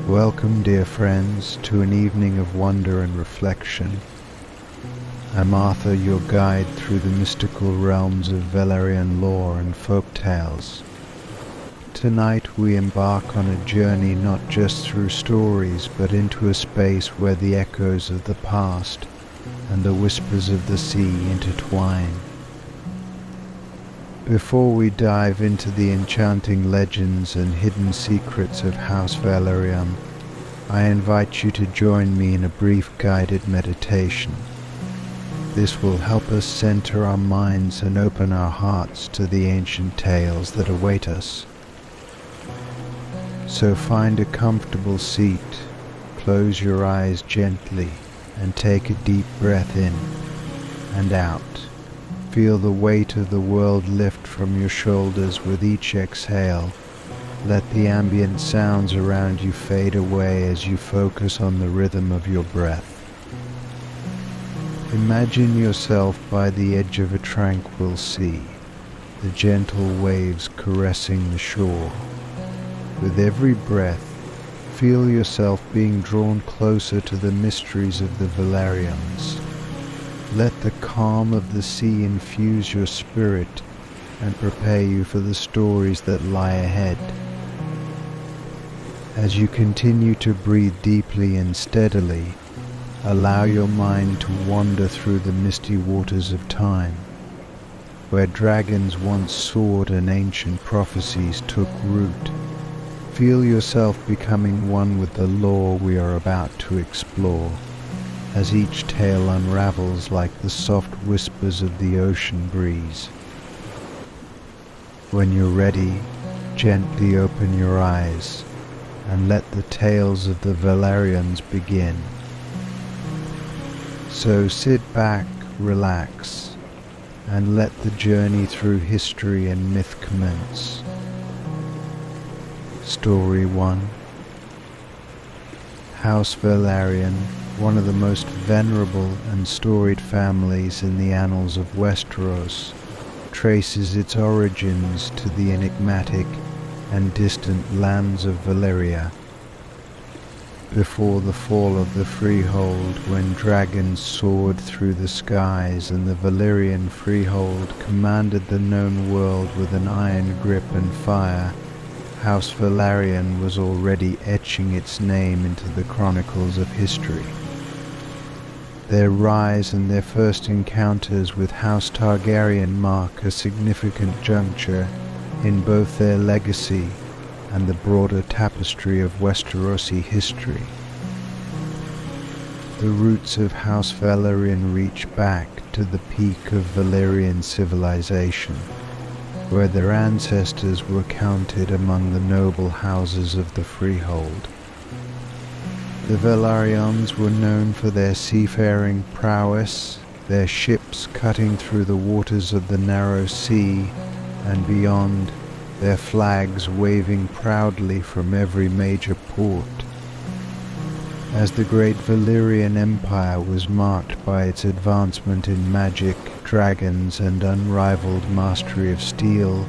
Welcome, dear friends, to an evening of wonder and reflection. I'm Arthur, your guide through the mystical realms of Velaryon lore and folktales. Tonight we embark on a journey not just through stories, but into a space where the echoes of the past and the whispers of the sea intertwine. Before we dive into the enchanting legends and hidden secrets of House Velaryon, I invite you to join me in a brief guided meditation. This will help us center our minds and open our hearts to the ancient tales that await us. So find a comfortable seat, close your eyes gently, and take a deep breath in and out. Feel the weight of the world lift from your shoulders with each exhale. Let the ambient sounds around you fade away as you focus on the rhythm of your breath. Imagine yourself by the edge of a tranquil sea, the gentle waves caressing the shore. With every breath, feel yourself being drawn closer to the mysteries of the Velaryons. Let the calm of the sea infuse your spirit and prepare you for the stories that lie ahead. As you continue to breathe deeply and steadily, allow your mind to wander through the misty waters of time, where dragons once soared and ancient prophecies took root. Feel yourself becoming one with the lore we are about to explore, as each tale unravels like the soft whispers of the ocean breeze. When you're ready, gently open your eyes and let the tales of the Velaryons begin. So sit back, relax, and let the journey through history and myth commence. Story 1. House Velaryon, one of the most venerable and storied families in the annals of Westeros, traces its origins to the enigmatic and distant lands of Valyria. Before the fall of the Freehold, when dragons soared through the skies and the Valyrian Freehold commanded the known world with an iron grip and fire, House Velaryon was already etching its name into the chronicles of history. Their rise and their first encounters with House Targaryen mark a significant juncture in both their legacy and the broader tapestry of Westerosi history. The roots of House Velaryon reach back to the peak of Valyrian civilization, where their ancestors were counted among the noble houses of the Freehold. The Velaryons were known for their seafaring prowess, their ships cutting through the waters of the narrow sea and beyond, their flags waving proudly from every major port. As the great Valyrian Empire was marked by its advancement in magic, dragons, and unrivaled mastery of steel,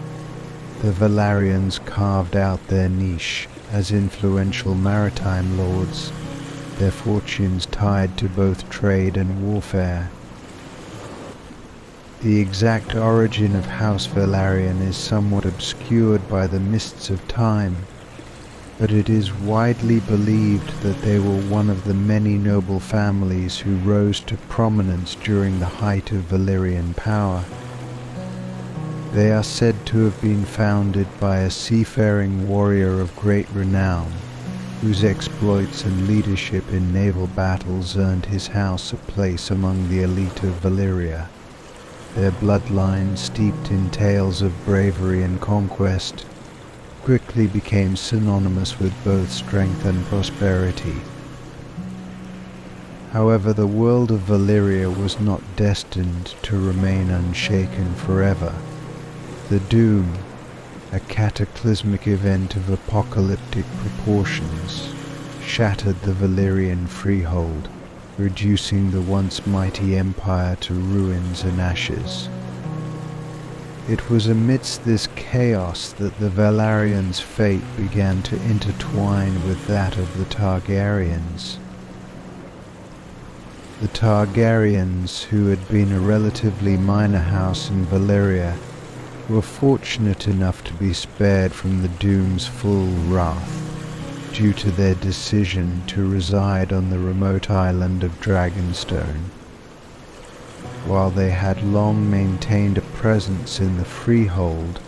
the Velaryons carved out their niche as influential maritime lords, their fortunes tied to both trade and warfare. The exact origin of House Velaryon is somewhat obscured by the mists of time, but it is widely believed that they were one of the many noble families who rose to prominence during the height of Valyrian power. They are said to have been founded by a seafaring warrior of great renown, whose exploits and leadership in naval battles earned his house a place among the elite of Valyria. Their bloodline, steeped in tales of bravery and conquest, quickly became synonymous with both strength and prosperity. However, the world of Valyria was not destined to remain unshaken forever. The Doom, a cataclysmic event of apocalyptic proportions, shattered the Valyrian Freehold, reducing the once mighty empire to ruins and ashes. It was amidst this chaos chaos that the Velaryons' fate began to intertwine with that of the Targaryens. The Targaryens, who had been a relatively minor house in Valyria, were fortunate enough to be spared from the Doom's full wrath due to their decision to reside on the remote island of Dragonstone. While they had long maintained a presence in the Freehold,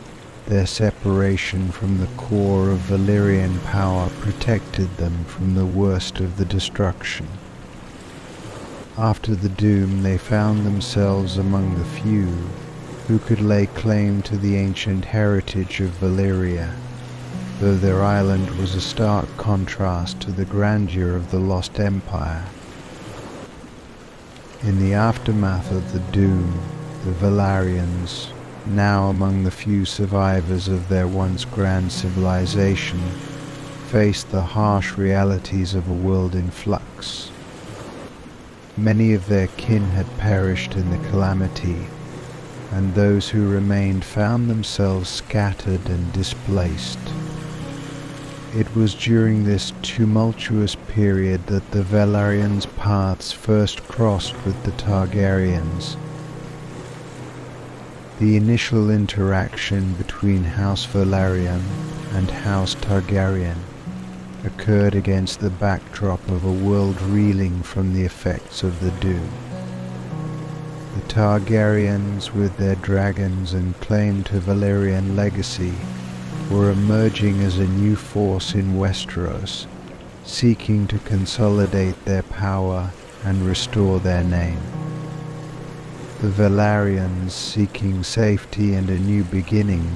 their separation from the core of Valyrian power protected them from the worst of the destruction. After the Doom, they found themselves among the few who could lay claim to the ancient heritage of Valyria, though their island was a stark contrast to the grandeur of the Lost Empire. In the aftermath of the Doom, the Velaryons, now among the few survivors of their once grand civilization, faced the harsh realities of a world in flux. Many of their kin had perished in the calamity, and those who remained found themselves scattered and displaced. It was during this tumultuous period that the Velaryons' paths first crossed with the Targaryens. The initial interaction between House Velaryon and House Targaryen occurred against the backdrop of a world reeling from the effects of the Doom. The Targaryens, with their dragons and claim to Valyrian legacy, were emerging as a new force in Westeros, seeking to consolidate their power and restore their name. The Velaryons, seeking safety and a new beginning,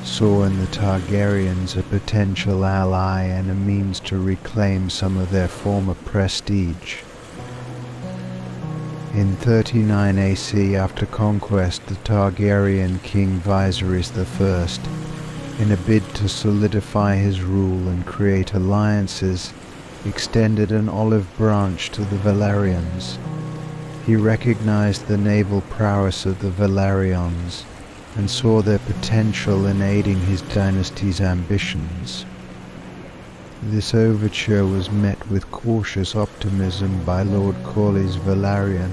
saw in the Targaryens a potential ally and a means to reclaim some of their former prestige. In 39 AC, after conquest, the Targaryen king Viserys I, in a bid to solidify his rule and create alliances, extended an olive branch to the Velaryons. He recognized the naval prowess of the Velaryons and saw their potential in aiding his dynasty's ambitions. This overture was met with cautious optimism by Lord Corlys Velaryon,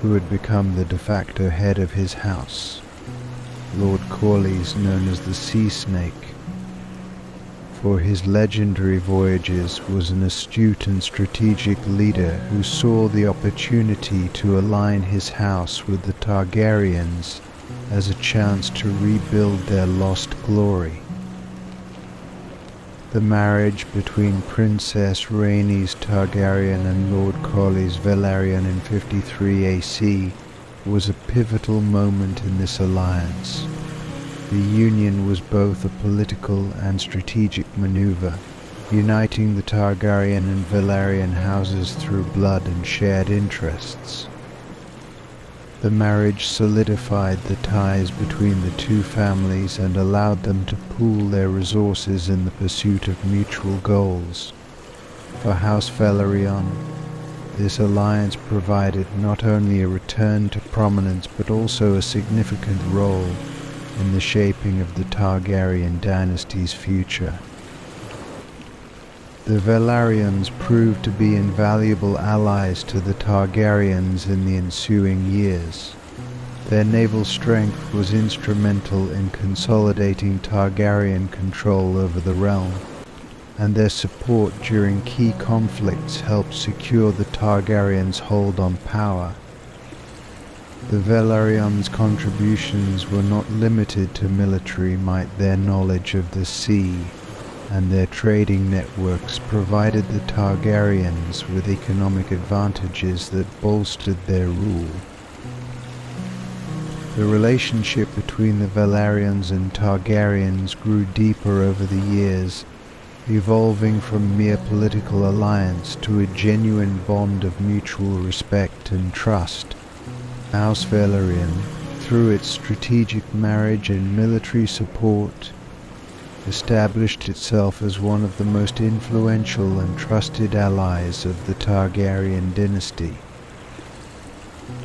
who had become the de facto head of his house. Lord Corlys, known as the Sea Snake, for his legendary voyages, was an astute and strategic leader who saw the opportunity to align his house with the Targaryens as a chance to rebuild their lost glory. The marriage between Princess Rhaenys Targaryen and Lord Corlys Velaryon in 53 AC was a pivotal moment in this alliance. The union was both a political and strategic maneuver, uniting the Targaryen and Velaryon houses through blood and shared interests. The marriage solidified the ties between the two families and allowed them to pool their resources in the pursuit of mutual goals. For House Velaryon, this alliance provided not only a return to prominence but also a significant role in the shaping of the Targaryen dynasty's future. The Velaryons proved to be invaluable allies to the Targaryens in the ensuing years. Their naval strength was instrumental in consolidating Targaryen control over the realm, and their support during key conflicts helped secure the Targaryens' hold on power. The Velaryons' contributions were not limited to military might. Their knowledge of the sea and their trading networks provided the Targaryens with economic advantages that bolstered their rule. The relationship between the Velaryons and Targaryens grew deeper over the years, evolving from mere political alliance to a genuine bond of mutual respect and trust. House Velaryon, through its strategic marriage and military support, established itself as one of the most influential and trusted allies of the Targaryen dynasty.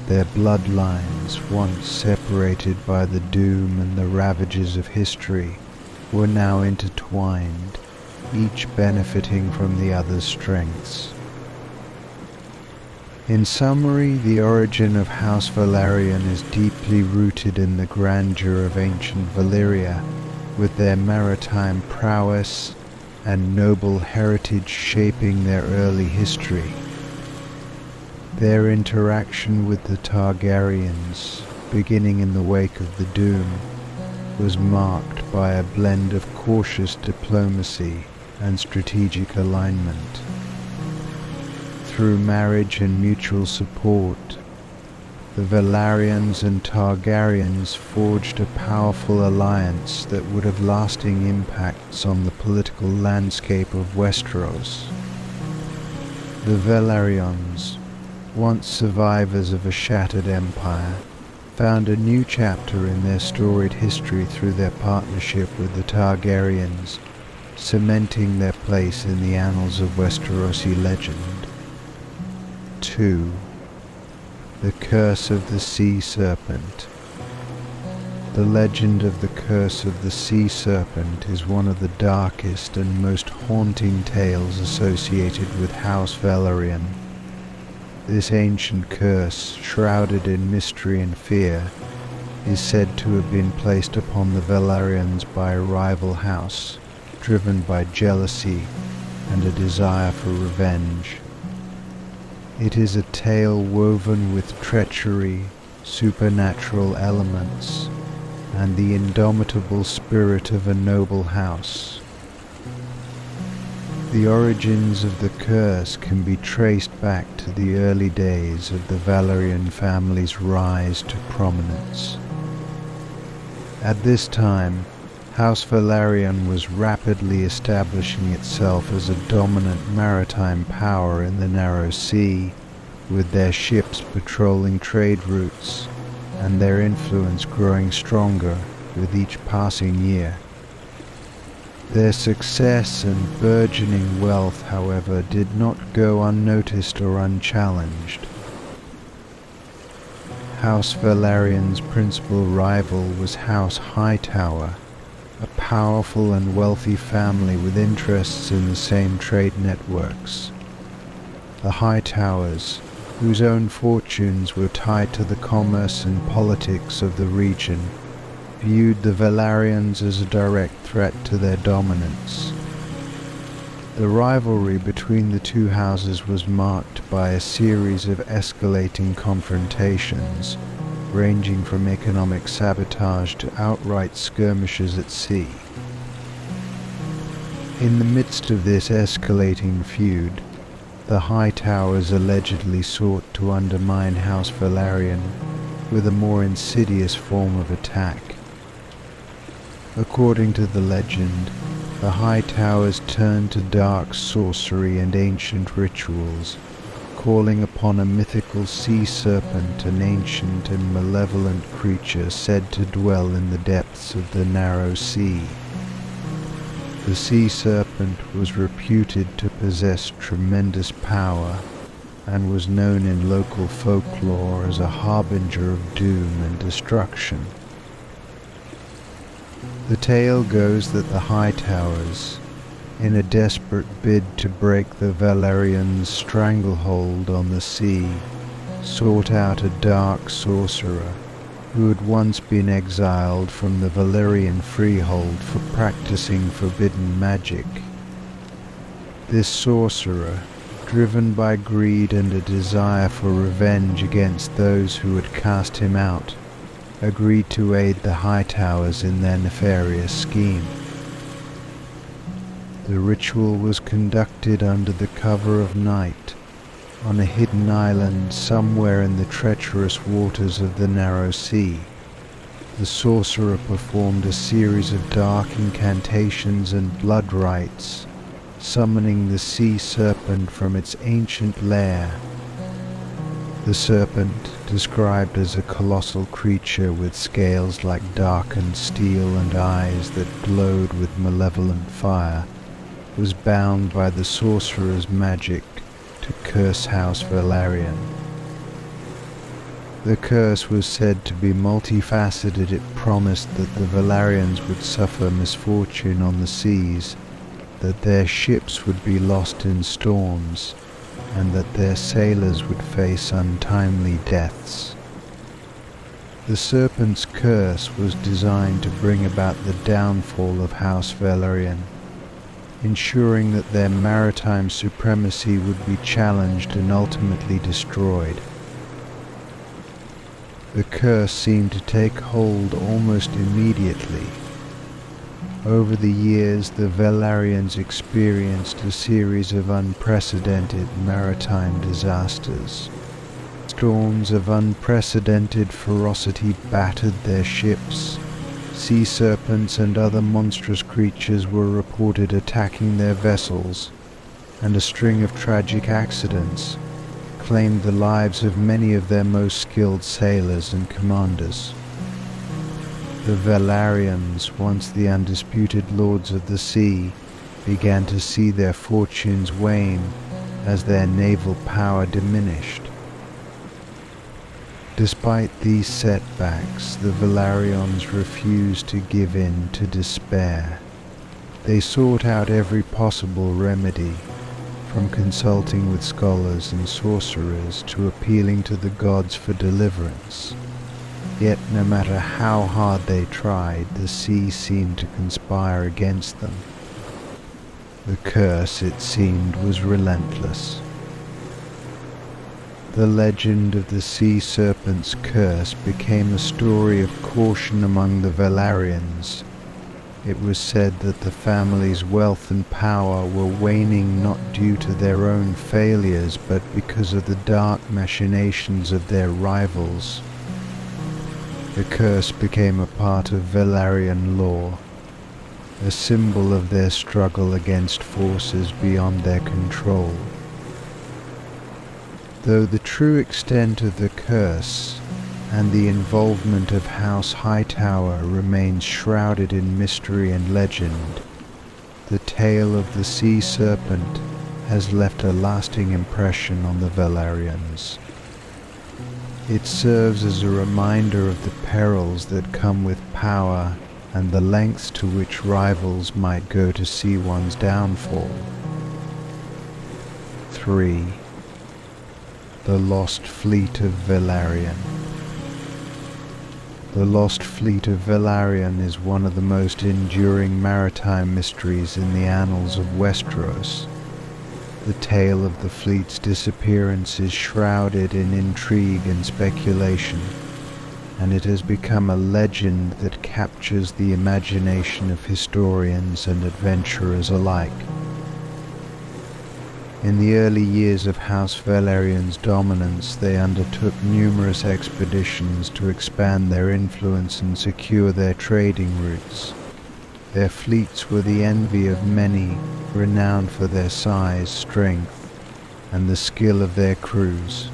Their bloodlines, once separated by the doom and the ravages of history, were now intertwined, each benefiting from the other's strengths. In summary, the origin of House Velaryon is deeply rooted in the grandeur of ancient Valyria, with their maritime prowess and noble heritage shaping their early history. Their interaction with the Targaryens, beginning in the wake of the Doom, was marked by a blend of cautious diplomacy and strategic alignment. Through marriage and mutual support, the Velaryons and Targaryens forged a powerful alliance that would have lasting impacts on the political landscape of Westeros. The Velaryons, once survivors of a shattered empire, found a new chapter in their storied history through their partnership with the Targaryens, cementing their place in the annals of Westerosi legend. 2. The Curse of the Sea Serpent. The legend of the Curse of the Sea Serpent is one of the darkest and most haunting tales associated with House Velaryon. This ancient curse, shrouded in mystery and fear, is said to have been placed upon the Velaryons by a rival house, driven by jealousy and a desire for revenge. It is a tale woven with treachery, supernatural elements, and the indomitable spirit of a noble house. The origins of the curse can be traced back to the early days of the Velaryon family's rise to prominence. At this time, House Velaryon was rapidly establishing itself as a dominant maritime power in the Narrow Sea, with their ships patrolling trade routes and their influence growing stronger with each passing year. Their success and burgeoning wealth, however, did not go unnoticed or unchallenged. House Velaryon's principal rival was House Hightower, a powerful and wealthy family with interests in the same trade networks. The Hightowers, whose own fortunes were tied to the commerce and politics of the region, viewed the Velaryons as a direct threat to their dominance. The rivalry between the two houses was marked by a series of escalating confrontations, ranging from economic sabotage to outright skirmishes at sea. In the midst of this escalating feud, the Hightowers allegedly sought to undermine House Velaryon with a more insidious form of attack. According to the legend, the Hightowers turned to dark sorcery and ancient rituals, calling upon a mythical sea serpent, an ancient and malevolent creature said to dwell in the depths of the Narrow Sea. The sea serpent was reputed to possess tremendous power and was known in local folklore as a harbinger of doom and destruction. The tale goes that the Hightowers, in a desperate bid to break the Velaryons' stranglehold on the sea, sought out a dark sorcerer who had once been exiled from the Valyrian freehold for practicing forbidden magic. This sorcerer, driven by greed and a desire for revenge against those who had cast him out, agreed to aid the Hightowers in their nefarious scheme. The ritual was conducted under the cover of night, on a hidden island somewhere in the treacherous waters of the Narrow Sea. The sorcerer performed a series of dark incantations and blood rites, summoning the sea serpent from its ancient lair. The serpent, described as a colossal creature with scales like darkened steel and eyes that glowed with malevolent fire, was bound by the sorcerer's magic to curse House Velaryon. The curse was said to be multifaceted. It promised that the Valarians would suffer misfortune on the seas, that their ships would be lost in storms, and that their sailors would face untimely deaths. The serpent's curse was designed to bring about the downfall of House Velaryon, ensuring that their maritime supremacy would be challenged and ultimately destroyed. The curse seemed to take hold almost immediately. Over the years, the Velaryons experienced a series of unprecedented maritime disasters. Storms of unprecedented ferocity battered their ships. Sea serpents and other monstrous creatures were reported attacking their vessels, and a string of tragic accidents claimed the lives of many of their most skilled sailors and commanders. The Velaryons, once the undisputed lords of the sea, began to see their fortunes wane as their naval power diminished. Despite these setbacks, the Velaryons refused to give in to despair. They sought out every possible remedy, from consulting with scholars and sorcerers to appealing to the gods for deliverance. Yet no matter how hard they tried, the sea seemed to conspire against them. The curse, it seemed, was relentless. The legend of the sea serpent's curse became a story of caution among the Velaryons. It was said that the family's wealth and power were waning not due to their own failures, but because of the dark machinations of their rivals. The curse became a part of Velaryon lore, a symbol of their struggle against forces beyond their control. Though the true extent of the curse and the involvement of House Hightower remains shrouded in mystery and legend, the tale of the sea serpent has left a lasting impression on the Velaryons. It serves as a reminder of the perils that come with power and the lengths to which rivals might go to see one's downfall. 3. The Lost Fleet of Velaryon. The Lost Fleet of Velaryon is one of the most enduring maritime mysteries in the annals of Westeros. The tale of the fleet's disappearance is shrouded in intrigue and speculation, and it has become a legend that captures the imagination of historians and adventurers alike. In the early years of House Velaryon's dominance, they undertook numerous expeditions to expand their influence and secure their trading routes. Their fleets were the envy of many, renowned for their size, strength, and the skill of their crews.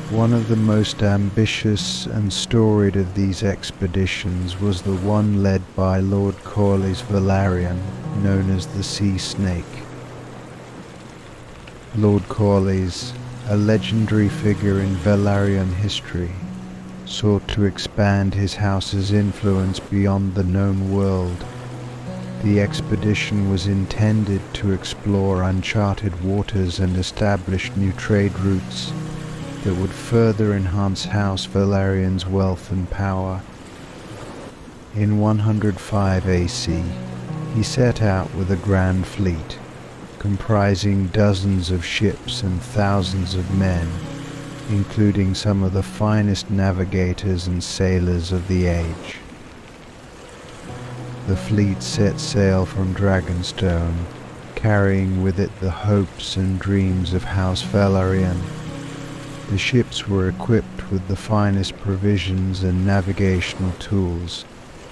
One of the most ambitious and storied of these expeditions was the one led by Lord Corlys Velaryon, known as the Sea Snake. Lord Corlys, a legendary figure in Velaryon history, sought to expand his house's influence beyond the known world. The expedition was intended to explore uncharted waters and establish new trade routes that would further enhance House Velaryon's wealth and power. In 105 AC, he set out with a grand fleet, comprising dozens of ships and thousands of men, including some of the finest navigators and sailors of the age. The fleet set sail from Dragonstone, carrying with it the hopes and dreams of House Velaryon. The ships were equipped with the finest provisions and navigational tools,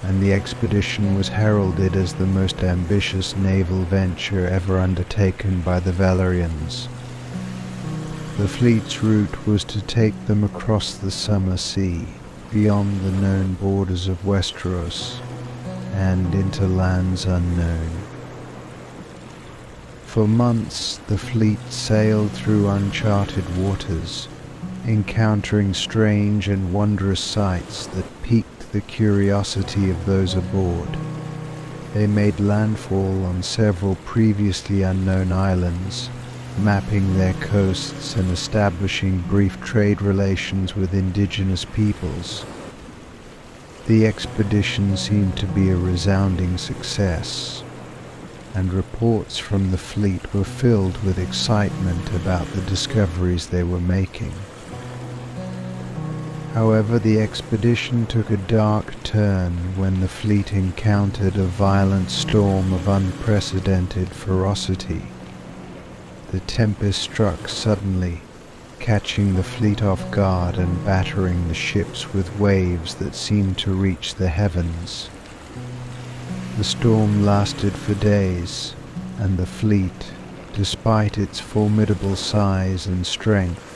and the expedition was heralded as the most ambitious naval venture ever undertaken by the Velaryons. The fleet's route was to take them across the summer sea, beyond the known borders of Westeros, and into lands unknown. For months the fleet sailed through uncharted waters, encountering strange and wondrous sights that piqued the curiosity of those aboard. They made landfall on several previously unknown islands, mapping their coasts and establishing brief trade relations with indigenous peoples. The expedition seemed to be a resounding success, and reports from the fleet were filled with excitement about the discoveries they were making. However, the expedition took a dark turn when the fleet encountered a violent storm of unprecedented ferocity. The tempest struck suddenly, catching the fleet off guard and battering the ships with waves that seemed to reach the heavens. The storm lasted for days, and the fleet, despite its formidable size and strength,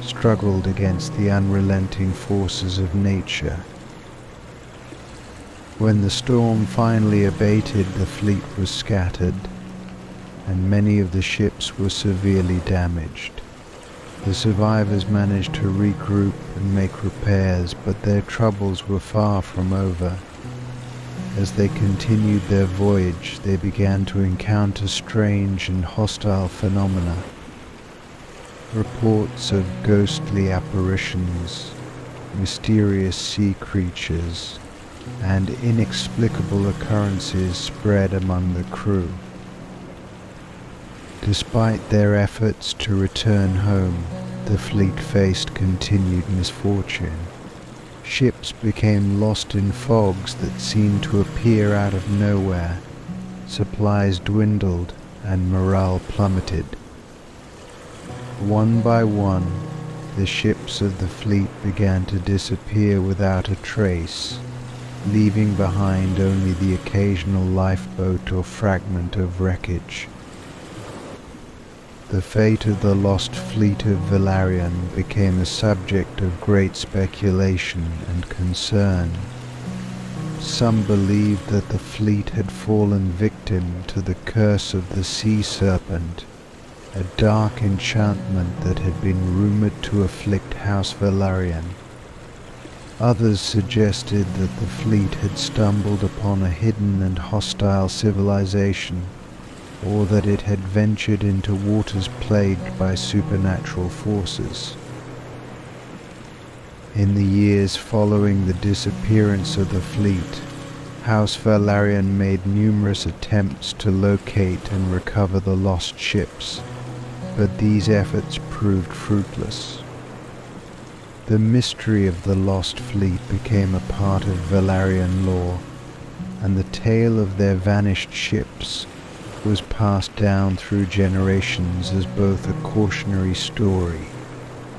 struggled against the unrelenting forces of nature. When the storm finally abated, the fleet was scattered, and many of the ships were severely damaged. The survivors managed to regroup and make repairs, but their troubles were far from over. As they continued their voyage, they began to encounter strange and hostile phenomena. Reports of ghostly apparitions, mysterious sea creatures, and inexplicable occurrences spread among the crew. Despite their efforts to return home, the fleet faced continued misfortune. Ships became lost in fogs that seemed to appear out of nowhere, supplies dwindled, and morale plummeted. One by one, the ships of the fleet began to disappear without a trace, leaving behind only the occasional lifeboat or fragment of wreckage. The fate of the lost fleet of Velaryon became a subject of great speculation and concern. Some believed that the fleet had fallen victim to the curse of the sea serpent, a dark enchantment that had been rumored to afflict House Velaryon. Others suggested that the fleet had stumbled upon a hidden and hostile civilization, or that it had ventured into waters plagued by supernatural forces. In the years following the disappearance of the fleet, House Velaryon made numerous attempts to locate and recover the lost ships, but these efforts proved fruitless. The mystery of the lost fleet became a part of Velaryon lore, and the tale of their vanished ships was passed down through generations as both a cautionary story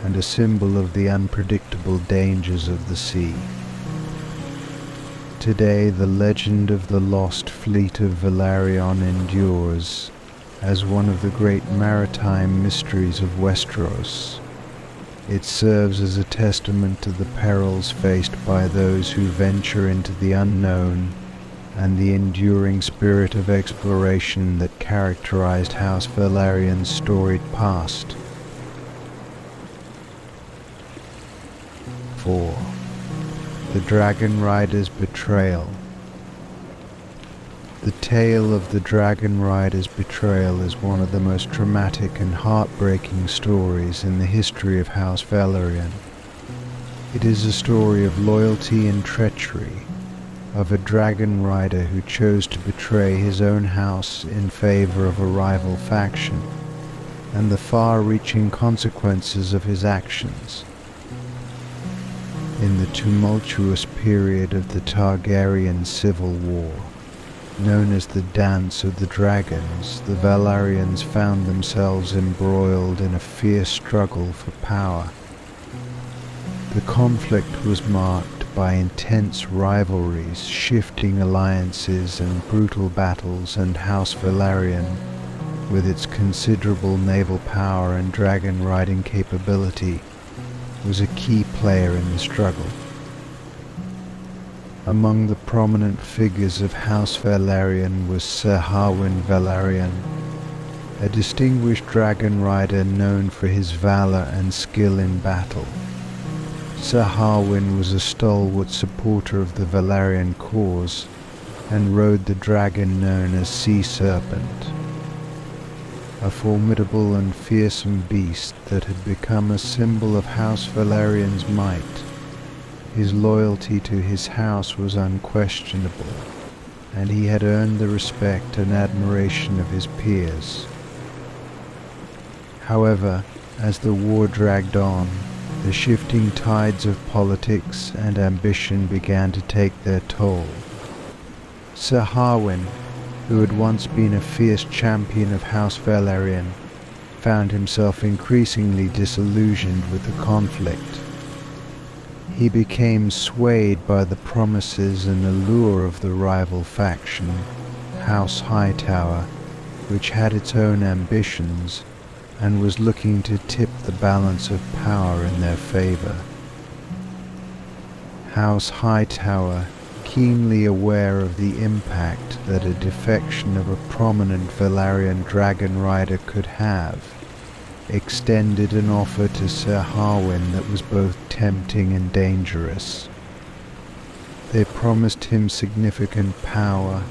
and a symbol of the unpredictable dangers of the sea. Today, the legend of the lost fleet of Velaryon endures as one of the great maritime mysteries of Westeros. It serves as a testament to the perils faced by those who venture into the unknown and the enduring spirit of exploration that characterized House Velaryon's storied past. 4. The Dragon Rider's Betrayal. The tale of the Dragon Rider's betrayal is one of the most dramatic and heartbreaking stories in the history of House Velaryon. It is a story of loyalty and treachery, of a dragon rider who chose to betray his own house in favor of a rival faction, and the far-reaching consequences of his actions. In the tumultuous period of the Targaryen Civil War, known as the Dance of the Dragons, the Velaryons found themselves embroiled in a fierce struggle for power. The conflict was marked by intense rivalries, shifting alliances and brutal battles, and House Velaryon, with its considerable naval power and dragon riding capability, was a key player in the struggle. Among the prominent figures of House Velaryon was Sir Harwin Velaryon, a distinguished dragon rider known for his valor and skill in battle. Sir Harwin was a stalwart supporter of the Valarian cause and rode the dragon known as Sea Serpent, a formidable and fearsome beast that had become a symbol of House Velarion's might. His loyalty to his house was unquestionable, and he had earned the respect and admiration of his peers. However, as the war dragged on, the shifting tides of politics and ambition began to take their toll. Sir Harwin, who had once been a fierce champion of House Velaryon, found himself increasingly disillusioned with the conflict. He became swayed by the promises and allure of the rival faction, House Hightower, which had its own ambitions and was looking to tip the balance of power in their favor. House Hightower, keenly aware of the impact that a defection of a prominent Velaryon dragon rider could have, extended an offer to Sir Harwin that was both tempting and dangerous. They promised him significant power,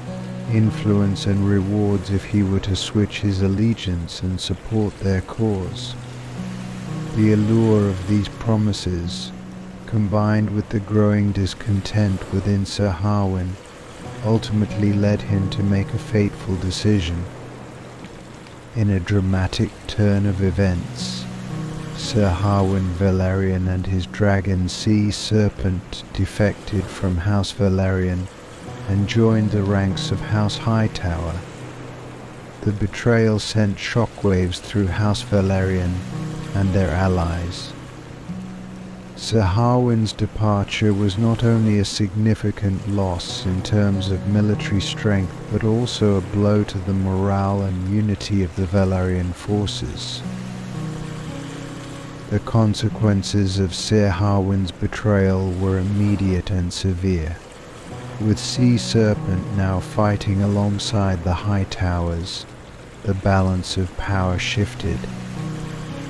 influence and rewards if he were to switch his allegiance and support their cause. The allure of these promises, combined with the growing discontent within Sir Harwin, ultimately led him to make a fateful decision. In a dramatic turn of events, Sir Harwin Velaryon and his dragon Sea Serpent defected from House Velaryon and joined the ranks of House Hightower. The betrayal sent shockwaves through House Velaryon and their allies. Sir Harwin's departure was not only a significant loss in terms of military strength, but also a blow to the morale and unity of the Velaryon forces. The consequences of Sir Harwin's betrayal were immediate and severe. With Sea Serpent now fighting alongside the Hightowers, the balance of power shifted.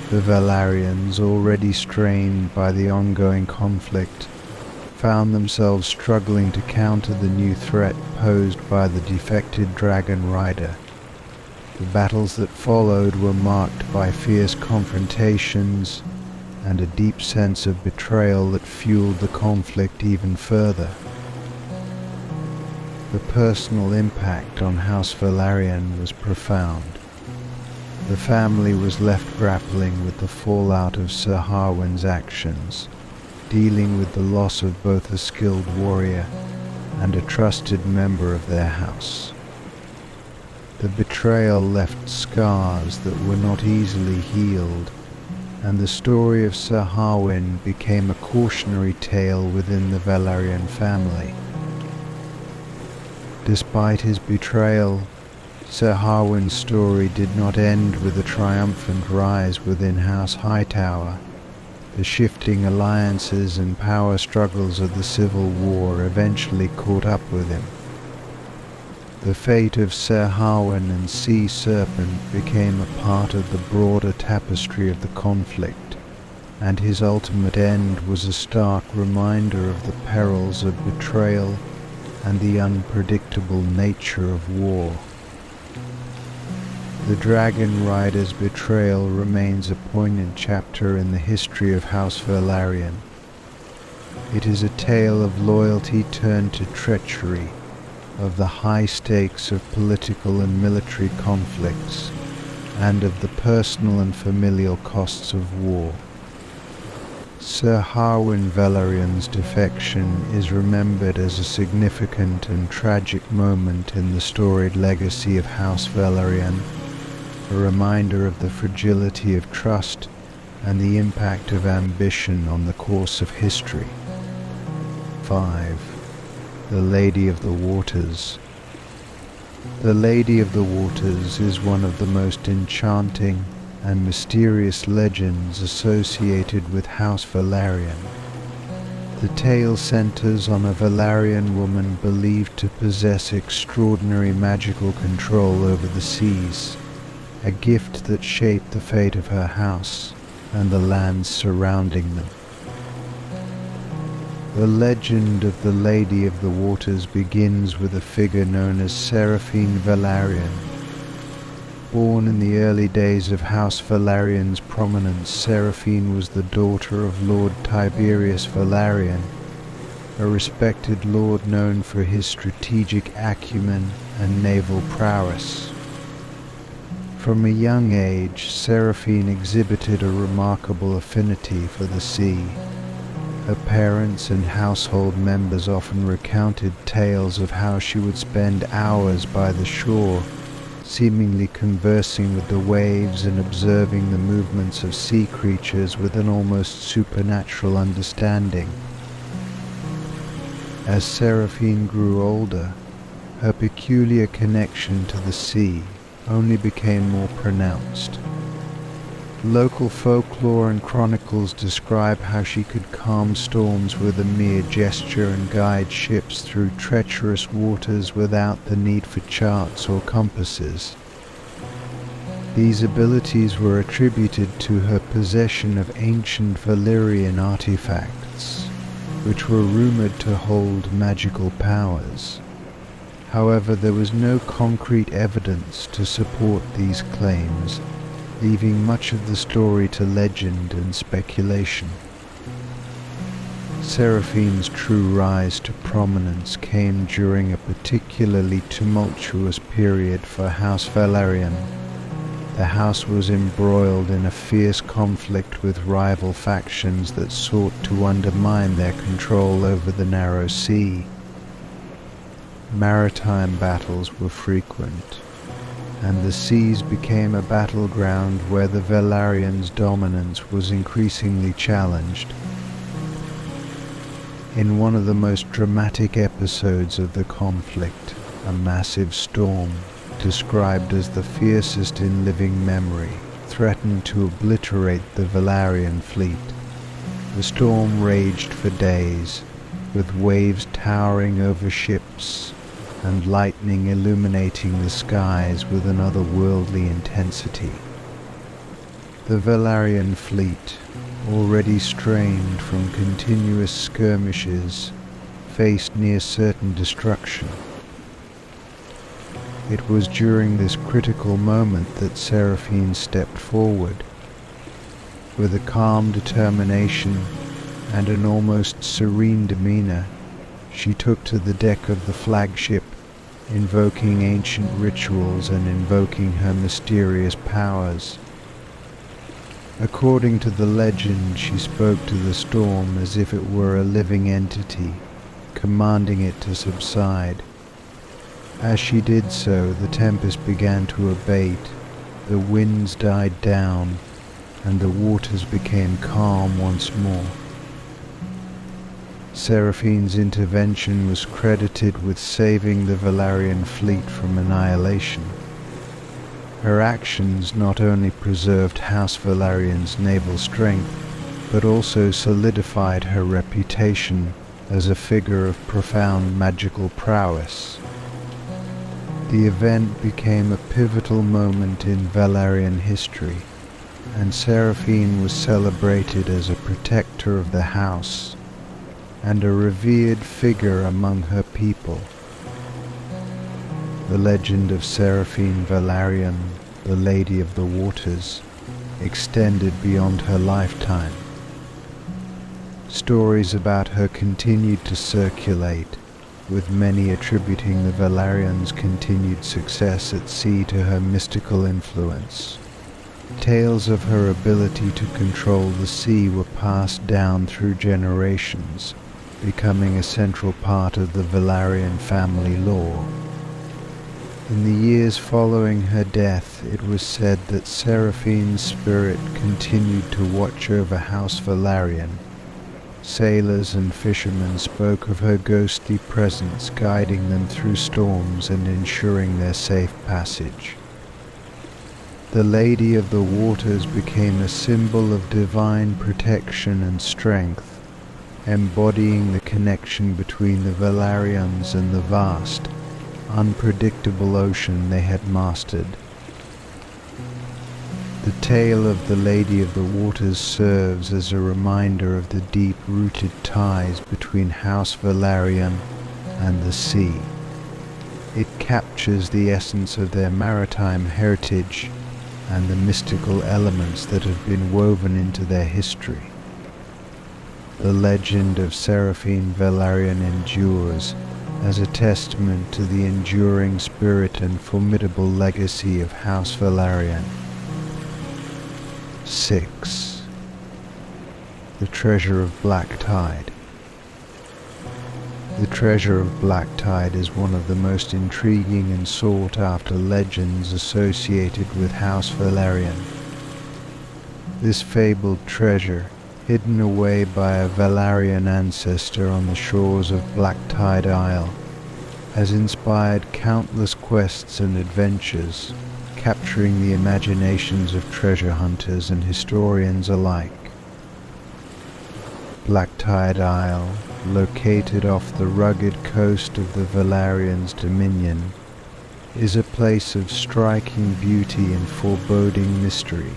The Velaryons, already strained by the ongoing conflict, found themselves struggling to counter the new threat posed by the defected dragon rider. The battles that followed were marked by fierce confrontations and a deep sense of betrayal that fueled the conflict even further. The personal impact on House Velaryon was profound. The family was left grappling with the fallout of Sir Harwin's actions, dealing with the loss of both a skilled warrior and a trusted member of their house. The betrayal left scars that were not easily healed, and the story of Sir Harwin became a cautionary tale within the Velaryon family. Despite his betrayal, Sir Harwin's story did not end with a triumphant rise within House Hightower. The shifting alliances and power struggles of the Civil War eventually caught up with him. The fate of Sir Harwin and Sea Serpent became a part of the broader tapestry of the conflict, and his ultimate end was a stark reminder of the perils of betrayal and the unpredictable nature of war. The Dragon Rider's betrayal remains a poignant chapter in the history of House Velaryon. It is a tale of loyalty turned to treachery, of the high stakes of political and military conflicts, and of the personal and familial costs of war. Sir Harwin Velaryon's defection is remembered as a significant and tragic moment in the storied legacy of House Velaryon, a reminder of the fragility of trust and the impact of ambition on the course of history. 5. The Lady of the Waters. The Lady of the Waters is one of the most enchanting and mysterious legends associated with House Velaryon. The tale centers on a Velaryon woman believed to possess extraordinary magical control over the seas. a gift that shaped the fate of her house and the lands surrounding them. The legend of the Lady of the Waters begins with a figure known as Velaryon. Born in the early days of House Velaryon's prominence, Seraphine was the daughter of Lord Tiberius Velaryon, a respected lord known for his strategic acumen and naval prowess. From a young age, Seraphine exhibited a remarkable affinity for the sea. Her parents and household members often recounted tales of how she would spend hours by the shore, seemingly conversing with the waves and observing the movements of sea creatures with an almost supernatural understanding. As Seraphine grew older, her peculiar connection to the sea only became more pronounced. Local folklore and chronicles describe how she could calm storms with a mere gesture and guide ships through treacherous waters without the need for charts or compasses. These abilities were attributed to her possession of ancient Valyrian artifacts, which were rumored to hold magical powers. However, there was no concrete evidence to support these claims, leaving much of the story to legend and speculation. Seraphine's true rise to prominence came during a particularly tumultuous period for House Velaryon. The house was embroiled in a fierce conflict with rival factions that sought to undermine their control over the narrow sea. Maritime battles were frequent, and the seas became a battleground where the Velaryons' dominance was increasingly challenged. In one of the most dramatic episodes of the conflict, a massive storm, described as the fiercest in living memory, threatened to obliterate the Velaryon fleet. The storm raged for days, with waves towering over ships and lightning illuminating the skies with an otherworldly intensity. The Velaryon fleet, already strained from continuous skirmishes, faced near certain destruction. It was during this critical moment that Seraphine stepped forward. With a calm determination and an almost serene demeanor, she took to the deck of the flagship, invoking ancient rituals and invoking her mysterious powers. According to the legend, she spoke to the storm as if it were a living entity, commanding it to subside. As she did so, the tempest began to abate, the winds died down, and the waters became calm once more. Seraphine's intervention was credited with saving the Velaryon fleet from annihilation. Her actions not only preserved House Velaryon's naval strength, but also solidified her reputation as a figure of profound magical prowess. The event became a pivotal moment in Velaryon history, and Seraphine was celebrated as a protector of the house and a revered figure among her people. The legend of Seraphine Velaryon, the Lady of the Waters, extended beyond her lifetime. Stories about her continued to circulate, with many attributing the Velaryons' continued success at sea to her mystical influence. Tales of her ability to control the sea were passed down through generations, becoming a central part of the Velaryon family lore. In the years following her death, it was said that Seraphine's spirit continued to watch over House Velaryon. Sailors and fishermen spoke of her ghostly presence guiding them through storms and ensuring their safe passage. The Lady of the Waters became a symbol of divine protection and strength, embodying the connection between the Velaryons and the vast, unpredictable ocean they had mastered. The tale of the Lady of the Waters serves as a reminder of the deep-rooted ties between House Velaryon and the sea. It captures the essence of their maritime heritage and the mystical elements that have been woven into their history. The legend of Seraphine Velaryon endures as a testament to the enduring spirit and formidable legacy of House Velaryon. 6. The Treasure of Black Tide. The Treasure of Black Tide is one of the most intriguing and sought-after legends associated with House Velaryon. This fabled treasure, hidden away by a Valarian ancestor on the shores of Black Tide Isle, has inspired countless quests and adventures, capturing the imaginations of treasure hunters and historians alike. Black Tide Isle, located off the rugged coast of the Valarians' dominion, is a place of striking beauty and foreboding mystery.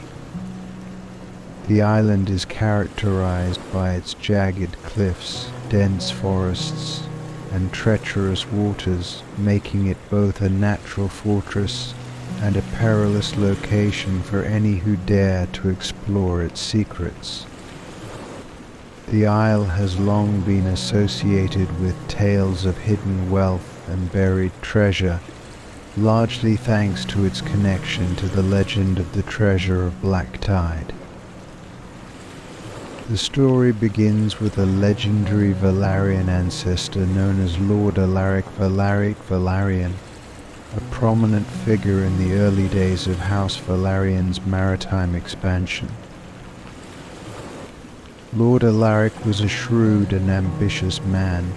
The island is characterized by its jagged cliffs, dense forests, and treacherous waters, making it both a natural fortress and a perilous location for any who dare to explore its secrets. The isle has long been associated with tales of hidden wealth and buried treasure, largely thanks to its connection to the legend of the Treasure of Black Tide. The story begins with a legendary Valarian ancestor known as Lord Alaric Velaryon, a prominent figure in the early days of House Velaryon's maritime expansion. Lord Alaric was a shrewd and ambitious man,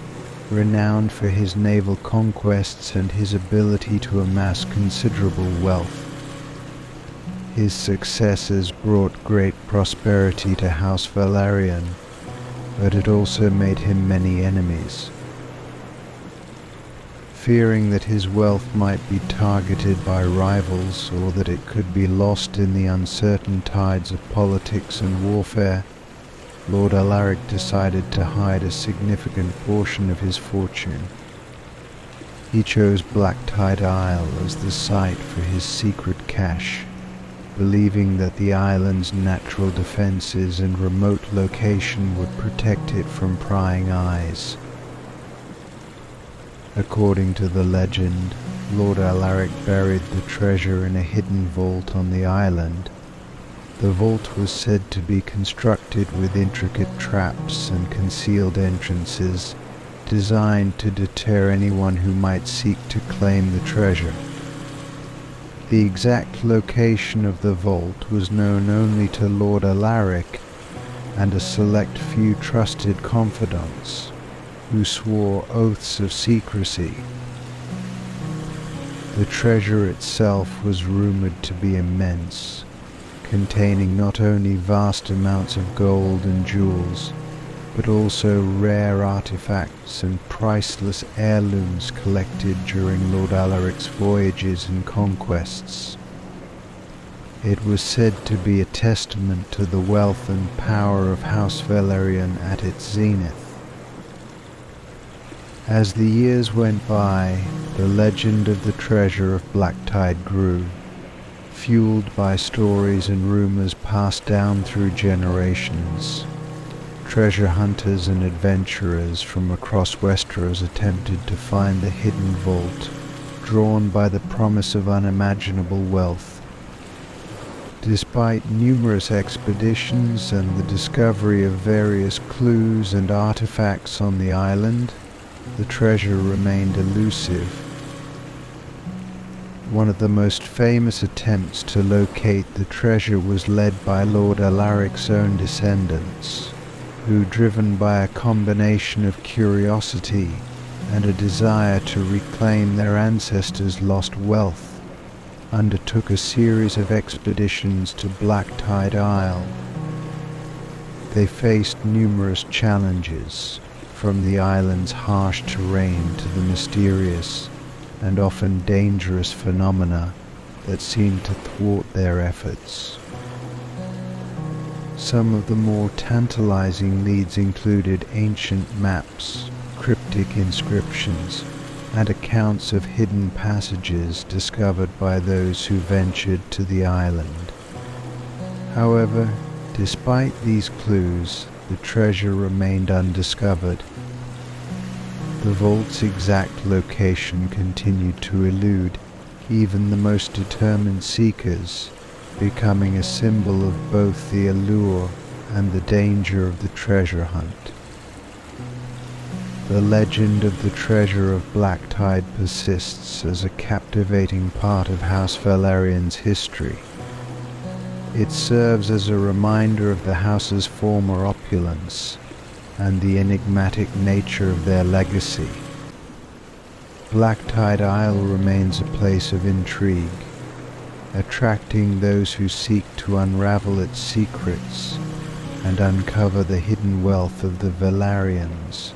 renowned for his naval conquests and his ability to amass considerable wealth. His successes brought great prosperity to House Velaryon, but it also made him many enemies. Fearing that his wealth might be targeted by rivals or that it could be lost in the uncertain tides of politics and warfare, Lord Alaric decided to hide a significant portion of his fortune. He chose Black Tide Isle as the site for his secret cache, believing that the island's natural defenses and remote location would protect it from prying eyes. According to the legend, Lord Alaric buried the treasure in a hidden vault on the island. The vault was said to be constructed with intricate traps and concealed entrances, designed to deter anyone who might seek to claim the treasure. The exact location of the vault was known only to Lord Alaric and a select few trusted confidants, who swore oaths of secrecy. The treasure itself was rumored to be immense, containing not only vast amounts of gold and jewels, but also rare artifacts and priceless heirlooms collected during Lord Alaric's voyages and conquests. It was said to be a testament to the wealth and power of House Velaryon at its zenith. As the years went by, the legend of the treasure of Black Tide grew, fueled by stories and rumors passed down through generations. Treasure hunters and adventurers from across Westeros attempted to find the hidden vault, drawn by the promise of unimaginable wealth. Despite numerous expeditions and the discovery of various clues and artifacts on the island, the treasure remained elusive. One of the most famous attempts to locate the treasure was led by Lord Alaric's own descendants, who, driven by a combination of curiosity and a desire to reclaim their ancestors' lost wealth, undertook a series of expeditions to Black Tide Isle. They faced numerous challenges, from the island's harsh terrain to the mysterious and often dangerous phenomena that seemed to thwart their efforts. Some of the more tantalizing leads included ancient maps, cryptic inscriptions, and accounts of hidden passages discovered by those who ventured to the island. However, despite these clues, the treasure remained undiscovered. The vault's exact location continued to elude even the most determined seekers, becoming a symbol of both the allure and the danger of the treasure hunt. The legend of the treasure of Black Tide persists as a captivating part of House Velaryon's history. It serves as a reminder of the house's former opulence and the enigmatic nature of their legacy. Black Tide Isle remains a place of intrigue, attracting those who seek to unravel its secrets and uncover the hidden wealth of the Velaryons.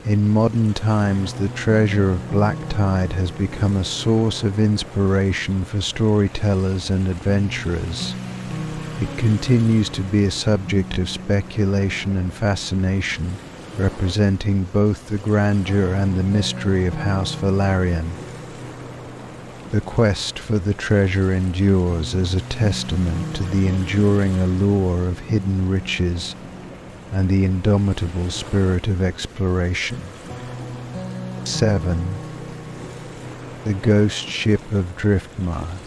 In modern times, the treasure of Black Tide has become a source of inspiration for storytellers and adventurers. It continues to be a subject of speculation and fascination, representing both the grandeur and the mystery of House Velaryon. The quest for the treasure endures as a testament to the enduring allure of hidden riches and the indomitable spirit of exploration. 7. The Ghost Ship of Driftmark.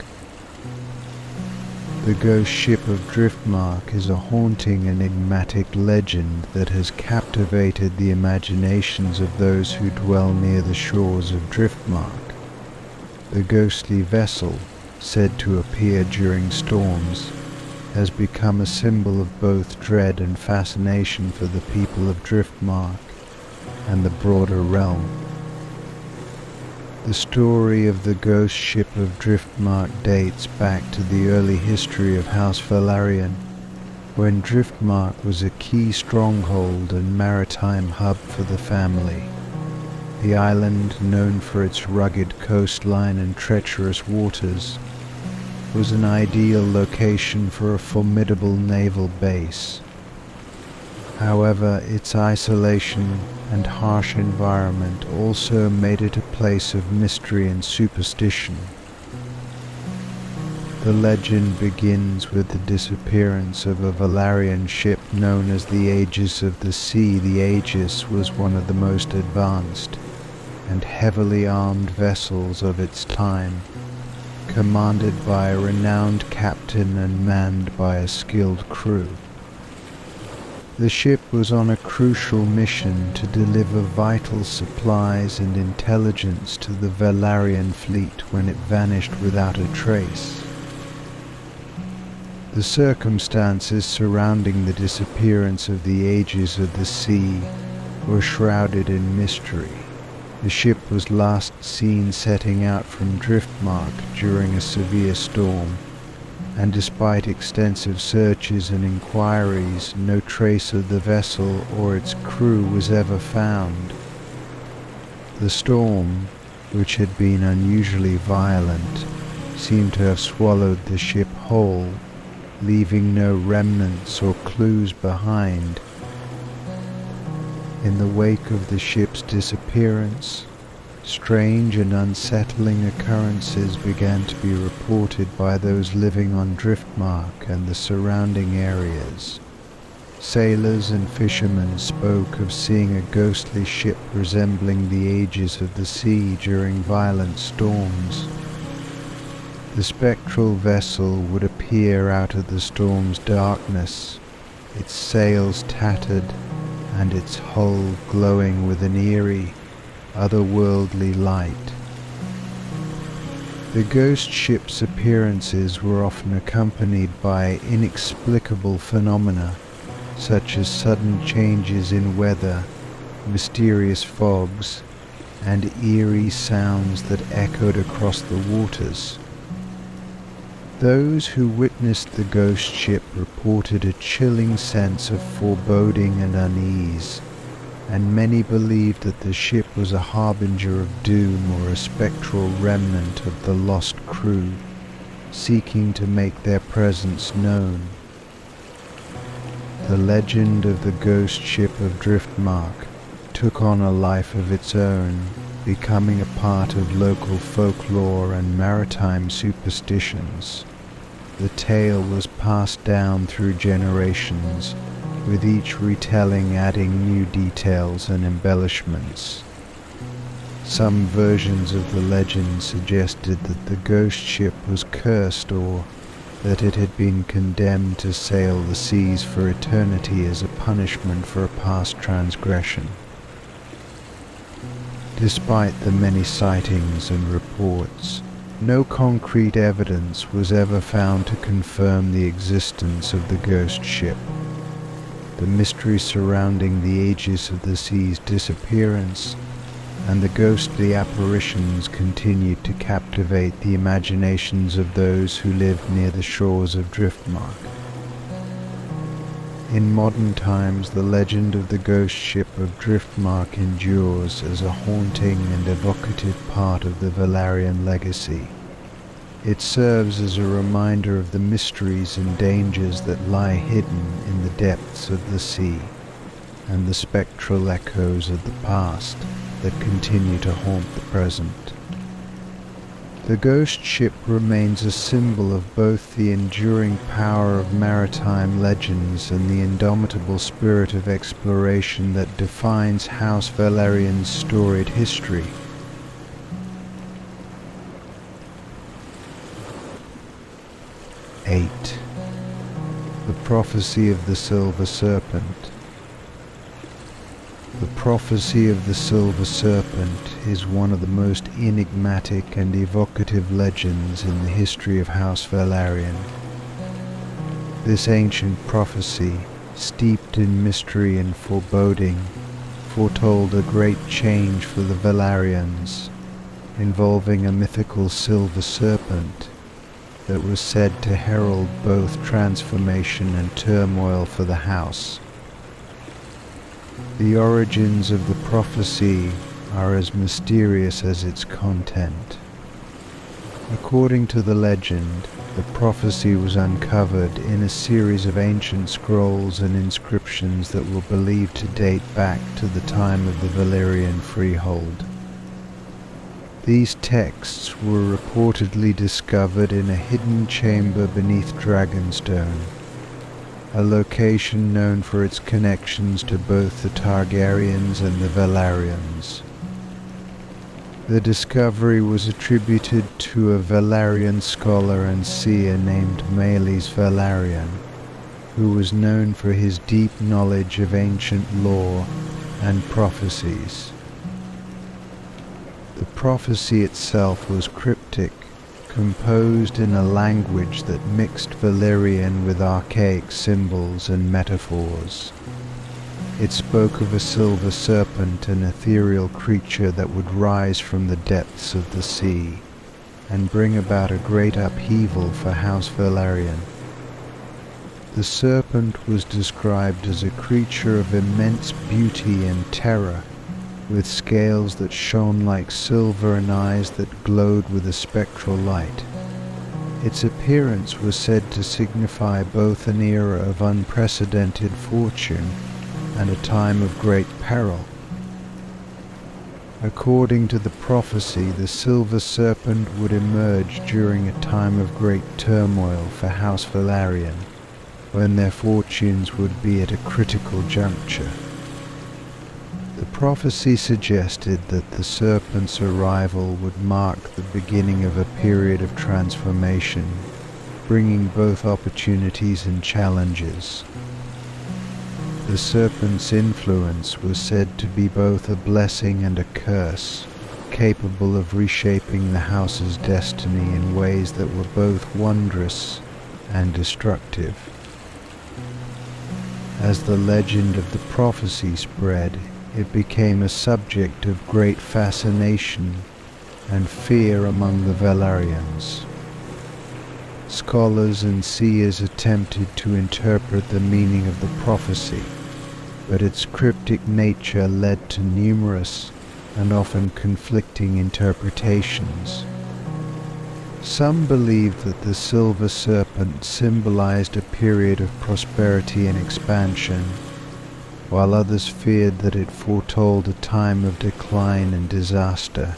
The Ghost Ship of Driftmark is a haunting, enigmatic legend that has captivated the imaginations of those who dwell near the shores of Driftmark. The ghostly vessel, said to appear during storms, has become a symbol of both dread and fascination for the people of Driftmark and the broader realm. The story of the Ghost Ship of Driftmark dates back to the early history of House Velaryon, when Driftmark was a key stronghold and maritime hub for the family. The island, known for its rugged coastline and treacherous waters, was an ideal location for a formidable naval base. However, its isolation and harsh environment also made it a place of mystery and superstition. The legend begins with the disappearance of a Velaryon ship known as the Aegis of the Sea. The Aegis was one of the most advanced and heavily armed vessels of its time, commanded by a renowned captain and manned by a skilled crew. The ship was on a crucial mission to deliver vital supplies and intelligence to the Velaryon fleet when it vanished without a trace. The circumstances surrounding the disappearance of the Aegis of the Sea were shrouded in mystery. The ship was last seen setting out from Driftmark during a severe storm, and despite extensive searches and inquiries, no trace of the vessel or its crew was ever found. The storm, which had been unusually violent, seemed to have swallowed the ship whole, leaving no remnants or clues behind. In the wake of the ship's disappearance, strange and unsettling occurrences began to be reported by those living on Driftmark and the surrounding areas. Sailors and fishermen spoke of seeing a ghostly ship resembling the Aegis of the Sea during violent storms. The spectral vessel would appear out of the storm's darkness, its sails tattered and its hull glowing with an eerie, otherworldly light. The ghost ship's appearances were often accompanied by inexplicable phenomena, such as sudden changes in weather, mysterious fogs, and eerie sounds that echoed across the waters. Those who witnessed the ghost ship reported a chilling sense of foreboding and unease, and many believed that the ship was a harbinger of doom or a spectral remnant of the lost crew, seeking to make their presence known. The legend of the ghost ship of Driftmark took on a life of its own, becoming a part of local folklore and maritime superstitions. The tale was passed down through generations, with each retelling adding new details and embellishments. Some versions of the legend suggested that the ghost ship was cursed or that it had been condemned to sail the seas for eternity as a punishment for a past transgression. Despite the many sightings and reports, no concrete evidence was ever found to confirm the existence of the ghost ship. The mystery surrounding the Aegis of the Sea's disappearance and the ghostly apparitions continued to captivate the imaginations of those who lived near the shores of Driftmark. In modern times, the legend of the ghost ship of Driftmark endures as a haunting and evocative part of the Velaryon legacy. It serves as a reminder of the mysteries and dangers that lie hidden in the depths of the sea, and the spectral echoes of the past that continue to haunt the present. The ghost ship remains a symbol of both the enduring power of maritime legends and the indomitable spirit of exploration that defines House Velaryon's storied history. Eight. The Prophecy of the Silver Serpent. The prophecy of the Silver Serpent is one of the most enigmatic and evocative legends in the history of House Velaryon. This ancient prophecy, steeped in mystery and foreboding, foretold a great change for the Velaryons, involving a mythical silver serpent that was said to herald both transformation and turmoil for the house. The origins of the prophecy are as mysterious as its content. According to the legend, the prophecy was uncovered in a series of ancient scrolls and inscriptions that were believed to date back to the time of the Valyrian freehold. These texts were reportedly discovered in a hidden chamber beneath Dragonstone, a location known for its connections to both the Targaryens and the Velaryons. The discovery was attributed to a Velaryon scholar and seer named Meles Velaryon, who was known for his deep knowledge of ancient lore and prophecies. The prophecy itself was cryptic, composed in a language that mixed Valyrian with archaic symbols and metaphors. It spoke of a silver serpent, an ethereal creature that would rise from the depths of the sea and bring about a great upheaval for House Velaryon. The serpent was described as a creature of immense beauty and terror, with scales that shone like silver and eyes that glowed with a spectral light. Its appearance was said to signify both an era of unprecedented fortune and a time of great peril. According to the prophecy, the silver serpent would emerge during a time of great turmoil for House Velaryon, when their fortunes would be at a critical juncture. The prophecy suggested that the serpent's arrival would mark the beginning of a period of transformation, bringing both opportunities and challenges. The serpent's influence was said to be both a blessing and a curse, capable of reshaping the house's destiny in ways that were both wondrous and destructive. As the legend of the prophecy spread, it became a subject of great fascination and fear among the Velaryons. Scholars and seers attempted to interpret the meaning of the prophecy, but its cryptic nature led to numerous and often conflicting interpretations. Some believed that the silver serpent symbolized a period of prosperity and expansion, while others feared that it foretold a time of decline and disaster.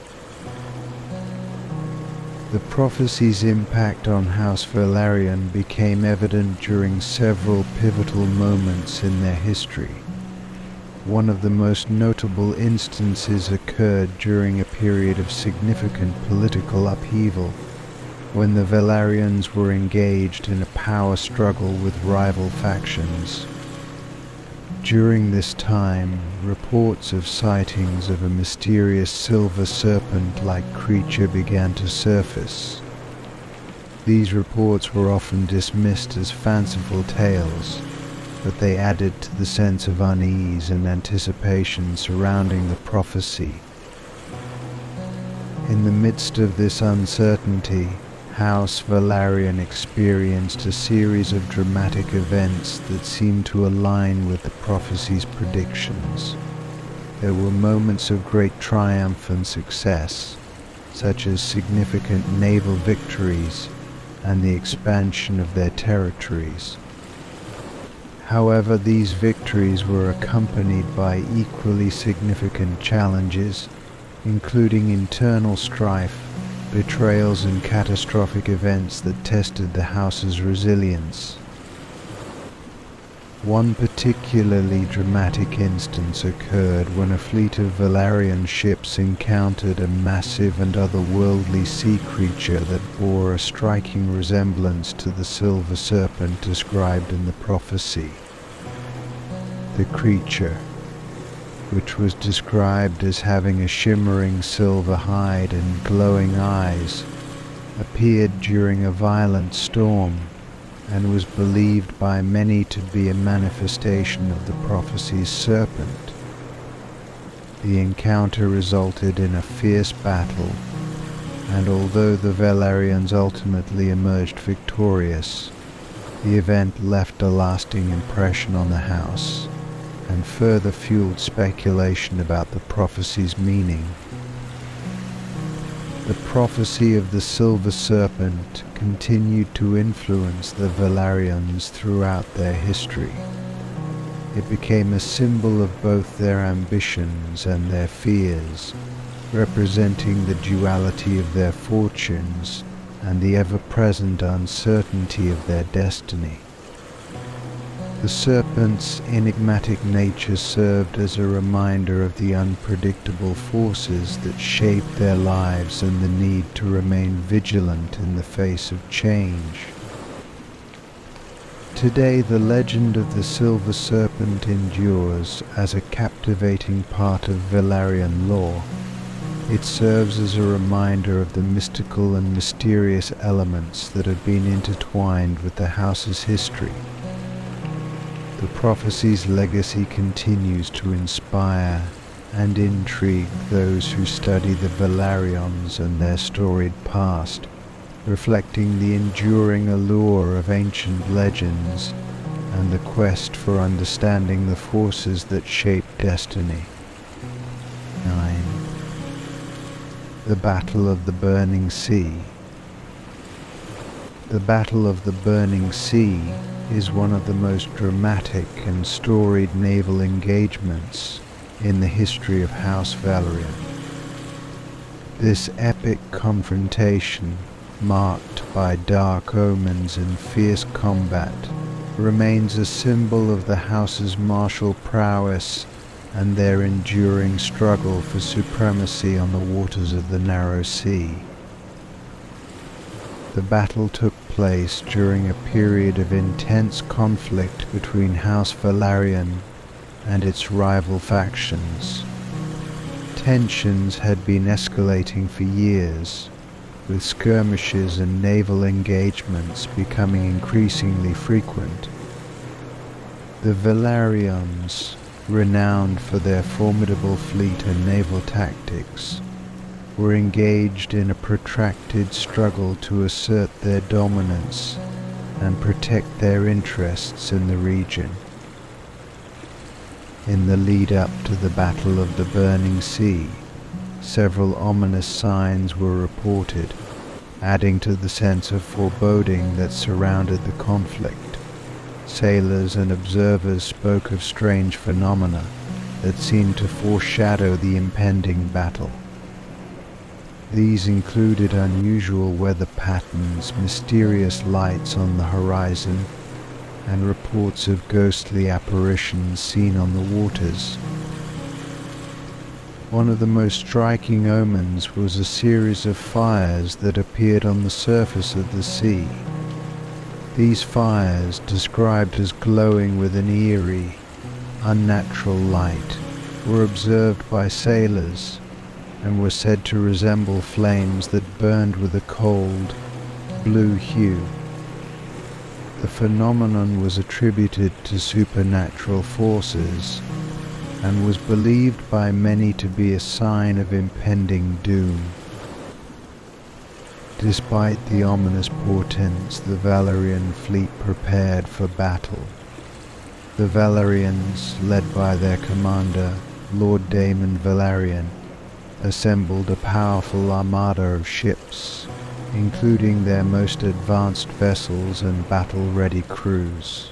The prophecy's impact on House Velaryon became evident during several pivotal moments in their history. One of the most notable instances occurred during a period of significant political upheaval, when the Velaryons were engaged in a power struggle with rival factions. During this time, reports of sightings of a mysterious silver serpent-like creature began to surface. These reports were often dismissed as fanciful tales, but they added to the sense of unease and anticipation surrounding the prophecy. In the midst of this uncertainty, House Velaryon experienced a series of dramatic events that seemed to align with the prophecy's predictions. There were moments of great triumph and success, such as significant naval victories and the expansion of their territories. However, these victories were accompanied by equally significant challenges, including internal strife, betrayals and catastrophic events that tested the house's resilience. One particularly dramatic instance occurred when a fleet of Velaryon ships encountered a massive and otherworldly sea creature that bore a striking resemblance to the silver serpent described in the prophecy. The creature, which was described as having a shimmering silver hide and glowing eyes, appeared during a violent storm and was believed by many to be a manifestation of the prophecy's serpent. The encounter resulted in a fierce battle, and although the Velaryons ultimately emerged victorious, the event left a lasting impression on the house and further fueled speculation about the prophecy's meaning. The prophecy of the Silver Serpent continued to influence the Velaryons throughout their history. It became a symbol of both their ambitions and their fears, representing the duality of their fortunes and the ever-present uncertainty of their destiny. The serpent's enigmatic nature served as a reminder of the unpredictable forces that shaped their lives and the need to remain vigilant in the face of change. Today, the legend of the Silver Serpent endures as a captivating part of Velaryon lore. It serves as a reminder of the mystical and mysterious elements that have been intertwined with the house's history. The prophecy's legacy continues to inspire and intrigue those who study the Velaryons and their storied past, reflecting the enduring allure of ancient legends and the quest for understanding the forces that shape destiny. 9. The Battle of the Burning Sea. The Battle of the Burning Sea is one of the most dramatic and storied naval engagements in the history of House Velaryon. This epic confrontation, marked by dark omens and fierce combat, remains a symbol of the house's martial prowess and their enduring struggle for supremacy on the waters of the Narrow Sea. The battle took place during a period of intense conflict between House Velaryon and its rival factions. Tensions had been escalating for years, with skirmishes and naval engagements becoming increasingly frequent. The Velaryons, renowned for their formidable fleet and naval tactics, were engaged in a protracted struggle to assert their dominance and protect their interests in the region. In the lead-up to the Battle of the Burning Sea, several ominous signs were reported, adding to the sense of foreboding that surrounded the conflict. Sailors and observers spoke of strange phenomena that seemed to foreshadow the impending battle. These included unusual weather patterns, mysterious lights on the horizon, and reports of ghostly apparitions seen on the waters. One of the most striking omens was a series of fires that appeared on the surface of the sea. These fires, described as glowing with an eerie, unnatural light, were observed by sailors and were said to resemble flames that burned with a cold, blue hue. The phenomenon was attributed to supernatural forces and was believed by many to be a sign of impending doom. Despite the ominous portents, the Valarian fleet prepared for battle. The Valarians, led by their commander, Lord Daemon Velaryon, assembled a powerful armada of ships, including their most advanced vessels and battle-ready crews.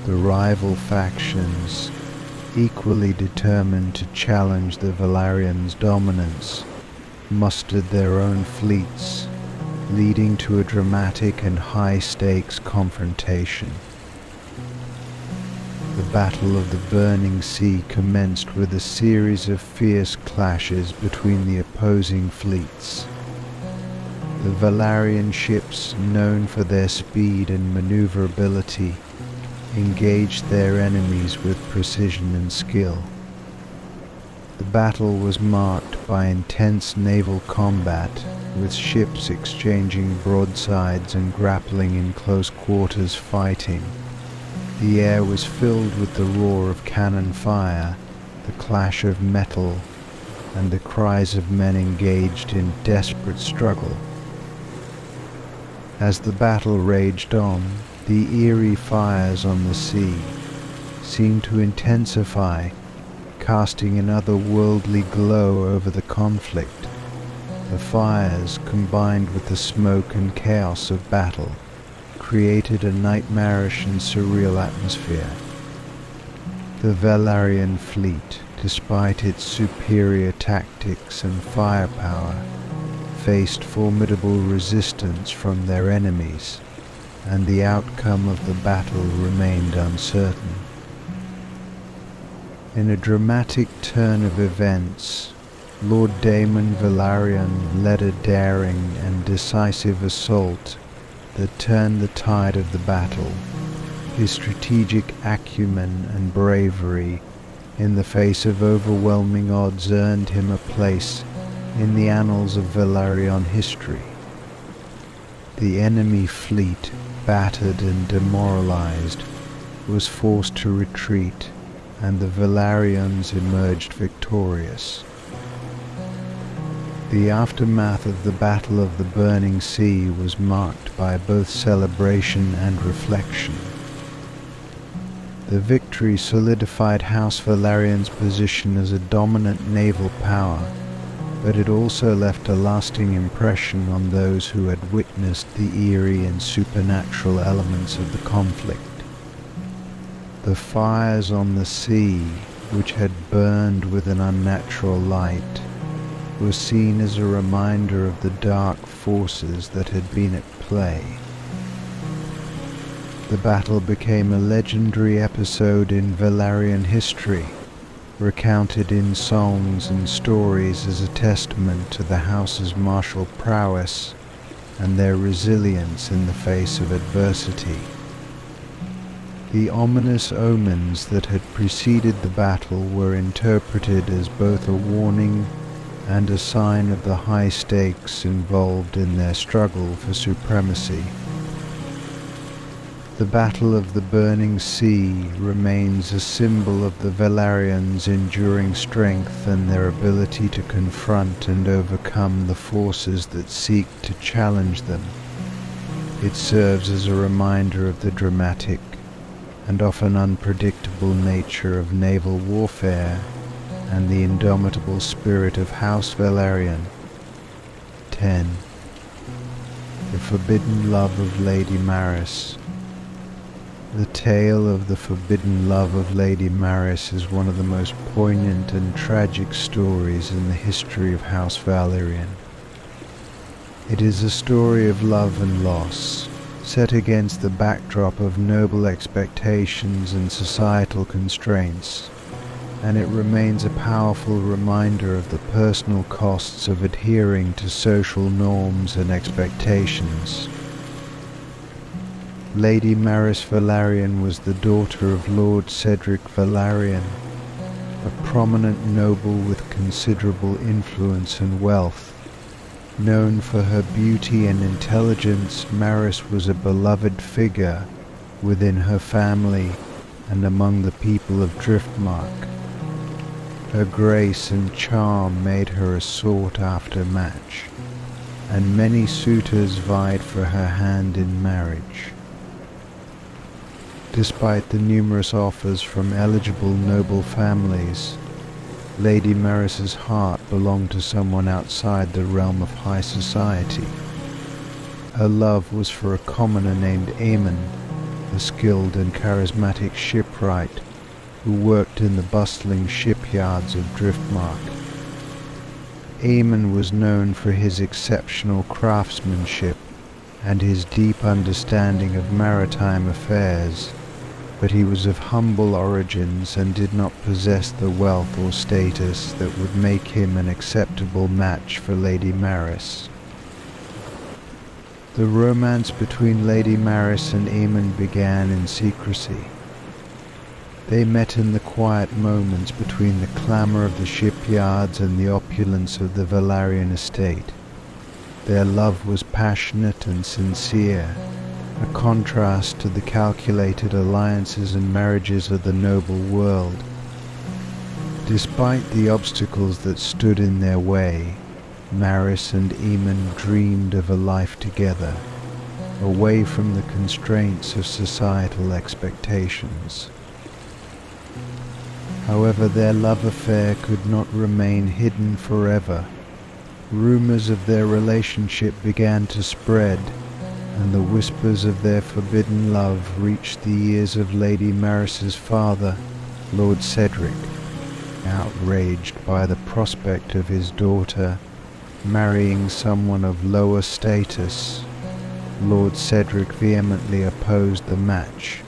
The rival factions, equally determined to challenge the Valarians' dominance, mustered their own fleets, leading to a dramatic and high-stakes confrontation. The Battle of the Burning Sea commenced with a series of fierce clashes between the opposing fleets. The Valarian ships, known for their speed and maneuverability, engaged their enemies with precision and skill. The battle was marked by intense naval combat, with ships exchanging broadsides and grappling in close quarters fighting. The air was filled with the roar of cannon fire, the clash of metal, and the cries of men engaged in desperate struggle. As the battle raged on, the eerie fires on the sea seemed to intensify, casting an otherworldly glow over the conflict. The fires, combined with the smoke and chaos of battle, created a nightmarish and surreal atmosphere. The Velaryon fleet, despite its superior tactics and firepower, faced formidable resistance from their enemies, and the outcome of the battle remained uncertain. In a dramatic turn of events, Lord Daemon Velaryon led a daring and decisive assault that turned the tide of the battle. His strategic acumen and bravery in the face of overwhelming odds earned him a place in the annals of Velaryon history. The enemy fleet, battered and demoralized, was forced to retreat, and the Velaryons emerged victorious. The aftermath of the Battle of the Burning Sea was marked by both celebration and reflection. The victory solidified House Velaryon's position as a dominant naval power, but it also left a lasting impression on those who had witnessed the eerie and supernatural elements of the conflict. The fires on the sea, which had burned with an unnatural light, were seen as a reminder of the dark forces that had been at play. The battle became a legendary episode in Velaryon history, recounted in songs and stories as a testament to the house's martial prowess and their resilience in the face of adversity. The ominous omens that had preceded the battle were interpreted as both a warning and a sign of the high stakes involved in their struggle for supremacy. The Battle of the Burning Sea remains a symbol of the Velaryons' enduring strength and their ability to confront and overcome the forces that seek to challenge them. It serves as a reminder of the dramatic, and often unpredictable nature of naval warfare, and the indomitable spirit of House Velaryon. 10. The forbidden love of Lady Maris. The tale of the forbidden love of Lady Maris is one of the most poignant and tragic stories in the history of House Velaryon. It is a story of love and loss, set against the backdrop of noble expectations and societal constraints, and it remains a powerful reminder of the personal costs of adhering to social norms and expectations. Lady Maris Velaryon was the daughter of Lord Cedric Velaryon, a prominent noble with considerable influence and wealth. Known for her beauty and intelligence, Maris was a beloved figure within her family and among the people of Driftmark. Her grace and charm made her a sought-after match, and many suitors vied for her hand in marriage. Despite the numerous offers from eligible noble families, Lady Maris's heart belonged to someone outside the realm of high society. Her love was for a commoner named Aemon, a skilled and charismatic shipwright who worked in the bustling shipyards of Driftmark. Aemon was known for his exceptional craftsmanship and his deep understanding of maritime affairs, but he was of humble origins and did not possess the wealth or status that would make him an acceptable match for Lady Maris. The romance between Lady Maris and Aemon began in secrecy. They met in the quiet moments between the clamour of the shipyards and the opulence of the Velaryon estate. Their love was passionate and sincere, a contrast to the calculated alliances and marriages of the noble world. Despite the obstacles that stood in their way, Maris and Aemon dreamed of a life together, away from the constraints of societal expectations. However, their love affair could not remain hidden forever. Rumors of their relationship began to spread, and the whispers of their forbidden love reached the ears of Lady Maris's father, Lord Cedric. Outraged by the prospect of his daughter marrying someone of lower status, Lord Cedric vehemently opposed the match.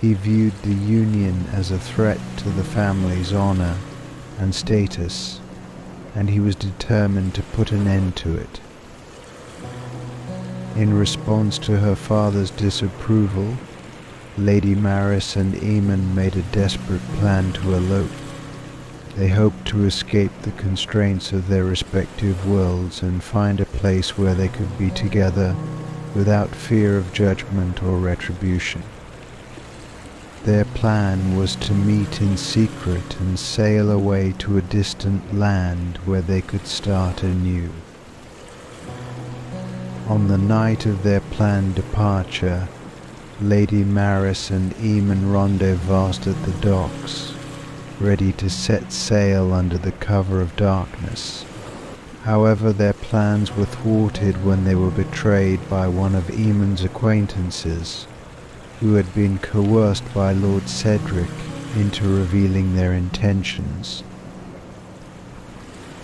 He viewed the union as a threat to the family's honor and status, and he was determined to put an end to it. In response to her father's disapproval, Lady Maris and Aemon made a desperate plan to elope. They hoped to escape the constraints of their respective worlds and find a place where they could be together without fear of judgment or retribution. Their plan was to meet in secret and sail away to a distant land where they could start anew. On the night of their planned departure, Lady Maris and Aemon rendezvoused at the docks, ready to set sail under the cover of darkness. However, their plans were thwarted when they were betrayed by one of Aemon's acquaintances, who had been coerced by Lord Cedric into revealing their intentions.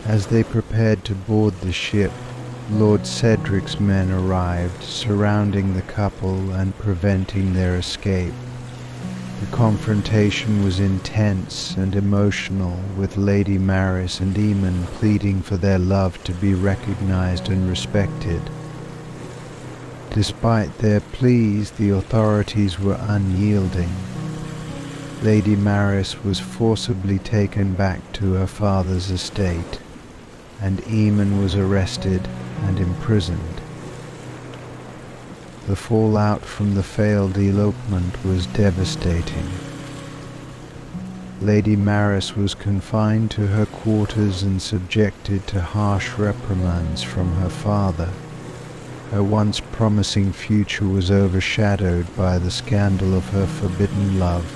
As they prepared to board the ship, Lord Cedric's men arrived, surrounding the couple and preventing their escape. The confrontation was intense and emotional, with Lady Maris and Aemon pleading for their love to be recognized and respected. Despite their pleas, the authorities were unyielding. Lady Maris was forcibly taken back to her father's estate, and Aemon was arrested and imprisoned. The fallout from the failed elopement was devastating. Lady Maris was confined to her quarters and subjected to harsh reprimands from her father. Her once promising future was overshadowed by the scandal of her forbidden love.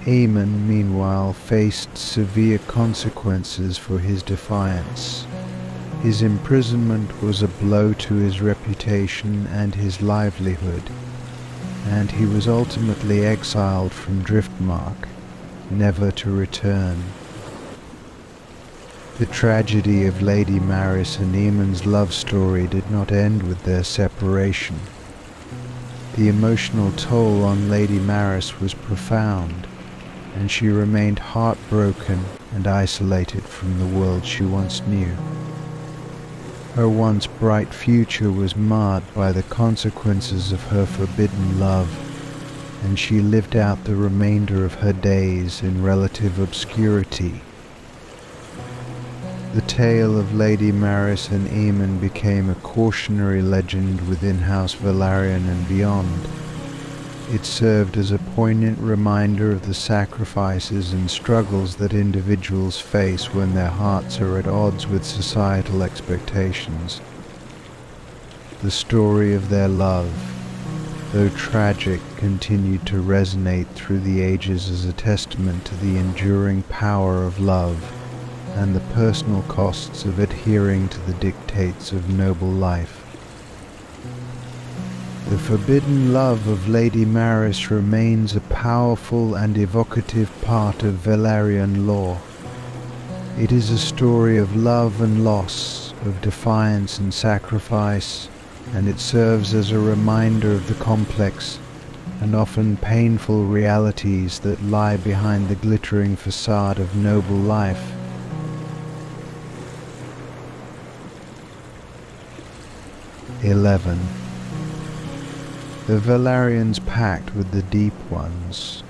Aemon, meanwhile, faced severe consequences for his defiance. His imprisonment was a blow to his reputation and his livelihood, and he was ultimately exiled from Driftmark, never to return. The tragedy of Lady Maris and Aemon's love story did not end with their separation. The emotional toll on Lady Maris was profound, and she remained heartbroken and isolated from the world she once knew. Her once bright future was marred by the consequences of her forbidden love, and she lived out the remainder of her days in relative obscurity. The tale of Lady Maris and Aemon became a cautionary legend within House Velaryon and beyond. It served as a poignant reminder of the sacrifices and struggles that individuals face when their hearts are at odds with societal expectations. The story of their love, though tragic, continued to resonate through the ages as a testament to the enduring power of love and the personal costs of adhering to the dictates of noble life. The forbidden love of Lady Maris remains a powerful and evocative part of Velaryon lore. It is a story of love and loss, of defiance and sacrifice, and it serves as a reminder of the complex and often painful realities that lie behind the glittering facade of noble life. (11) The Velaryon's Pact with the Deep Ones.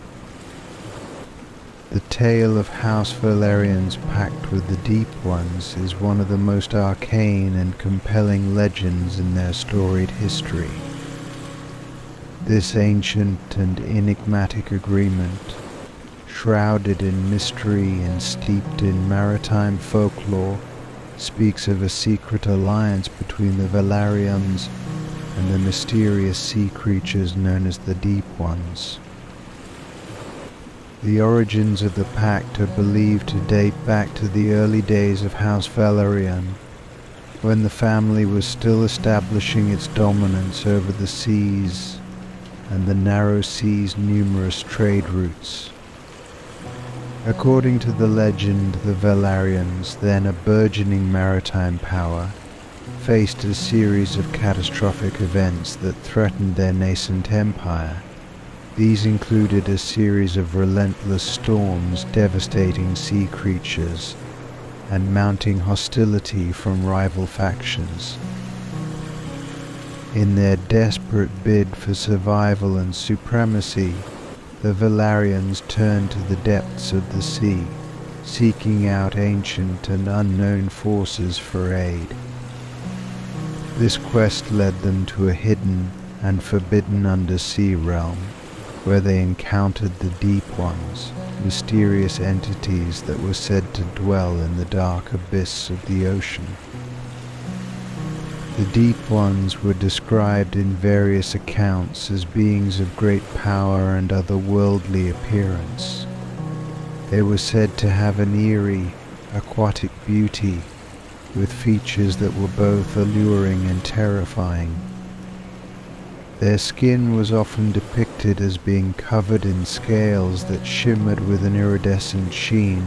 The tale of House Velaryon's pact with the Deep Ones is one of the most arcane and compelling legends in their storied history. This ancient and enigmatic agreement, shrouded in mystery and steeped in maritime folklore, speaks of a secret alliance between the Velaryons and the mysterious sea creatures known as the Deep Ones. The origins of the pact are believed to date back to the early days of House Velaryon, when the family was still establishing its dominance over the seas and the narrow sea's numerous trade routes. According to the legend, the Velaryons, then a burgeoning maritime power, faced a series of catastrophic events that threatened their nascent empire. These included a series of relentless storms devastating sea creatures and mounting hostility from rival factions. In their desperate bid for survival and supremacy, the Velaryons turned to the depths of the sea, seeking out ancient and unknown forces for aid. This quest led them to a hidden and forbidden undersea realm, where they encountered the Deep Ones, mysterious entities that were said to dwell in the dark abyss of the ocean. The Deep Ones were described in various accounts as beings of great power and otherworldly appearance. They were said to have an eerie, aquatic beauty, with features that were both alluring and terrifying. Their skin was often depicted as being covered in scales that shimmered with an iridescent sheen,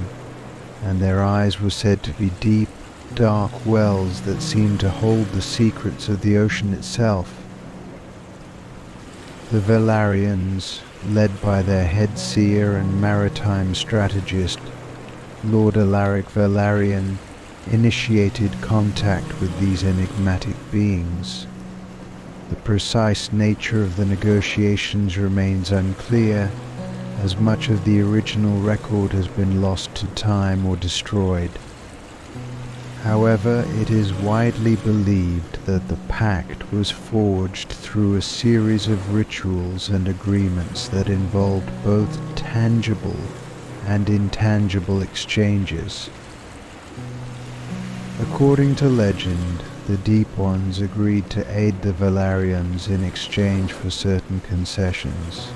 and their eyes were said to be deep, dark wells that seemed to hold the secrets of the ocean itself. The Velaryons, led by their head seer and maritime strategist, Lord Alaric Velaryon, initiated contact with these enigmatic beings. The precise nature of the negotiations remains unclear, as much of the original record has been lost to time or destroyed. However, it is widely believed that the pact was forged through a series of rituals and agreements that involved both tangible and intangible exchanges. According to legend, the Deep Ones agreed to aid the Velaryons in exchange for certain concessions.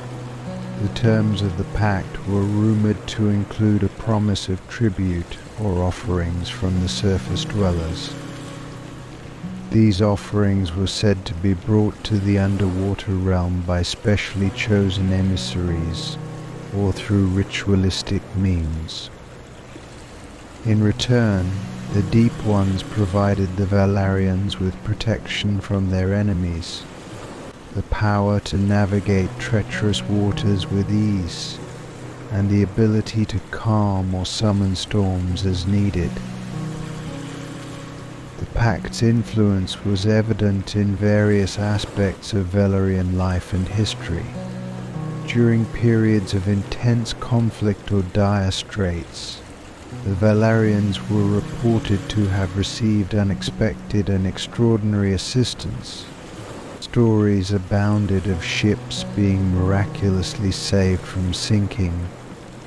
The terms of the pact were rumored to include a promise of tribute or offerings from the surface dwellers. These offerings were said to be brought to the underwater realm by specially chosen emissaries or through ritualistic means. In return, the Deep Ones provided the Velaryons with protection from their enemies, the power to navigate treacherous waters with ease, and the ability to calm or summon storms as needed. The Pact's influence was evident in various aspects of Velaryon life and history. During periods of intense conflict or dire straits, the Velaryons were reported to have received unexpected and extraordinary assistance. Stories abounded of ships being miraculously saved from sinking,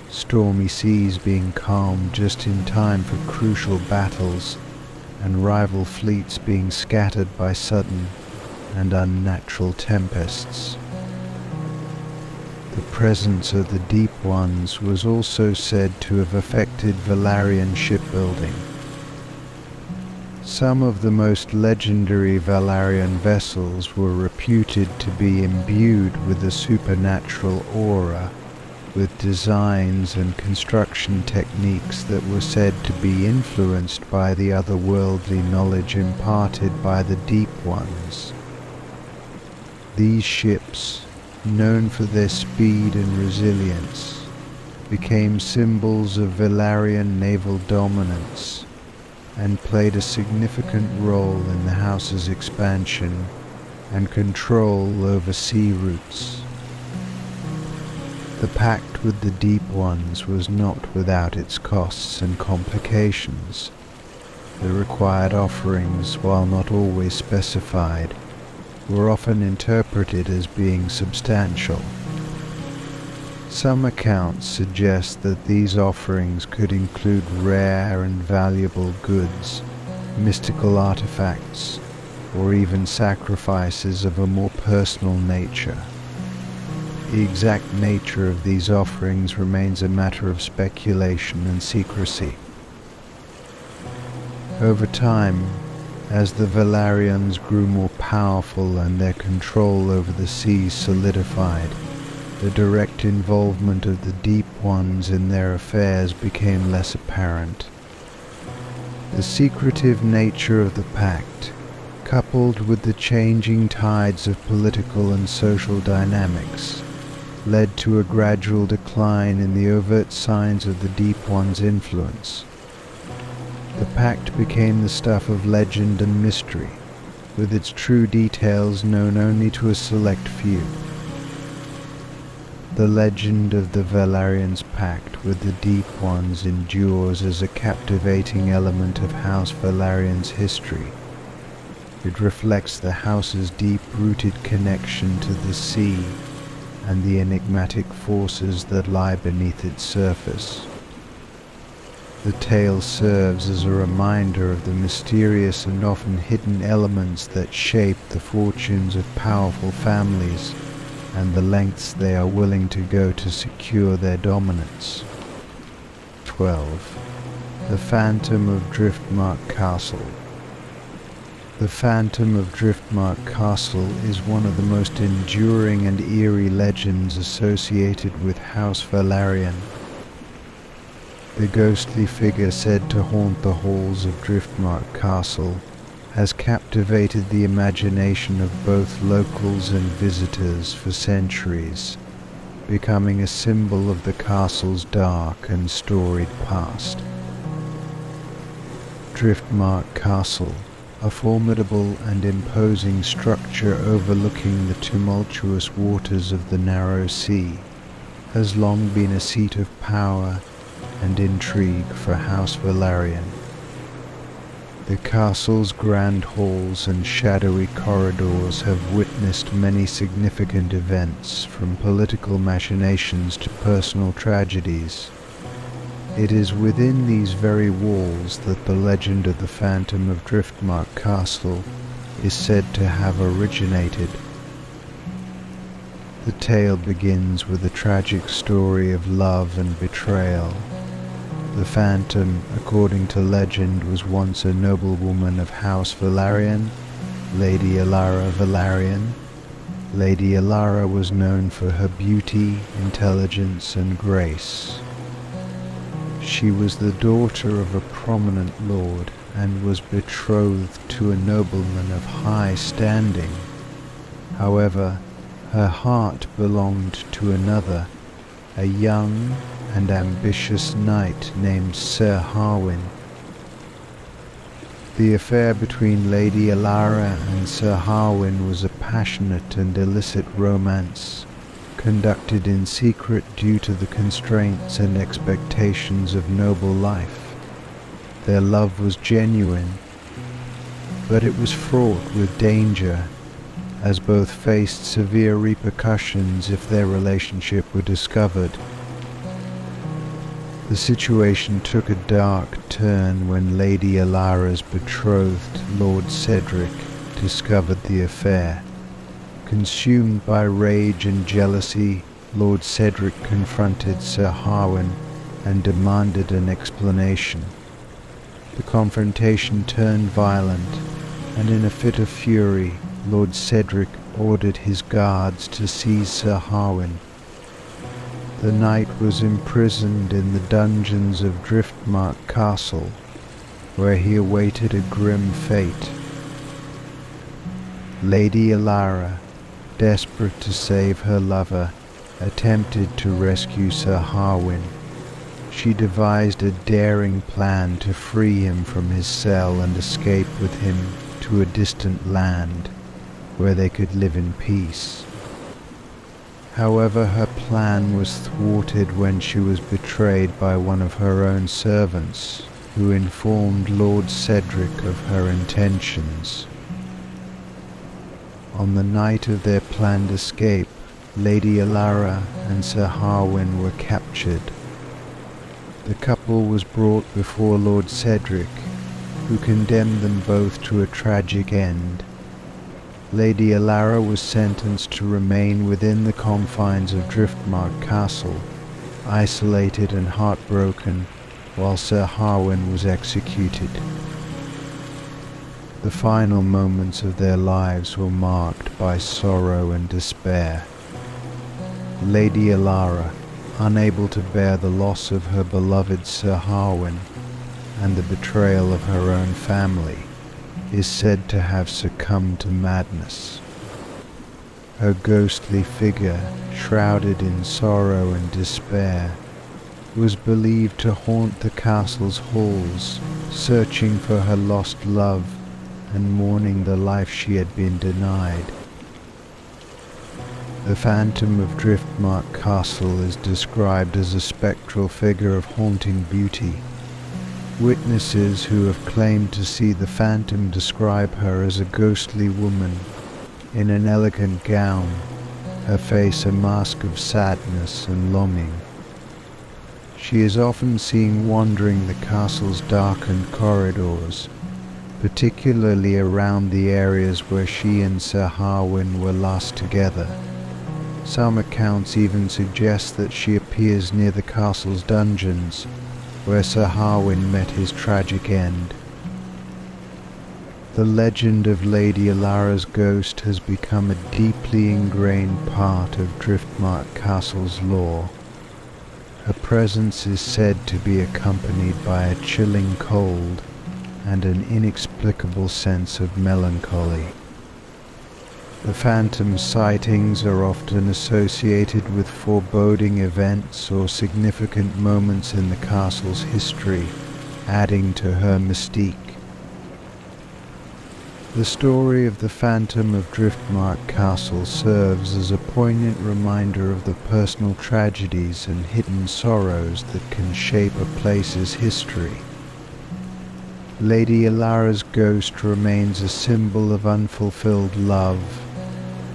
stormy seas being calmed just in time for crucial battles, and rival fleets being scattered by sudden and unnatural tempests. The presence of the Deep Ones was also said to have affected Velaryon shipbuilding. Some of the most legendary Velaryon vessels were reputed to be imbued with a supernatural aura, with designs and construction techniques that were said to be influenced by the otherworldly knowledge imparted by the Deep Ones. These ships, known for their speed and resilience, became symbols of Velaryon naval dominance and played a significant role in the house's expansion and control over sea routes. The pact with the Deep Ones was not without its costs and complications. The required offerings, while not always specified, were often interpreted as being substantial. Some accounts suggest that these offerings could include rare and valuable goods, mystical artifacts, or even sacrifices of a more personal nature. The exact nature of these offerings remains a matter of speculation and secrecy. Over time, as the Velaryons grew more powerful and their control over the seas solidified, the direct involvement of the Deep Ones in their affairs became less apparent. The secretive nature of the Pact, coupled with the changing tides of political and social dynamics, led to a gradual decline in the overt signs of the Deep One's influence. The Pact became the stuff of legend and mystery, with its true details known only to a select few. The legend of the Velaryons' pact with the Deep Ones endures as a captivating element of House Velaryon's history. It reflects the house's deep-rooted connection to the sea and the enigmatic forces that lie beneath its surface. The tale serves as a reminder of the mysterious and often hidden elements that shape the fortunes of powerful families and the lengths they are willing to go to secure their dominance. 12. The Phantom of Driftmark Castle. The Phantom of Driftmark Castle is one of the most enduring and eerie legends associated with House Velaryon. The ghostly figure said to haunt the halls of Driftmark Castle has captivated the imagination of both locals and visitors for centuries, becoming a symbol of the castle's dark and storied past. Driftmark Castle, a formidable and imposing structure overlooking the tumultuous waters of the narrow sea, has long been a seat of power and intrigue for House Velaryon. The castle's grand halls and shadowy corridors have witnessed many significant events, from political machinations to personal tragedies. It is within these very walls that the legend of the Phantom of Driftmark Castle is said to have originated. The tale begins with a tragic story of love and betrayal. The Phantom, according to legend, was once a noblewoman of House Velaryon, Lady Alara Velaryon. Lady Alara was known for her beauty, intelligence, and grace. She was the daughter of a prominent lord and was betrothed to a nobleman of high standing. However, her heart belonged to another, a young and ambitious knight named Sir Harwin. The affair between Lady Alara and Sir Harwin was a passionate and illicit romance, conducted in secret due to the constraints and expectations of noble life. Their love was genuine, but it was fraught with danger, as both faced severe repercussions if their relationship were discovered. The situation took a dark turn when Lady Alara's betrothed, Lord Cedric, discovered the affair. Consumed by rage and jealousy, Lord Cedric confronted Sir Harwin and demanded an explanation. The confrontation turned violent, and in a fit of fury, Lord Cedric ordered his guards to seize Sir Harwin. The knight was imprisoned in the dungeons of Driftmark Castle, where he awaited a grim fate. Lady Alara, desperate to save her lover, attempted to rescue Sir Harwin. She devised a daring plan to free him from his cell and escape with him to a distant land, where they could live in peace. However, her plan was thwarted when she was betrayed by one of her own servants, who informed Lord Cedric of her intentions. On the night of their planned escape, Lady Alara and Sir Harwin were captured. The couple was brought before Lord Cedric, who condemned them both to a tragic end. Lady Alara was sentenced to remain within the confines of Driftmark Castle, isolated and heartbroken, while Sir Harwin was executed. The final moments of their lives were marked by sorrow and despair. Lady Alara, unable to bear the loss of her beloved Sir Harwin and the betrayal of her own family, is said to have succumbed to madness. Her ghostly figure, shrouded in sorrow and despair, was believed to haunt the castle's halls, searching for her lost love and mourning the life she had been denied. The Phantom of Driftmark Castle is described as a spectral figure of haunting beauty. Witnesses who have claimed to see the Phantom describe her as a ghostly woman in an elegant gown, her face a mask of sadness and longing. She is often seen wandering the castle's darkened corridors, particularly around the areas where she and Sir Harwin were last together. Some accounts even suggest that she appears near the castle's dungeons, where Sir Harwin met his tragic end. The legend of Lady Alara's ghost has become a deeply ingrained part of Driftmark Castle's lore. Her presence is said to be accompanied by a chilling cold and an inexplicable sense of melancholy. The Phantom's sightings are often associated with foreboding events or significant moments in the castle's history, adding to her mystique. The story of the Phantom of Driftmark Castle serves as a poignant reminder of the personal tragedies and hidden sorrows that can shape a place's history. Lady Alara's ghost remains a symbol of unfulfilled love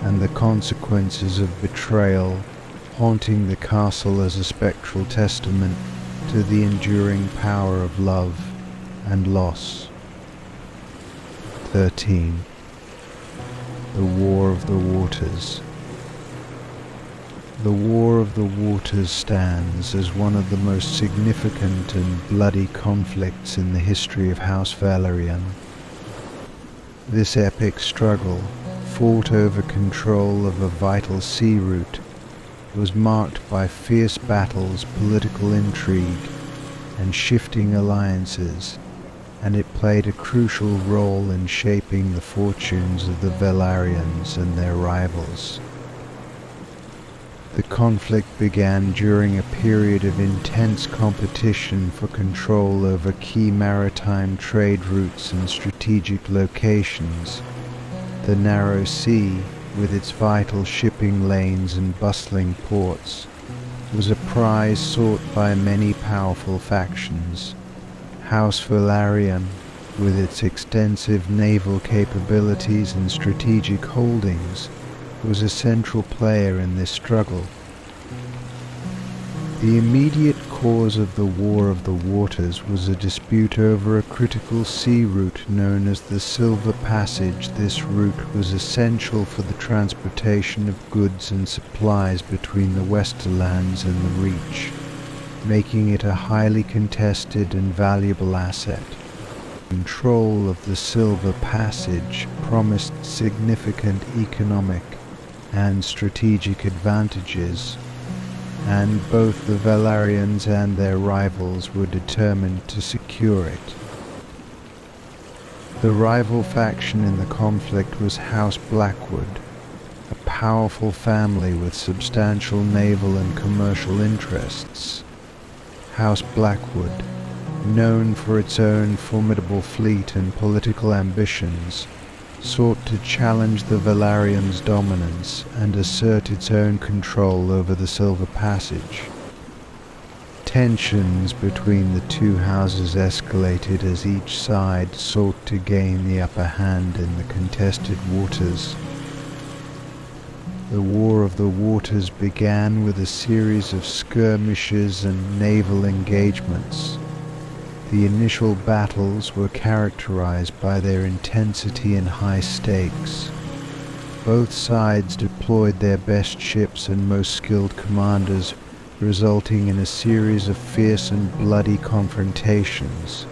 and the consequences of betrayal, haunting the castle as a spectral testament to the enduring power of love and loss. 13. The War of the Waters. The War of the Waters stands as one of the most significant and bloody conflicts in the history of House Velaryon. This epic struggle, fought over control of a vital sea route, was marked by fierce battles, political intrigue, and shifting alliances, and it played a crucial role in shaping the fortunes of the Velaryons and their rivals. The conflict began during a period of intense competition for control over key maritime trade routes and strategic locations. The narrow sea, with its vital shipping lanes and bustling ports, was a prize sought by many powerful factions. House Velaryon, with its extensive naval capabilities and strategic holdings, was a central player in this struggle. The immediate cause of the War of the Waters was a dispute over a critical sea route known as the Silver Passage. This route was essential for the transportation of goods and supplies between the Westerlands and the Reach, making it a highly contested and valuable asset. Control of the Silver Passage promised significant economic and strategic advantages, and both the Velaryons and their rivals were determined to secure it. The rival faction in the conflict was House Blackwood, a powerful family with substantial naval and commercial interests. House Blackwood, known for its own formidable fleet and political ambitions, sought to challenge the Velaryons' dominance and assert its own control over the Silver Passage. Tensions between the two houses escalated as each side sought to gain the upper hand in the contested waters. The War of the Waters began with a series of skirmishes and naval engagements. The initial battles were characterized by their intensity and high stakes. Both sides deployed their best ships and most skilled commanders, resulting in a series of fierce and bloody confrontations.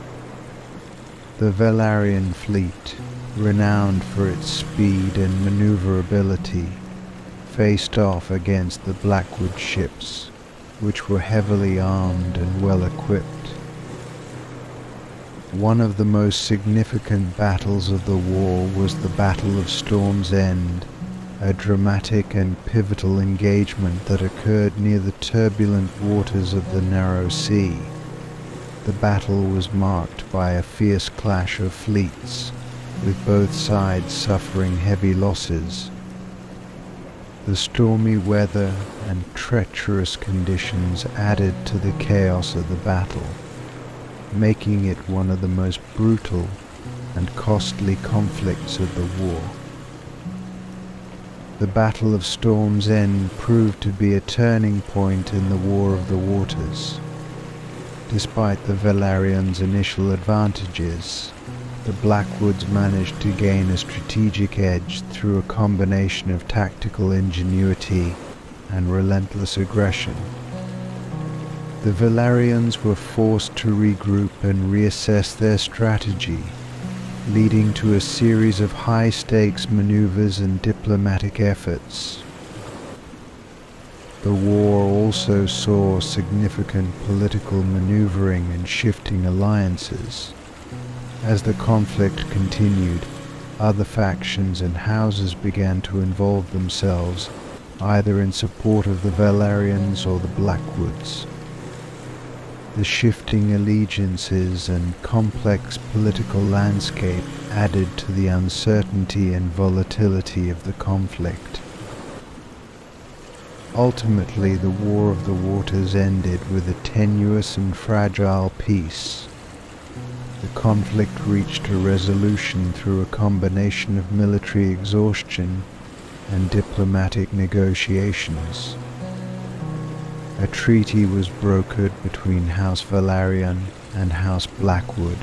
The Velaryon fleet, renowned for its speed and maneuverability, faced off against the Blackwood ships, which were heavily armed and well equipped. One of the most significant battles of the war was the Battle of Storm's End, a dramatic and pivotal engagement that occurred near the turbulent waters of the narrow sea. The battle was marked by a fierce clash of fleets, with both sides suffering heavy losses. The stormy weather and treacherous conditions added to the chaos of the battle, making it one of the most brutal and costly conflicts of the war. The Battle of Storm's End proved to be a turning point in the War of the Waters. Despite the Velaryons' initial advantages, the Blackwoods managed to gain a strategic edge through a combination of tactical ingenuity and relentless aggression. The Velaryons were forced to regroup and reassess their strategy, leading to a series of high-stakes maneuvers and diplomatic efforts. The war also saw significant political maneuvering and shifting alliances. As the conflict continued, other factions and houses began to involve themselves, either in support of the Velaryons or the Blackwoods. The shifting allegiances and complex political landscape added to the uncertainty and volatility of the conflict. Ultimately, the War of the Waters ended with a tenuous and fragile peace. The conflict reached a resolution through a combination of military exhaustion and diplomatic negotiations. A treaty was brokered between House Velaryon and House Blackwood,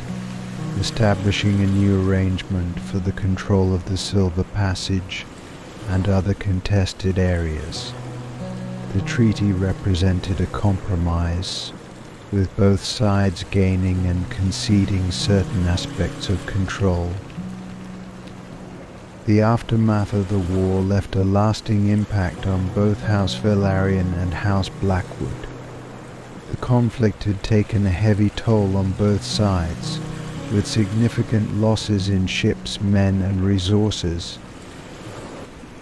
establishing a new arrangement for the control of the Silver Passage and other contested areas. The treaty represented a compromise, with both sides gaining and conceding certain aspects of control. The aftermath of the war left a lasting impact on both House Velaryon and House Blackwood. The conflict had taken a heavy toll on both sides, with significant losses in ships, men, and resources.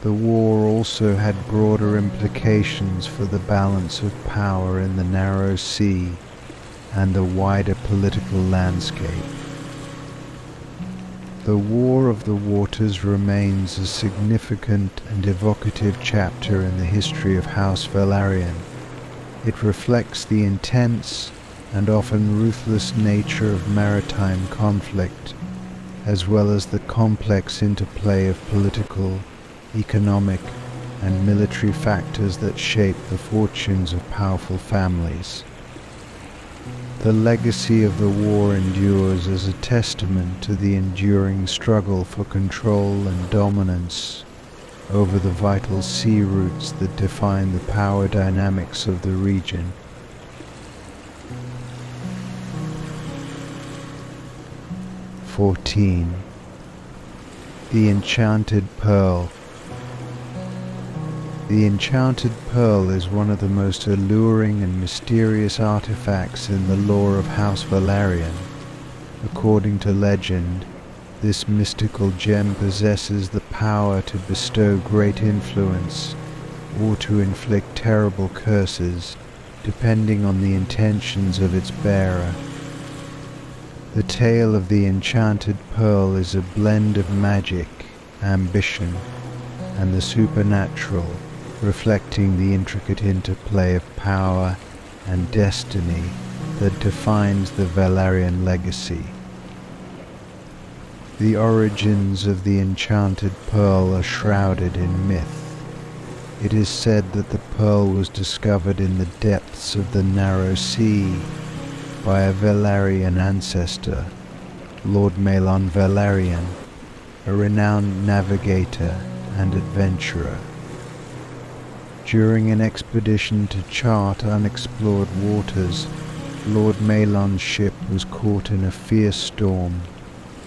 The war also had broader implications for the balance of power in the narrow sea and the wider political landscape. The War of the Waters remains a significant and evocative chapter in the history of House Velaryon. It reflects the intense and often ruthless nature of maritime conflict, as well as the complex interplay of political, economic, and military factors that shape the fortunes of powerful families. The legacy of the war endures as a testament to the enduring struggle for control and dominance over the vital sea routes that define the power dynamics of the region. The Enchanted Pearl. The Enchanted Pearl is one of the most alluring and mysterious artifacts in the lore of House Velaryon. According to legend, this mystical gem possesses the power to bestow great influence or to inflict terrible curses, depending on the intentions of its bearer. The tale of the Enchanted Pearl is a blend of magic, ambition, and the supernatural, reflecting the intricate interplay of power and destiny that defines the Velaryon legacy. The origins of the Enchanted Pearl are shrouded in myth. It is said that the pearl was discovered in the depths of the narrow sea by a Velaryon ancestor, Lord Maelon Velaryon, a renowned navigator and adventurer. During an expedition to chart unexplored waters, Lord Maelon's ship was caught in a fierce storm,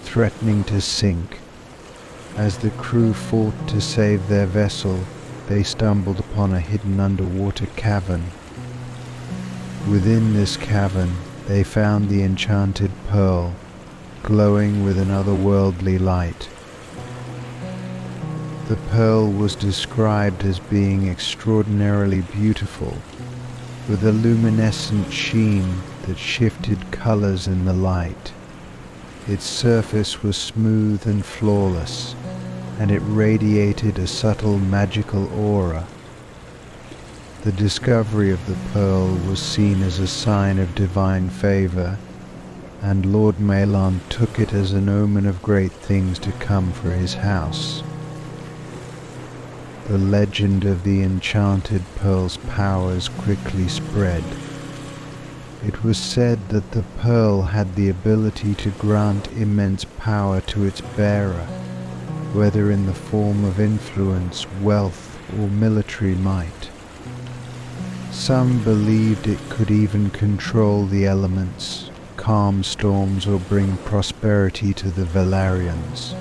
threatening to sink. As the crew fought to save their vessel, they stumbled upon a hidden underwater cavern. Within this cavern, they found the Enchanted Pearl, glowing with an otherworldly light. The pearl was described as being extraordinarily beautiful, with a luminescent sheen that shifted colors in the light. Its surface was smooth and flawless, and it radiated a subtle magical aura. The discovery of the pearl was seen as a sign of divine favor, and Lord Maelon took it as an omen of great things to come for his house. The legend of the Enchanted Pearl's powers quickly spread. It was said that the pearl had the ability to grant immense power to its bearer, whether in the form of influence, wealth, or military might. Some believed it could even control the elements, calm storms, or bring prosperity to the Velaryons.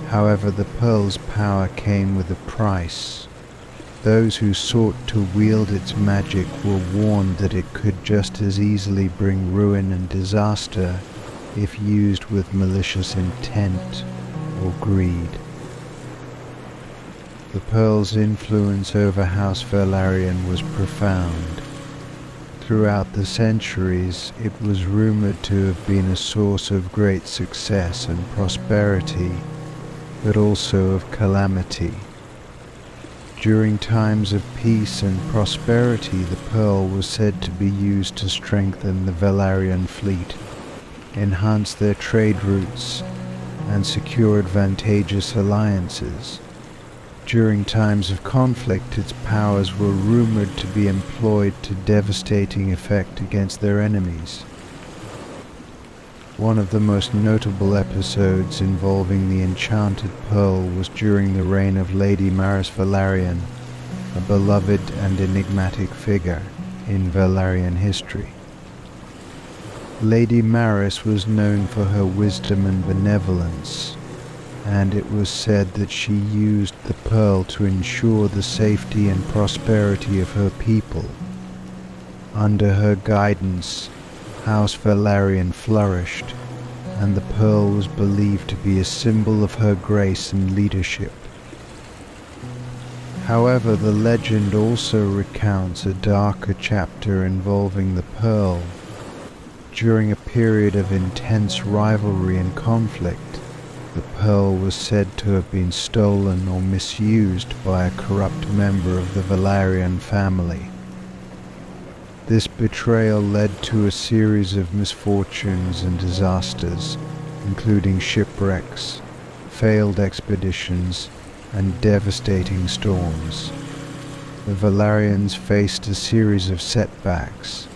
However, the pearl's power came with a price. Those who sought to wield its magic were warned that it could just as easily bring ruin and disaster if used with malicious intent or greed. The pearl's influence over House Velaryon was profound. Throughout the centuries, it was rumored to have been a source of great success and prosperity, but also of calamity. During times of peace and prosperity, the pearl was said to be used to strengthen the Velaryon fleet, enhance their trade routes, and secure advantageous alliances. During times of conflict, its powers were rumored to be employed to devastating effect against their enemies. One of the most notable episodes involving the enchanted pearl was during the reign of Lady Velaryon, a beloved and enigmatic figure in Velaryon history. Lady Maris was known for her wisdom and benevolence, and it was said that she used the pearl to ensure the safety and prosperity of her people. Under her guidance, House Velaryon flourished, and the pearl was believed to be a symbol of her grace and leadership. However, the legend also recounts a darker chapter involving the pearl. During a period of intense rivalry and conflict, the pearl was said to have been stolen or misused by a corrupt member of the Velaryon family. This betrayal led to a series of misfortunes and disasters, including shipwrecks, failed expeditions, and devastating storms. The Velaryons faced a series of setbacks,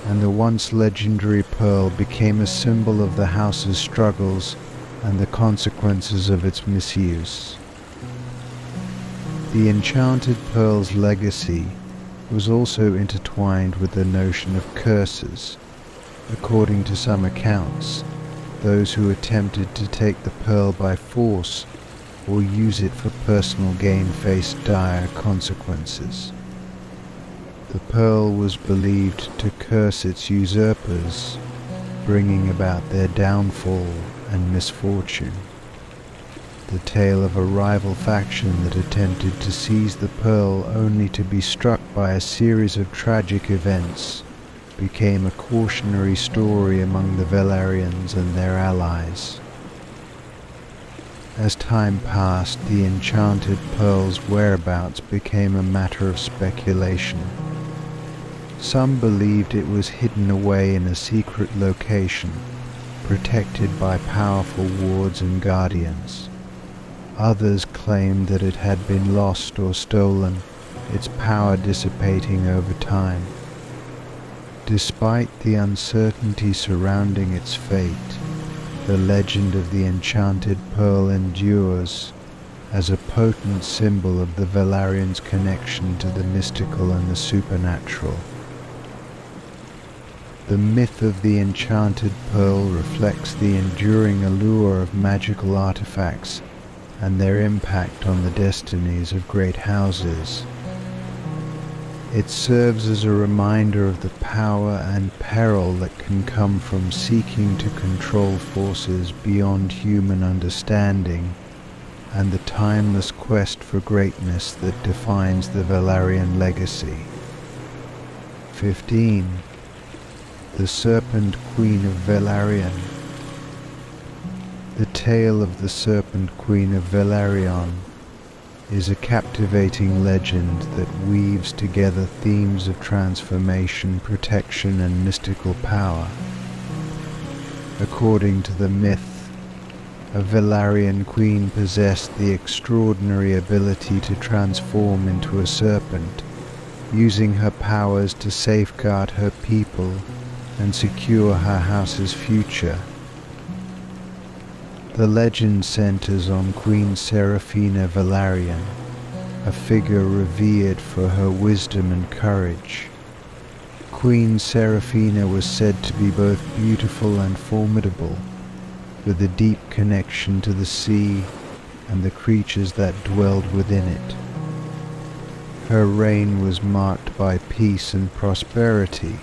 and the once legendary pearl became a symbol of the house's struggles and the consequences of its misuse. The enchanted pearl's legacy was also intertwined with the notion of curses. According to some accounts, those who attempted to take the pearl by force or use it for personal gain faced dire consequences. The pearl was believed to curse its usurpers, bringing about their downfall and misfortune. The tale of a rival faction that attempted to seize the pearl only to be struck by a series of tragic events became a cautionary story among the Velaryons and their allies. As time passed, the enchanted pearl's whereabouts became a matter of speculation. Some believed it was hidden away in a secret location, protected by powerful wards and guardians. Others claimed that it had been lost or stolen, its power dissipating over time. Despite the uncertainty surrounding its fate, the legend of the enchanted pearl endures as a potent symbol of the Velaryons' connection to the mystical and the supernatural. The myth of the enchanted pearl reflects the enduring allure of magical artifacts and their impact on the destinies of great houses. It serves as a reminder of the power and peril that can come from seeking to control forces beyond human understanding, and the timeless quest for greatness that defines the Velaryon legacy. 15. The Serpent Queen of Velaryon. The tale of the Serpent Queen of Velaryon is a captivating legend that weaves together themes of transformation, protection, and mystical power. According to the myth, a Velaryon queen possessed the extraordinary ability to transform into a serpent, using her powers to safeguard her people and secure her house's future. The legend centers on Queen Seraphina Velaryon, a figure revered for her wisdom and courage. Queen Seraphina was said to be both beautiful and formidable, with a deep connection to the sea and the creatures that dwelled within it. Her reign was marked by peace and prosperity,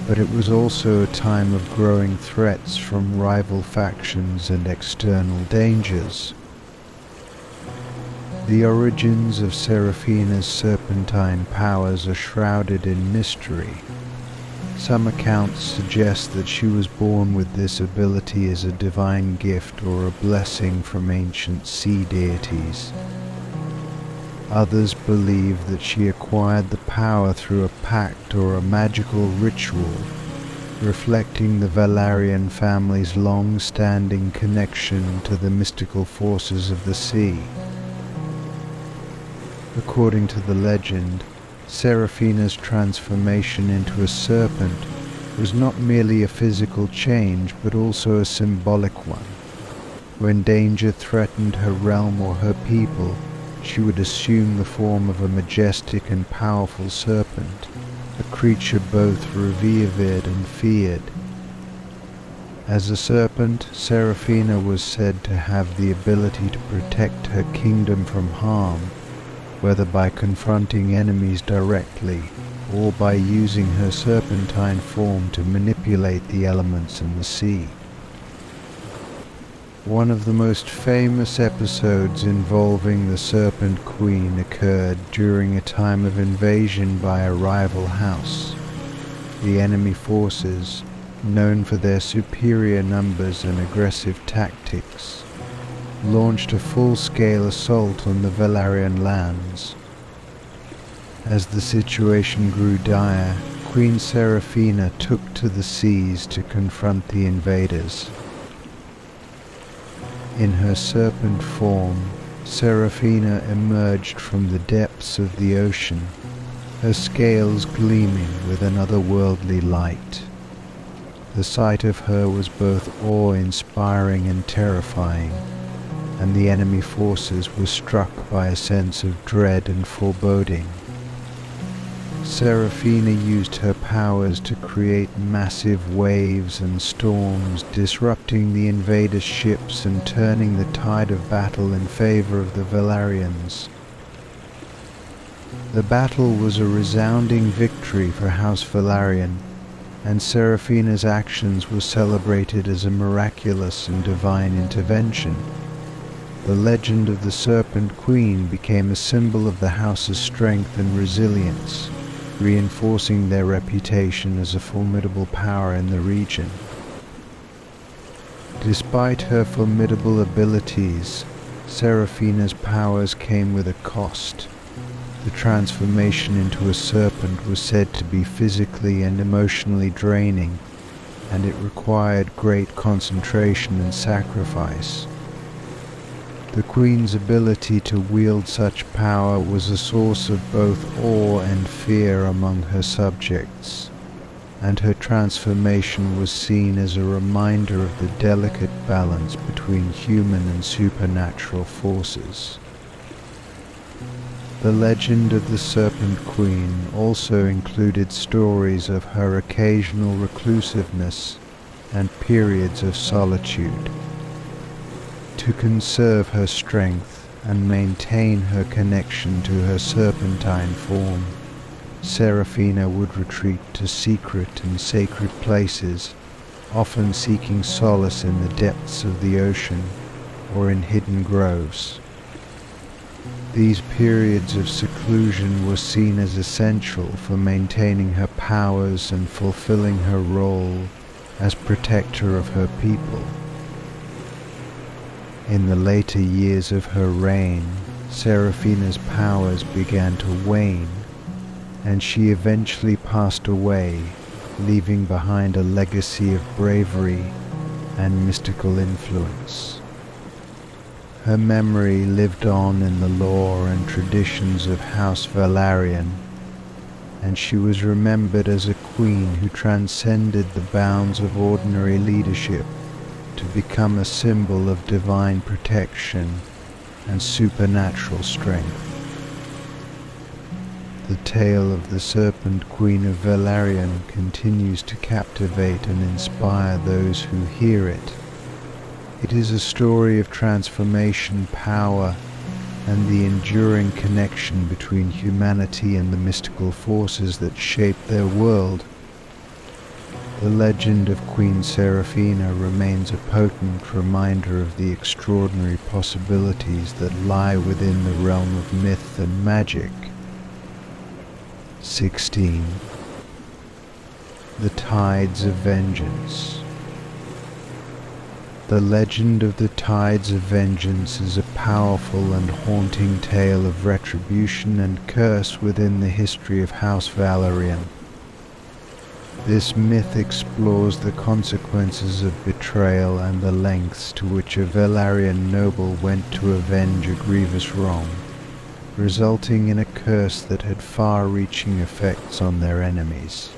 but it was also a time of growing threats from rival factions and external dangers. The origins of Seraphina's serpentine powers are shrouded in mystery. Some accounts suggest that she was born with this ability as a divine gift or a blessing from ancient sea deities. Others believe that she acquired the power through a pact or a magical ritual, reflecting the Velaryon family's long-standing connection to the mystical forces of the sea. According to the legend, Seraphina's transformation into a serpent was not merely a physical change, but also a symbolic one. When danger threatened her realm or her people, she would assume the form of a majestic and powerful serpent, a creature both revered and feared. As a serpent, Seraphina was said to have the ability to protect her kingdom from harm, whether by confronting enemies directly or by using her serpentine form to manipulate the elements in the sea. One of the most famous episodes involving the Serpent Queen occurred during a time of invasion by a rival house. The enemy forces, known for their superior numbers and aggressive tactics, launched a full-scale assault on the Velaryon lands. As the situation grew dire, Queen Seraphina took to the seas to confront the invaders. In her serpent form, Seraphina emerged from the depths of the ocean, her scales gleaming with an otherworldly light. The sight of her was both awe-inspiring and terrifying, and the enemy forces were struck by a sense of dread and foreboding. Seraphina used her powers to create massive waves and storms, disrupting the invaders' ships and turning the tide of battle in favor of the Velaryons. The battle was a resounding victory for House Velaryon, and Seraphina's actions were celebrated as a miraculous and divine intervention. The legend of the Serpent Queen became a symbol of the house's strength and resilience, reinforcing their reputation as a formidable power in the region. Despite her formidable abilities, Seraphina's powers came with a cost. The transformation into a serpent was said to be physically and emotionally draining, and it required great concentration and sacrifice. The Queen's ability to wield such power was a source of both awe and fear among her subjects, and her transformation was seen as a reminder of the delicate balance between human and supernatural forces. The legend of the Serpent Queen also included stories of her occasional reclusiveness and periods of solitude. To conserve her strength and maintain her connection to her serpentine form, Seraphina would retreat to secret and sacred places, often seeking solace in the depths of the ocean or in hidden groves. These periods of seclusion were seen as essential for maintaining her powers and fulfilling her role as protector of her people. In the later years of her reign, Seraphina's powers began to wane, and she eventually passed away, leaving behind a legacy of bravery and mystical influence. Her memory lived on in the lore and traditions of House Velaryon, and she was remembered as a queen who transcended the bounds of ordinary leadership to become a symbol of divine protection and supernatural strength. The tale of the Serpent Queen of Velaryon continues to captivate and inspire those who hear it. It is a story of transformation, power, and the enduring connection between humanity and the mystical forces that shape their world. The legend of Queen Seraphina remains a potent reminder of the extraordinary possibilities that lie within the realm of myth and magic. 16. The Tides of Vengeance. The legend of the Tides of Vengeance is a powerful and haunting tale of retribution and curse within the history of House Velaryon. This myth explores the consequences of betrayal and the lengths to which a Velaryon noble went to avenge a grievous wrong. resulting in a curse that had far-reaching effects on their enemies.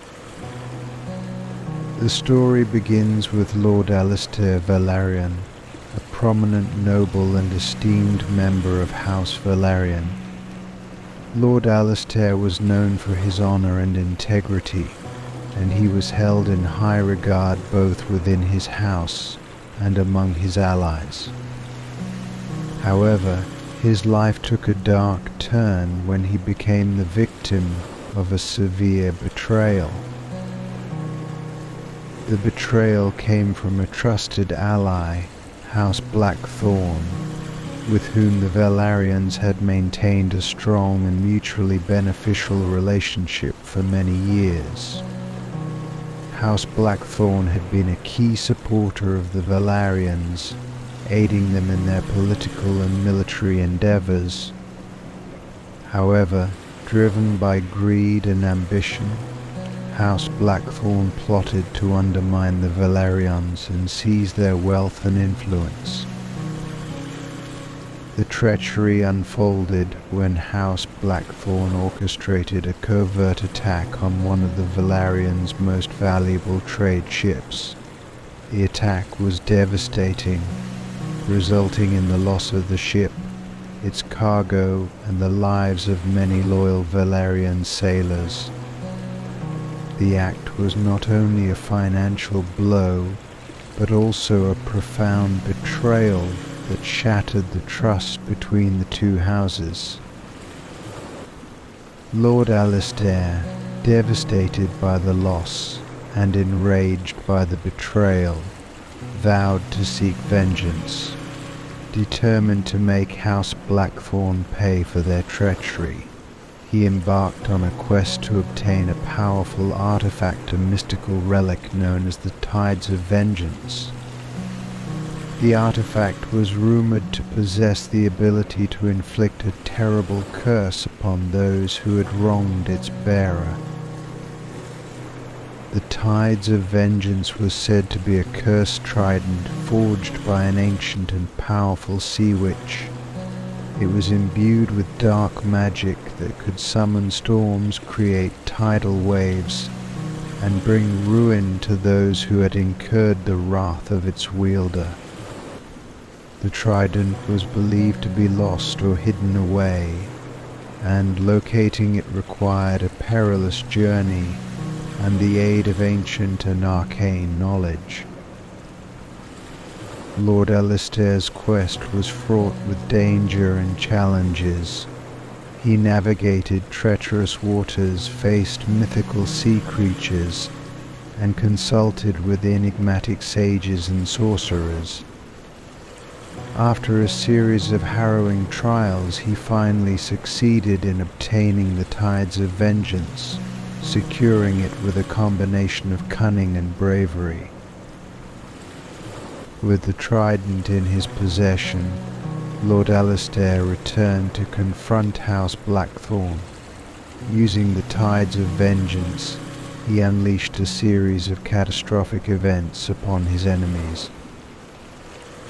The story begins with Lord Alistair Velaryon, a prominent noble and esteemed member of House Velaryon. Lord Alistair was known for his honour and integrity, and he was held in high regard both within his house and among his allies. However, his life took a dark turn when he became the victim of a severe betrayal. The betrayal came from a trusted ally, House Blackthorn, with whom the Velaryons had maintained a strong and mutually beneficial relationship for many years. House Blackthorn had been a key supporter of the Velaryons, aiding them in their political and military endeavors. However, driven by greed and ambition, House Blackthorn plotted to undermine the Velaryons and seize their wealth and influence. The treachery unfolded when House Blackthorn orchestrated a covert attack on one of the Velaryons' most valuable trade ships. The attack was devastating, resulting in the loss of the ship, its cargo, and the lives of many loyal Velaryon sailors. The act was not only a financial blow, but also a profound betrayal that shattered the trust between the two houses. Lord Alistair, devastated by the loss and enraged by the betrayal, vowed to seek vengeance, determined to make House Blackthorn pay for their treachery. He embarked on a quest to obtain a powerful artifact, a mystical relic known as the Tides of Vengeance. The artifact was rumored to possess the ability to inflict a terrible curse upon those who had wronged its bearer. The Tides of Vengeance was said to be a cursed trident forged by an ancient and powerful sea witch. It was imbued with dark magic that could summon storms, create tidal waves, and bring ruin to those who had incurred the wrath of its wielder. The trident was believed to be lost or hidden away, and locating it required a perilous journey and the aid of ancient and arcane knowledge. Lord Alistair's quest was fraught with danger and challenges. He navigated treacherous waters, faced mythical sea creatures, and consulted with enigmatic sages and sorcerers. After a series of harrowing trials, he finally succeeded in obtaining the Tides of Vengeance, securing it with a combination of cunning and bravery. With the trident in his possession, Lord Alistair returned to confront House Blackthorn. Using the Tides of Vengeance, he unleashed a series of catastrophic events upon his enemies.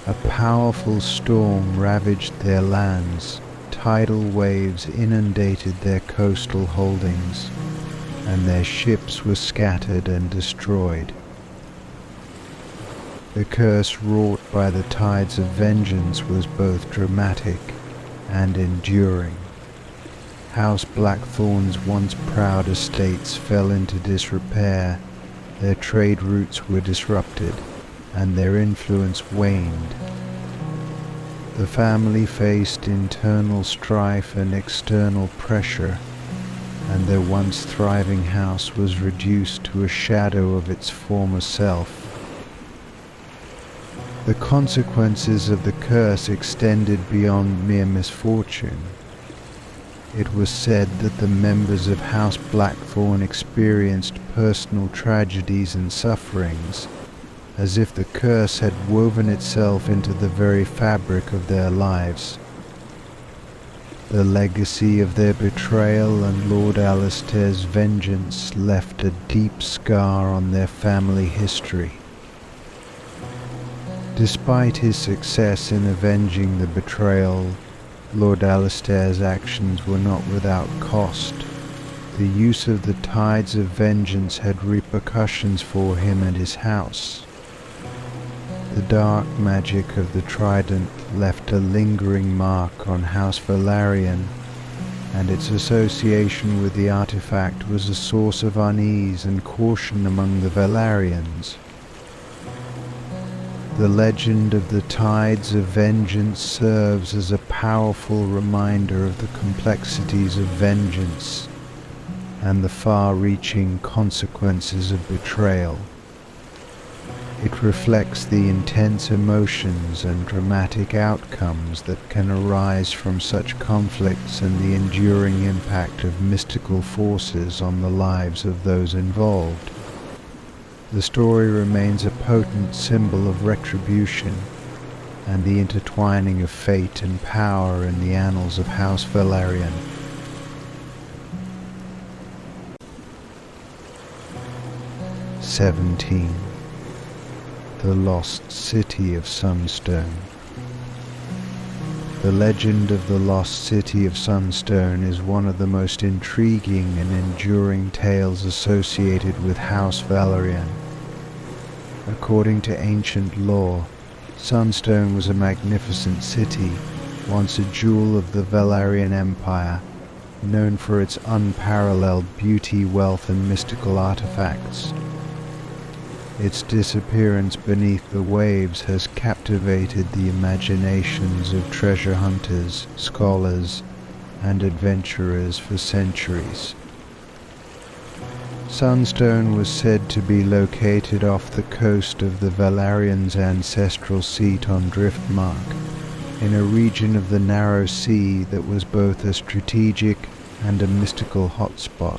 A powerful storm ravaged their lands, tidal waves inundated their coastal holdings, and their ships were scattered and destroyed. The curse wrought by the Tides of Vengeance was both dramatic and enduring. House Blackthorn's once proud estates fell into disrepair, their trade routes were disrupted, and their influence waned. The family faced internal strife and external pressure, and their once thriving house was reduced to a shadow of its former self. The consequences of the curse extended beyond mere misfortune. It was said that the members of House Blackthorn experienced personal tragedies and sufferings, as if the curse had woven itself into the very fabric of their lives. The legacy of their betrayal and Lord Alistair's vengeance left a deep scar on their family history. Despite his success in avenging the betrayal, Lord Alistair's actions were not without cost. The use of the tides of vengeance had repercussions for him and his house. The dark magic of the trident left a lingering mark on House Velaryon, and its association with the artifact was a source of unease and caution among the Velaryons. The legend of the tides of vengeance serves as a powerful reminder of the complexities of vengeance and the far-reaching consequences of betrayal. It reflects the intense emotions and dramatic outcomes that can arise from such conflicts and the enduring impact of mystical forces on the lives of those involved. The story remains a potent symbol of retribution and the intertwining of fate and power in the annals of House Velaryon. (17) The Lost City of Sunstone. The legend of the Lost City of Sunstone is one of the most intriguing and enduring tales associated with House Velaryon. According to ancient lore, Sunstone was a magnificent city, once a jewel of the Velaryon Empire, known for its unparalleled beauty, wealth, and mystical artifacts. Its disappearance beneath the waves has captivated the imaginations of treasure hunters, scholars, and adventurers for centuries. Sunstone was said to be located off the coast of the Velaryons' ancestral seat on Driftmark, in a region of the narrow sea that was both a strategic and a mystical hotspot.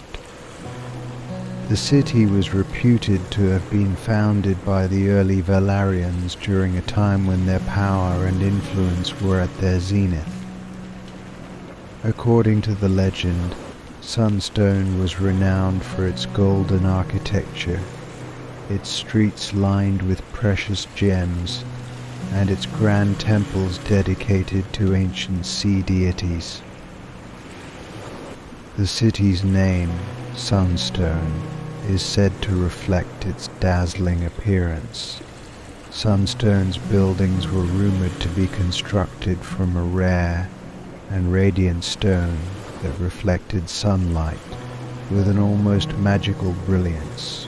The city was reputed to have been founded by the early Velaryons during a time when their power and influence were at their zenith. According to the legend, Sunstone was renowned for its golden architecture, its streets lined with precious gems, and its grand temples dedicated to ancient sea deities. The city's name, Sunstone, is said to reflect its dazzling appearance. Sunstone's buildings were rumored to be constructed from a rare and radiant stone that reflected sunlight with an almost magical brilliance.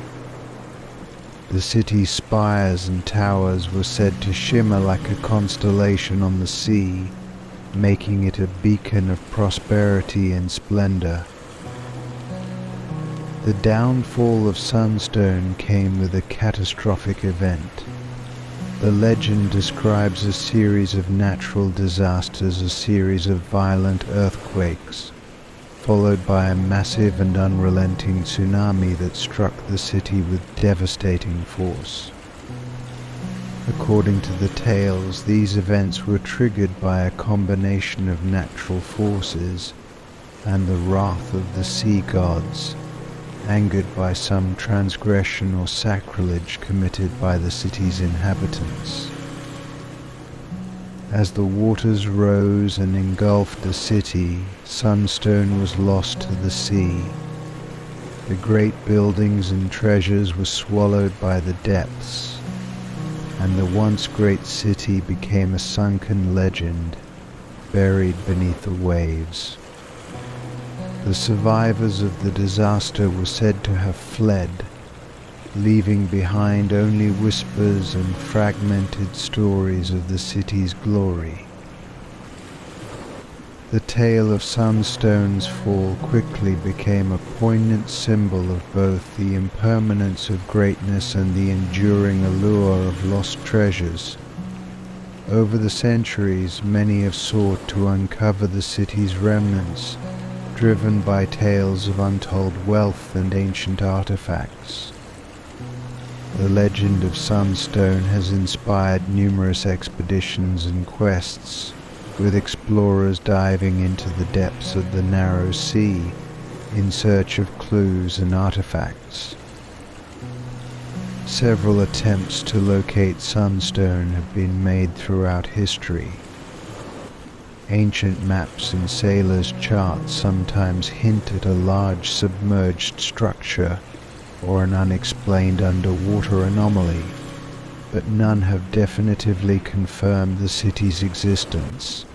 The city's spires and towers were said to shimmer like a constellation on the sea, making it a beacon of prosperity and splendor. The downfall of Sunstone came with a catastrophic event. The legend describes a series of natural disasters, a series of violent earthquakes, followed by a massive and unrelenting tsunami that struck the city with devastating force. According to the tales, these events were triggered by a combination of natural forces and the wrath of the sea gods, angered by some transgression or sacrilege committed by the city's inhabitants. As the waters rose and engulfed the city, Sunstone was lost to the sea. The great buildings and treasures were swallowed by the depths, and the once great city became a sunken legend, buried beneath the waves. The survivors of the disaster were said to have fled, leaving behind only whispers and fragmented stories of the city's glory. The tale of Sunstone's fall quickly became a poignant symbol of both the impermanence of greatness and the enduring allure of lost treasures. Over the centuries, many have sought to uncover the city's remnants, driven by tales of untold wealth and ancient artifacts. The legend of Sunstone has inspired numerous expeditions and quests, with explorers diving into the depths of the narrow sea in search of clues and artifacts. Several attempts to locate Sunstone have been made throughout history. Ancient maps and sailors' charts sometimes hint at a large submerged structure or an unexplained underwater anomaly, but none have definitively confirmed the city's existence.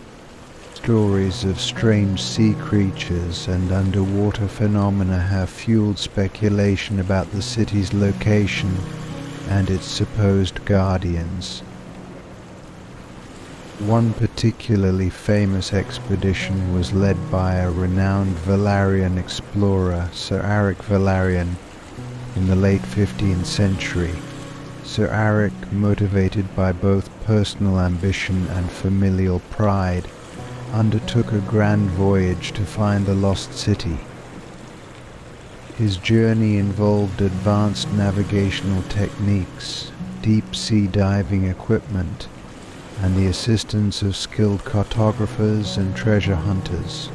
Stories of strange sea creatures and underwater phenomena have fueled speculation about the city's location and its supposed guardians. One particularly famous expedition was led by a renowned Velaryon explorer, Sir Velaryon, in the late 15th century. Sir Eric, motivated by both personal ambition and familial pride, undertook a grand voyage to find the lost city. His journey involved advanced navigational techniques, deep-sea diving equipment, and the assistance of skilled cartographers and treasure hunters.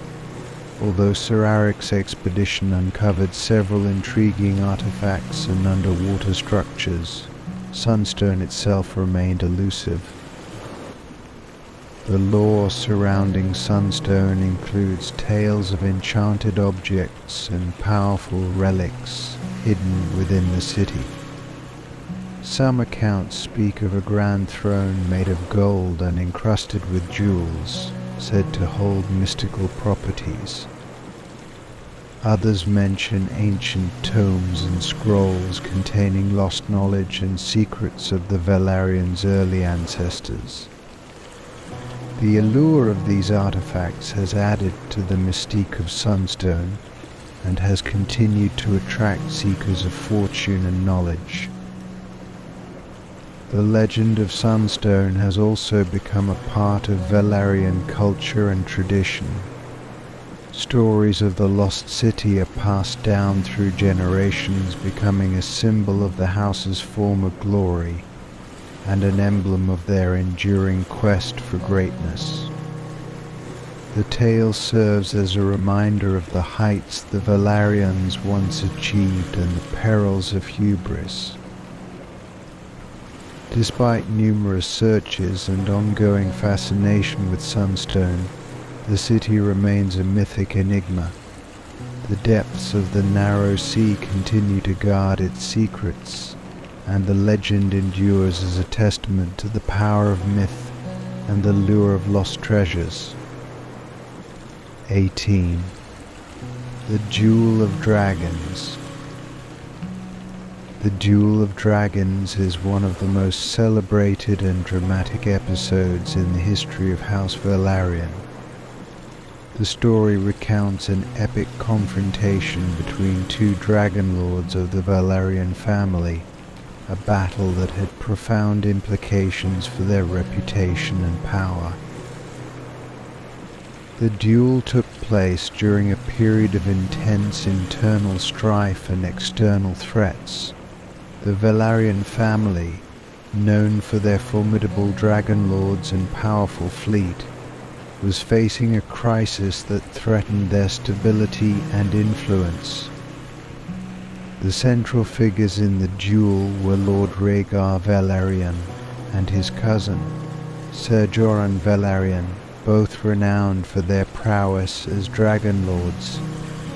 Although Sir Eric's expedition uncovered several intriguing artifacts and underwater structures, Sunstone itself remained elusive. The lore surrounding Sunstone includes tales of enchanted objects and powerful relics hidden within the city. Some accounts speak of a grand throne made of gold and encrusted with jewels, said to hold mystical properties. Others mention ancient tomes and scrolls containing lost knowledge and secrets of the Velaryon's early ancestors. The allure of these artifacts has added to the mystique of Sunstone and has continued to attract seekers of fortune and knowledge. The legend of Sunstone has also become a part of Velaryon culture and tradition. Stories of the lost city are passed down through generations, becoming a symbol of the house's former glory and an emblem of their enduring quest for greatness. The tale serves as a reminder of the heights the Velaryons once achieved and the perils of hubris. Despite numerous searches and ongoing fascination with Sunstone, the city remains a mythic enigma. The depths of the narrow sea continue to guard its secrets, and the legend endures as a testament to the power of myth and the lure of lost treasures. 18. The Duel of Dragons. The Duel of Dragons is one of the most celebrated and dramatic episodes in the history of House Velaryon. The story recounts an epic confrontation between two dragon lords of the Velaryon family, a battle that had profound implications for their reputation and power. The duel took place during a period of intense internal strife and external threats. The Velaryon family, known for their formidable dragon lords and powerful fleet, was facing a crisis that threatened their stability and influence. The central figures in the duel were Lord Rhaegar Velaryon and his cousin, Ser Jorun Velaryon, both renowned for their prowess as dragon lords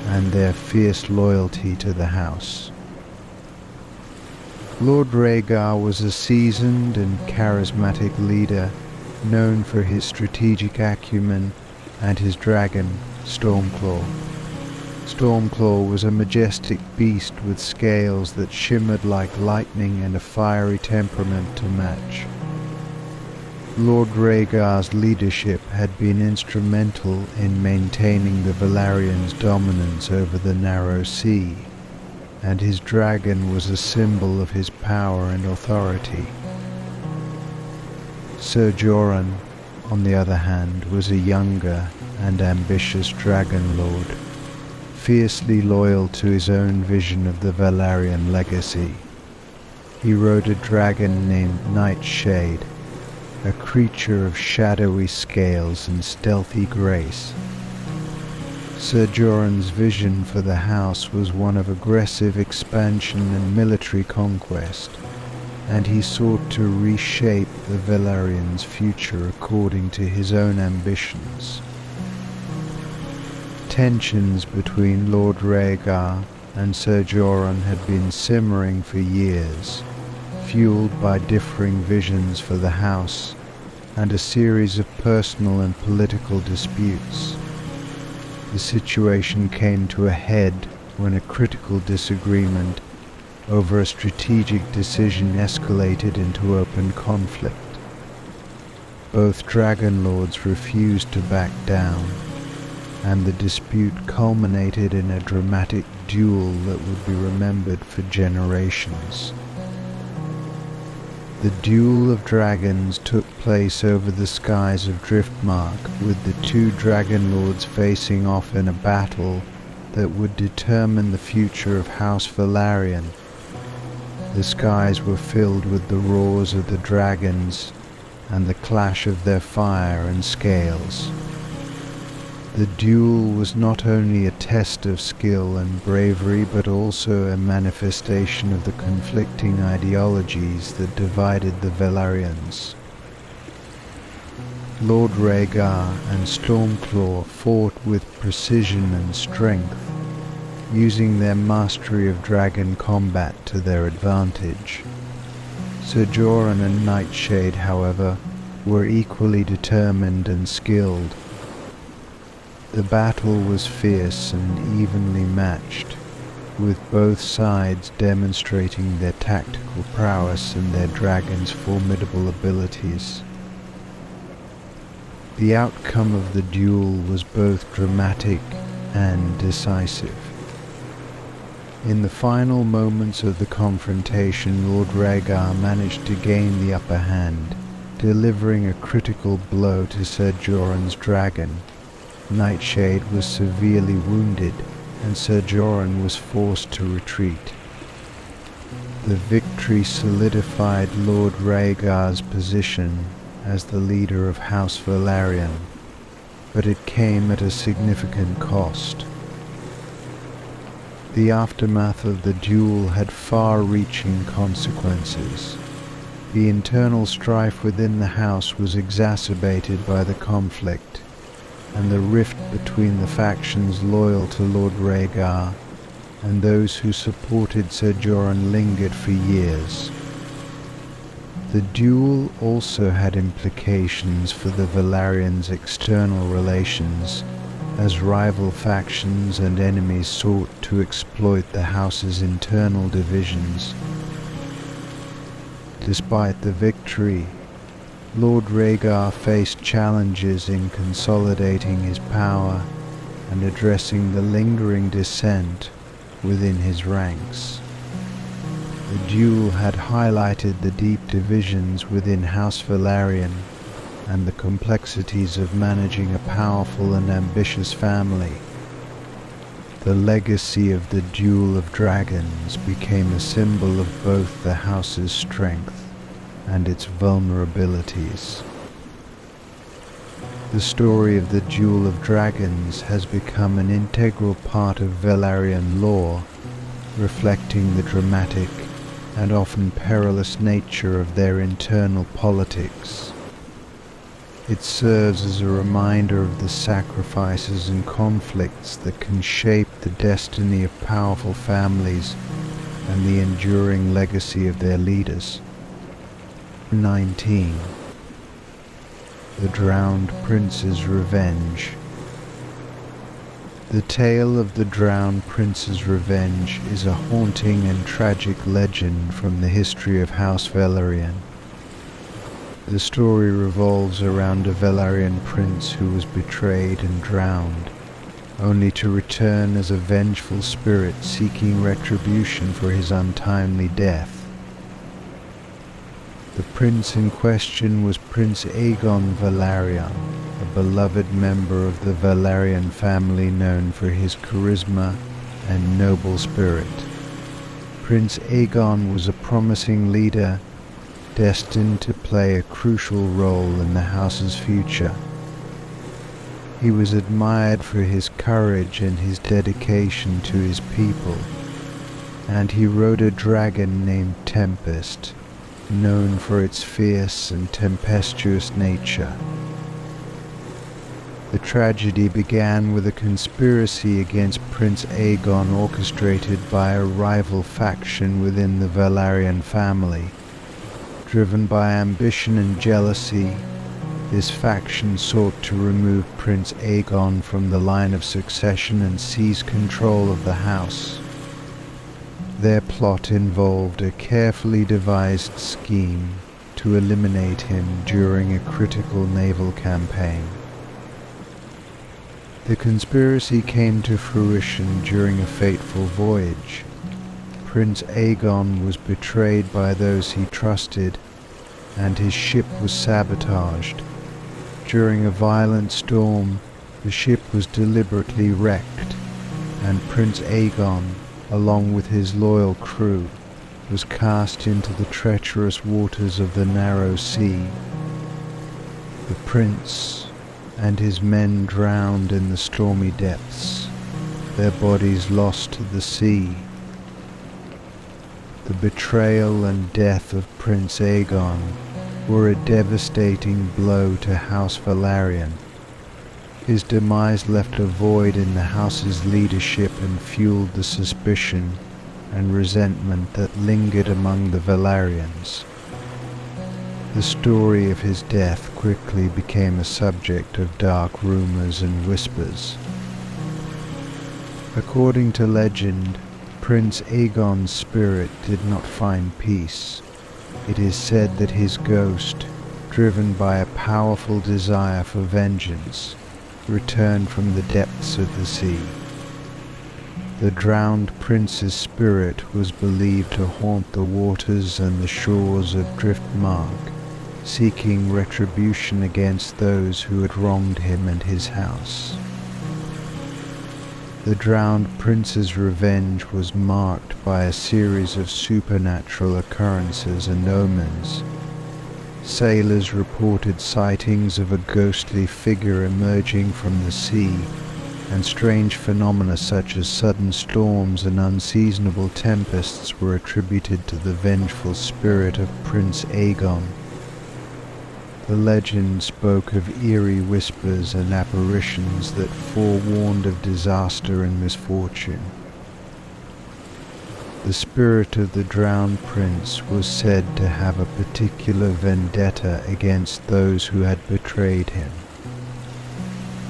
and their fierce loyalty to the house. Lord Rhaegar was a seasoned and charismatic leader, known for his strategic acumen and his dragon, Stormclaw. Stormclaw was a majestic beast with scales that shimmered like lightning and a fiery temperament to match. Lord Rhaegar's leadership had been instrumental in maintaining the Velaryons' dominance over the narrow sea, and his dragon was a symbol of his power and authority. Ser Jorun, on the other hand, was a younger and ambitious dragon lord, fiercely loyal to his own vision of the Velaryon legacy. He rode a dragon named Nightshade, a creature of shadowy scales and stealthy grace. Ser Jorun's vision for the house was one of aggressive expansion and military conquest, and he sought to reshape the Velarion's future according to his own ambitions. Tensions between Lord Rhaegar and Ser Jorun had been simmering for years, fueled by differing visions for the house and a series of personal and political disputes. The situation came to a head when a critical disagreement over a strategic decision escalated into open conflict. Both Dragon Lords refused to back down, and the dispute culminated in a dramatic duel that would be remembered for generations. The duel of dragons took place over the skies of Driftmark, with the two Dragon Lords facing off in a battle that would determine the future of House Velaryon. The skies were filled with the roars of the dragons and the clash of their fire and scales. The duel was not only a test of skill and bravery, but also a manifestation of the conflicting ideologies that divided the Velaryons. Lord Rhaegar and Stormclaw fought with precision and strength, using their mastery of dragon combat to their advantage. Ser Jorun and Nightshade, however, were equally determined and skilled. The battle was fierce and evenly matched, with both sides demonstrating their tactical prowess and their dragons' formidable abilities. The outcome of the duel was both dramatic and decisive. In the final moments of the confrontation, Lord Rhaegar managed to gain the upper hand, delivering a critical blow to Ser Jorun's dragon. Nightshade was severely wounded, and Ser Jorun was forced to retreat. The victory solidified Lord Rhaegar's position as the leader of House Velaryon, but it came at a significant cost. The aftermath of the duel had far-reaching consequences. The internal strife within the house was exacerbated by the conflict, and the rift between the factions loyal to Lord Rhaegar and those who supported Ser Jorun lingered for years. The duel also had implications for the Velaryons' external relations, as rival factions and enemies sought to exploit the house's internal divisions. Despite the victory, Lord Rhaegar faced challenges in consolidating his power and addressing the lingering dissent within his ranks. The duel had highlighted the deep divisions within House Velaryon and the complexities of managing a powerful and ambitious family. The legacy of the Duel of Dragons became a symbol of both the house's strength and its vulnerabilities. The story of the Duel of Dragons has become an integral part of Velaryon lore, reflecting the dramatic and often perilous nature of their internal politics. It serves as a reminder of the sacrifices and conflicts that can shape the destiny of powerful families and the enduring legacy of their leaders. 19. The Drowned Prince's Revenge. The tale of the Drowned Prince's Revenge is a haunting and tragic legend from the history of House Velaryon. The story revolves around a Velaryon prince who was betrayed and drowned, only to return as a vengeful spirit seeking retribution for his untimely death. The prince in question was Prince Aegon Velaryon, a beloved member of the Velaryon family known for his charisma and noble spirit. Prince Aegon was a promising leader destined to play a crucial role in the house's future. He was admired for his courage and his dedication to his people, and he rode a dragon named Tempest, known for its fierce and tempestuous nature. The tragedy began with a conspiracy against Prince Aegon orchestrated by a rival faction within the Velaryon family. Driven by ambition and jealousy, this faction sought to remove Prince Aegon from the line of succession and seize control of the house. Their plot involved a carefully devised scheme to eliminate him during a critical naval campaign. The conspiracy came to fruition during a fateful voyage. Prince Aegon was betrayed by those he trusted, and his ship was sabotaged. During a violent storm, the ship was deliberately wrecked, and Prince Aegon, along with his loyal crew, was cast into the treacherous waters of the narrow sea. The prince and his men drowned in the stormy depths, their bodies lost to the sea. The betrayal and death of Prince Aegon were a devastating blow to House Velaryon. His demise left a void in the house's leadership and fueled the suspicion and resentment that lingered among the Velaryons. The story of his death quickly became a subject of dark rumors and whispers. According to legend, Prince Aegon's spirit did not find peace. It is said that his ghost, driven by a powerful desire for vengeance, returned from the depths of the sea. The drowned prince's spirit was believed to haunt the waters and the shores of Driftmark, seeking retribution against those who had wronged him and his house. The drowned prince's revenge was marked by a series of supernatural occurrences and omens. Sailors reported sightings of a ghostly figure emerging from the sea, and strange phenomena such as sudden storms and unseasonable tempests were attributed to the vengeful spirit of Prince Aegon. The legend spoke of eerie whispers and apparitions that forewarned of disaster and misfortune. The spirit of the drowned prince was said to have a particular vendetta against those who had betrayed him.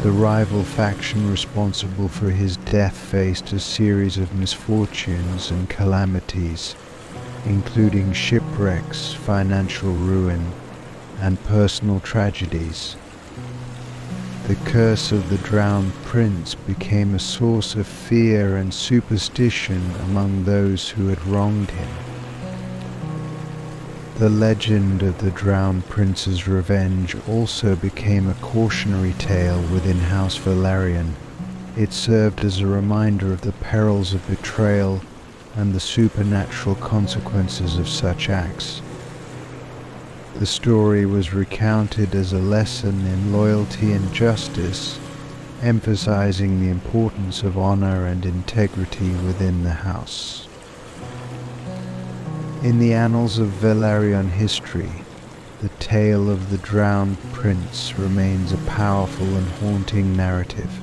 The rival faction responsible for his death faced a series of misfortunes and calamities, including shipwrecks, financial ruin, and personal tragedies. The curse of the drowned prince became a source of fear and superstition among those who had wronged him. The legend of the drowned prince's revenge also became a cautionary tale within House Velaryon. It served as a reminder of the perils of betrayal and the supernatural consequences of such acts. The story was recounted as a lesson in loyalty and justice, emphasizing the importance of honor and integrity within the house. In the annals of Velaryon history, the tale of the drowned prince remains a powerful and haunting narrative.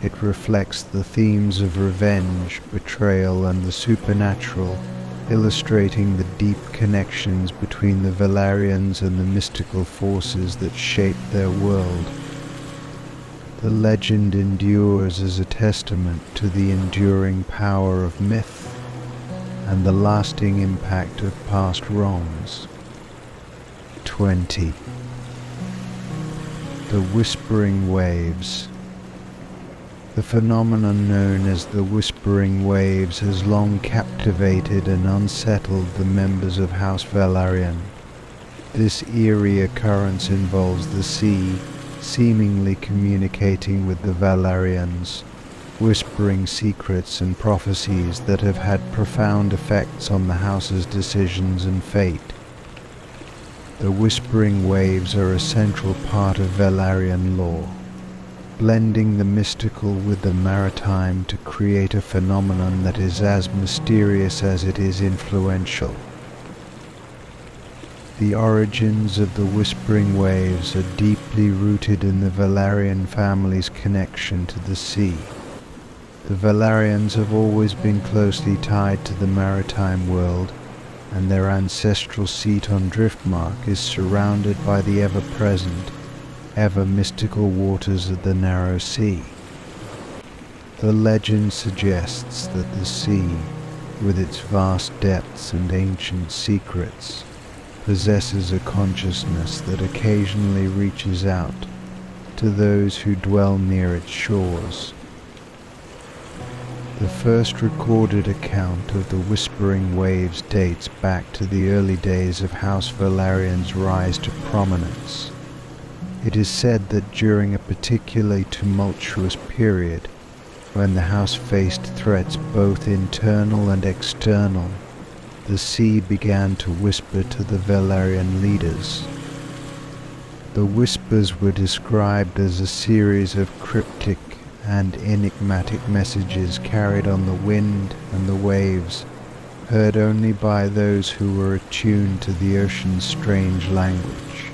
It reflects the themes of revenge, betrayal, and the supernatural, illustrating the deep connections between the Velaryons and the mystical forces that shaped their world. The legend endures as a testament to the enduring power of myth and the lasting impact of past wrongs. 20. The Whispering Waves. The phenomenon known as the Whispering Waves has long captivated and unsettled the members of House Velaryon. This eerie occurrence involves the sea seemingly communicating with the Velaryons, whispering secrets and prophecies that have had profound effects on the house's decisions and fate. The Whispering Waves are a central part of Velaryon lore, blending the mystical with the maritime to create a phenomenon that is as mysterious as it is influential. The origins of the Whispering Waves are deeply rooted in the Velaryon family's connection to the sea. The Velaryons have always been closely tied to the maritime world, and their ancestral seat on driftmark is surrounded by the ever-present, ever-mystical waters of the narrow sea. The legend suggests that the sea, with its vast depths and ancient secrets, possesses a consciousness that occasionally reaches out to those who dwell near its shores. The first recorded account of the Whispering Waves dates back to the early days of House Velaryon's rise to prominence. It is said that during a particularly tumultuous period, when the house faced threats both internal and external, the sea began to whisper to the Velaryon leaders. The whispers were described as a series of cryptic and enigmatic messages carried on the wind and the waves, heard only by those who were attuned to the ocean's strange language.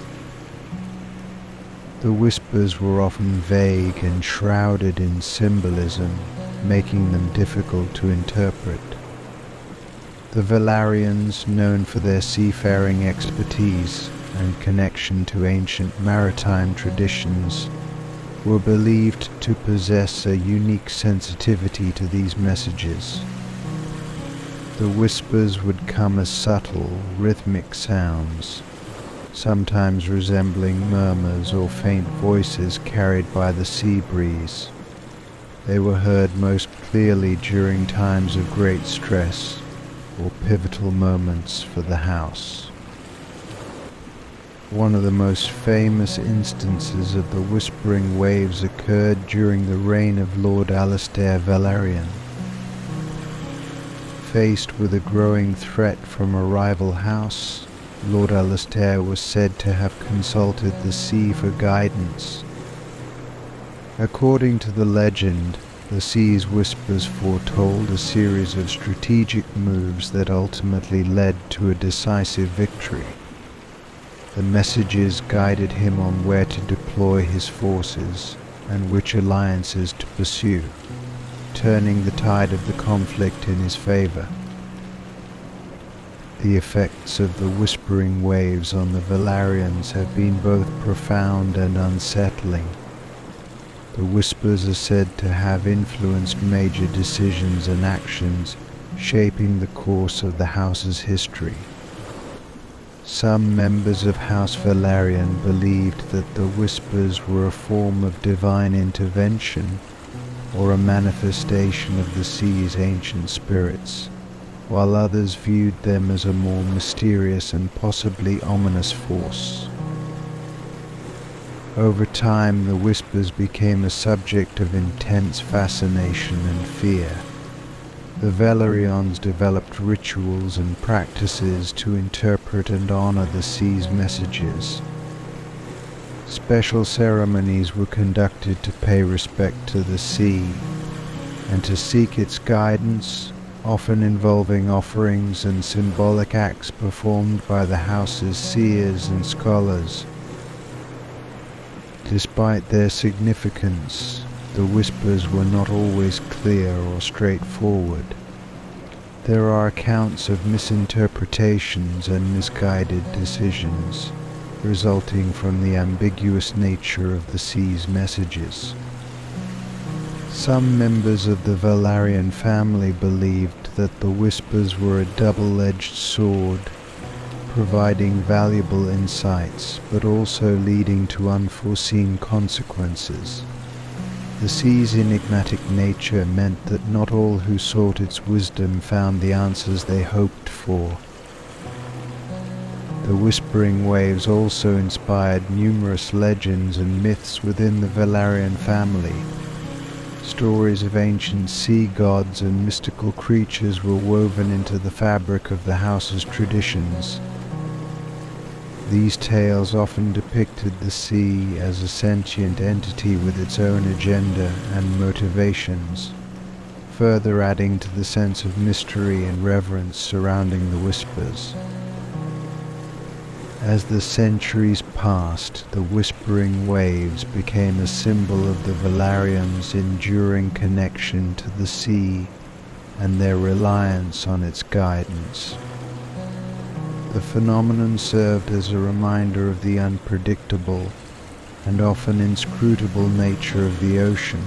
The whispers were often vague and shrouded in symbolism, making them difficult to interpret. The Velaryons, known for their seafaring expertise and connection to ancient maritime traditions, were believed to possess a unique sensitivity to these messages. The whispers would come as subtle, rhythmic sounds, sometimes resembling murmurs or faint voices carried by the sea breeze. They were heard most clearly during times of great stress or pivotal moments for the house. One of the most famous instances of the Whispering Waves occurred during the reign of Lord Alistair Velaryon. Faced with a growing threat from a rival house, Lord Alistair was said to have consulted the sea for guidance. According to the legend, the sea's whispers foretold a series of strategic moves that ultimately led to a decisive victory. The messages guided him on where to deploy his forces and which alliances to pursue, turning the tide of the conflict in his favor. The effects of the Whispering Waves on the Velaryons have been both profound and unsettling. The whispers are said to have influenced major decisions and actions, shaping the course of the house's history. Some members of House Velaryon believed that the whispers were a form of divine intervention or a manifestation of the sea's ancient spirits, while others viewed them as a more mysterious and possibly ominous force. Over time, the whispers became a subject of intense fascination and fear. The Velaryons developed rituals and practices to interpret and honor the sea's messages. Special ceremonies were conducted to pay respect to the sea and to seek its guidance, often involving offerings and symbolic acts performed by the house's seers and scholars. Despite their significance, the whispers were not always clear or straightforward. There are accounts of misinterpretations and misguided decisions, resulting from the ambiguous nature of the sea's messages. Some members of the Velaryon family believed that the whispers were a double-edged sword, providing valuable insights but also leading to unforeseen consequences. The sea's enigmatic nature meant that not all who sought its wisdom found the answers they hoped for. The Whispering Waves also inspired numerous legends and myths within the Velaryon family. Stories of ancient sea gods and mystical creatures were woven into the fabric of the house's traditions. These tales often depicted the sea as a sentient entity with its own agenda and motivations, further adding to the sense of mystery and reverence surrounding the whispers. As the centuries passed, the whispering waves became a symbol of the Velaryons' enduring connection to the sea and their reliance on its guidance. The phenomenon served as a reminder of the unpredictable and often inscrutable nature of the ocean,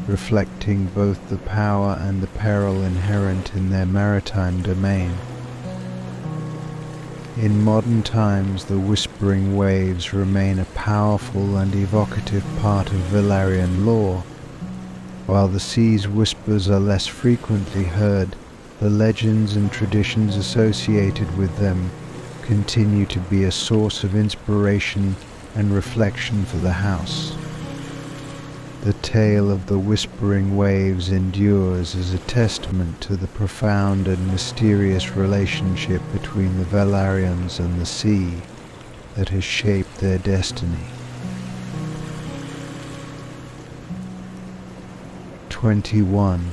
reflecting both the power and the peril inherent in their maritime domain. In modern times, the whispering waves remain a powerful and evocative part of Velaryon lore. While the sea's whispers are less frequently heard, the legends and traditions associated with them continue to be a source of inspiration and reflection for the house. The tale of the whispering waves endures as a testament to the profound and mysterious relationship between the Velaryons and the sea that has shaped their destiny. 21.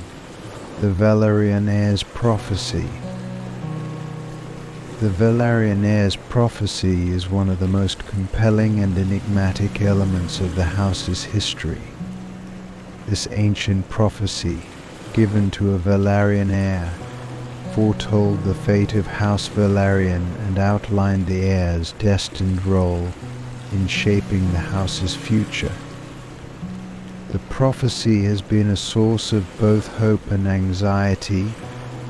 The Velaryon Heir's Prophecy. The Velaryon Heir's Prophecy is one of the most compelling and enigmatic elements of the house's history. This ancient prophecy, given to a Velaryon heir, foretold the fate of House Velaryon and outlined the heir's destined role in shaping the house's future. The prophecy has been a source of both hope and anxiety,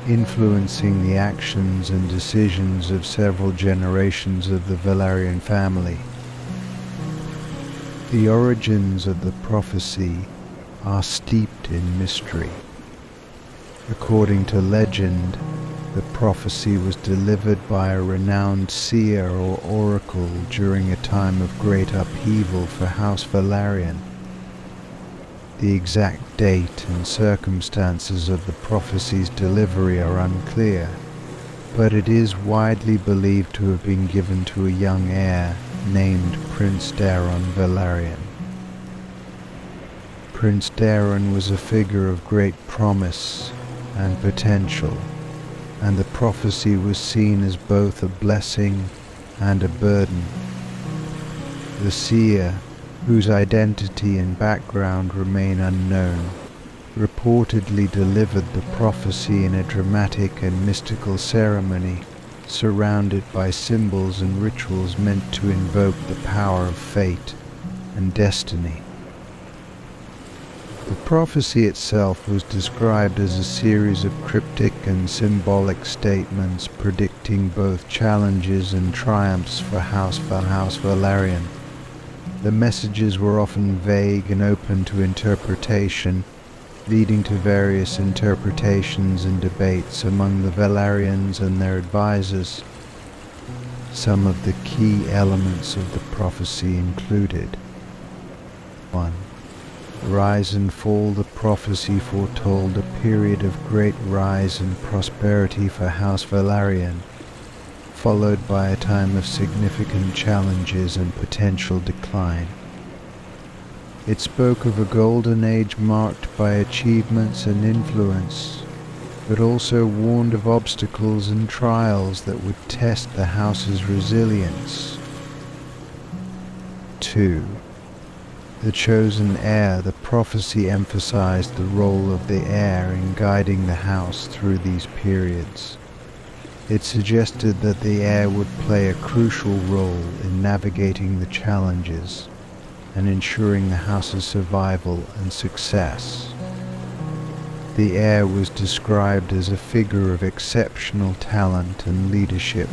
influencing the actions and decisions of several generations of the Velaryon family. The origins of the prophecy are steeped in mystery. According to legend, the prophecy was delivered by a renowned seer or oracle during a time of great upheaval for House Velaryon. The exact date and circumstances of the prophecy's delivery are unclear, but it is widely believed to have been given to a young heir named Prince Daron Velaryon. Prince Daron was a figure of great promise and potential, and the prophecy was seen as both a blessing and a burden. The seer, whose identity and background remain unknown, reportedly delivered the prophecy in a dramatic and mystical ceremony surrounded by symbols and rituals meant to invoke the power of fate and destiny. The prophecy itself was described as a series of cryptic and symbolic statements predicting both challenges and triumphs for House Velaryon. The messages were often vague and open to interpretation, leading to various interpretations and debates among the Velaryons and their advisors. Some of the key elements of the prophecy included: 1. Rise and fall. The prophecy foretold a period of great rise and prosperity for House Velaryon, followed by a time of significant challenges and potential decline. It spoke of a golden age marked by achievements and influence, but also warned of obstacles and trials that would test the house's resilience. 2. The chosen heir. The prophecy emphasized the role of the heir in guiding the house through these periods. It suggested that the heir would play a crucial role in navigating the challenges and ensuring the house's survival and success. The heir was described as a figure of exceptional talent and leadership,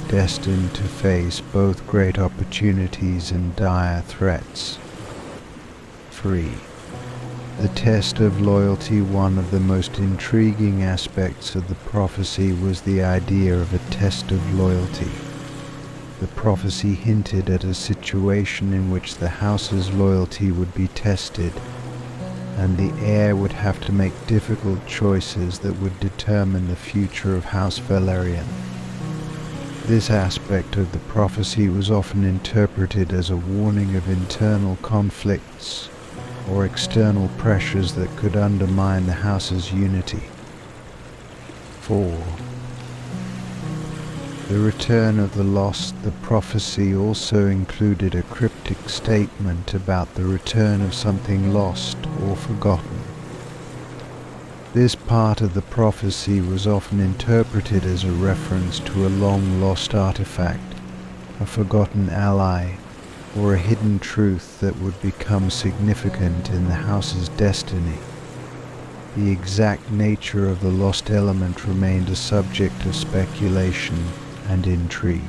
destined to face both great opportunities and dire threats. 3. The test of loyalty. One of the most intriguing aspects of the prophecy was the idea of a test of loyalty. The prophecy hinted at a situation in which the house's loyalty would be tested, and the heir would have to make difficult choices that would determine the future of House Velaryon. This aspect of the prophecy was often interpreted as a warning of internal conflicts or external pressures that could undermine the house's unity. 4. The return of the lost, the prophecy also included a cryptic statement about the return of something lost or forgotten. This part of the prophecy was often interpreted as a reference to a long-lost artifact, a forgotten ally, or a hidden truth that would become significant in the house's destiny. The exact nature of the lost element remained a subject of speculation and intrigue.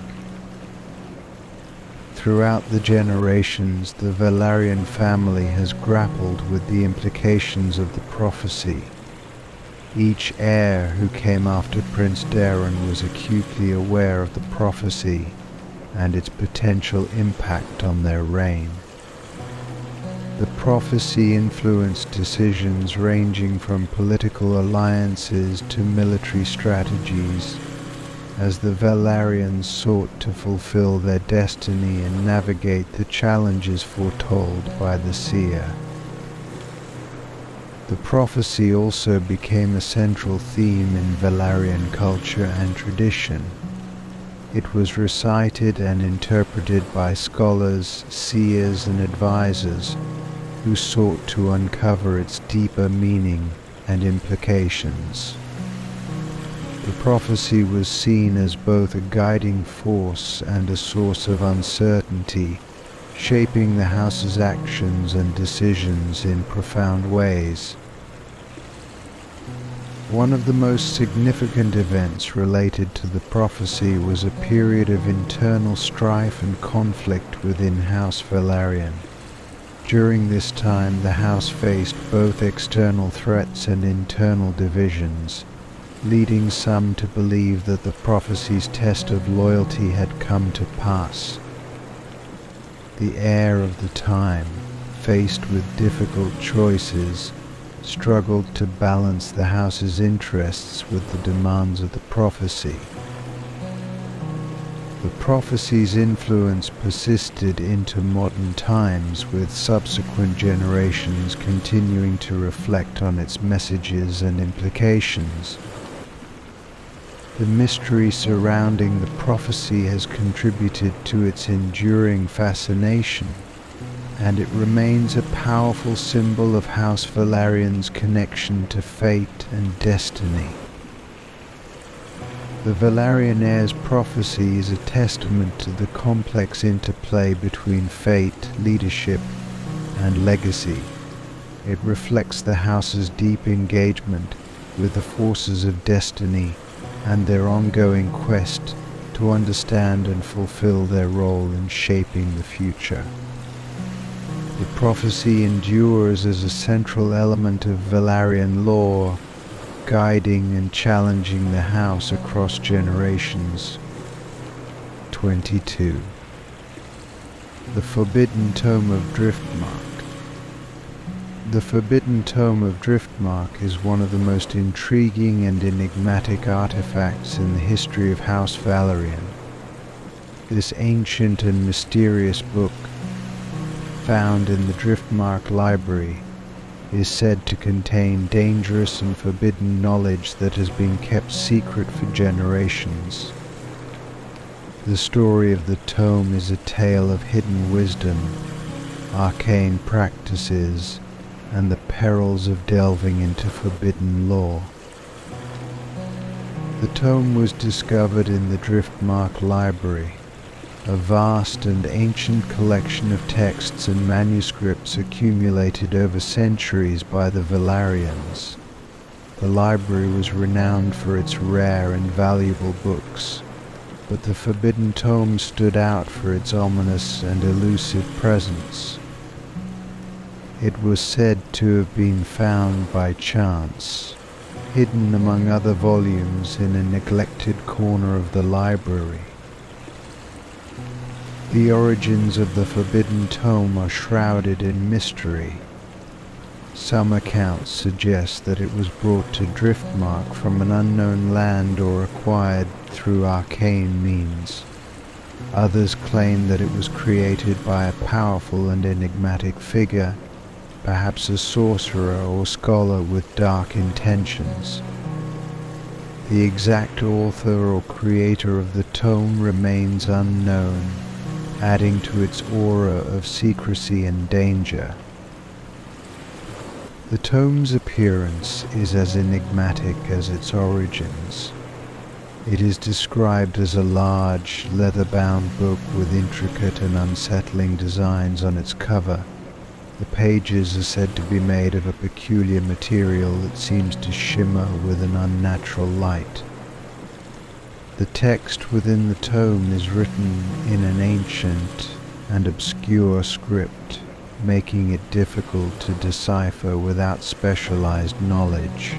Throughout the generations, the Velaryon family has grappled with the implications of the prophecy. Each heir who came after Prince Daron was acutely aware of the prophecy and its potential impact on their reign. The prophecy influenced decisions ranging from political alliances to military strategies, as the Velaryons sought to fulfill their destiny and navigate the challenges foretold by the seer. The prophecy also became a central theme in Velaryon culture and tradition. It was recited and interpreted by scholars, seers, and advisors who sought to uncover its deeper meaning and implications. The prophecy was seen as both a guiding force and a source of uncertainty, shaping the house's actions and decisions in profound ways. One of the most significant events related to the prophecy was a period of internal strife and conflict within House Velaryon. During this time, the house faced both external threats and internal divisions, leading some to believe that the prophecy's test of loyalty had come to pass. The heir of the time, faced with difficult choices, struggled to balance the house's interests with the demands of the prophecy. The prophecy's influence persisted into modern times, with subsequent generations continuing to reflect on its messages and implications. The mystery surrounding the prophecy has contributed to its enduring fascination, and it remains a powerful symbol of House Velaryon's connection to fate and destiny. The Velaryon heir's prophecy is a testament to the complex interplay between fate, leadership, and legacy. It reflects the house's deep engagement with the forces of destiny and their ongoing quest to understand and fulfill their role in shaping the future. The prophecy endures as a central element of Velaryon lore, guiding and challenging the house across generations. 22. The Forbidden Tome of Driftmark. The Forbidden Tome of Driftmark is one of the most intriguing and enigmatic artifacts in the history of House Velaryon. This ancient and mysterious book, found in the Driftmark Library, is said to contain dangerous and forbidden knowledge that has been kept secret for generations. The story of the tome is a tale of hidden wisdom, arcane practices, and the perils of delving into forbidden lore. The tome was discovered in the Driftmark Library, a vast and ancient collection of texts and manuscripts accumulated over centuries by the Velaryons. The library was renowned for its rare and valuable books, but the Forbidden Tome stood out for its ominous and elusive presence. It was said to have been found by chance, hidden among other volumes in a neglected corner of the library. The origins of the Forbidden Tome are shrouded in mystery. Some accounts suggest that it was brought to Driftmark from an unknown land or acquired through arcane means. Others claim that it was created by a powerful and enigmatic figure, perhaps a sorcerer or scholar with dark intentions. The exact author or creator of the tome remains unknown, adding to its aura of secrecy and danger. The tome's appearance is as enigmatic as its origins. It is described as a large, leather-bound book with intricate and unsettling designs on its cover. The pages are said to be made of a peculiar material that seems to shimmer with an unnatural light. The text within the tome is written in an ancient and obscure script, making it difficult to decipher without specialized knowledge.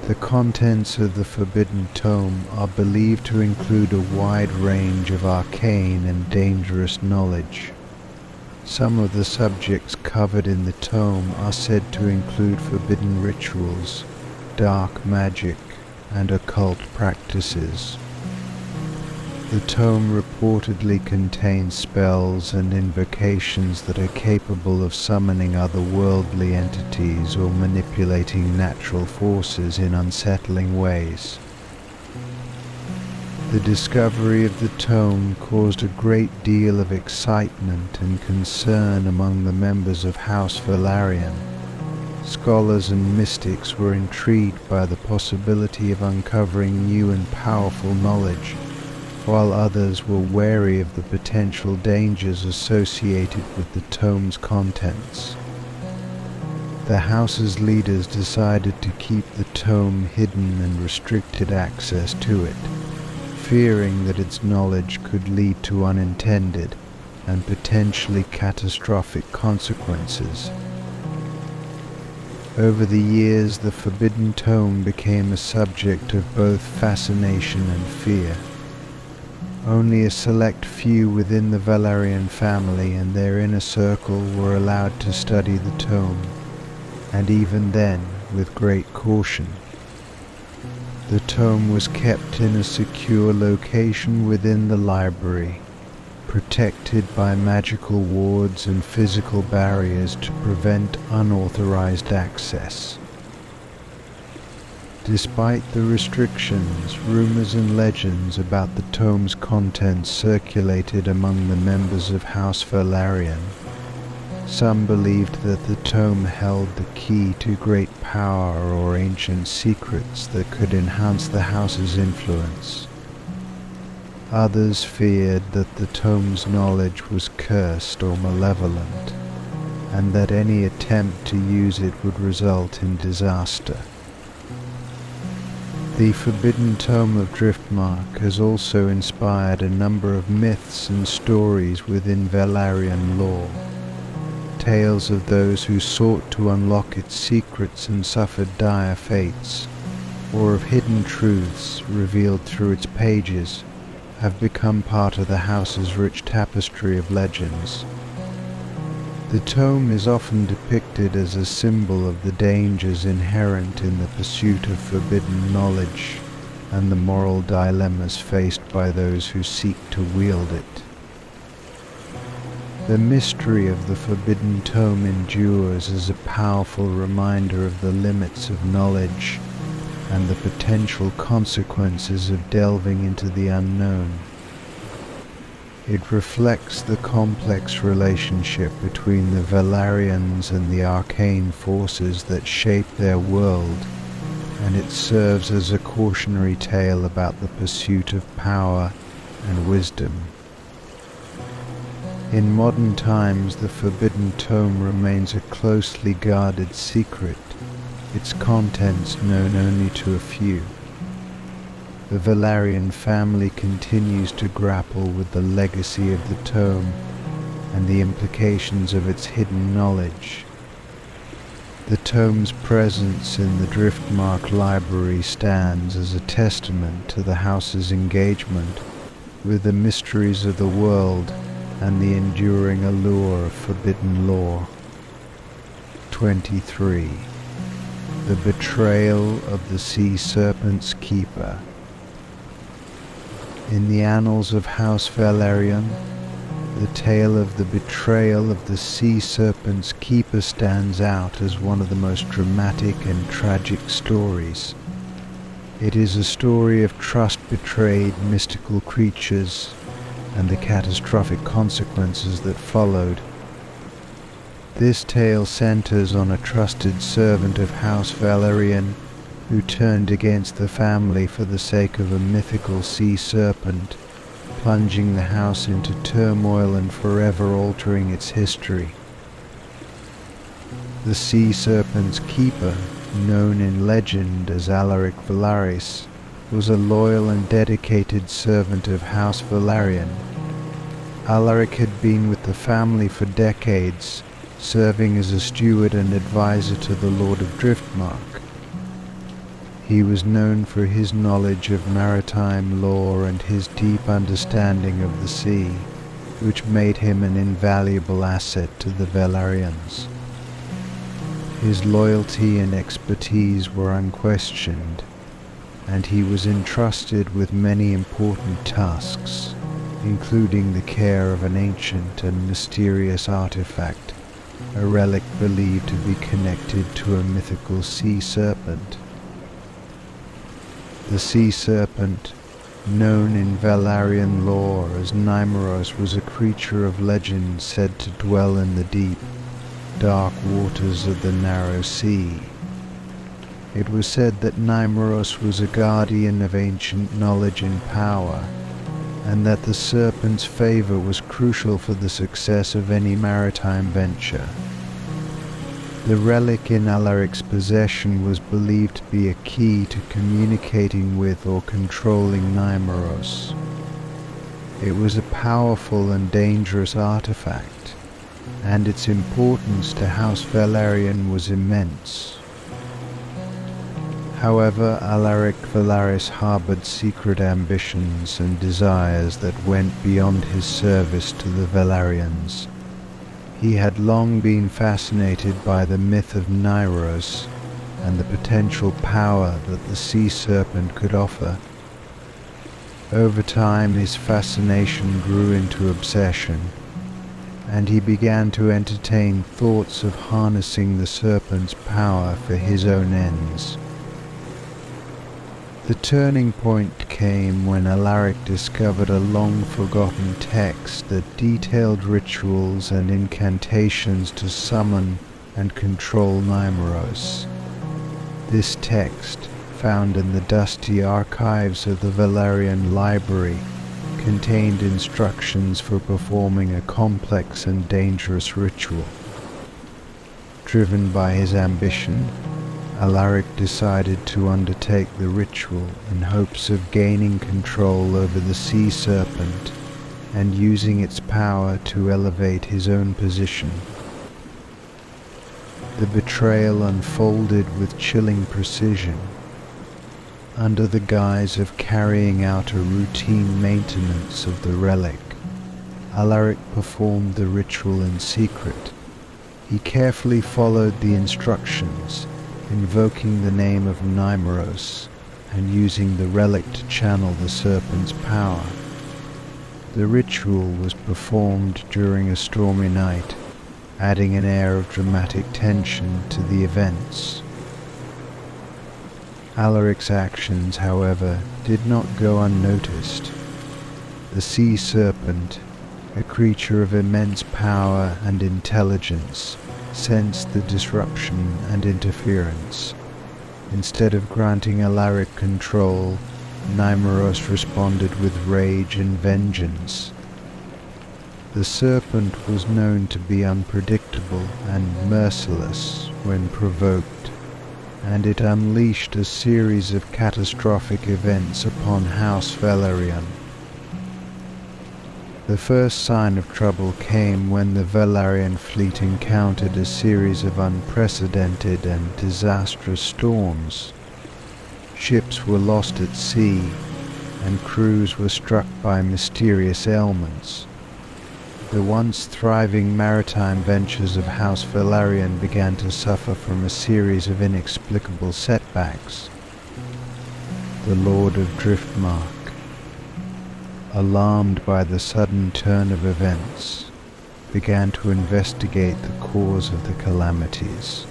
The contents of the Forbidden Tome are believed to include a wide range of arcane and dangerous knowledge. Some of the subjects covered in the tome are said to include forbidden rituals, dark magic, and occult practices. The tome reportedly contains spells and invocations that are capable of summoning otherworldly entities or manipulating natural forces in unsettling ways. The discovery of the tome caused a great deal of excitement and concern among the members of House Velaryon. Scholars and mystics were intrigued by the possibility of uncovering new and powerful knowledge, while others were wary of the potential dangers associated with the tome's contents. The house's leaders decided to keep the tome hidden and restricted access to it, fearing that its knowledge could lead to unintended and potentially catastrophic consequences. Over the years, the Forbidden Tome became a subject of both fascination and fear. Only a select few within the Velaryon family and their inner circle were allowed to study the tome, and even then with great caution. The tome was kept in a secure location within the library, protected by magical wards and physical barriers to prevent unauthorized access. Despite the restrictions, rumors and legends about the tome's contents circulated among the members of House Velaryon. Some believed that the tome held the key to great power or ancient secrets that could enhance the house's influence. Others feared that the tome's knowledge was cursed or malevolent, and that any attempt to use it would result in disaster. The Forbidden Tome of Driftmark has also inspired a number of myths and stories within Velaryon lore. Tales of those who sought to unlock its secrets and suffered dire fates, or of hidden truths revealed through its pages, have become part of the house's rich tapestry of legends. The tome is often depicted as a symbol of the dangers inherent in the pursuit of forbidden knowledge and the moral dilemmas faced by those who seek to wield it. The mystery of the Forbidden Tome endures as a powerful reminder of the limits of knowledge and the potential consequences of delving into the unknown. It reflects the complex relationship between the Velaryons and the arcane forces that shape their world, and it serves as a cautionary tale about the pursuit of power and wisdom. In modern times, the Forbidden Tome remains a closely guarded secret, its contents known only to a few. The Velaryon family continues to grapple with the legacy of the tome and the implications of its hidden knowledge. The tome's presence in the Driftmark library stands as a testament to the house's engagement with the mysteries of the world and the enduring allure of forbidden lore. 23. The Betrayal of the Sea Serpent's Keeper. In the annals of House Velaryon, the tale of the betrayal of the Sea Serpent's Keeper stands out as one of the most dramatic and tragic stories. It is a story of trust-betrayed mystical creatures and the catastrophic consequences that followed. This tale centers on a trusted servant of House Velaryon who turned against the family for the sake of a mythical sea serpent, plunging the house into turmoil and forever altering its history. The sea serpent's keeper, known in legend as Alaric Valaris, was a loyal and dedicated servant of House Velaryon. Alaric had been with the family for decades, serving as a steward and advisor to the Lord of Driftmark. He was known for his knowledge of maritime lore and his deep understanding of the sea, which made him an invaluable asset to the Velaryons. His loyalty and expertise were unquestioned, and he was entrusted with many important tasks, including the care of an ancient and mysterious artifact, a relic believed to be connected to a mythical sea serpent. The sea serpent, known in Velaryon lore as Nymeros, was a creature of legend said to dwell in the deep, dark waters of the narrow sea. It was said that Nymeros was a guardian of ancient knowledge and power, and that the serpent's favor was crucial for the success of any maritime venture. The relic in Alaric's possession was believed to be a key to communicating with or controlling Nymeros. It was a powerful and dangerous artifact, and its importance to House Velaryon was immense. However, Alaric Valaris harbored secret ambitions and desires that went beyond his service to the Velaryons. He had long been fascinated by the myth of Nymeros and the potential power that the sea serpent could offer. Over time, his fascination grew into obsession, and he began to entertain thoughts of harnessing the serpent's power for his own ends. The turning point came when Alaric discovered a long-forgotten text that detailed rituals and incantations to summon and control Nymeros. This text, found in the dusty archives of the Velaryon library, contained instructions for performing a complex and dangerous ritual. Driven by his ambition, Alaric decided to undertake the ritual in hopes of gaining control over the sea serpent and using its power to elevate his own position. The betrayal unfolded with chilling precision. Under the guise of carrying out a routine maintenance of the relic, Alaric performed the ritual in secret. He carefully followed the instructions, invoking the name of Nymeros and using the relic to channel the serpent's power. The ritual was performed during a stormy night, adding an air of dramatic tension to the events. Alaric's actions, however, did not go unnoticed. The sea serpent, a creature of immense power and intelligence, sensed the disruption and interference. Instead of granting Alaric control, Nymeros responded with rage and vengeance. The serpent was known to be unpredictable and merciless when provoked, and it unleashed a series of catastrophic events upon House Velaryon. The first sign of trouble came when the Velaryon fleet encountered a series of unprecedented and disastrous storms. Ships were lost at sea, and crews were struck by mysterious ailments. The once thriving maritime ventures of House Velaryon began to suffer from a series of inexplicable setbacks. The Lord of Driftmark, alarmed by the sudden turn of events, began to investigate the cause of the calamities.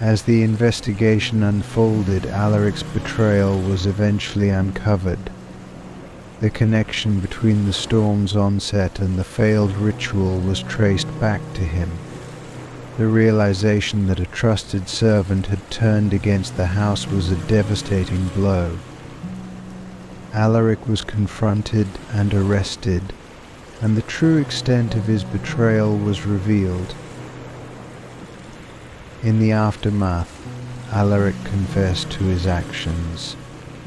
As the investigation unfolded, Alaric's betrayal was eventually uncovered. The connection between the storm's onset and the failed ritual was traced back to him. The realization that a trusted servant had turned against the house was a devastating blow. Alaric was confronted and arrested, and the true extent of his betrayal was revealed. In the aftermath, Alaric confessed to his actions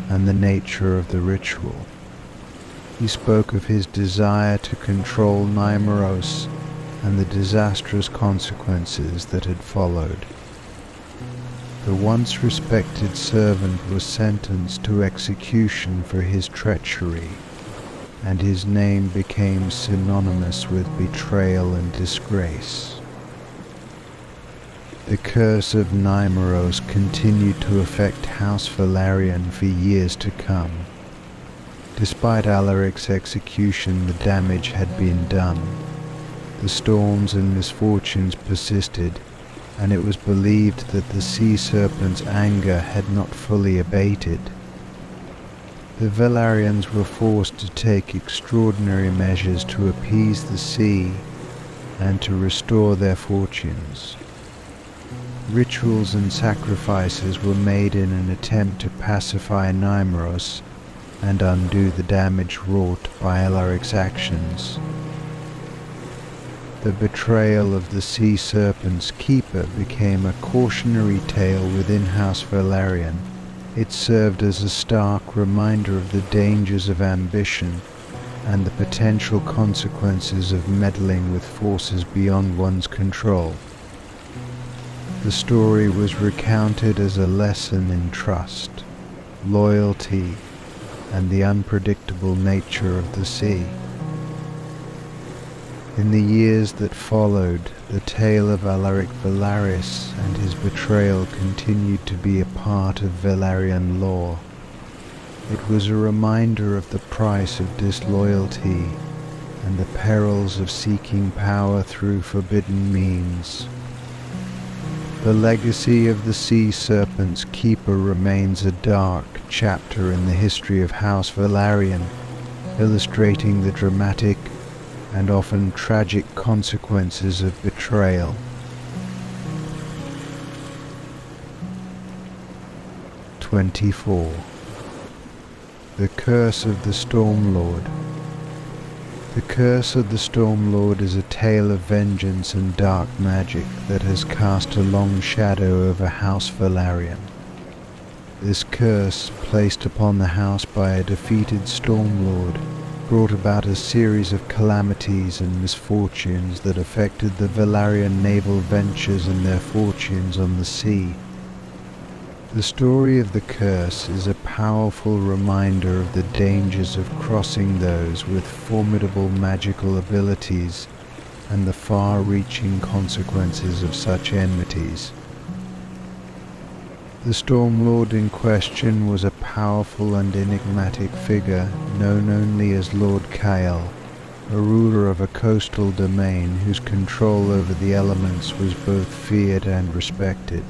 and the nature of the ritual. He spoke of his desire to control Nymeros and the disastrous consequences that had followed. The once respected servant was sentenced to execution for his treachery, and his name became synonymous with betrayal and disgrace. The curse of Nymeros continued to affect House Velaryon for years to come. Despite Alaric's execution, the damage had been done. The storms and misfortunes persisted, and it was believed that the sea serpent's anger had not fully abated. The Velaryons were forced to take extraordinary measures to appease the sea and to restore their fortunes. Rituals and sacrifices were made in an attempt to pacify Nymeros and undo the damage wrought by Alaric's actions. The betrayal of the sea serpent's keeper became a cautionary tale within House Velaryon. It served as a stark reminder of the dangers of ambition and the potential consequences of meddling with forces beyond one's control. The story was recounted as a lesson in trust, loyalty, and the unpredictable nature of the sea. In the years that followed, the tale of Alaric Velaris and his betrayal continued to be a part of Velaryon lore. It was a reminder of the price of disloyalty and the perils of seeking power through forbidden means. The legacy of the sea serpent's keeper remains a dark chapter in the history of House Velaryon, illustrating the dramatic and often tragic consequences of betrayal. '24. The Curse of the Stormlord. The Curse of the Stormlord is a tale of vengeance and dark magic that has cast a long shadow over House Velaryon. This curse, placed upon the house by a defeated Stormlord, brought about a series of calamities and misfortunes that affected the Velaryon naval ventures and their fortunes on the sea. The story of the curse is a powerful reminder of the dangers of crossing those with formidable magical abilities and the far-reaching consequences of such enmities. The Stormlord in question was a powerful and enigmatic figure known only as Lord Kael, a ruler of a coastal domain whose control over the elements was both feared and respected.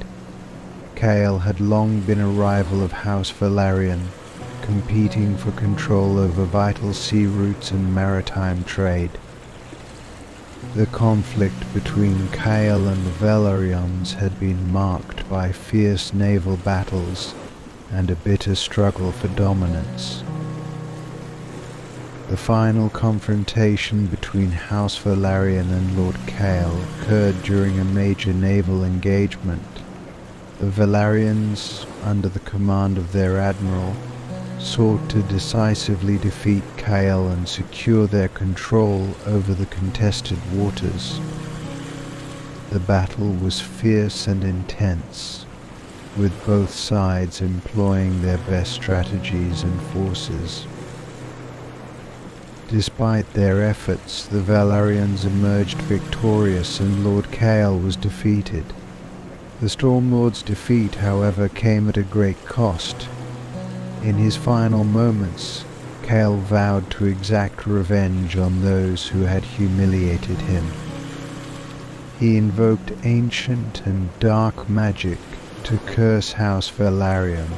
Kael had long been a rival of House Velaryon, competing for control over vital sea routes and maritime trade. The conflict between Kael and the Velaryons had been marked by fierce naval battles and a bitter struggle for dominance. The final confrontation between House Velaryon and Lord Kael occurred during a major naval engagement. The Velaryons, under the command of their admiral, sought to decisively defeat Kael and secure their control over the contested waters. The battle was fierce and intense, with both sides employing their best strategies and forces. Despite their efforts, the Velaryons emerged victorious and Lord Kael was defeated. The Stormlord's defeat, however, came at a great cost. In his final moments, Kael vowed to exact revenge on those who had humiliated him. He invoked ancient and dark magic to curse House Velaryon,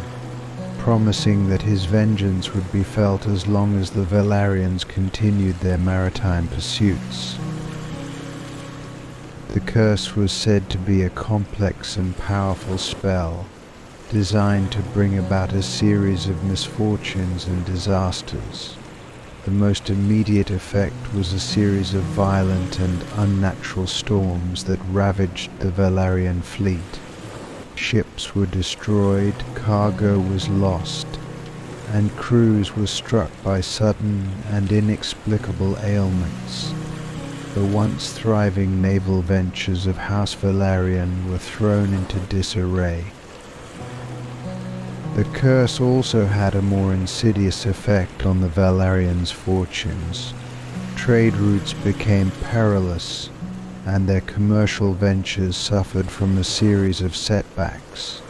promising that his vengeance would be felt as long as the Velaryons continued their maritime pursuits. The curse was said to be a complex and powerful spell, designed to bring about a series of misfortunes and disasters. The most immediate effect was a series of violent and unnatural storms that ravaged the Velaryon fleet. Ships were destroyed, cargo was lost, and crews were struck by sudden and inexplicable ailments. The once thriving naval ventures of House Velaryon were thrown into disarray. The curse also had a more insidious effect on the Velaryons' fortunes. Trade routes became perilous, and their commercial ventures suffered from a series of setbacks.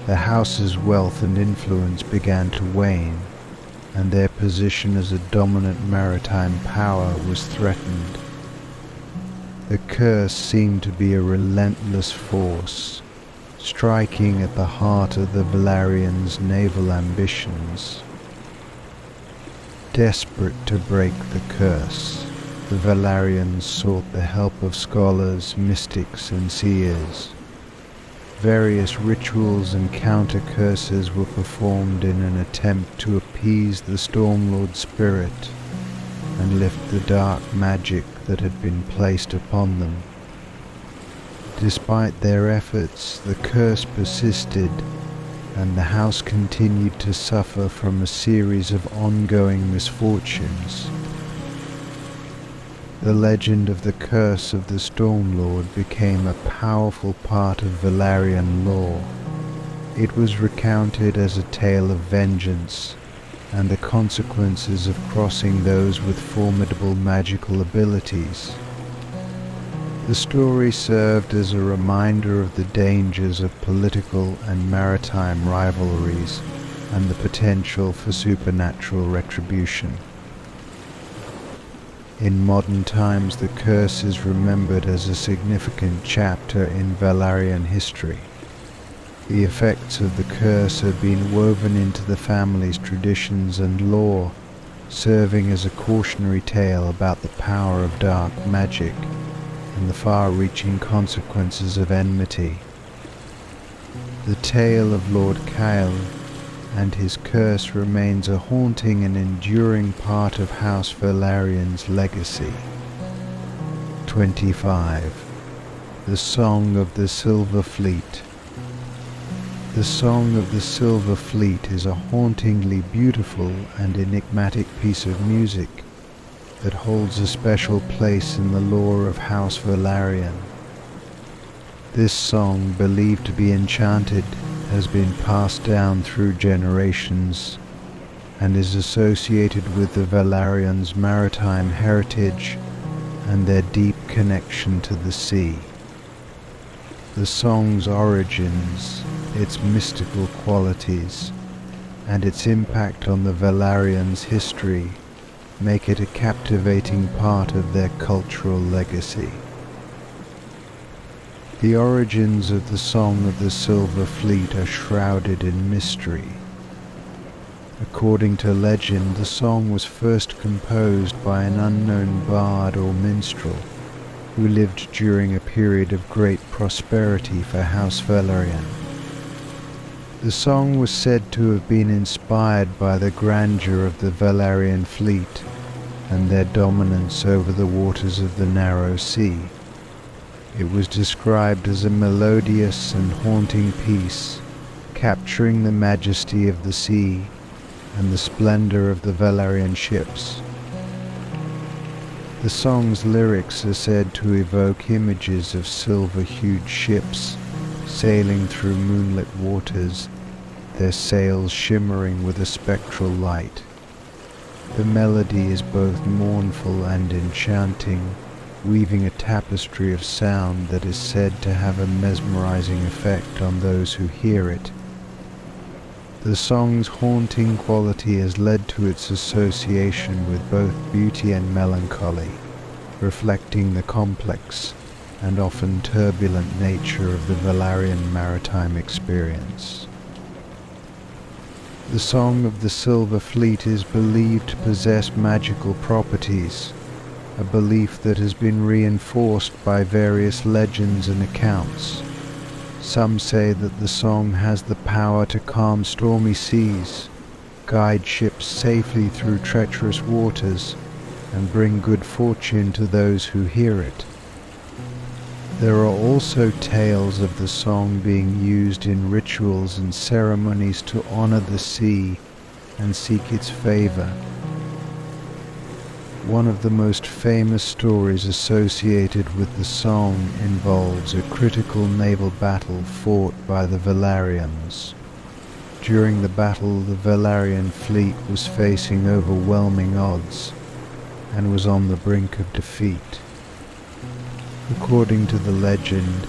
The house's wealth and influence began to wane, and their position as a dominant maritime power was threatened. The curse seemed to be a relentless force, striking at the heart of the Velaryons' naval ambitions. Desperate to break the curse, the Velaryons sought the help of scholars, mystics, and seers. Various rituals and counter-curses were performed in an attempt to appease the Stormlord's spirit and lift the dark magic that had been placed upon them. Despite their efforts, the curse persisted, and the house continued to suffer from a series of ongoing misfortunes. The legend of the curse of the Stormlord became a powerful part of Velaryon lore. It was recounted as a tale of vengeance and the consequences of crossing those with formidable magical abilities. The story served as a reminder of the dangers of political and maritime rivalries and the potential for supernatural retribution. In modern times, the curse is remembered as a significant chapter in Velaryon history. The effects of the curse have been woven into the family's traditions and lore, serving as a cautionary tale about the power of dark magic and the far-reaching consequences of enmity. The tale of Lord Kyle and his curse remains a haunting and enduring part of House Velaryon's legacy. 25. The Song of the Silver Fleet. The Song of the Silver Fleet is a hauntingly beautiful and enigmatic piece of music that holds a special place in the lore of House Velaryon. This song, believed to be enchanted, has been passed down through generations and is associated with the Velaryons' maritime heritage and their deep connection to the sea. The song's origins, its mystical qualities, and its impact on the Velaryons' history make it a captivating part of their cultural legacy. The origins of the Song of the Silver Fleet are shrouded in mystery. According to legend, the song was first composed by an unknown bard or minstrel who lived during a period of great prosperity for House Velaryon. The song was said to have been inspired by the grandeur of the Velaryon fleet and their dominance over the waters of the narrow sea. It was described as a melodious and haunting piece, capturing the majesty of the sea and the splendor of the Velaryon ships. The song's lyrics are said to evoke images of silver-hued ships sailing through moonlit waters, their sails shimmering with a spectral light. The melody is both mournful and enchanting, weaving a tapestry of sound that is said to have a mesmerizing effect on those who hear it. The song's haunting quality has led to its association with both beauty and melancholy, reflecting the complex and often turbulent nature of the Velaryon maritime experience. The Song of the Silver Fleet is believed to possess magical properties, a belief that has been reinforced by various legends and accounts. Some say that the song has the power to calm stormy seas, guide ships safely through treacherous waters, and bring good fortune to those who hear it. There are also tales of the song being used in rituals and ceremonies to honor the sea and seek its favor. One of the most famous stories associated with the song involves a critical naval battle fought by the Velaryons. During the battle, the Velaryon fleet was facing overwhelming odds and was on the brink of defeat. According to the legend,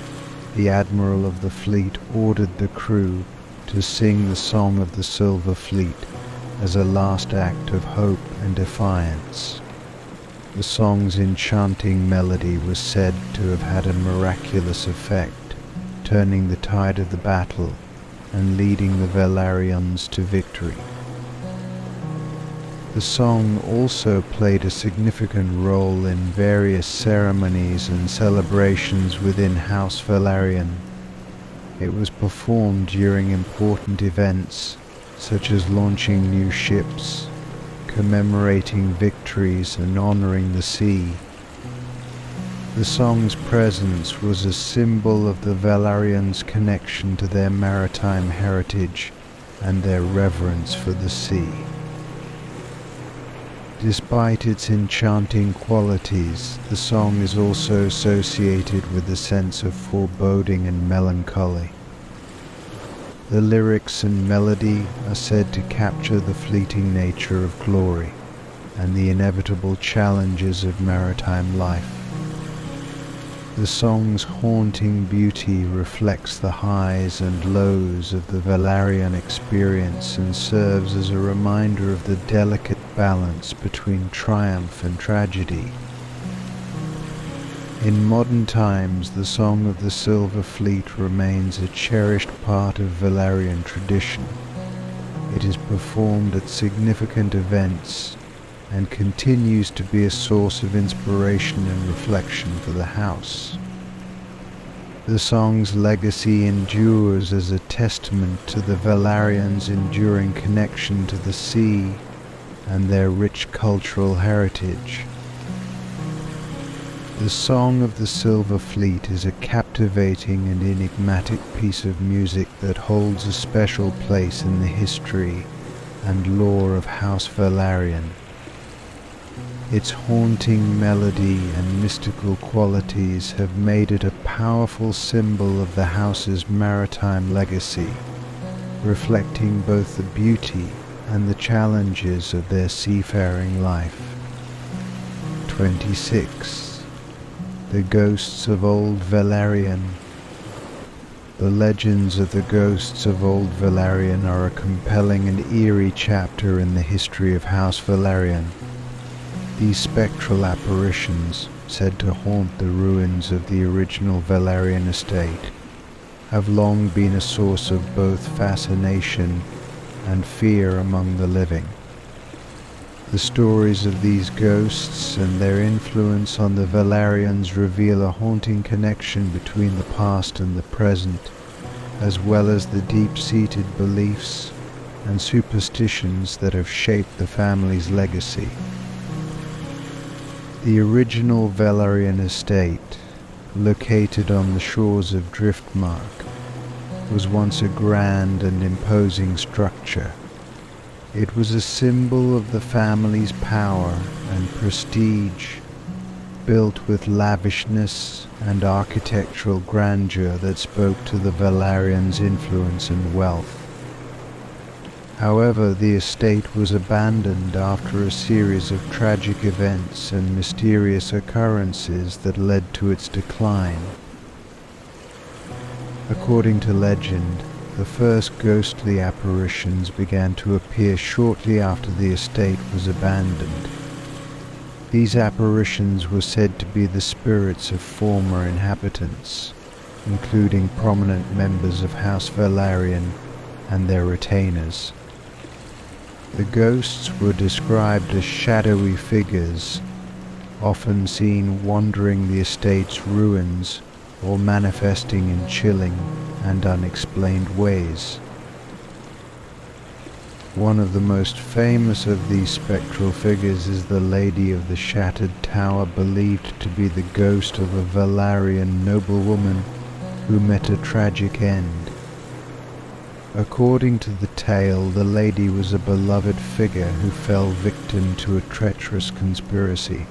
the admiral of the fleet ordered the crew to sing the Song of the Silver Fleet as a last act of hope and defiance. The song's enchanting melody was said to have had a miraculous effect, turning the tide of the battle and leading the Velaryons to victory. The song also played a significant role in various ceremonies and celebrations within House Velaryon. It was performed during important events such as launching new ships, commemorating victories and honoring the sea. The song's presence was a symbol of the Velaryons' connection to their maritime heritage and their reverence for the sea. Despite its enchanting qualities, the song is also associated with a sense of foreboding and melancholy. The lyrics and melody are said to capture the fleeting nature of glory and the inevitable challenges of maritime life. The song's haunting beauty reflects the highs and lows of the Velaryon experience and serves as a reminder of the delicate balance between triumph and tragedy. In modern times, the Song of the Silver Fleet remains a cherished part of Velaryon tradition. It is performed at significant events and continues to be a source of inspiration and reflection for the house. The song's legacy endures as a testament to the Velaryons' enduring connection to the sea and their rich cultural heritage. The Song of the Silver Fleet is a captivating and enigmatic piece of music that holds a special place in the history and lore of House Velaryon. Its haunting melody and mystical qualities have made it a powerful symbol of the house's maritime legacy, reflecting both the beauty and the challenges of their seafaring life. 26. The Ghosts of Old Velaryon. The legends of the ghosts of Old Velaryon are a compelling and eerie chapter in the history of House Velaryon. These spectral apparitions, said to haunt the ruins of the original Velaryon estate, have long been a source of both fascination and fear among the living. The stories of these ghosts and their influence on the Velaryons reveal a haunting connection between the past and the present, as well as the deep-seated beliefs and superstitions that have shaped the family's legacy. The original Velaryon estate, located on the shores of Driftmark, was once a grand and imposing structure. It was a symbol of the family's power and prestige, built with lavishness and architectural grandeur that spoke to the Velaryons' influence and wealth. However, the estate was abandoned after a series of tragic events and mysterious occurrences that led to its decline. According to legend, the first ghostly apparitions began to appear shortly after the estate was abandoned. These apparitions were said to be the spirits of former inhabitants, including prominent members of House Velaryon and their retainers. The ghosts were described as shadowy figures, often seen wandering the estate's ruins or manifesting in chilling and unexplained ways. One of the most famous of these spectral figures is the Lady of the Shattered Tower, believed to be the ghost of a Velaryon noblewoman who met a tragic end. According to the tale, the lady was a beloved figure who fell victim to a treacherous conspiracy.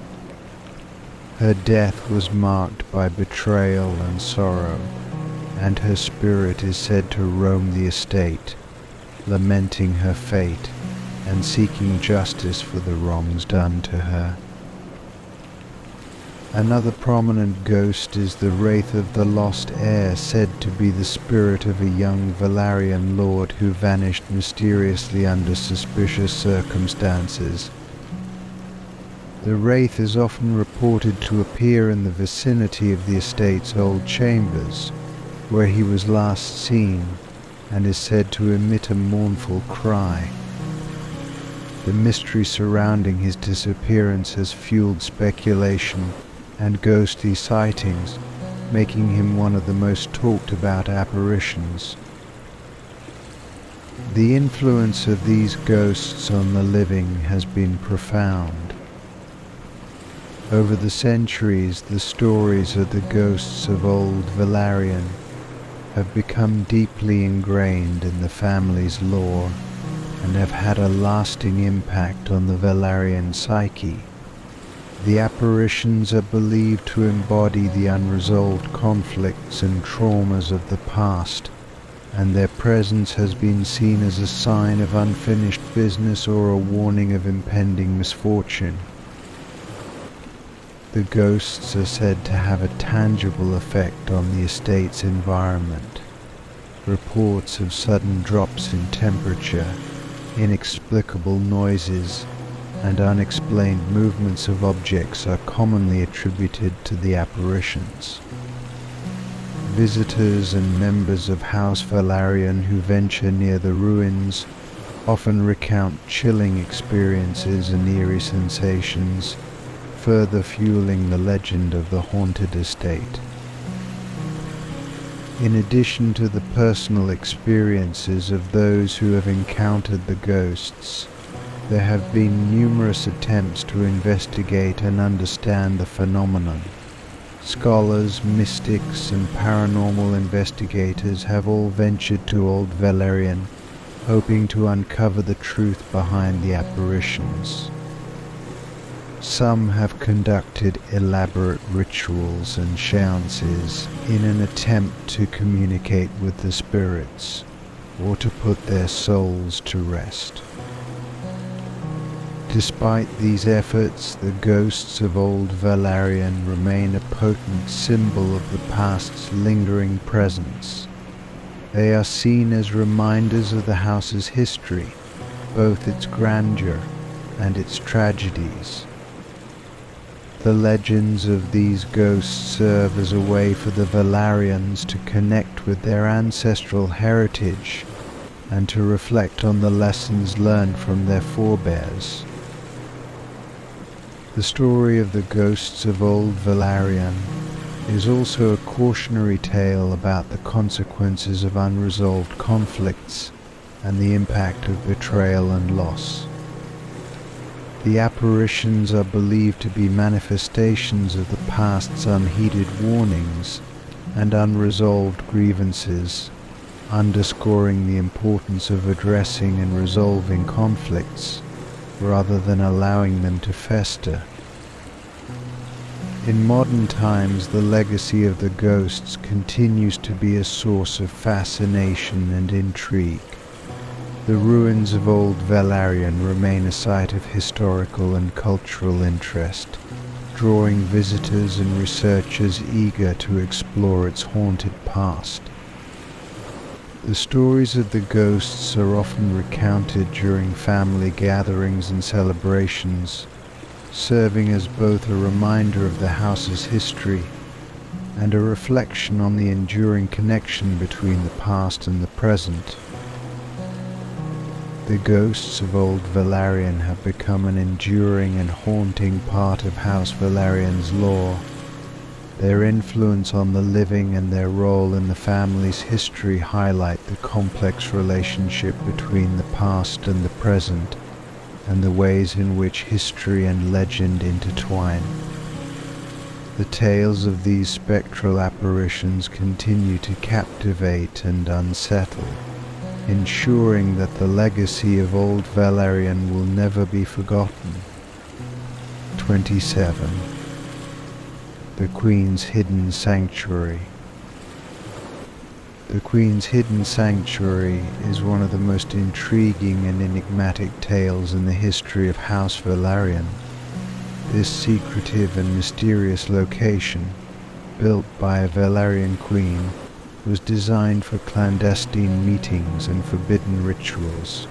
Her death was marked by betrayal and sorrow, and her spirit is said to roam the estate, lamenting her fate and seeking justice for the wrongs done to her. Another prominent ghost is the wraith of the lost heir, said to be the spirit of a young Velaryon lord who vanished mysteriously under suspicious circumstances. The wraith is often reported to appear in the vicinity of the estate's old chambers, where he was last seen, and is said to emit a mournful cry. The mystery surrounding his disappearance has fueled speculation and ghostly sightings, making him one of the most talked about apparitions. The influence of these ghosts on the living has been profound. Over the centuries, the stories of the ghosts of old Velaryon have become deeply ingrained in the family's lore and have had a lasting impact on the Velaryon psyche. The apparitions are believed to embody the unresolved conflicts and traumas of the past, and their presence has been seen as a sign of unfinished business or a warning of impending misfortune. The ghosts are said to have a tangible effect on the estate's environment. Reports of sudden drops in temperature, inexplicable noises, and unexplained movements of objects are commonly attributed to the apparitions. Visitors and members of House Velaryon who venture near the ruins often recount chilling experiences and eerie sensations, further fueling the legend of the haunted estate. In addition to the personal experiences of those who have encountered the ghosts, there have been numerous attempts to investigate and understand the phenomenon. Scholars, mystics, and paranormal investigators have all ventured to Old Velaryon, hoping to uncover the truth behind the apparitions. Some have conducted elaborate rituals and seances in an attempt to communicate with the spirits or to put their souls to rest. Despite these efforts, the ghosts of old Velaryon remain a potent symbol of the past's lingering presence. They are seen as reminders of the house's history, both its grandeur and its tragedies. The legends of these ghosts serve as a way for the Velaryons to connect with their ancestral heritage and to reflect on the lessons learned from their forebears. The story of the ghosts of old Velaryon is also a cautionary tale about the consequences of unresolved conflicts and the impact of betrayal and loss. The apparitions are believed to be manifestations of the past's unheeded warnings and unresolved grievances, underscoring the importance of addressing and resolving conflicts rather than allowing them to fester. In modern times, the legacy of the ghosts continues to be a source of fascination and intrigue. The ruins of old Velaryon remain a site of historical and cultural interest, drawing visitors and researchers eager to explore its haunted past. The stories of the ghosts are often recounted during family gatherings and celebrations, serving as both a reminder of the house's history and a reflection on the enduring connection between the past and the present. The ghosts of old Velaryon have become an enduring and haunting part of House Velaryon's lore. Their influence on the living and their role in the family's history highlight the complex relationship between the past and the present, and the ways in which history and legend intertwine. The tales of these spectral apparitions continue to captivate and unsettle, ensuring that the legacy of old Velaryon will never be forgotten. 27. The Queen's Hidden Sanctuary. The Queen's Hidden Sanctuary is one of the most intriguing and enigmatic tales in the history of House Velaryon. This secretive and mysterious location, built by a Velaryon queen, was designed for clandestine meetings and forbidden rituals.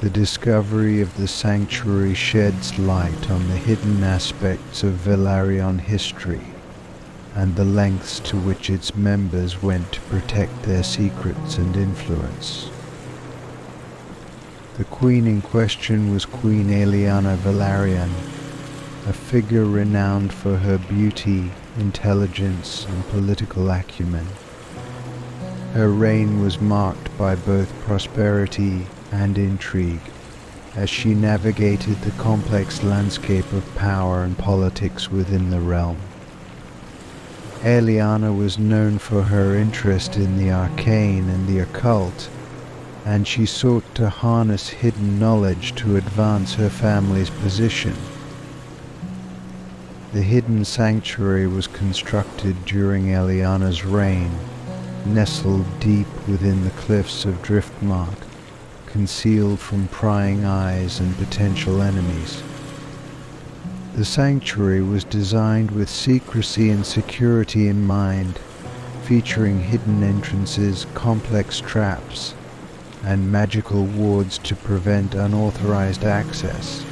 The discovery of the sanctuary sheds light on the hidden aspects of Velaryon history and the lengths to which its members went to protect their secrets and influence. The queen in question was Queen Aeliana Velaryon, a figure renowned for her beauty, intelligence, and political acumen. Her reign was marked by both prosperity and intrigue, as she navigated the complex landscape of power and politics within the realm. Aeliana was known for her interest in the arcane and the occult, and she sought to harness hidden knowledge to advance her family's position. The hidden sanctuary was constructed during Aeliana's reign, nestled deep within the cliffs of Driftmark, concealed from prying eyes and potential enemies. The sanctuary was designed with secrecy and security in mind, featuring hidden entrances, complex traps, and magical wards to prevent unauthorized access.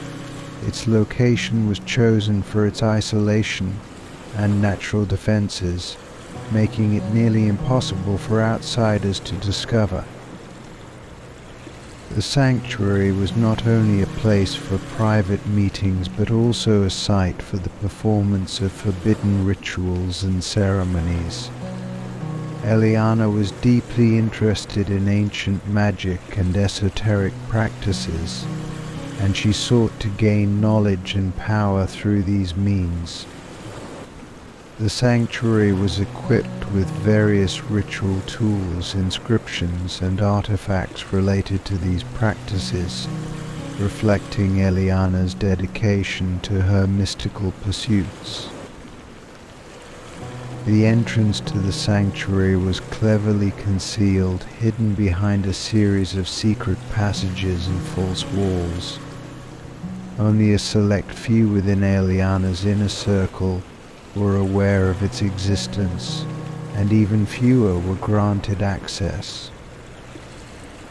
Its location was chosen for its isolation and natural defenses, making it nearly impossible for outsiders to discover. The sanctuary was not only a place for private meetings but also a site for the performance of forbidden rituals and ceremonies. Aeliana was deeply interested in ancient magic and esoteric practices, and she sought to gain knowledge and power through these means. The sanctuary was equipped with various ritual tools, inscriptions, and artifacts related to these practices, reflecting Aeliana's dedication to her mystical pursuits. The entrance to the sanctuary was cleverly concealed, hidden behind a series of secret passages and false walls. Only a select few within Aeliana's inner circle were aware of its existence, and even fewer were granted access.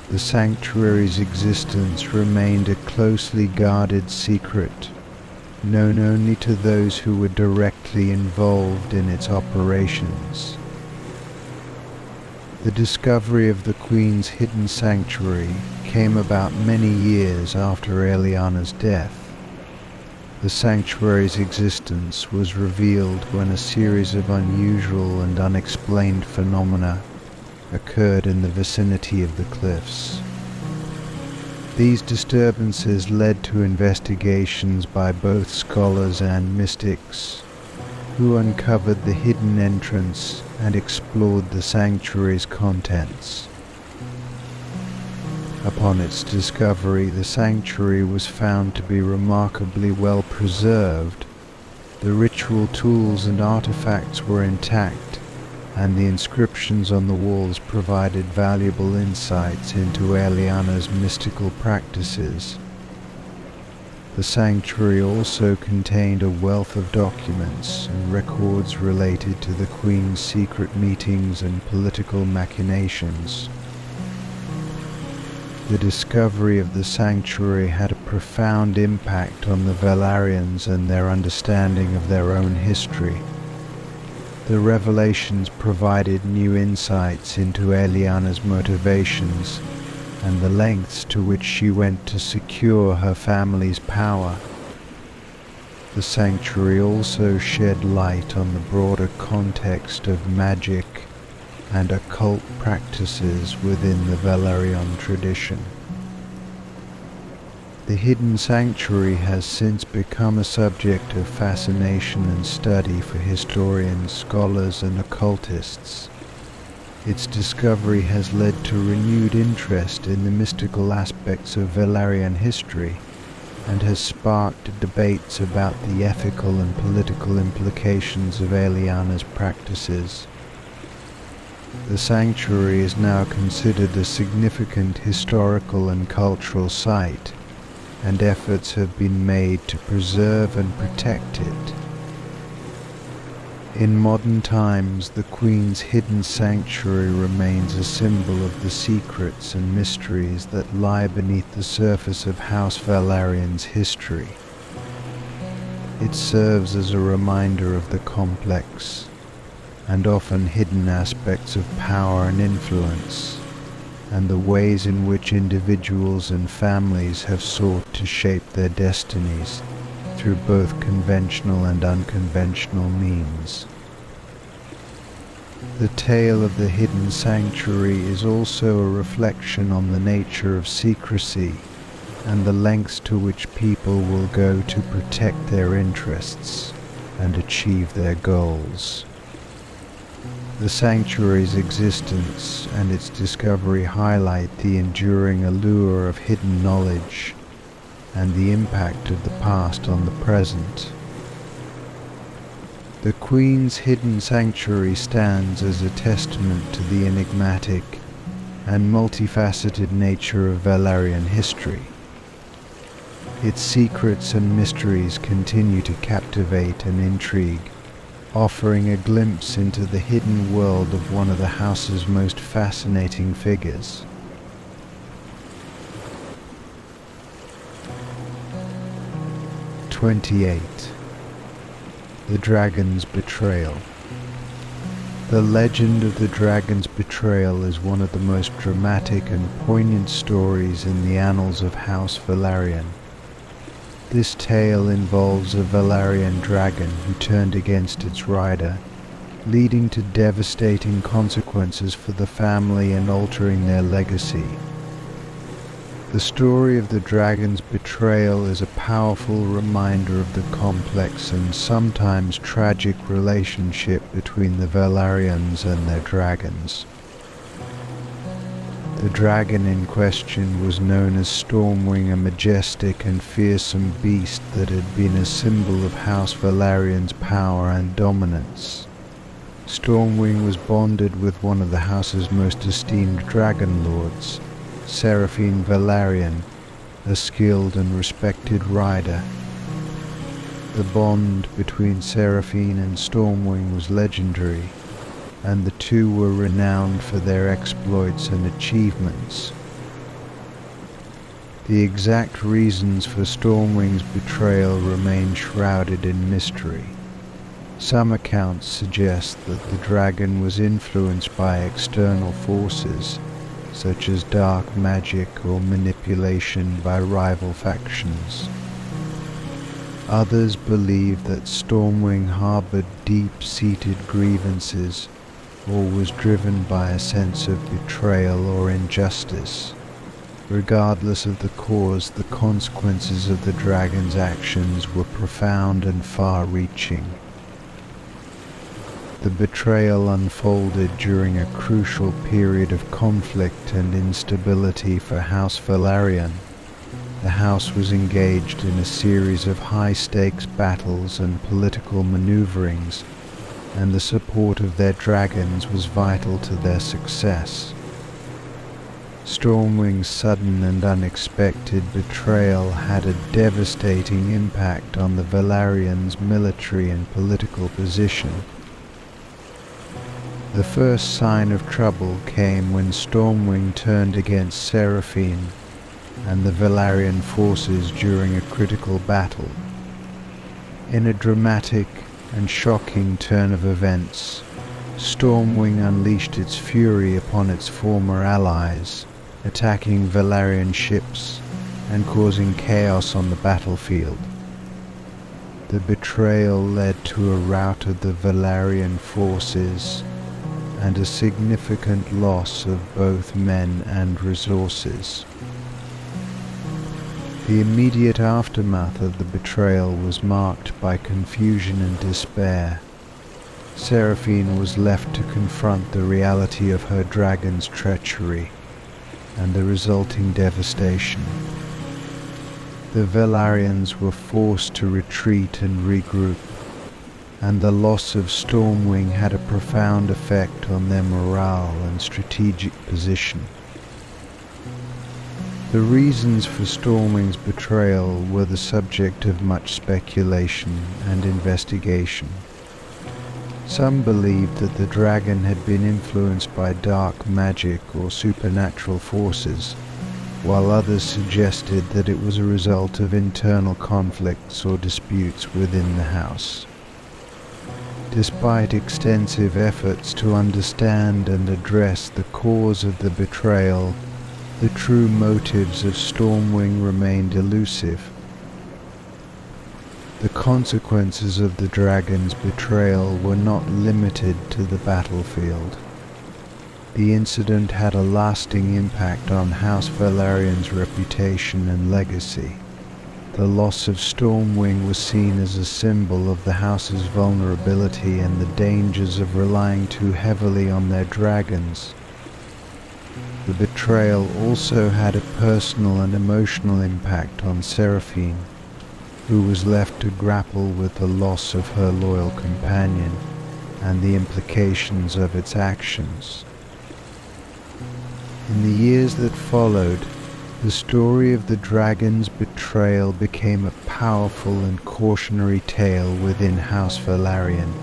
The sanctuary's existence remained a closely guarded secret, known only to those who were directly involved in its operations. The discovery of the Queen's hidden sanctuary came about many years after Aeliana's death. The sanctuary's existence was revealed when a series of unusual and unexplained phenomena occurred in the vicinity of the cliffs. These disturbances led to investigations by both scholars and mystics, who uncovered the hidden entrance and explored the sanctuary's contents. Upon its discovery, the sanctuary was found to be remarkably well preserved. The ritual tools and artifacts were intact, and the inscriptions on the walls provided valuable insights into Aeliana's mystical practices. The sanctuary also contained a wealth of documents and records related to the Queen's secret meetings and political machinations. The discovery of the sanctuary had a profound impact on the Velaryon and their understanding of their own history. The revelations provided new insights into Eliana's motivations and the lengths to which she went to secure her family's power. The sanctuary also shed light on the broader context of magic and occult practices within the Velaryon tradition. The hidden sanctuary has since become a subject of fascination and study for historians, scholars, and occultists. Its discovery has led to renewed interest in the mystical aspects of Velaryon history and has sparked debates about the ethical and political implications of Eliana's practices. The sanctuary is now considered a significant historical and cultural site, and efforts have been made to preserve and protect it. In modern times, the Queen's hidden sanctuary remains a symbol of the secrets and mysteries that lie beneath the surface of House Velaryon's history. It serves as a reminder of the complex and often hidden aspects of power and influence, and the ways in which individuals and families have sought to shape their destinies through both conventional and unconventional means. The tale of the hidden sanctuary is also a reflection on the nature of secrecy and the lengths to which people will go to protect their interests and achieve their goals. The sanctuary's existence and its discovery highlight the enduring allure of hidden knowledge and the impact of the past on the present. The Queen's hidden sanctuary stands as a testament to the enigmatic and multifaceted nature of Velaryon history. Its secrets and mysteries continue to captivate and intrigue, offering a glimpse into the hidden world of one of the house's most fascinating figures. '28. The Dragon's Betrayal. The legend of the Dragon's Betrayal is one of the most dramatic and poignant stories in the annals of House Velaryon. This tale involves a Velaryon dragon who turned against its rider, leading to devastating consequences for the family and altering their legacy. The story of the dragon's betrayal is a powerful reminder of the complex and sometimes tragic relationship between the Velaryons and their dragons. The dragon in question was known as Stormwing, a majestic and fearsome beast that had been a symbol of House Velaryon's power and dominance. Stormwing was bonded with one of the house's most esteemed dragon lords, Seraphine Velaryon, a skilled and respected rider. The bond between Seraphine and Stormwing was legendary, and the two were renowned for their exploits and achievements. The exact reasons for Stormwing's betrayal remain shrouded in mystery. Some accounts suggest that the dragon was influenced by external forces, such as dark magic or manipulation by rival factions. Others believe that Stormwing harbored deep-seated grievances or was driven by a sense of betrayal or injustice. Regardless of the cause, the consequences of the dragon's actions were profound and far-reaching. The betrayal unfolded during a crucial period of conflict and instability for House Velaryon. The house was engaged in a series of high-stakes battles and political maneuverings, and the support of their dragons was vital to their success. Stormwing's sudden and unexpected betrayal had a devastating impact on the Velaryons' military and political position. The first sign of trouble came when Stormwing turned against Seraphine, and the Velaryon forces during a critical battle. In a dramatic and shocking turn of events, Stormwing unleashed its fury upon its former allies, attacking Velaryon ships and causing chaos on the battlefield. The betrayal led to a rout of the Velaryon forces and a significant loss of both men and resources. The immediate aftermath of the betrayal was marked by confusion and despair. Seraphine was left to confront the reality of her dragon's treachery and the resulting devastation. The Velaryons were forced to retreat and regroup, and the loss of Stormwing had a profound effect on their morale and strategic position. The reasons for Stormwing's betrayal were the subject of much speculation and investigation. Some believed that the dragon had been influenced by dark magic or supernatural forces, while others suggested that it was a result of internal conflicts or disputes within the house. Despite extensive efforts to understand and address the cause of the betrayal, the true motives of Stormwing remained elusive. The consequences of the dragon's betrayal were not limited to the battlefield. The incident had a lasting impact on House Velaryon's reputation and legacy. The loss of Stormwing was seen as a symbol of the house's vulnerability and the dangers of relying too heavily on their dragons. The betrayal also had a personal and emotional impact on Seraphine, who was left to grapple with the loss of her loyal companion and the implications of its actions. In the years that followed, the story of the dragon's betrayal became a powerful and cautionary tale within House Velaryon.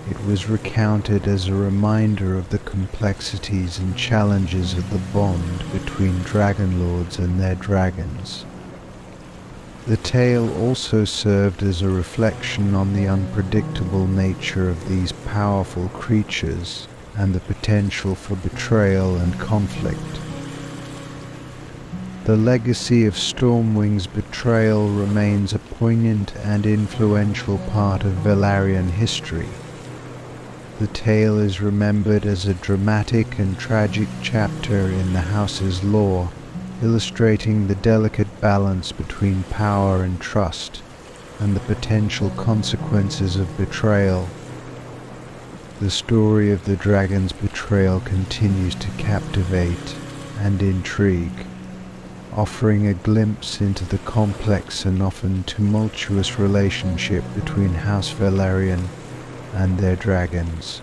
It was recounted as a reminder of the complexities and challenges of the bond between dragon lords and their dragons. The tale also served as a reflection on the unpredictable nature of these powerful creatures and the potential for betrayal and conflict. The legacy of Stormwing's betrayal remains a poignant and influential part of Velaryon history. The tale is remembered as a dramatic and tragic chapter in the house's lore, illustrating the delicate balance between power and trust, and the potential consequences of betrayal. The story of the dragon's betrayal continues to captivate and intrigue, offering a glimpse into the complex and often tumultuous relationship between House Velaryon and their dragons.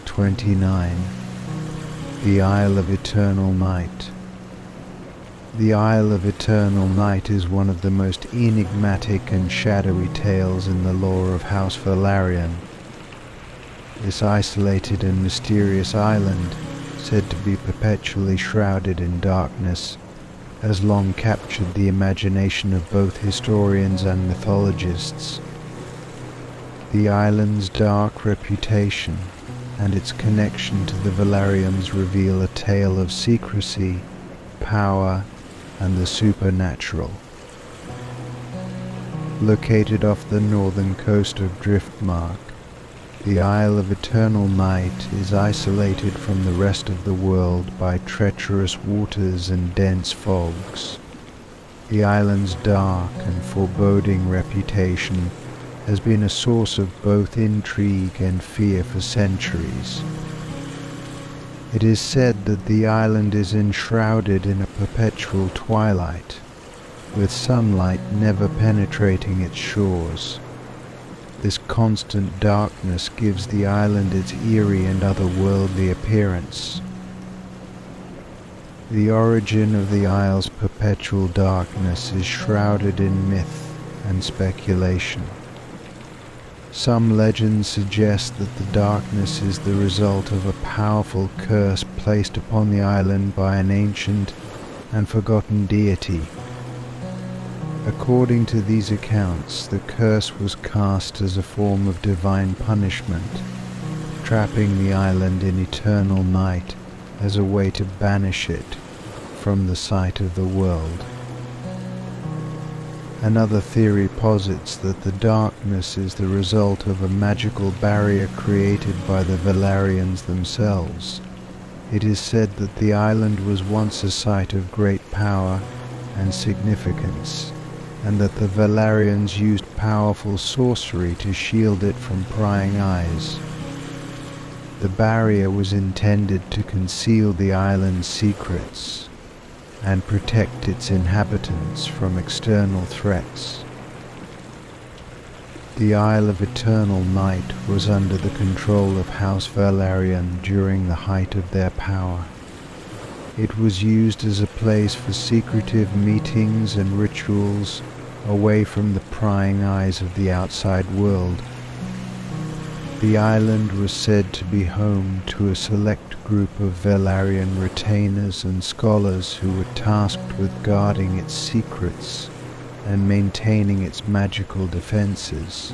29. The Isle of Eternal Night. The Isle of Eternal Night is one of the most enigmatic and shadowy tales in the lore of House Velaryon. This isolated and mysterious island, said to be perpetually shrouded in darkness, has long captured the imagination of both historians and mythologists. The island's dark reputation and its connection to the Velaryons reveal a tale of secrecy, power, and the supernatural. Located off the northern coast of Driftmark, the Isle of Eternal Night is isolated from the rest of the world by treacherous waters and dense fogs. The island's dark and foreboding reputation has been a source of both intrigue and fear for centuries. It is said that the island is enshrouded in a perpetual twilight, with sunlight never penetrating its shores. This constant darkness gives the island its eerie and otherworldly appearance. The origin of the isle's perpetual darkness is shrouded in myth and speculation. Some legends suggest that the darkness is the result of a powerful curse placed upon the island by an ancient, and forgotten deity. According to these accounts, the curse was cast as a form of divine punishment, trapping the island in eternal night as a way to banish it from the sight of the world. Another theory posits that the darkness is the result of a magical barrier created by the Velaryons themselves. It is said that the island was once a site of great power and significance, and that the Velaryons used powerful sorcery to shield it from prying eyes. The barrier was intended to conceal the island's secrets and protect its inhabitants from external threats. The Isle of Eternal Night was under the control of House Velaryon during the height of their power. It was used as a place for secretive meetings and rituals away from the prying eyes of the outside world. The island was said to be home to a select group of Velaryon retainers and scholars who were tasked with guarding its secrets and maintaining its magical defenses.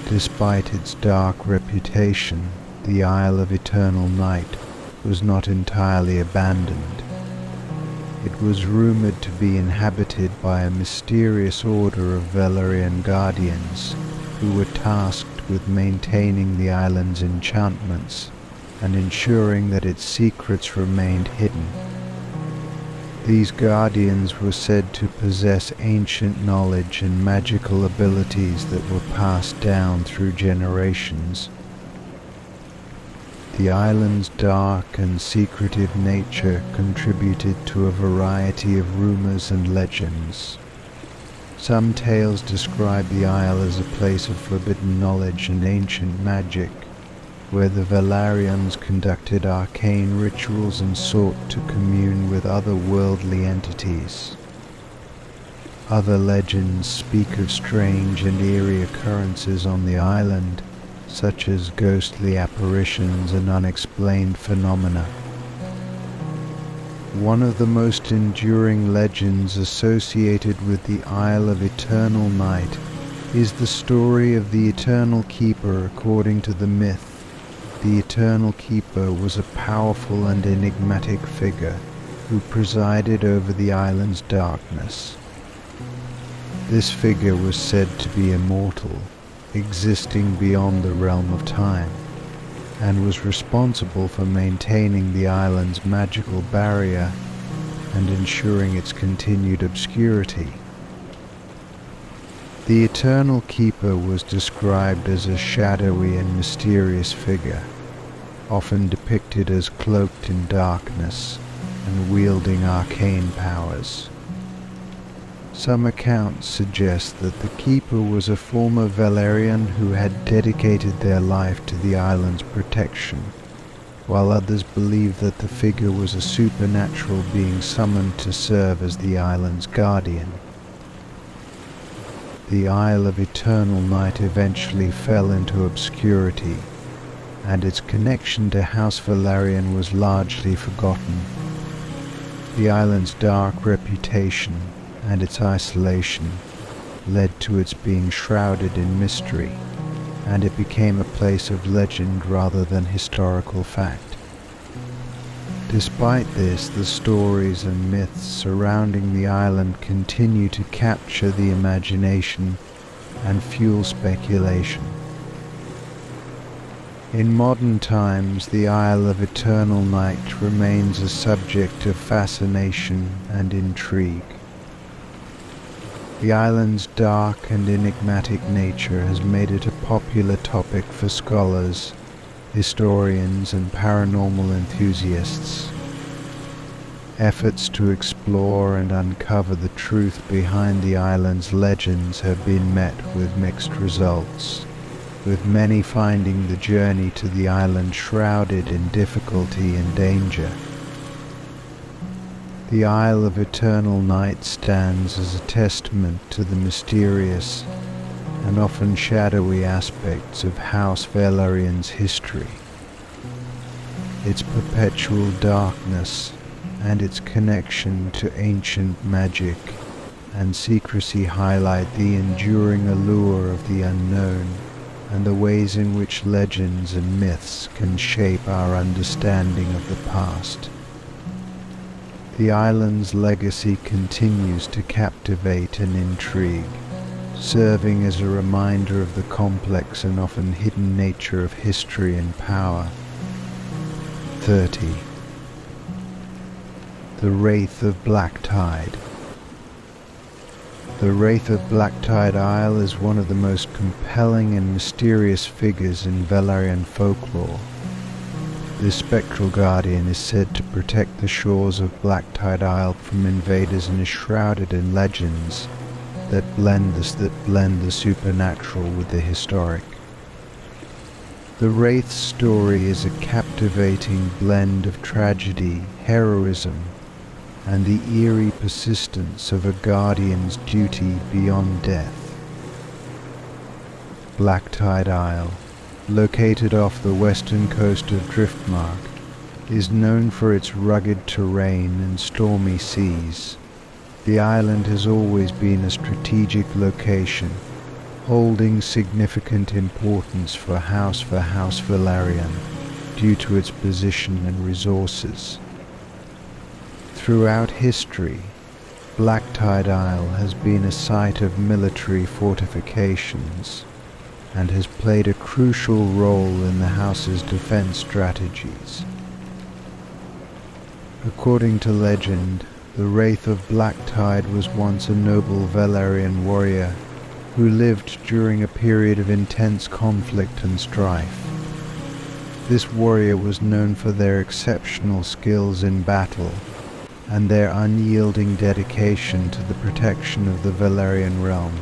Despite its dark reputation, the Isle of Eternal Night was not entirely abandoned. It was rumored to be inhabited by a mysterious order of Velaryon guardians who were tasked with maintaining the island's enchantments and ensuring that its secrets remained hidden. These guardians were said to possess ancient knowledge and magical abilities that were passed down through generations. The island's dark and secretive nature contributed to a variety of rumors and legends. Some tales describe the isle as a place of forbidden knowledge and ancient magic, where the Velaryons conducted arcane rituals and sought to commune with otherworldly entities. Other legends speak of strange and eerie occurrences on the island, such as ghostly apparitions and unexplained phenomena. One of the most enduring legends associated with the Isle of Eternal Night is the story of the Eternal Keeper. According to the myth, the Eternal Keeper was a powerful and enigmatic figure who presided over the island's darkness. This figure was said to be immortal, existing beyond the realm of time, and was responsible for maintaining the island's magical barrier and ensuring its continued obscurity. The Eternal Keeper was described as a shadowy and mysterious figure, often depicted as cloaked in darkness and wielding arcane powers. Some accounts suggest that the Keeper was a former Velaryon who had dedicated their life to the island's protection, while others believe that the figure was a supernatural being summoned to serve as the island's guardian. The Isle of Eternal Night eventually fell into obscurity, and its connection to House Velaryon was largely forgotten. The island's dark reputation and its isolation led to its being shrouded in mystery, and it became a place of legend rather than historical fact. Despite this, the stories and myths surrounding the island continue to capture the imagination and fuel speculation. In modern times, the Isle of Eternal Night remains a subject of fascination and intrigue. The island's dark and enigmatic nature has made it a popular topic for scholars, historians, and paranormal enthusiasts. Efforts to explore and uncover the truth behind the island's legends have been met with mixed results, with many finding the journey to the island shrouded in difficulty and danger. The Isle of Eternal Night stands as a testament to the mysterious and often shadowy aspects of House Velaryon's history. Its perpetual darkness and its connection to ancient magic and secrecy highlight the enduring allure of the unknown and the ways in which legends and myths can shape our understanding of the past. The island's legacy continues to captivate and intrigue, serving as a reminder of the complex and often hidden nature of history and power. 30. The Wraith of Black Tide. The Wraith of Black Tide Isle is one of the most compelling and mysterious figures in Velaryon folklore. This spectral guardian is said to protect the shores of Black Tide Isle from invaders and is shrouded in legends that blend the supernatural with the historic. The Wraith's story is a captivating blend of tragedy, heroism, and the eerie persistence of a guardian's duty beyond death. Black Tide Isle, located off the western coast of Driftmark, is known for its rugged terrain and stormy seas. The island has always been a strategic location, holding significant importance for House Velaryon due to its position and resources. Throughout history, Black Tide Isle has been a site of military fortifications and has played a crucial role in the house's defense strategies. According to legend, the Wraith of Black Tide was once a noble Velaryon warrior who lived during a period of intense conflict and strife. This warrior was known for their exceptional skills in battle and their unyielding dedication to the protection of the Velaryon realm.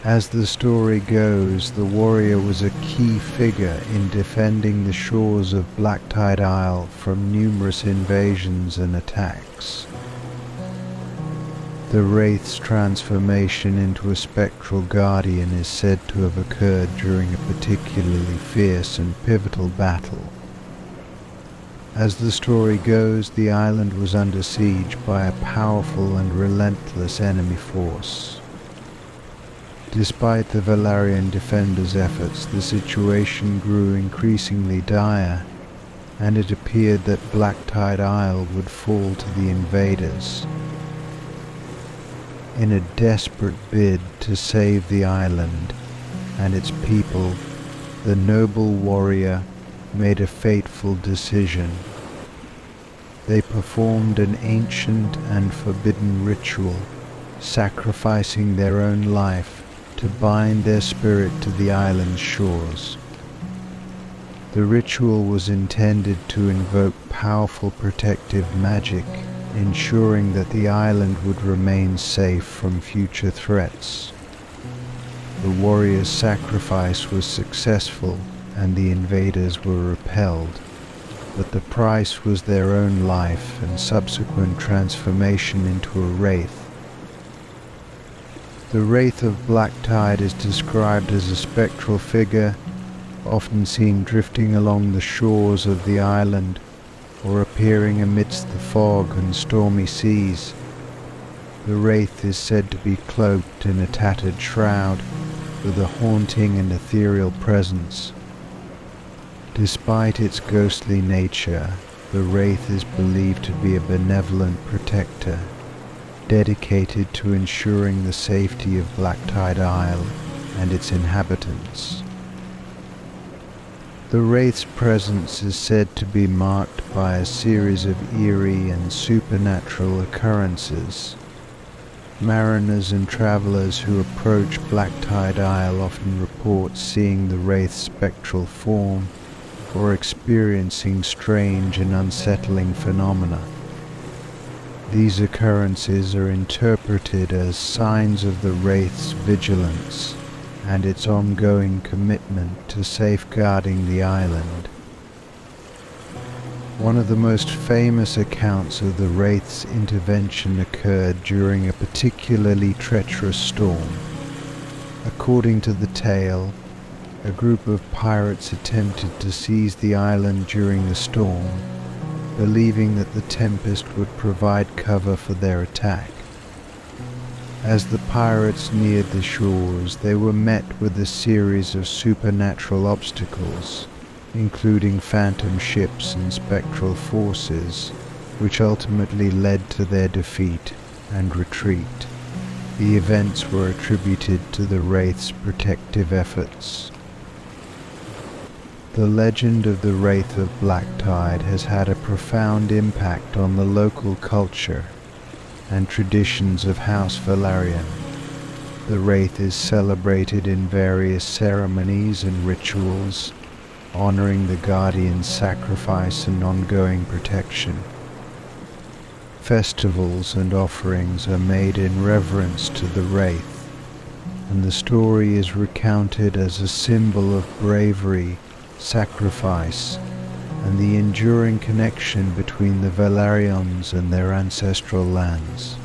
As the story goes, the warrior was a key figure in defending the shores of Black Tide Isle from numerous invasions and attacks. The Wraith's transformation into a spectral guardian is said to have occurred during a particularly fierce and pivotal battle. As the story goes, the island was under siege by a powerful and relentless enemy force. Despite the Velaryon defenders' efforts, the situation grew increasingly dire, and it appeared that Black Tide Isle would fall to the invaders. In a desperate bid to save the island and its people, the noble warrior made a fateful decision. They performed an ancient and forbidden ritual, sacrificing their own life to bind their spirit to the island's shores. The ritual was intended to invoke powerful protective magic, ensuring that the island would remain safe from future threats. The warrior's sacrifice was successful and the invaders were repelled, but the price was their own life and subsequent transformation into a wraith. The Wraith of Black Tide is described as a spectral figure, often seen drifting along the shores of the island or appearing amidst the fog and stormy seas. The Wraith is said to be cloaked in a tattered shroud, with a haunting and ethereal presence. Despite its ghostly nature, the Wraith is believed to be a benevolent protector, dedicated to ensuring the safety of Black Tide Isle and its inhabitants. The Wraith's presence is said to be marked by a series of eerie and supernatural occurrences. Mariners and travelers who approach Black Tide Isle often report seeing the Wraith's spectral form or experiencing strange and unsettling phenomena. These occurrences are interpreted as signs of the Wraith's vigilance and its ongoing commitment to safeguarding the island. One of the most famous accounts of the Wraith's intervention occurred during a particularly treacherous storm. According to the tale, a group of pirates attempted to seize the island during the storm, believing that the tempest would provide cover for their attack. As the pirates neared the shores, they were met with a series of supernatural obstacles, including phantom ships and spectral forces, which ultimately led to their defeat and retreat. The events were attributed to the wraith's protective efforts. The legend of the Wraith of Blacktide has had a profound impact on the local culture and traditions of House Velaryon. The Wraith is celebrated in various ceremonies and rituals, honoring the Guardian's sacrifice and ongoing protection. Festivals and offerings are made in reverence to the Wraith, and the story is recounted as a symbol of bravery, sacrifice, and the enduring connection between the Velaryons and their ancestral lands.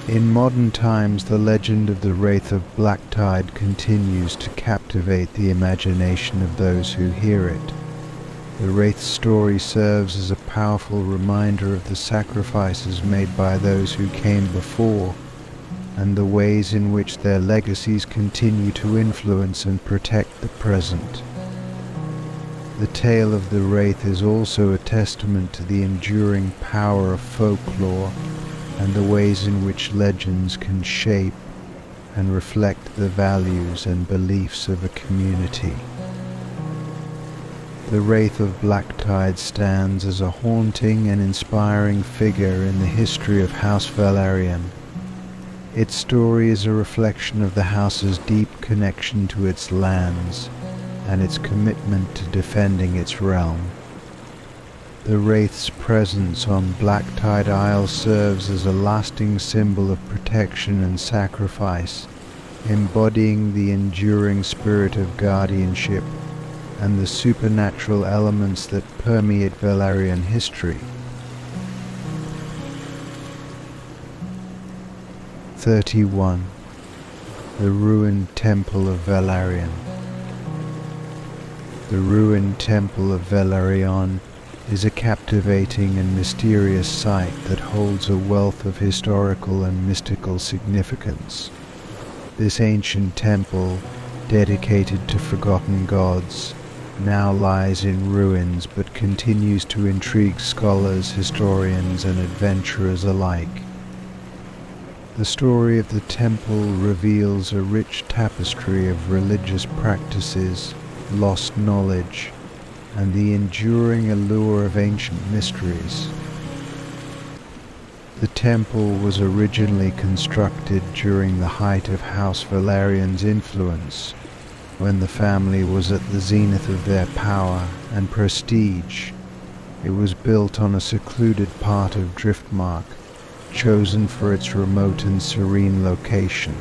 In modern times, the legend of the Wraith of Blacktide continues to captivate the imagination of those who hear it. The Wraith's story serves as a powerful reminder of the sacrifices made by those who came before, and the ways in which their legacies continue to influence and protect the present. The tale of the Wraith is also a testament to the enduring power of folklore and the ways in which legends can shape and reflect the values and beliefs of a community. The Wraith of Blacktide stands as a haunting and inspiring figure in the history of House Velaryon. Its story is a reflection of the house's deep connection to its lands and its commitment to defending its realm. The Wraith's presence on Blacktide Isle serves as a lasting symbol of protection and sacrifice, embodying the enduring spirit of guardianship and the supernatural elements that permeate Velaryon history. 31. The Ruined Temple of Velaryon. The ruined Temple of Velaryon is a captivating and mysterious site that holds a wealth of historical and mystical significance. This ancient temple, dedicated to forgotten gods, now lies in ruins but continues to intrigue scholars, historians, and adventurers alike. The story of the temple reveals a rich tapestry of religious practices, lost knowledge, and the enduring allure of ancient mysteries. The temple was originally constructed during the height of House Velaryon's influence, when the family was at the zenith of their power and prestige. It was built on a secluded part of driftmark, chosen for its remote and serene location.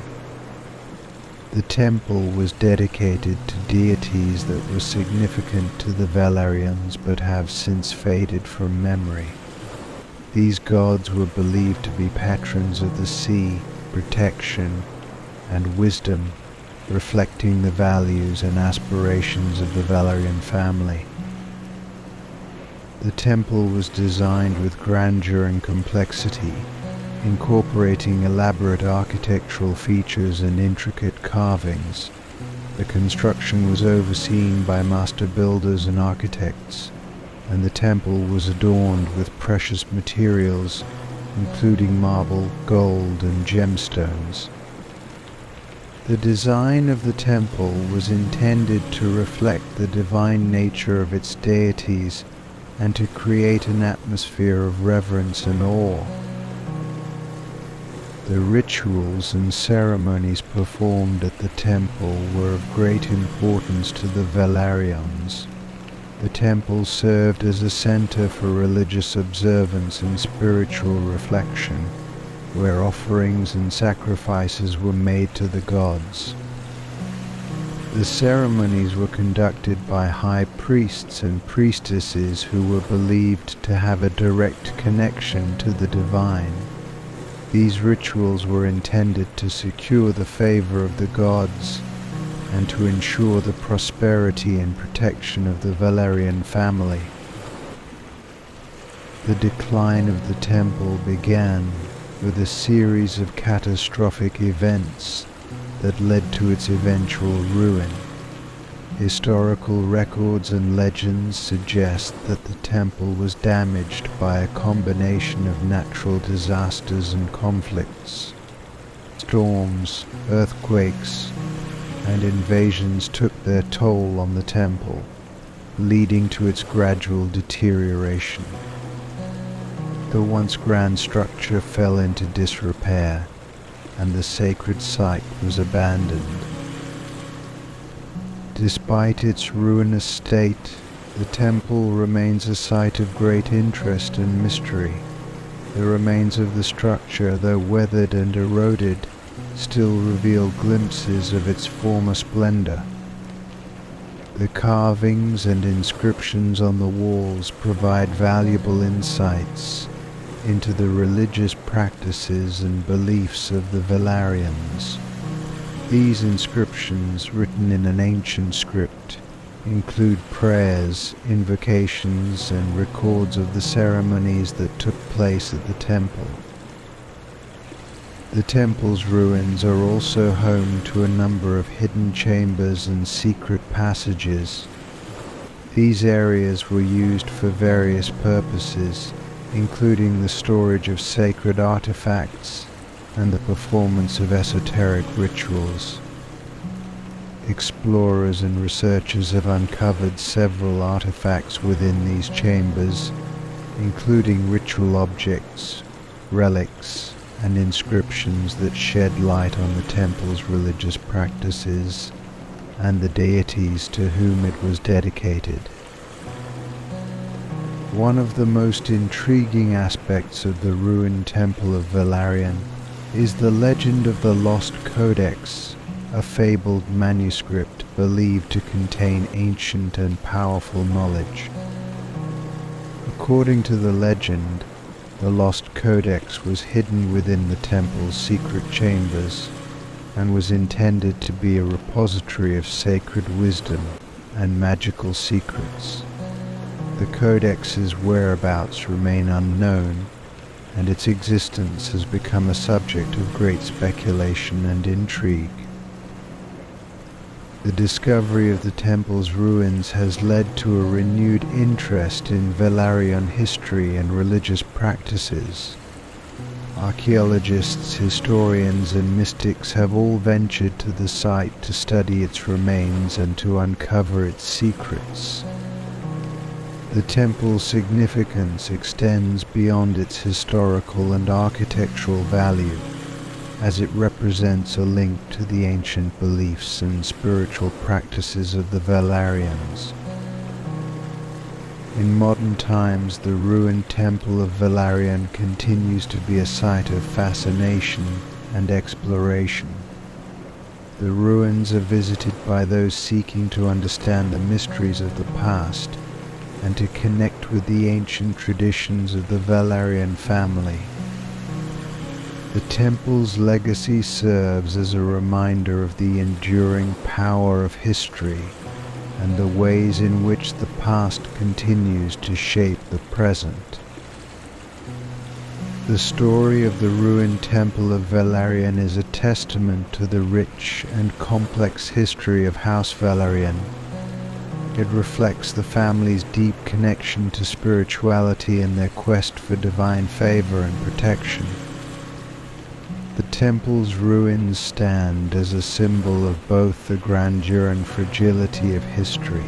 The temple was dedicated to deities that were significant to the Velaryons but have since faded from memory. These gods were believed to be patrons of the sea, protection, and wisdom, reflecting the values and aspirations of the Velaryon family. The temple was designed with grandeur and complexity, incorporating elaborate architectural features and intricate carvings. The construction was overseen by master builders and architects, and the temple was adorned with precious materials, including marble, gold, and gemstones. The design of the temple was intended to reflect the divine nature of its deities and to create an atmosphere of reverence and awe. The rituals and ceremonies performed at the temple were of great importance to the Velaryons. The temple served as a center for religious observance and spiritual reflection, where offerings and sacrifices were made to the gods. The ceremonies were conducted by high priests and priestesses who were believed to have a direct connection to the divine. These rituals were intended to secure the favor of the gods and to ensure the prosperity and protection of the Velaryon family. The decline of the temple began with a series of catastrophic events that led to its eventual ruin. Historical records and legends suggest that the temple was damaged by a combination of natural disasters and conflicts. Storms, earthquakes, and invasions took their toll on the temple, leading to its gradual deterioration. The once grand structure fell into disrepair, and the sacred site was abandoned. Despite its ruinous state, the temple remains a site of great interest and mystery. The remains of the structure, though weathered and eroded, still reveal glimpses of its former splendor. The carvings and inscriptions on the walls provide valuable insights into the religious practices and beliefs of the Velaryons. These inscriptions, written in an ancient script, include prayers, invocations, and records of the ceremonies that took place at the temple. The temple's ruins are also home to a number of hidden chambers and secret passages. These areas were used for various purposes, including the storage of sacred artifacts and the performance of esoteric rituals. Explorers and researchers have uncovered several artifacts within these chambers, including ritual objects, relics, and inscriptions that shed light on the temple's religious practices and the deities to whom it was dedicated. One of the most intriguing aspects of the ruined Temple of Velaryon is the legend of the Lost Codex, a fabled manuscript believed to contain ancient and powerful knowledge. According to the legend, the Lost Codex was hidden within the temple's secret chambers and was intended to be a repository of sacred wisdom and magical secrets. The Codex's whereabouts remain unknown, and its existence has become a subject of great speculation and intrigue. The discovery of the temple's ruins has led to a renewed interest in Velaryon history and religious practices. Archaeologists, historians, and mystics have all ventured to the site to study its remains and to uncover its secrets. The temple's significance extends beyond its historical and architectural value, as it represents a link to the ancient beliefs and spiritual practices of the Velaryons. In modern times, the ruined Temple of Velaryon continues to be a site of fascination and exploration. The ruins are visited by those seeking to understand the mysteries of the past and to connect with the ancient traditions of the Velaryon family. The temple's legacy serves as a reminder of the enduring power of history and the ways in which the past continues to shape the present. The story of the ruined Temple of Velaryon is a testament to the rich and complex history of House Velaryon. It reflects the family's deep connection to spirituality and their quest for divine favor and protection. The temple's ruins stand as a symbol of both the grandeur and fragility of history,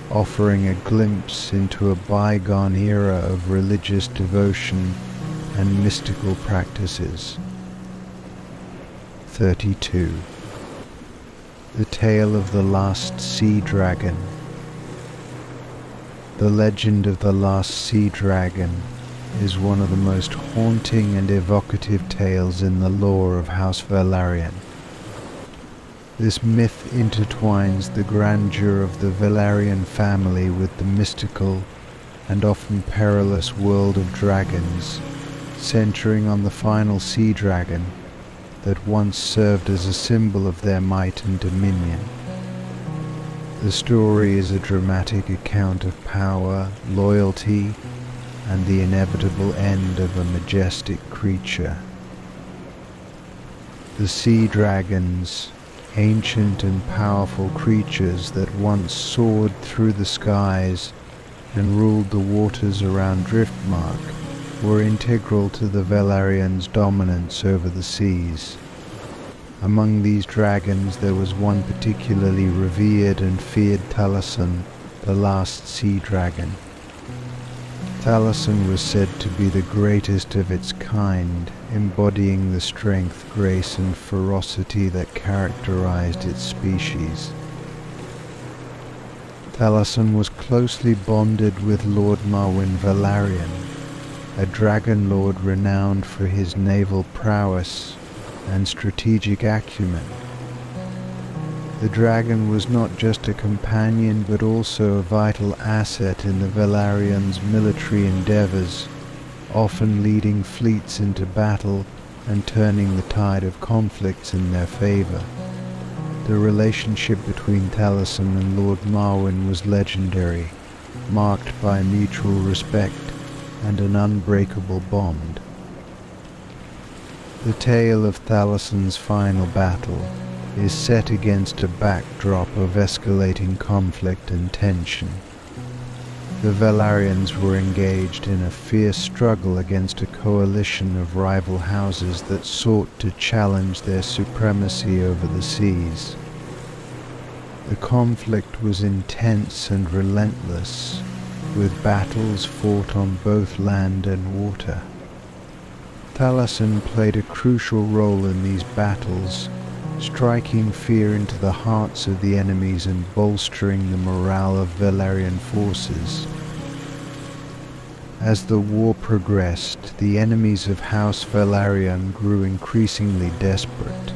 offering a glimpse into a bygone era of religious devotion and mystical practices. 32. The Tale of the Last Sea Dragon. The legend of the Last Sea Dragon is one of the most haunting and evocative tales in the lore of House Velaryon. This myth intertwines the grandeur of the Velaryon family with the mystical and often perilous world of dragons, centering on the final sea dragon that once served as a symbol of their might and dominion. The story is a dramatic account of power, loyalty, and the inevitable end of a majestic creature. The sea dragons, ancient and powerful creatures that once soared through the skies and ruled the waters around Driftmark, were integral to the Velaryon's dominance over the seas. Among these dragons there was one particularly revered and feared Taliesin, the last sea dragon. Taliesin was said to be the greatest of its kind, embodying the strength, grace and ferocity that characterized its species. Taliesin was closely bonded with Lord Marwyn Velaryon, a dragon lord renowned for his naval prowess and strategic acumen. The dragon was not just a companion but also a vital asset in the Velaryon's military endeavors, often leading fleets into battle and turning the tide of conflicts in their favor. The relationship between Taliesin and Lord Marwyn was legendary, marked by mutual respect and an unbreakable bond. The tale of Taliesin's final battle is set against a backdrop of escalating conflict and tension. The Velaryons were engaged in a fierce struggle against a coalition of rival houses that sought to challenge their supremacy over the seas. The conflict was intense and relentless, with battles fought on both land and water. Taliesin played a crucial role in these battles, striking fear into the hearts of the enemies and bolstering the morale of Velaryon forces. As the war progressed, the enemies of House Velaryon grew increasingly desperate.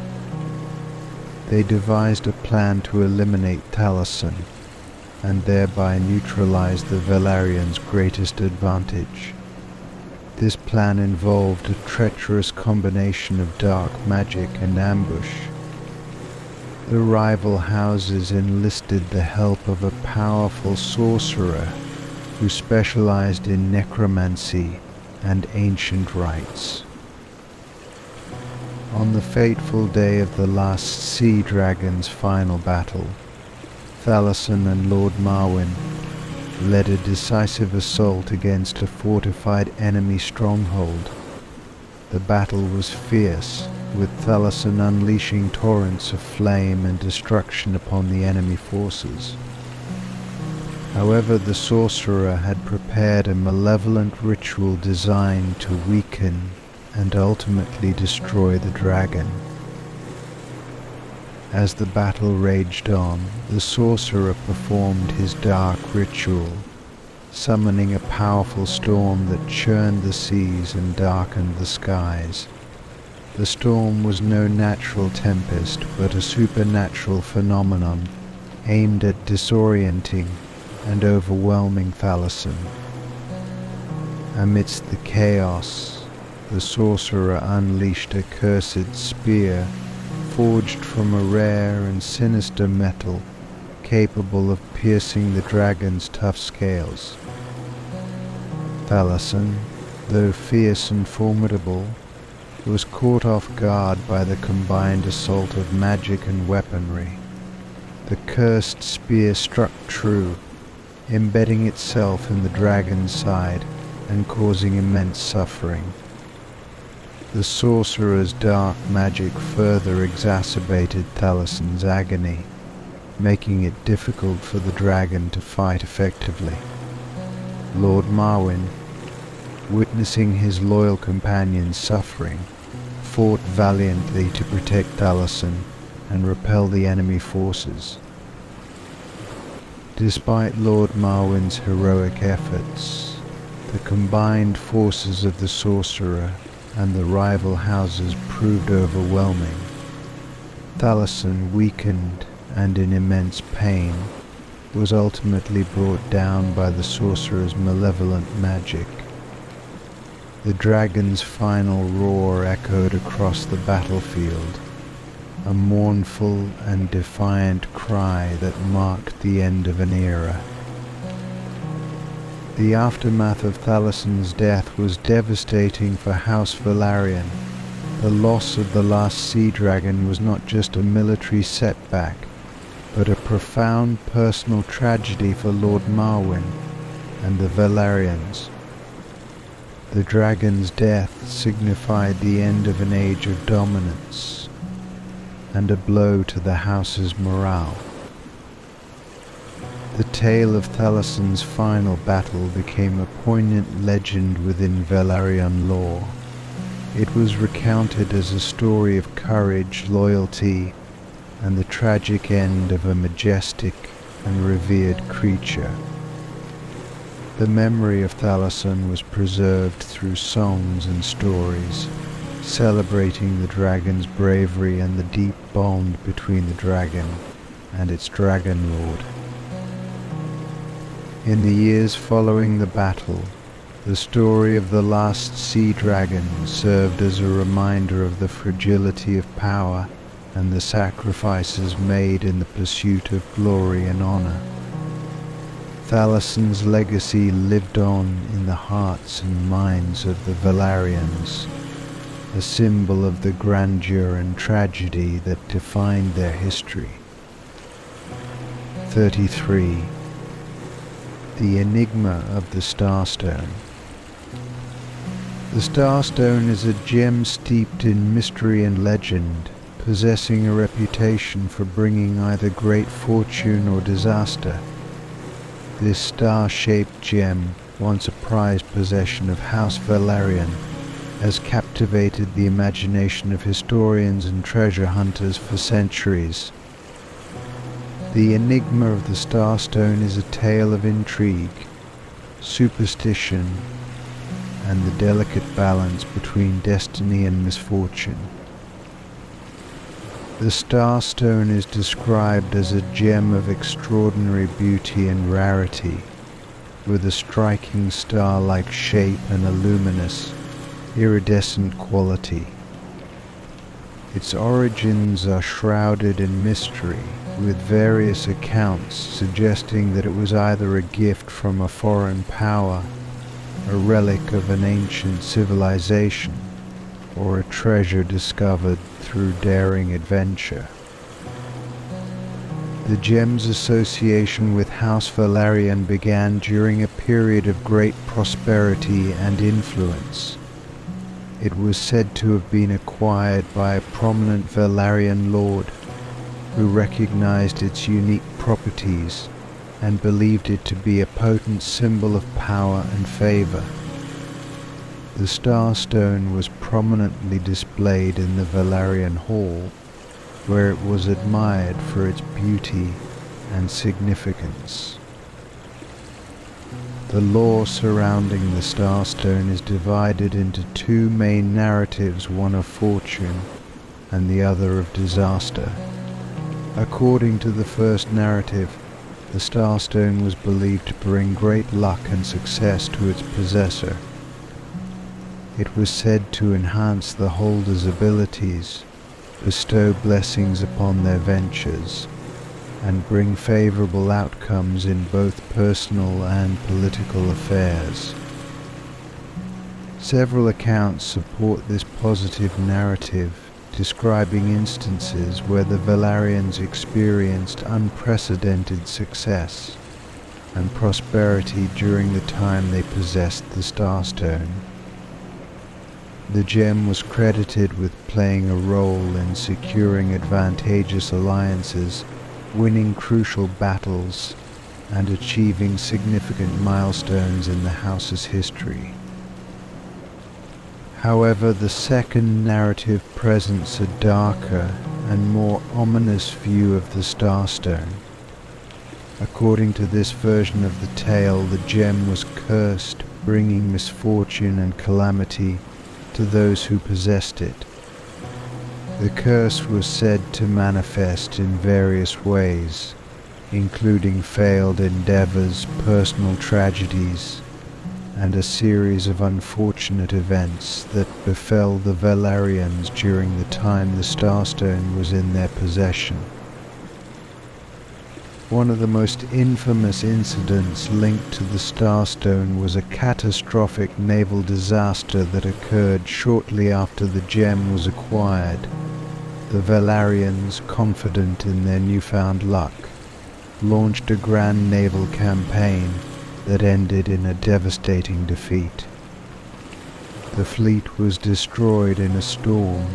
They devised a plan to eliminate Taliesin, and thereby neutralize the Velaryons' greatest advantage. This plan involved a treacherous combination of dark magic and ambush. The rival houses enlisted the help of a powerful sorcerer who specialized in necromancy and ancient rites. On the fateful day of the last sea dragon's final battle, Taliesin and Lord Marwyn led a decisive assault against a fortified enemy stronghold. The battle was fierce, with Taliesin unleashing torrents of flame and destruction upon the enemy forces. However, the sorcerer had prepared a malevolent ritual designed to weaken and ultimately destroy the dragon. As the battle raged on, the sorcerer performed his dark ritual, summoning a powerful storm that churned the seas and darkened the skies. The storm was no natural tempest, but a supernatural phenomenon aimed at disorienting and overwhelming Taliesin. Amidst the chaos, the sorcerer unleashed a cursed spear forged from a rare and sinister metal capable of piercing the dragon's tough scales. Taliesin, though fierce and formidable, was caught off guard by the combined assault of magic and weaponry. The cursed spear struck true, embedding itself in the dragon's side and causing immense suffering. The sorcerer's dark magic further exacerbated Taliesin's agony, making it difficult for the dragon to fight effectively. Lord Marwyn, witnessing his loyal companion's suffering, fought valiantly to protect Taliesin and repel the enemy forces. Despite Lord Marwyn's heroic efforts, the combined forces of the sorcerer and the rival houses proved overwhelming. Taliesin, weakened and in immense pain, was ultimately brought down by the sorcerer's malevolent magic. The dragon's final roar echoed across the battlefield, a mournful and defiant cry that marked the end of an era. The aftermath of Thalasson's death was devastating for House Velaryon. The loss of the last sea dragon was not just a military setback, but a profound personal tragedy for Lord Marwyn and the Velaryons. The dragon's death signified the end of an age of dominance and a blow to the house's morale. The tale of Thalasson's final battle became a poignant legend within Velaryon lore. It was recounted as a story of courage, loyalty, and the tragic end of a majestic and revered creature. The memory of Thalasson was preserved through songs and stories, celebrating the dragon's bravery and the deep bond between the dragon and its dragon lord. In the years following the battle, the story of the last sea dragon served as a reminder of the fragility of power and the sacrifices made in the pursuit of glory and honor. Thalasson's legacy lived on in the hearts and minds of the Velaryons, a symbol of the grandeur and tragedy that defined their history. 33. The enigma of the starstone. The starstone is a gem steeped in mystery and legend, possessing a reputation for bringing either great fortune or disaster. This star-shaped gem, once a prized possession of House Velaryon, has captivated the imagination of historians and treasure hunters for centuries. The enigma of the starstone is a tale of intrigue, superstition, and the delicate balance between destiny and misfortune. The starstone is described as a gem of extraordinary beauty and rarity, with a striking star-like shape and a luminous, iridescent quality. Its origins are shrouded in mystery, with various accounts suggesting that it was either a gift from a foreign power, a relic of an ancient civilization, or a treasure discovered through daring adventure. The gem's association with House Velaryon began during a period of great prosperity and influence. It was said to have been acquired by a prominent Velaryon lord who recognized its unique properties and believed it to be a potent symbol of power and favor. The starstone was prominently displayed in the Velaryon Hall, where it was admired for its beauty and significance. The lore surrounding the starstone is divided into two main narratives, one of fortune and the other of disaster. According to the first narrative, the starstone was believed to bring great luck and success to its possessor. It was said to enhance the holder's abilities, bestow blessings upon their ventures, and bring favorable outcomes in both personal and political affairs. Several accounts support this positive narrative, describing instances where the Velaryons experienced unprecedented success and prosperity during the time they possessed the starstone. The gem was credited with playing a role in securing advantageous alliances, winning crucial battles, and achieving significant milestones in the house's history. However, the second narrative presents a darker and more ominous view of the starstone. According to this version of the tale, the gem was cursed, bringing misfortune and calamity to those who possessed it. The curse was said to manifest in various ways, including failed endeavors, personal tragedies, and a series of unfortunate events that befell the Velaryons during the time the starstone was in their possession. One of the most infamous incidents linked to the Starstone was a catastrophic naval disaster that occurred shortly after the gem was acquired. The Velaryons, confident in their newfound luck, launched a grand naval campaign that ended in a devastating defeat. The fleet was destroyed in a storm,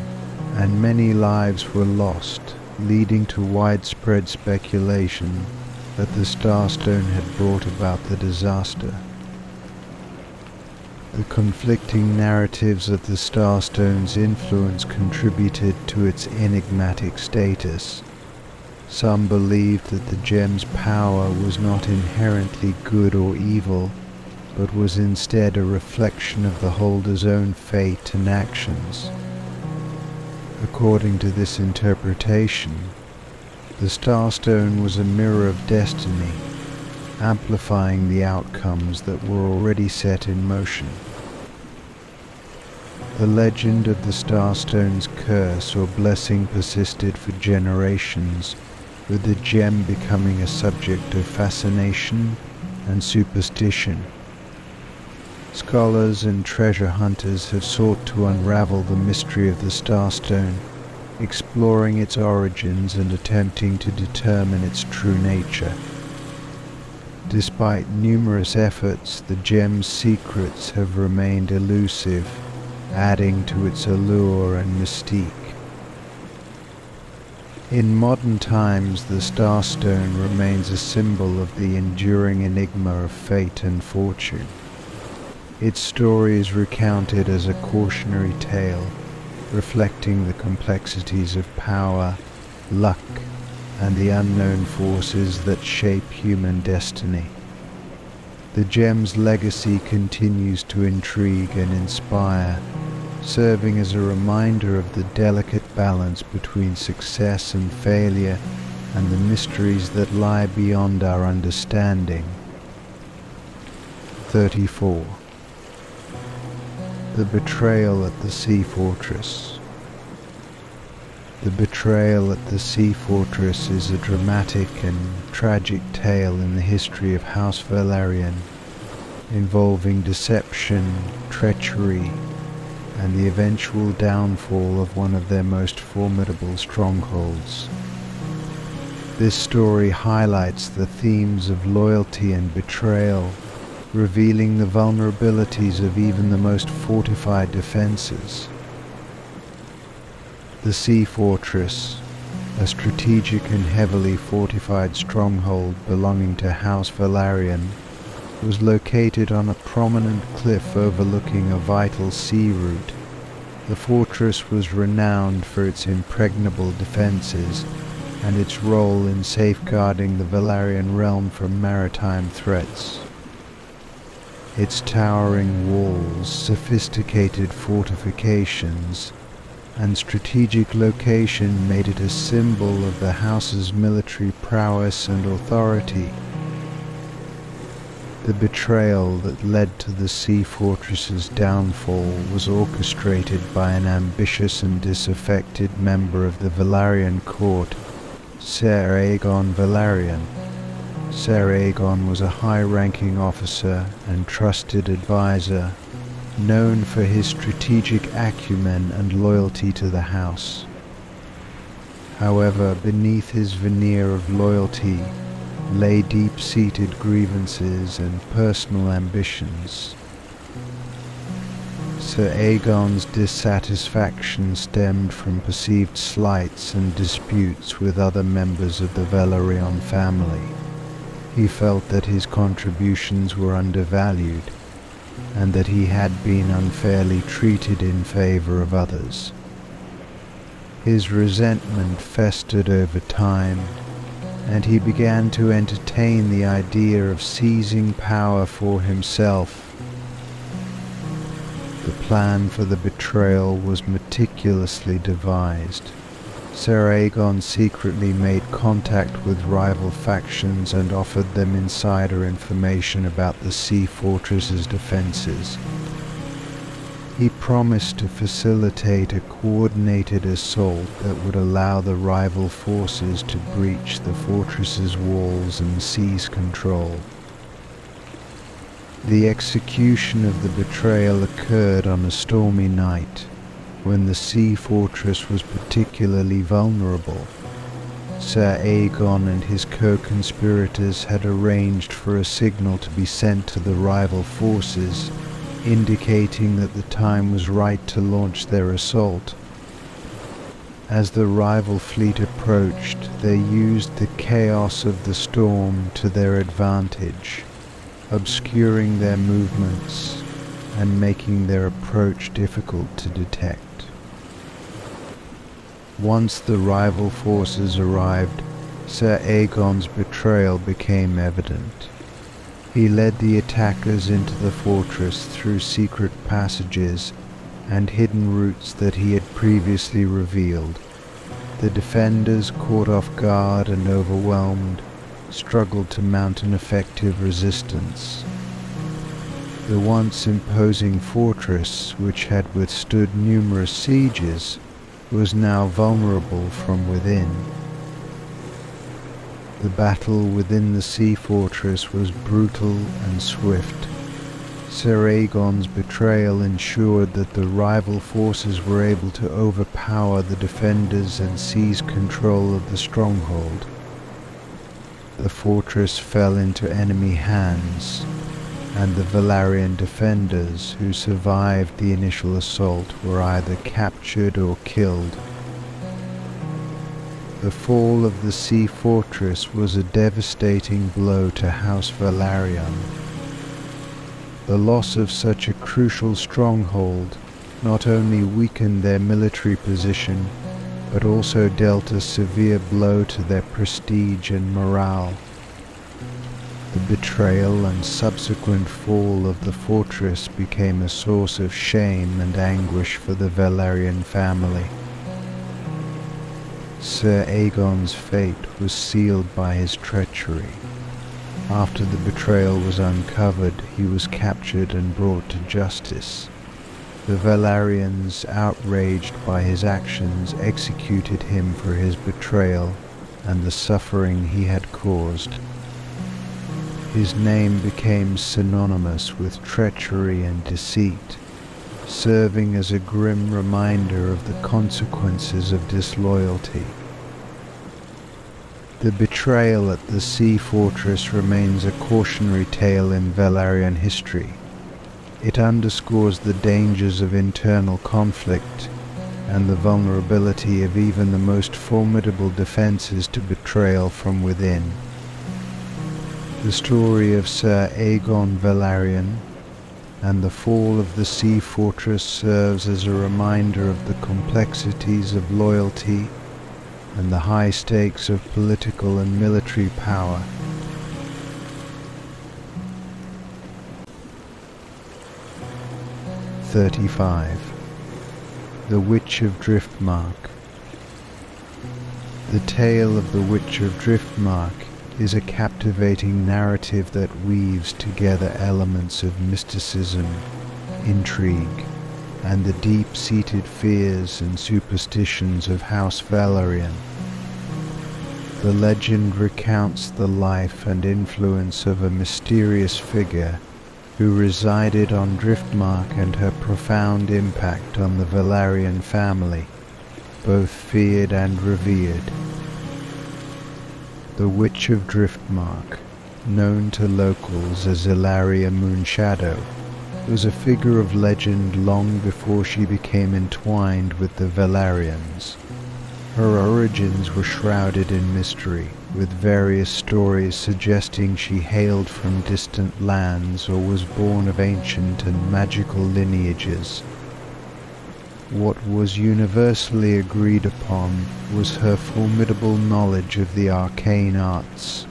and many lives were lost, leading to widespread speculation that the Starstone had brought about the disaster. The conflicting narratives of the Starstone's influence contributed to its enigmatic status. Some believed that the gem's power was not inherently good or evil, but was instead a reflection of the holder's own fate and actions. According to this interpretation, the Starstone was a mirror of destiny, amplifying the outcomes that were already set in motion. The legend of the Starstone's curse or blessing persisted for generations, with the gem becoming a subject of fascination and superstition. Scholars and treasure hunters have sought to unravel the mystery of the Starstone, exploring its origins and attempting to determine its true nature. Despite numerous efforts, the gem's secrets have remained elusive, adding to its allure and mystique. In modern times, the Starstone remains a symbol of the enduring enigma of fate and fortune. Its story is recounted as a cautionary tale, reflecting the complexities of power, luck, and the unknown forces that shape human destiny. The gem's legacy continues to intrigue and inspire, serving as a reminder of the delicate balance between success and failure and the mysteries that lie beyond our understanding. 34. The Betrayal at the Sea Fortress. The Betrayal at the Sea Fortress is a dramatic and tragic tale in the history of House Velaryon, involving deception, treachery, and the eventual downfall of one of their most formidable strongholds. This story highlights the themes of loyalty and betrayal, revealing the vulnerabilities of even the most fortified defenses. The Sea Fortress, a strategic and heavily fortified stronghold belonging to House Velaryon, was located on a prominent cliff overlooking a vital sea route. The fortress was renowned for its impregnable defenses and its role in safeguarding the Velaryon realm from maritime threats. Its towering walls, sophisticated fortifications, and strategic location made it a symbol of the house's military prowess and authority. The betrayal that led to the sea fortress's downfall was orchestrated by an ambitious and disaffected member of the Velaryon court, Ser Aegon Velaryon. Ser Aegon was a high-ranking officer and trusted advisor, known for his strategic acumen and loyalty to the house. However, beneath his veneer of loyalty lay deep-seated grievances and personal ambitions. Ser Aegon's dissatisfaction stemmed from perceived slights and disputes with other members of the Velaryon family. He felt that his contributions were undervalued, and that he had been unfairly treated in favor of others. His resentment festered over time, and he began to entertain the idea of seizing power for himself. The plan for the betrayal was meticulously devised. Ser Aegon secretly made contact with rival factions and offered them insider information about the sea fortress's defenses. He promised to facilitate a coordinated assault that would allow the rival forces to breach the fortress's walls and seize control. The execution of the betrayal occurred on a stormy night, when the sea fortress was particularly vulnerable. Sir Aegon and his co-conspirators had arranged for a signal to be sent to the rival forces, indicating that the time was right to launch their assault. As the rival fleet approached, they used the chaos of the storm to their advantage, obscuring their movements and making their approach difficult to detect. Once the rival forces arrived, Sir Aegon's betrayal became evident. He led the attackers into the fortress through secret passages and hidden routes that he had previously revealed. The defenders, caught off guard and overwhelmed, struggled to mount an effective resistance. The once imposing fortress, which had withstood numerous sieges, was now vulnerable from within. The battle within the sea fortress was brutal and swift. Sir Aegon's betrayal ensured that the rival forces were able to overpower the defenders and seize control of the stronghold. The fortress fell into enemy hands, and the Valarian defenders who survived the initial assault were either captured or killed. The fall of the sea fortress was a devastating blow to House Velaryon. The loss of such a crucial stronghold not only weakened their military position, but also dealt a severe blow to their prestige and morale. The betrayal and subsequent fall of the fortress became a source of shame and anguish for the Velaryon family. Sir Aegon's fate was sealed by his treachery. After the betrayal was uncovered, he was captured and brought to justice. The Velaryons, outraged by his actions, executed him for his betrayal and the suffering he had caused. His name became synonymous with treachery and deceit, serving as a grim reminder of the consequences of disloyalty. The betrayal at the sea fortress remains a cautionary tale in Velaryon history. It underscores the dangers of internal conflict and the vulnerability of even the most formidable defenses to betrayal from within. The story of Sir Aegon Velaryon and the fall of the sea fortress serves as a reminder of the complexities of loyalty and the high stakes of political and military power. The Witch of Driftmark. The tale of the Witch of Driftmark is a captivating narrative that weaves together elements of mysticism, intrigue, and the deep-seated fears and superstitions of House Velaryon. The legend recounts the life and influence of a mysterious figure who resided on Driftmark and her profound impact on the Velaryon family, both feared and revered. The Witch of Driftmark, known to locals as Ilaria Moonshadow, was a figure of legend long before she became entwined with the Velaryons. Her origins were shrouded in mystery, with various stories suggesting she hailed from distant lands or was born of ancient and magical lineages. What was universally agreed upon was her formidable knowledge of the arcane arts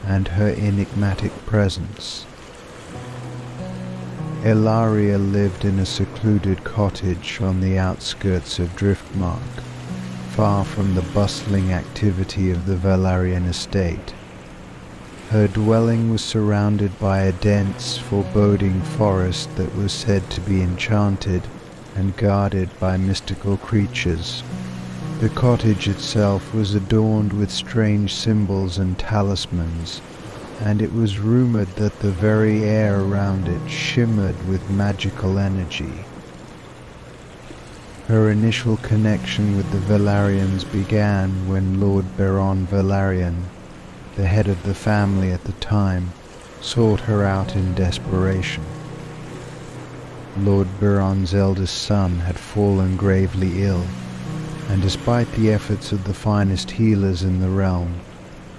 and her enigmatic presence. Ilaria lived in a secluded cottage on the outskirts of Driftmark, far from the bustling activity of the Velaryon estate. Her dwelling was surrounded by a dense, foreboding forest that was said to be enchanted and guarded by mystical creatures. The cottage itself was adorned with strange symbols and talismans, and it was rumored that the very air around it shimmered with magical energy. Her initial connection with the Velaryons began when Lord Baron Velaryon, the head of the family at the time, sought her out in desperation. Lord Baron's eldest son had fallen gravely ill, and despite the efforts of the finest healers in the realm,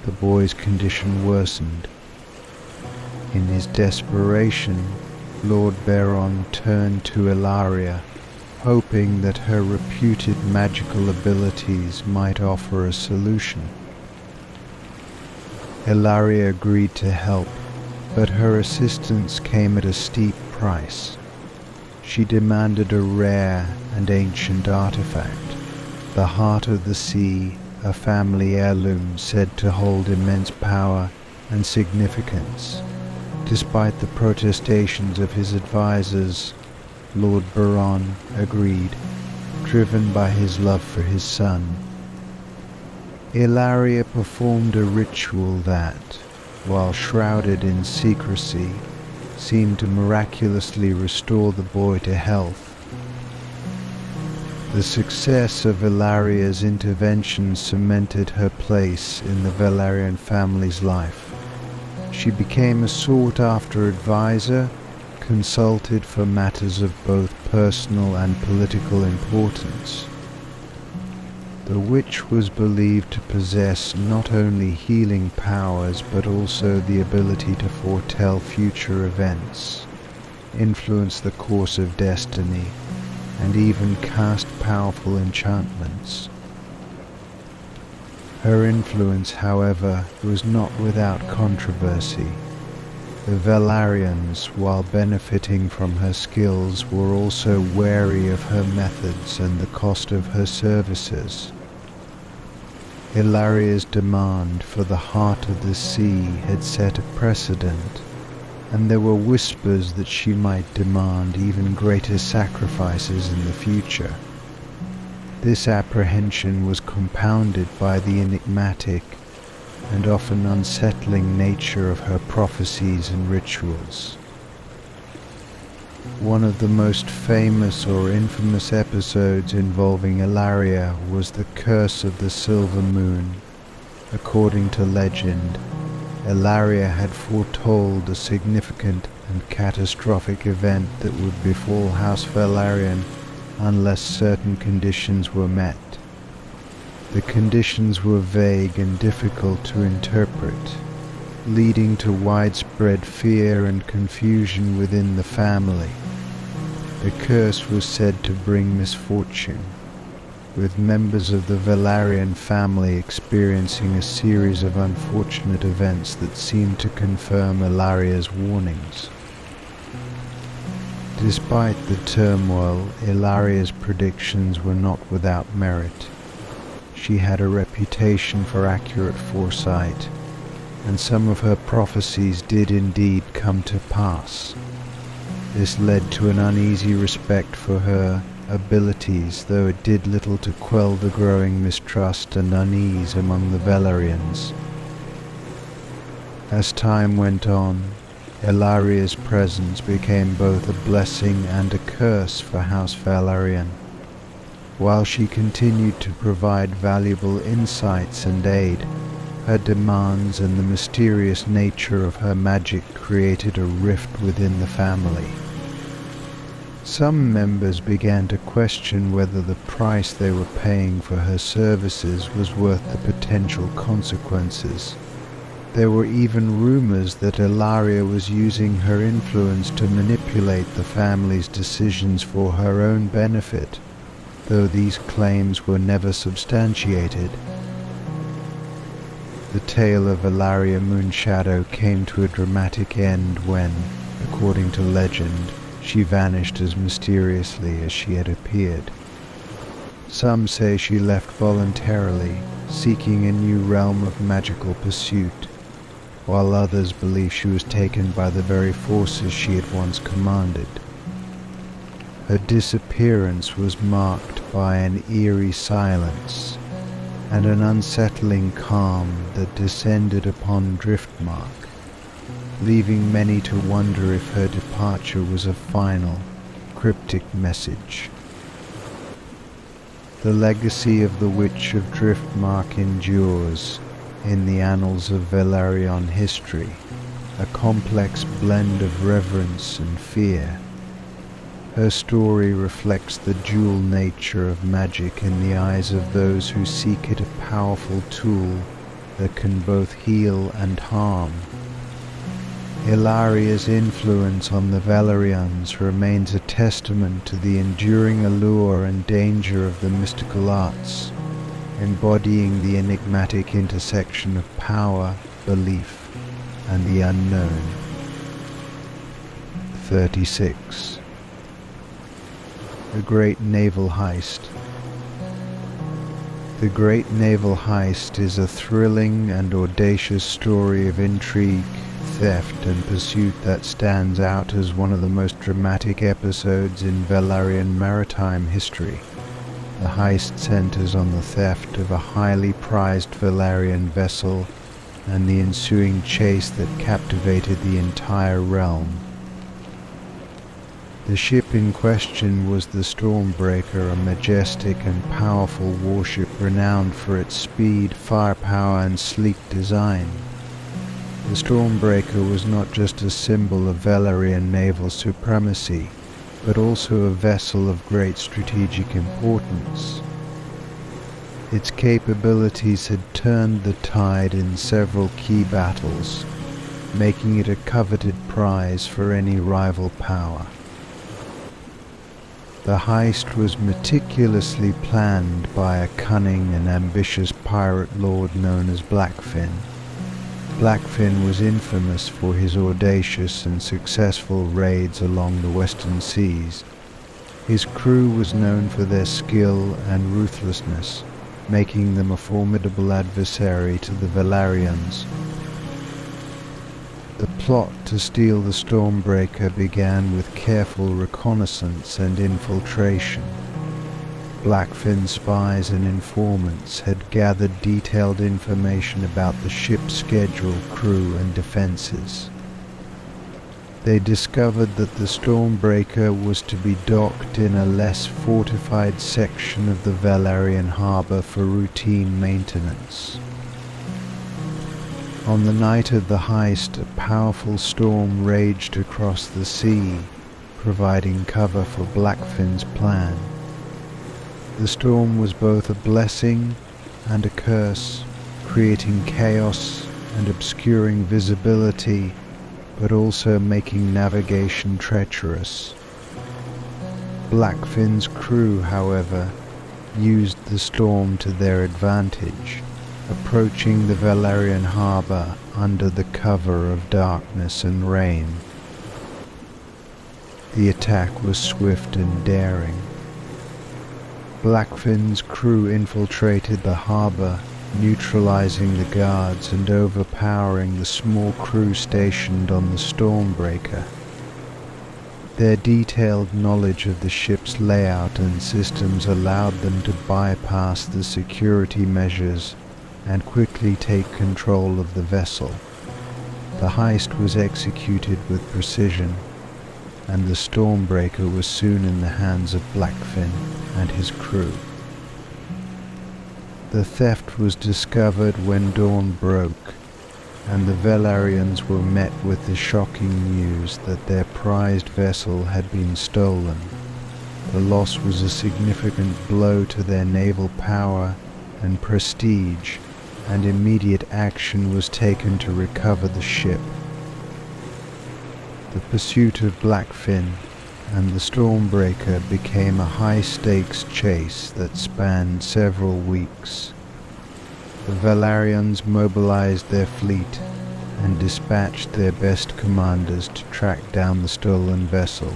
the boy's condition worsened. In his desperation, Lord Baron turned to Ilaria, hoping that her reputed magical abilities might offer a solution. Ilaria agreed to help, but her assistance came at a steep price. She demanded a rare and ancient artifact, the Heart of the Sea, a family heirloom said to hold immense power and significance. Despite the protestations of his advisors, Lord Baron agreed, driven by his love for his son. Ilaria performed a ritual that, while shrouded in secrecy, seemed to miraculously restore the boy to health. The success of Ilaria's intervention cemented her place in the Velaryon family's life. She became a sought-after advisor, consulted for matters of both personal and political importance. The witch was believed to possess not only healing powers but also the ability to foretell future events, influence the course of destiny, and even cast powerful enchantments. Her influence, however, was not without controversy. The Velaryons, while benefiting from her skills, were also wary of her methods and the cost of her services. Ilaria's demand for the Heart of the Sea had set a precedent, and there were whispers that she might demand even greater sacrifices in the future. This apprehension was compounded by the enigmatic and often unsettling nature of her prophecies and rituals. One of the most famous or infamous episodes involving Ilaria was the Curse of the Silver Moon. According to legend, Ilaria had foretold a significant and catastrophic event that would befall House Velaryon unless certain conditions were met. The conditions were vague and difficult to interpret, leading to widespread fear and confusion within the family. The curse was said to bring misfortune, with members of the Velaryon family experiencing a series of unfortunate events that seemed to confirm Ilaria's warnings. Despite the turmoil, Ilaria's predictions were not without merit. She had a reputation for accurate foresight, and some of her prophecies did indeed come to pass. This led to an uneasy respect for her abilities, though it did little to quell the growing mistrust and unease among the Velaryons. As time went on, Ilaria's presence became both a blessing and a curse for House Velaryon. While she continued to provide valuable insights and aid, her demands and the mysterious nature of her magic created a rift within the family. Some members began to question whether the price they were paying for her services was worth the potential consequences. There were even rumors that Ilaria was using her influence to manipulate the family's decisions for her own benefit, though these claims were never substantiated. The tale of Ilaria Moonshadow came to a dramatic end when, according to legend, she vanished as mysteriously as she had appeared. Some say she left voluntarily, seeking a new realm of magical pursuit, while others believe she was taken by the very forces she had once commanded. Her disappearance was marked by an eerie silence and an unsettling calm that descended upon driftmark, leaving many to wonder if her departure was a final, cryptic message. The legacy of the Witch of Driftmark endures in the annals of Velaryon history, a complex blend of reverence and fear. Her story reflects the dual nature of magic in the eyes of those who seek it a powerful tool that can both heal and harm. Ilaria's influence on the Velaryons remains a testament to the enduring allure and danger of the mystical arts, embodying the enigmatic intersection of power, belief, and the unknown. 36. The Great Naval Heist. The Great Naval Heist is a thrilling and audacious story of intrigue, theft, and pursuit that stands out as one of the most dramatic episodes in Velaryon maritime history. The heist centers on the theft of a highly prized Velaryon vessel and the ensuing chase that captivated the entire realm. The ship in question was the Stormbreaker, a majestic and powerful warship renowned for its speed, firepower, and sleek design. The Stormbreaker was not just a symbol of Velaryon naval supremacy, but also a vessel of great strategic importance. Its capabilities had turned the tide in several key battles, making it a coveted prize for any rival power. The heist was meticulously planned by a cunning and ambitious pirate lord known as Blackfin. Blackfin was infamous for his audacious and successful raids along the western seas. His crew was known for their skill and ruthlessness, making them a formidable adversary to the Velaryons. The plot to steal the Stormbreaker began with careful reconnaissance and infiltration. Blackfin's spies and informants had gathered detailed information about the ship's schedule, crew, and defenses. They discovered that the Stormbreaker was to be docked in a less fortified section of the Velaryon harbor for routine maintenance. On the night of the heist, a powerful storm raged across the sea, providing cover for Blackfin's plan. The storm was both a blessing and a curse, creating chaos and obscuring visibility, but also making navigation treacherous. Blackfin's crew, however, used the storm to their advantage, approaching the Velaryon harbor under the cover of darkness and rain. The attack was swift and daring. Blackfin's crew infiltrated the harbor, neutralizing the guards and overpowering the small crew stationed on the Stormbreaker. Their detailed knowledge of the ship's layout and systems allowed them to bypass the security measures and quickly take control of the vessel. The heist was executed with precision, and the Stormbreaker was soon in the hands of Blackfin and his crew. The theft was discovered when dawn broke, and the Velaryons were met with the shocking news that their prized vessel had been stolen. The loss was a significant blow to their naval power and prestige, and immediate action was taken to recover the ship. The pursuit of Blackfin and the Stormbreaker became a high-stakes chase that spanned several weeks. The Velaryons mobilized their fleet and dispatched their best commanders to track down the stolen vessel.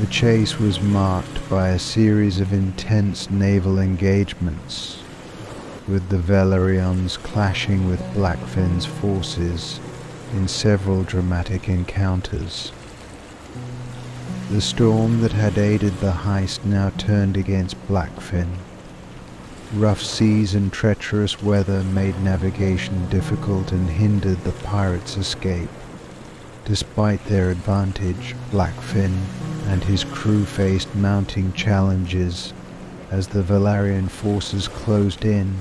The chase was marked by a series of intense naval engagements. with the Velaryons clashing with Blackfin's forces in several dramatic encounters. The storm that had aided the heist now turned against Blackfin. Rough seas and treacherous weather made navigation difficult and hindered the pirates' escape. Despite their advantage, Blackfin and his crew faced mounting challenges as the Velaryon forces closed in.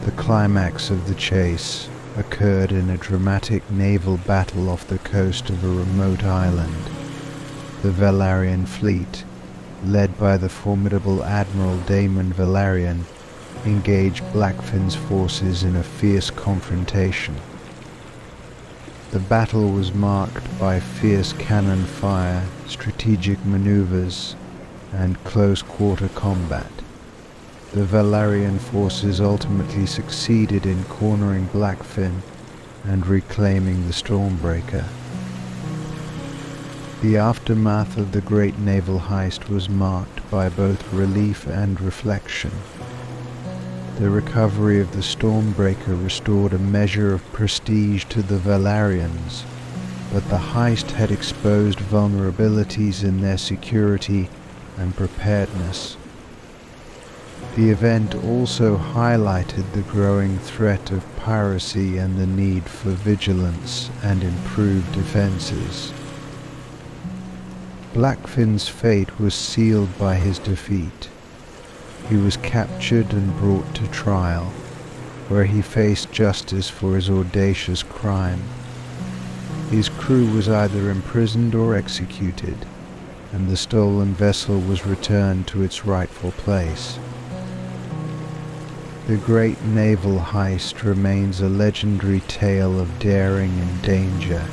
The climax of the chase occurred in a dramatic naval battle off the coast of a remote island. The Velaryon fleet, led by the formidable Admiral Daemon Velaryon, engaged Blackfin's forces in a fierce confrontation. The battle was marked by fierce cannon fire, strategic maneuvers, and close-quarter combat. The Velaryon forces ultimately succeeded in cornering Blackfin and reclaiming the Stormbreaker. The aftermath of the great naval heist was marked by both relief and reflection. The recovery of the Stormbreaker restored a measure of prestige to the Velaryons, but the heist had exposed vulnerabilities in their security and preparedness. The event also highlighted the growing threat of piracy and the need for vigilance and improved defenses. Blackfin's fate was sealed by his defeat. He was captured and brought to trial, where he faced justice for his audacious crime. His crew was either imprisoned or executed, and the stolen vessel was returned to its rightful place. The great naval heist remains a legendary tale of daring and danger,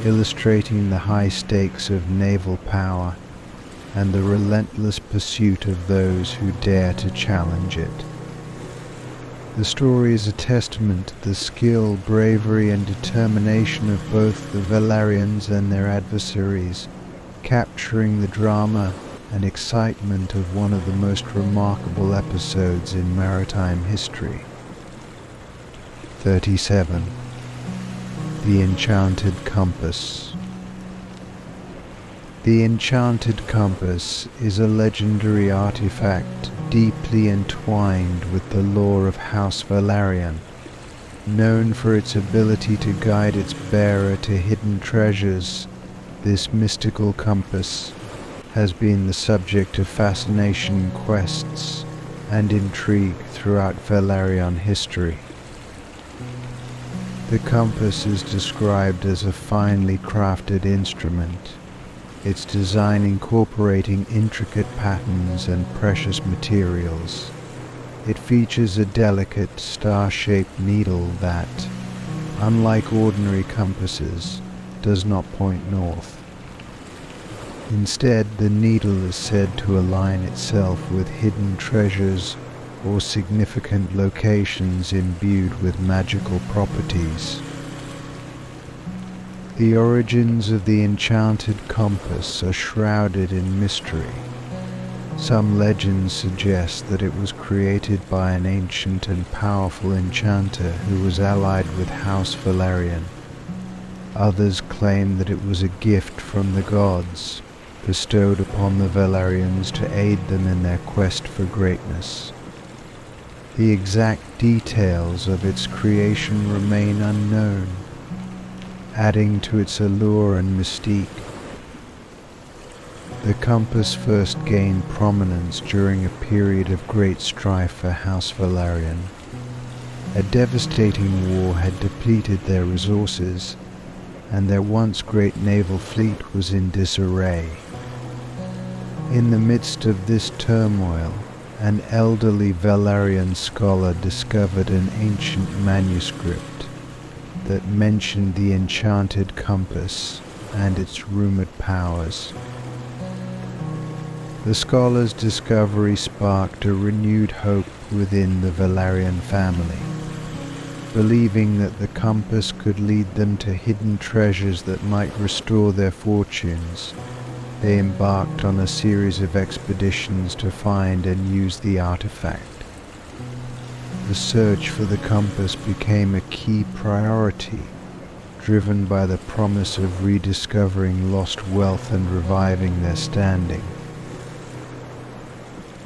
illustrating the high stakes of naval power and the relentless pursuit of those who dare to challenge it. The story is a testament to the skill, bravery, and determination of both the Velaryons and their adversaries, capturing the drama and excitement of one of the most remarkable episodes in maritime history. 37. The Enchanted Compass. The Enchanted Compass is a legendary artifact deeply entwined with the lore of House Velaryon. Known for its ability to guide its bearer to hidden treasures, this mystical compass has been the subject of fascination, quests, and intrigue throughout Velaryon history. The compass is described as a finely crafted instrument, its design incorporating intricate patterns and precious materials. It features a delicate, star-shaped needle that, unlike ordinary compasses, does not point north. Instead, the needle is said to align itself with hidden treasures or significant locations imbued with magical properties. The origins of the enchanted compass are shrouded in mystery. Some legends suggest that it was created by an ancient and powerful enchanter who was allied with House Velaryon. Others claim that it was a gift from the gods, bestowed upon the Velaryons to aid them in their quest for greatness. The exact details of its creation remain unknown, adding to its allure and mystique. The compass first gained prominence during a period of great strife for House Velaryon. A devastating war had depleted their resources, and their once great naval fleet was in disarray. In the midst of this turmoil, an elderly Velaryon scholar discovered an ancient manuscript that mentioned the enchanted compass and its rumored powers. The scholar's discovery sparked a renewed hope within the Velaryon family. Believing that the compass could lead them to hidden treasures that might restore their fortunes, they embarked on a series of expeditions to find and use the artifact. the search for the compass became a key priority, driven by the promise of rediscovering lost wealth and reviving their standing.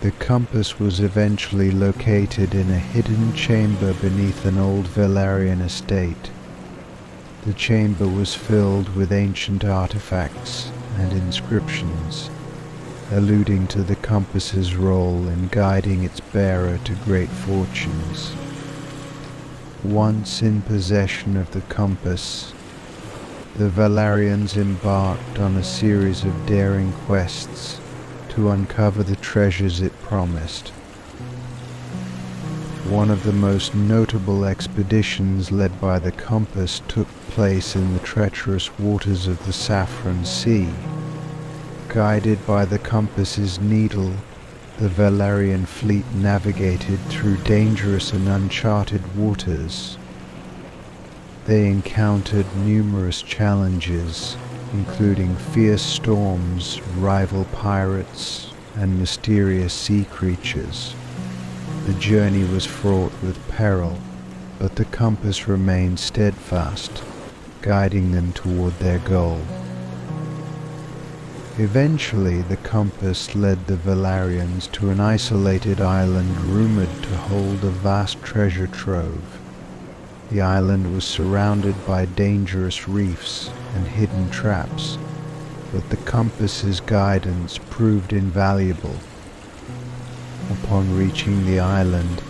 The compass was eventually located in a hidden chamber beneath an old Velaryon estate. The chamber was filled with ancient artifacts and inscriptions, alluding to the compass's role in guiding its bearer to great fortunes. Once in possession of the compass, the Velaryons embarked on a series of daring quests to uncover the treasures it promised. One of the most notable expeditions led by the compass took place in the treacherous waters of the Saffron Sea. Guided by the compass's needle, the Velaryon fleet navigated through dangerous and uncharted waters. They encountered numerous challenges, including fierce storms, rival pirates, and mysterious sea creatures. The journey was fraught with peril, but the compass remained steadfast, guiding them toward their goal. Eventually, the compass led the Velaryons to an isolated island rumored to hold a vast treasure trove. The island was surrounded by dangerous reefs and hidden traps, but the compass's guidance proved invaluable. Upon reaching the island,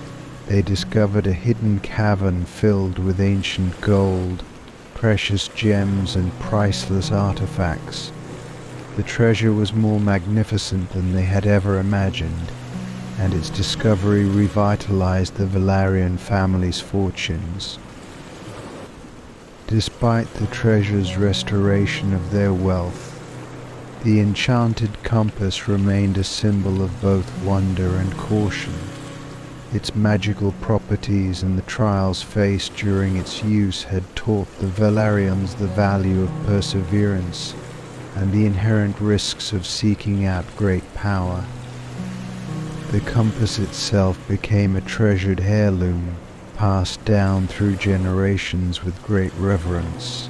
they discovered a hidden cavern filled with ancient gold, precious gems, and priceless artifacts. The treasure was more magnificent than they had ever imagined, and its discovery revitalized the Velaryon family's fortunes. Despite the treasure's restoration of their wealth, the enchanted compass remained a symbol of both wonder and caution. Its magical properties and the trials faced during its use had taught the Velaryons the value of perseverance and the inherent risks of seeking out great power. The compass itself became a treasured heirloom, passed down through generations with great reverence.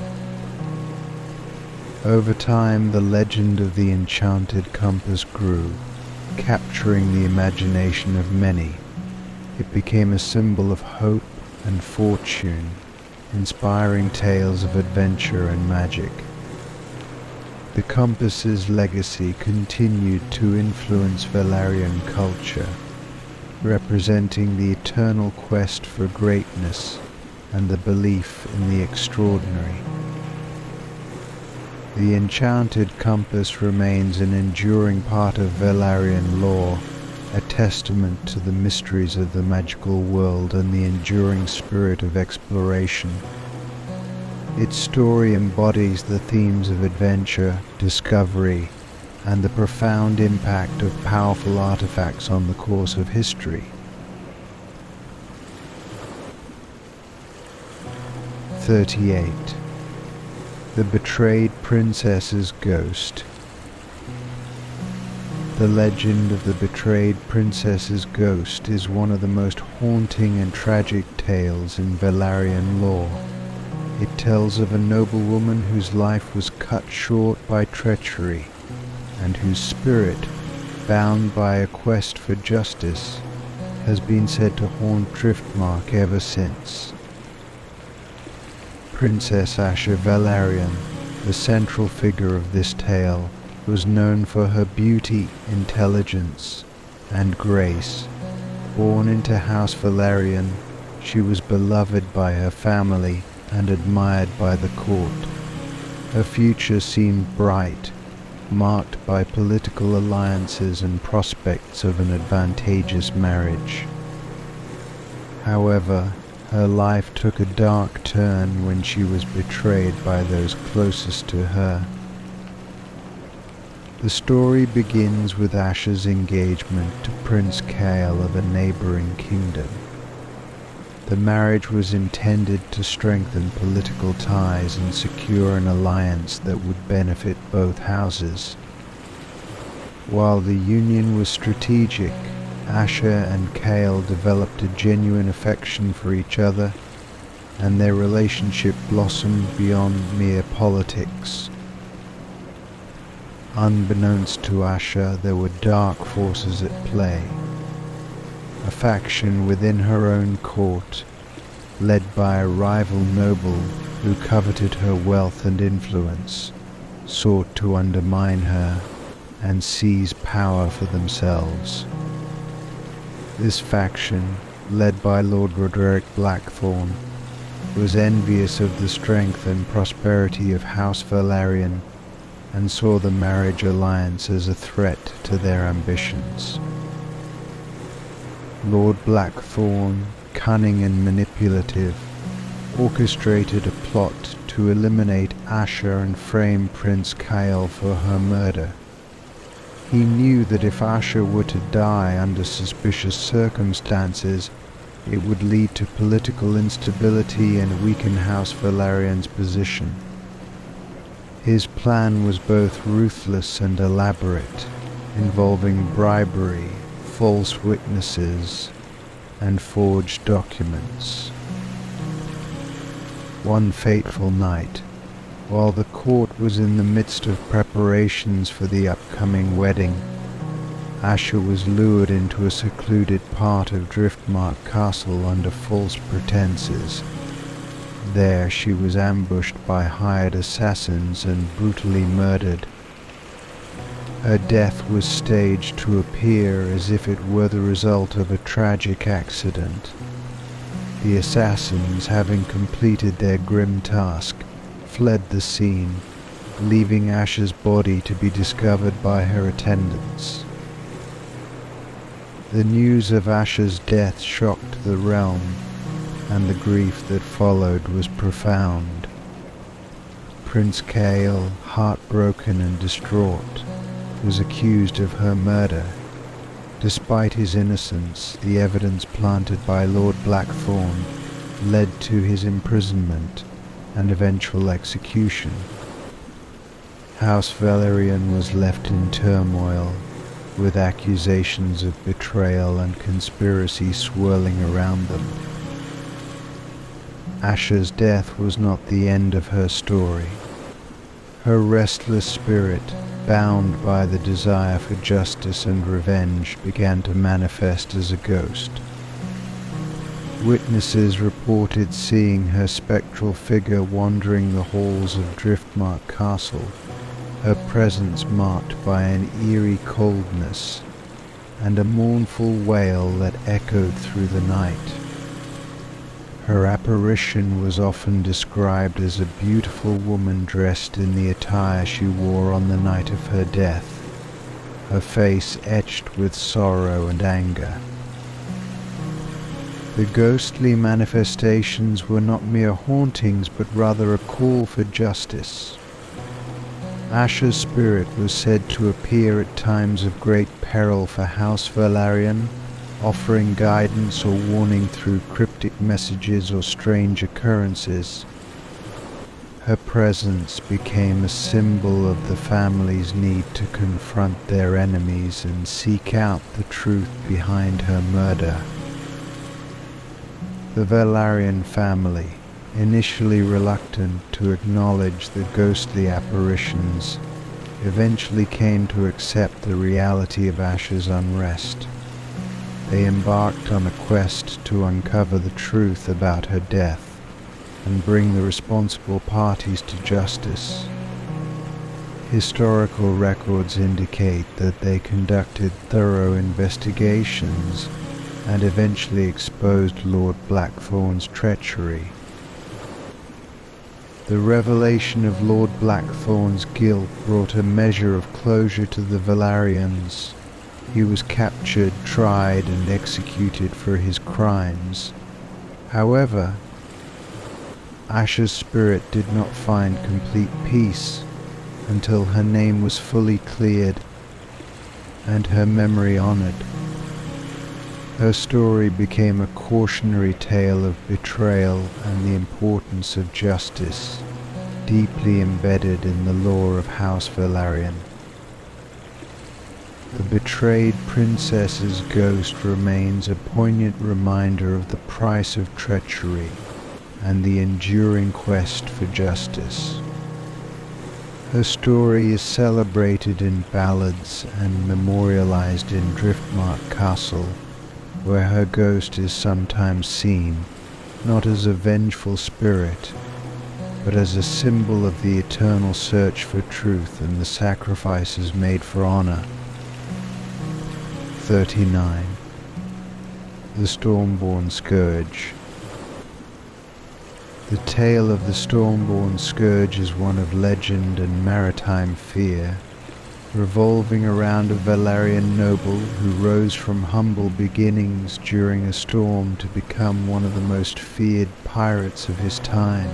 Over time, the legend of the enchanted compass grew, capturing the imagination of many. It became a symbol of hope and fortune, inspiring tales of adventure and magic. The compass's legacy continued to influence Velaryon culture, representing the eternal quest for greatness and the belief in the extraordinary. The enchanted compass remains an enduring part of Velaryon lore, a testament to the mysteries of the magical world and the enduring spirit of exploration. Its story embodies the themes of adventure, discovery, and the profound impact of powerful artifacts on the course of history. 38. The Betrayed Princess's Ghost. The legend of the betrayed princess's ghost is one of the most haunting and tragic tales in Velaryon lore. It tells of a noblewoman whose life was cut short by treachery, and whose spirit, bound by a quest for justice, has been said to haunt Driftmark ever since. Princess Asha Velaryon, the central figure of this tale, was known for her beauty, intelligence, and grace. Born into House Velaryon, she was beloved by her family and admired by the court. Her future seemed bright, marked by political alliances and prospects of an advantageous marriage. However, her life took a dark turn when she was betrayed by those closest to her. The story begins with Asha's engagement to Prince Kael of a neighboring kingdom. The marriage was intended to strengthen political ties and secure an alliance that would benefit both houses. While the union was strategic, Asher and Kale developed a genuine affection for each other, and their relationship blossomed beyond mere politics. Unbeknownst to Asher, there were dark forces at play. A faction within her own court, led by a rival noble who coveted her wealth and influence, sought to undermine her and seize power for themselves. This faction, led by Lord Roderick Blackthorn, was envious of the strength and prosperity of House Velaryon and saw the marriage alliance as a threat to their ambitions. Lord Blackthorn, cunning and manipulative, orchestrated a plot to eliminate Asher and frame Prince Kale for her murder. He knew that if Asher were to die under suspicious circumstances, it would lead to political instability and weaken House Velaryon's position. His plan was both ruthless and elaborate, involving bribery, false witnesses, and forged documents. One fateful night, while the court was in the midst of preparations for the upcoming wedding, Asher was lured into a secluded part of Driftmark Castle under false pretenses. There she was ambushed by hired assassins and brutally murdered. Her death was staged to appear as if it were the result of a tragic accident. The assassins, having completed their grim task, fled the scene, leaving Asher's body to be discovered by her attendants. The news of Asher's death shocked the realm, and the grief that followed was profound. Prince Kale, heartbroken and distraught, was accused of her murder. Despite his innocence, the evidence planted by Lord Blackthorn led to his imprisonment and eventual execution. House Velaryon was left in turmoil, with accusations of betrayal and conspiracy swirling around them. Asher's death was not the end of her story. Her restless spirit, bound by the desire for justice and revenge, began to manifest as a ghost. Witnesses reported seeing her spectral figure wandering the halls of Driftmark Castle, her presence marked by an eerie coldness and a mournful wail that echoed through the night. Her apparition was often described as a beautiful woman dressed in the attire she wore on the night of her death, her face etched with sorrow and anger. The ghostly manifestations were not mere hauntings, but rather a call for justice. Asher's spirit was said to appear at times of great peril for House Velaryon, offering guidance or warning through cryptic messages or strange occurrences. Her presence became a symbol of the family's need to confront their enemies and seek out the truth behind her murder. The Velaryon family, initially reluctant to acknowledge the ghostly apparitions, eventually came to accept the reality of Asher's unrest. They embarked on a quest to uncover the truth about her death and bring the responsible parties to justice. Historical records indicate that they conducted thorough investigations and eventually exposed Lord Blackthorn's treachery. The revelation of Lord Blackthorn's guilt brought a measure of closure to the Velaryons. He was captured, tried, and executed for his crimes. However, Asher's spirit did not find complete peace until her name was fully cleared and her memory honored. Her story became a cautionary tale of betrayal and the importance of justice, deeply embedded in the lore of House Velaryon. The betrayed princess's ghost remains a poignant reminder of the price of treachery and the enduring quest for justice. Her story is celebrated in ballads and memorialized in Driftmark Castle, where her ghost is sometimes seen, not as a vengeful spirit, but as a symbol of the eternal search for truth and the sacrifices made for honor. 39. The Stormborn Scourge. The tale of the Stormborn Scourge is one of legend and maritime fear, revolving around a Velaryon noble who rose from humble beginnings during a storm to become one of the most feared pirates of his time.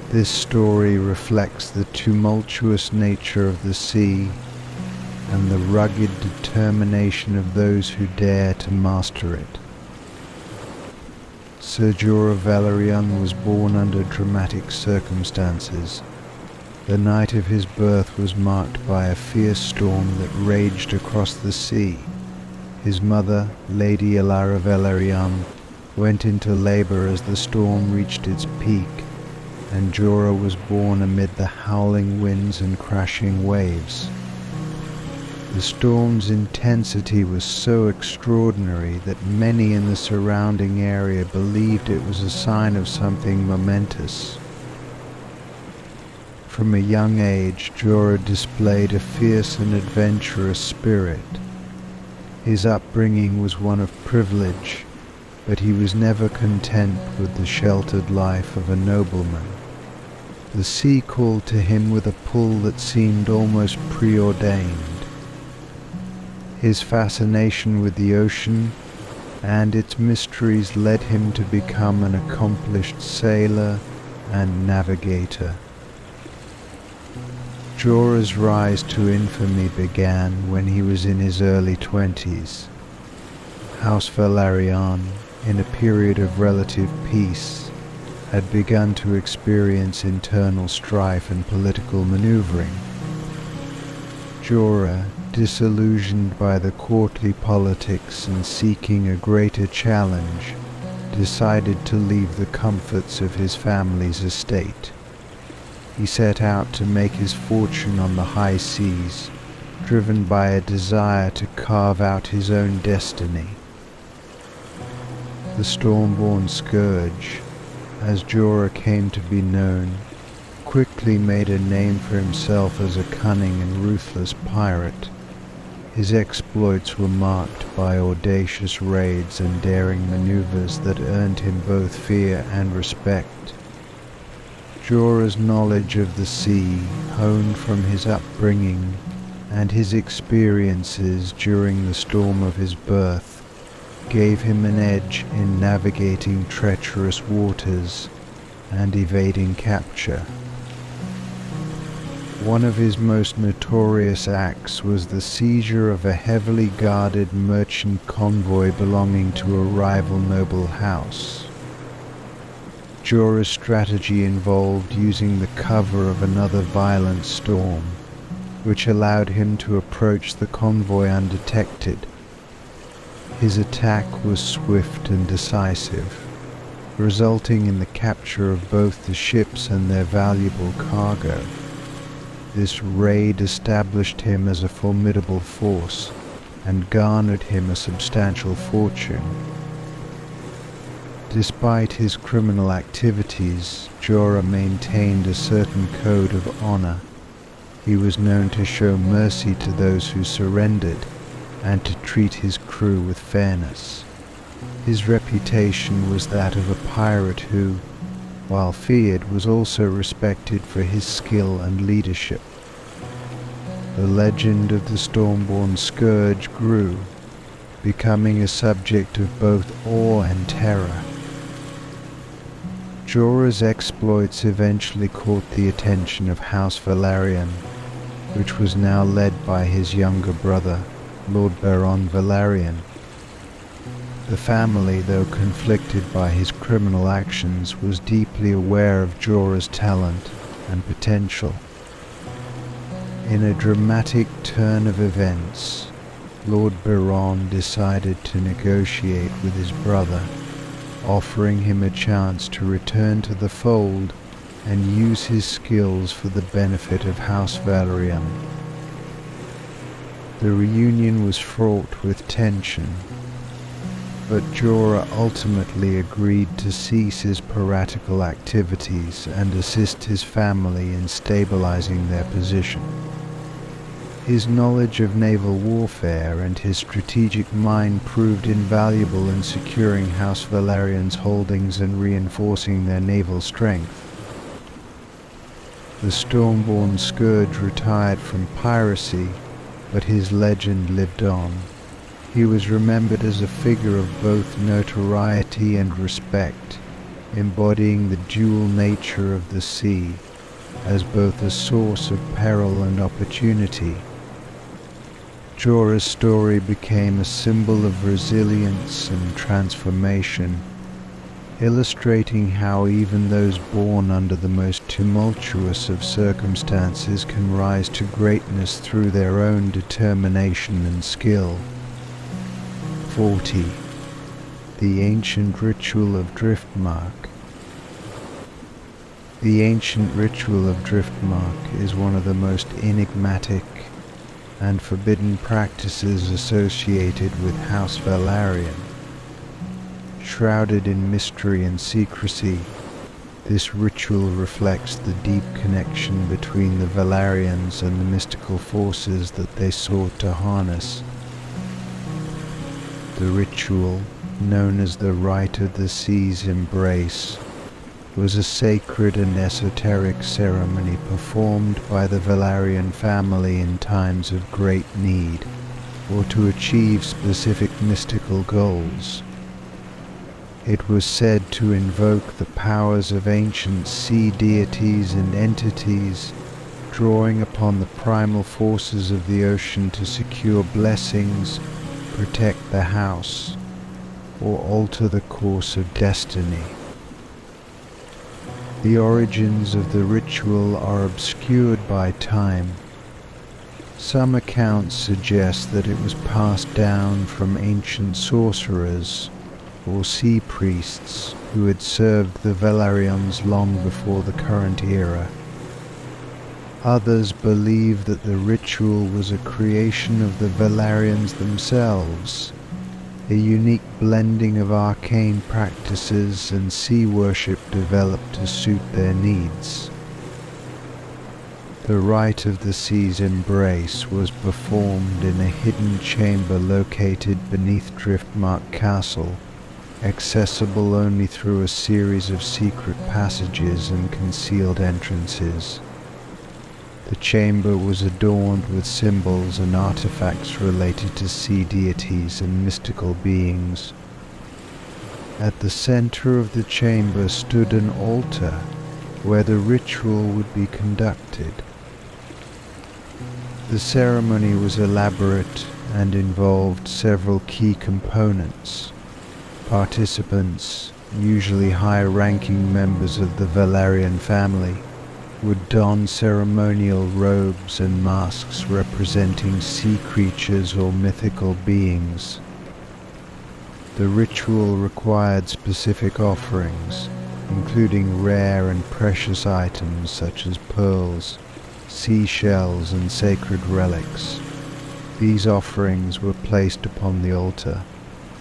This story reflects the tumultuous nature of the sea and the rugged determination of those who dare to master it. Sir Velaryon was born under dramatic circumstances. The night of his birth was marked by a fierce storm that raged across the sea. His mother, Lady Elara Velaryon, went into labor as the storm reached its peak, and Jorah was born amid the howling winds and crashing waves. The storm's intensity was so extraordinary that many in the surrounding area believed it was a sign of something momentous. From a young age, Jorah displayed a fierce and adventurous spirit. His upbringing was one of privilege, but he was never content with the sheltered life of a nobleman. The sea called to him with a pull that seemed almost preordained. His fascination with the ocean and its mysteries led him to become an accomplished sailor and navigator. Jorah's rise to infamy began when he was in his early 20s. House Velaryon, in a period of relative peace, had begun to experience internal strife and political maneuvering. Jorah, disillusioned by the courtly politics and seeking a greater challenge, decided to leave the comforts of his family's estate. He set out to make his fortune on the high seas, driven by a desire to carve out his own destiny. The Stormborn Scourge, as Jorah came to be known, quickly made a name for himself as a cunning and ruthless pirate. His exploits were marked by audacious raids and daring maneuvers that earned him both fear and respect. Jorah's knowledge of the sea, honed from his upbringing and his experiences during the storm of his birth, gave him an edge in navigating treacherous waters and evading capture. One of his most notorious acts was the seizure of a heavily guarded merchant convoy belonging to a rival noble house. Jorah's strategy involved using the cover of another violent storm, which allowed him to approach the convoy undetected. His attack was swift and decisive, resulting in the capture of both the ships and their valuable cargo. This raid established him as a formidable force and garnered him a substantial fortune. Despite his criminal activities, Jorah maintained a certain code of honor. He was known to show mercy to those who surrendered and to treat his crew with fairness. His reputation was that of a pirate who, while feared, was also respected for his skill and leadership. The legend of the Stormborn Scourge grew, becoming a subject of both awe and terror. Jorah's exploits eventually caught the attention of House Velaryon, which was now led by his younger brother, Lord Baron Velaryon. The family, though conflicted by his criminal actions, was deeply aware of Jorah's talent and potential. In a dramatic turn of events, Lord Velaryon decided to negotiate with his brother, offering him a chance to return to the fold and use his skills for the benefit of House Velaryon. The reunion was fraught with tension, but Jorah ultimately agreed to cease his piratical activities and assist his family in stabilizing their position. His knowledge of naval warfare and his strategic mind proved invaluable in securing House Velaryon's holdings and reinforcing their naval strength. The stormborn scourge retired from piracy, but his legend lived on. He was remembered as a figure of both notoriety and respect, embodying the dual nature of the sea, as both a source of peril and opportunity. Jorah's story became a symbol of resilience and transformation, illustrating how even those born under the most tumultuous of circumstances can rise to greatness through their own determination and skill. 40. The ancient ritual of driftmark. The ancient ritual of driftmark is one of the most enigmatic and forbidden practices associated with House Velaryon. Shrouded in mystery and secrecy, this ritual reflects the deep connection between the Velaryons and the mystical forces that they sought to harness. The ritual, known as the Rite of the Sea's Embrace, was a sacred and esoteric ceremony performed by the Velaryon family in times of great need, or to achieve specific mystical goals. It was said to invoke the powers of ancient sea deities and entities, drawing upon the primal forces of the ocean to secure blessings, protect the house, or alter the course of destiny. The origins of the ritual are obscured by time. Some accounts suggest that it was passed down from ancient sorcerers or sea priests who had served the Velaryons long before the current era. Others believe that the ritual was a creation of the Velaryons themselves, a unique blending of arcane practices and sea worship developed to suit their needs. The Rite of the Sea's Embrace was performed in a hidden chamber located beneath Driftmark Castle, accessible only through a series of secret passages and concealed entrances. The chamber was adorned with symbols and artifacts related to sea deities and mystical beings. At the center of the chamber stood an altar where the ritual would be conducted. The ceremony was elaborate and involved several key components. Participants, usually high-ranking members of the Velaryon family, would don ceremonial robes and masks representing sea creatures or mythical beings. The ritual required specific offerings, including rare and precious items such as pearls, seashells, and sacred relics. These offerings were placed upon the altar,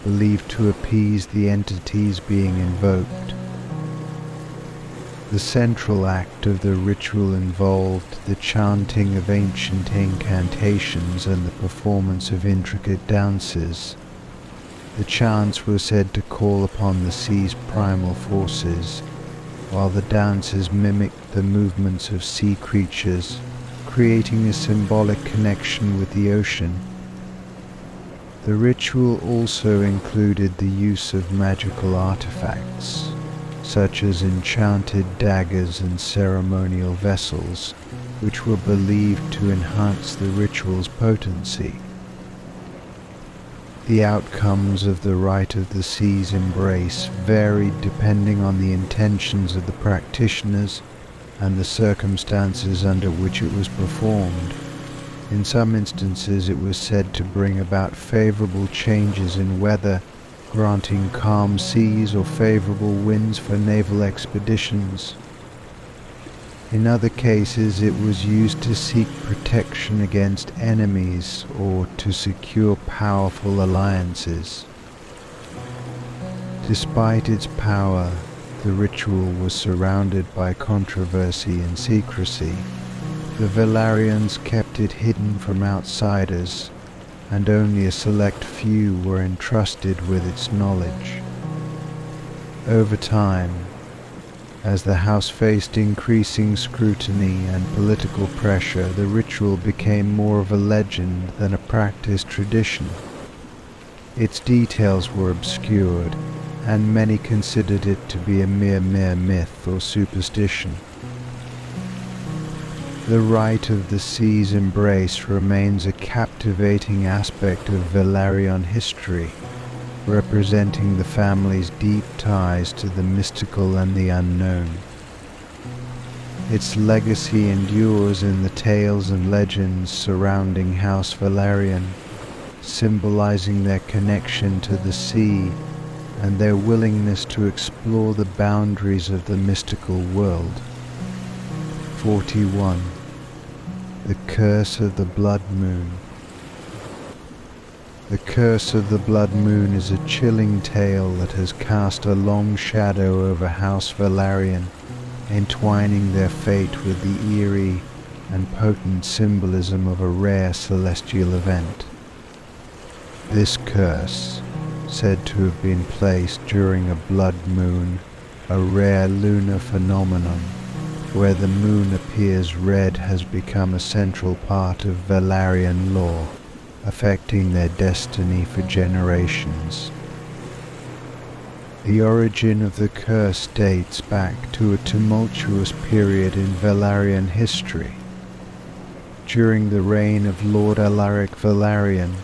believed to appease the entities being invoked. The central act of the ritual involved the chanting of ancient incantations and the performance of intricate dances. The chants were said to call upon the sea's primal forces, while the dances mimicked the movements of sea creatures, creating a symbolic connection with the ocean. The ritual also included the use of magical artifacts, such as enchanted daggers and ceremonial vessels, which were believed to enhance the ritual's potency. The outcomes of the Rite of the Sea's Embrace varied depending on the intentions of the practitioners and the circumstances under which it was performed. In some instances it was said to bring about favorable changes in weather, granting calm seas or favorable winds for naval expeditions. In other cases it was used to seek protection against enemies or to secure powerful alliances. Despite its power, the ritual was surrounded by controversy and secrecy. The Velaryons kept it hidden from outsiders, and only a select few were entrusted with its knowledge. Over time, as the house faced increasing scrutiny and political pressure, the ritual became more of a legend than a practiced tradition. Its details were obscured, and many considered it to be a mere myth or superstition. The rite of the sea's embrace remains a captivating aspect of Velaryon history, representing the family's deep ties to the mystical and the unknown. Its legacy endures in the tales and legends surrounding House Velaryon, symbolizing their connection to the sea and their willingness to explore the boundaries of the mystical world. 41. The Curse of the Blood Moon. The Curse of the Blood Moon is a chilling tale that has cast a long shadow over House Velaryon, entwining their fate with the eerie and potent symbolism of a rare celestial event. This curse, said to have been placed during a blood moon, a rare lunar phenomenon where the moon appears red, has become a central part of Velaryon lore, affecting their destiny for generations. The origin of the curse dates back to a tumultuous period in Velaryon history. During the reign of Lord Alaric Velaryon,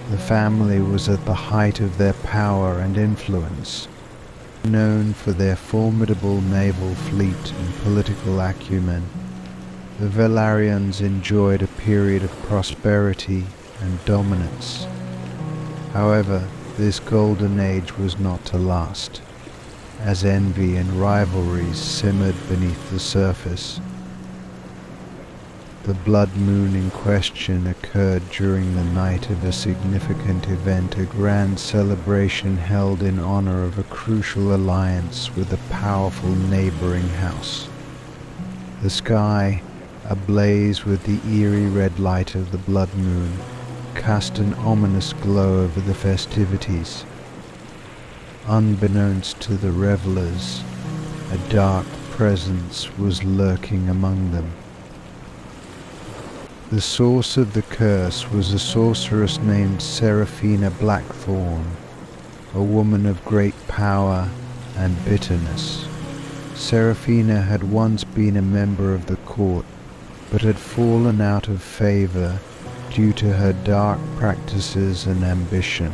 the family was at the height of their power and influence. Known for their formidable naval fleet and political acumen, the Velaryons enjoyed a period of prosperity and dominance. However, this golden age was not to last, as envy and rivalries simmered beneath the surface. The blood moon in question occurred during the night of a significant event, a grand celebration held in honor of a crucial alliance with a powerful neighboring house. The sky, ablaze with the eerie red light of the blood moon, cast an ominous glow over the festivities. Unbeknownst to the revelers, a dark presence was lurking among them. The source of the curse was a sorceress named Seraphina Blackthorn, a woman of great power and bitterness. Seraphina had once been a member of the court, but had fallen out of favor due to her dark practices and ambition.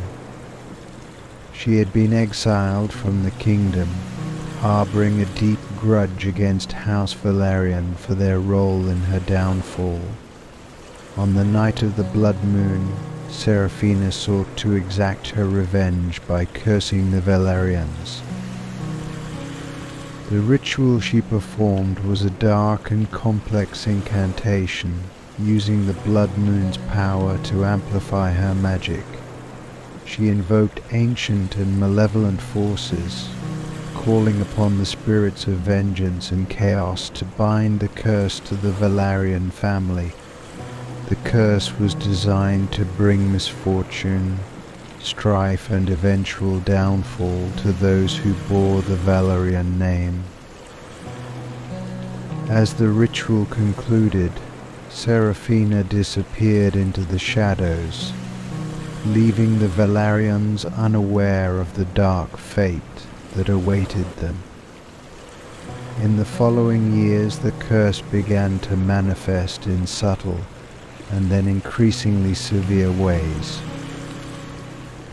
She had been exiled from the kingdom, harboring a deep grudge against House Velaryon for their role in her downfall. On the night of the blood moon, Seraphina sought to exact her revenge by cursing the Velaryons. The ritual she performed was a dark and complex incantation, using the blood moon's power to amplify her magic. She invoked ancient and malevolent forces, calling upon the spirits of vengeance and chaos to bind the curse to the Velaryon family. The curse was designed to bring misfortune, strife and eventual downfall to those who bore the Velaryon name. As the ritual concluded, Seraphina disappeared into the shadows, leaving the Velaryons unaware of the dark fate that awaited them. In the following years, the curse began to manifest in subtle and then increasingly severe ways.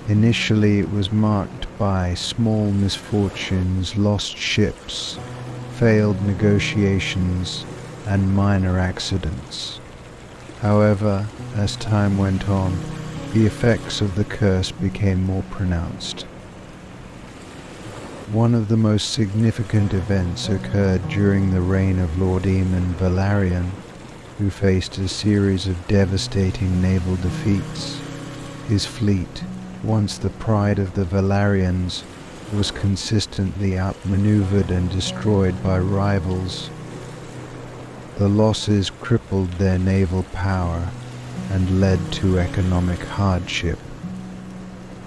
Initially it was marked by small misfortunes, lost ships, failed negotiations, and minor accidents. However, as time went on, the effects of the curse became more pronounced. One of the most significant events occurred during the reign of Lord Eamon Velaryon, who faced a series of devastating naval defeats. His fleet, once the pride of the Velaryons, was consistently outmaneuvered and destroyed by rivals. The losses crippled their naval power and led to economic hardship.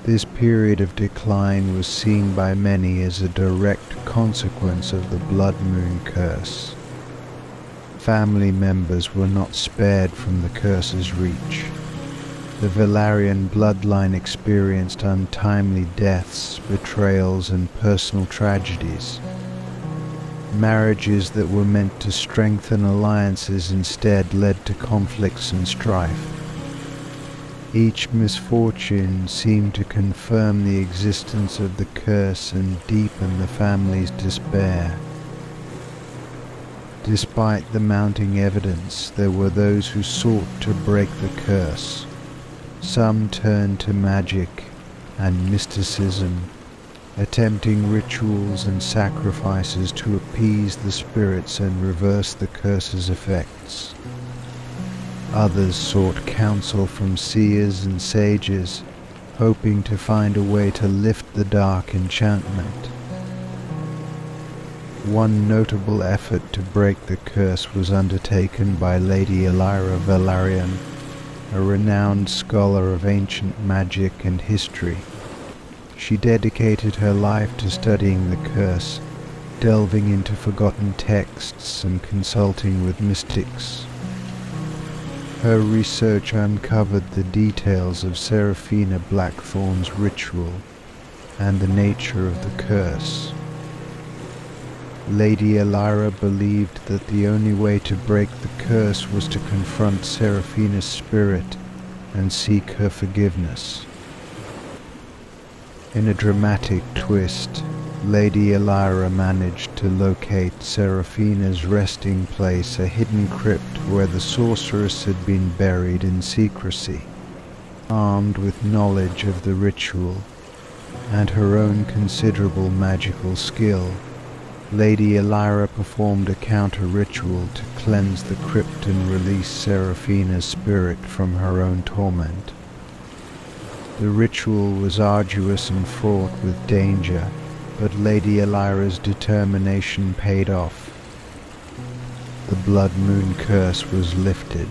This period of decline was seen by many as a direct consequence of the Blood Moon curse. Family members were not spared from the curse's reach. The Velaryon bloodline experienced untimely deaths, betrayals, and personal tragedies. Marriages that were meant to strengthen alliances instead led to conflicts and strife. Each misfortune seemed to confirm the existence of the curse and deepen the family's despair. Despite the mounting evidence, there were those who sought to break the curse. Some turned to magic and mysticism, attempting rituals and sacrifices to appease the spirits and reverse the curse's effects. Others sought counsel from seers and sages, hoping to find a way to lift the dark enchantment. One notable effort to break the curse was undertaken by Lady Elira Velaryon, a renowned scholar of ancient magic and history. She dedicated her life to studying the curse, delving into forgotten texts and consulting with mystics. Her research uncovered the details of Seraphina Blackthorn's ritual and the nature of the curse. Lady Elira believed that the only way to break the curse was to confront Seraphina's spirit and seek her forgiveness. In a dramatic twist, Lady Elira managed to locate Seraphina's resting place, a hidden crypt where the sorceress had been buried in secrecy. Armed with knowledge of the ritual and her own considerable magical skill, Lady Elira performed a counter-ritual to cleanse the crypt and release Seraphina's spirit from her own torment. The ritual was arduous and fraught with danger, but Lady Elira's determination paid off. The Blood Moon curse was lifted,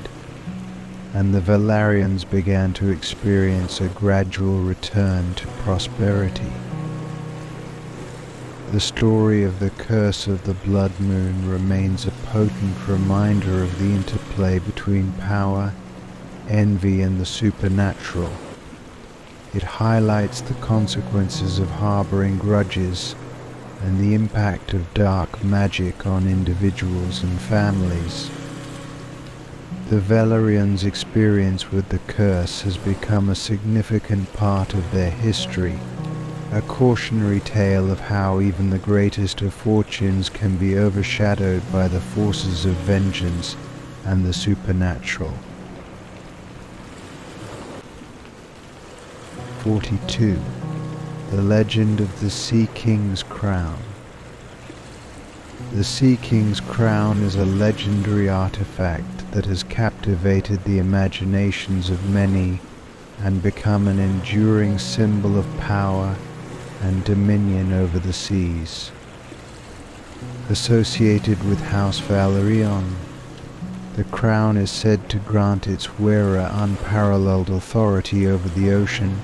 and the Velaryons began to experience a gradual return to prosperity. The story of the curse of the Blood Moon remains a potent reminder of the interplay between power, envy, and the supernatural. It highlights the consequences of harboring grudges and the impact of dark magic on individuals and families. The Velaryons' experience with the curse has become a significant part of their history, a cautionary tale of how even the greatest of fortunes can be overshadowed by the forces of vengeance and the supernatural. 42. The Legend of the Sea King's Crown. The Sea King's Crown is a legendary artifact that has captivated the imaginations of many and become an enduring symbol of power and dominion over the seas. Associated with House Velaryon, the crown is said to grant its wearer unparalleled authority over the ocean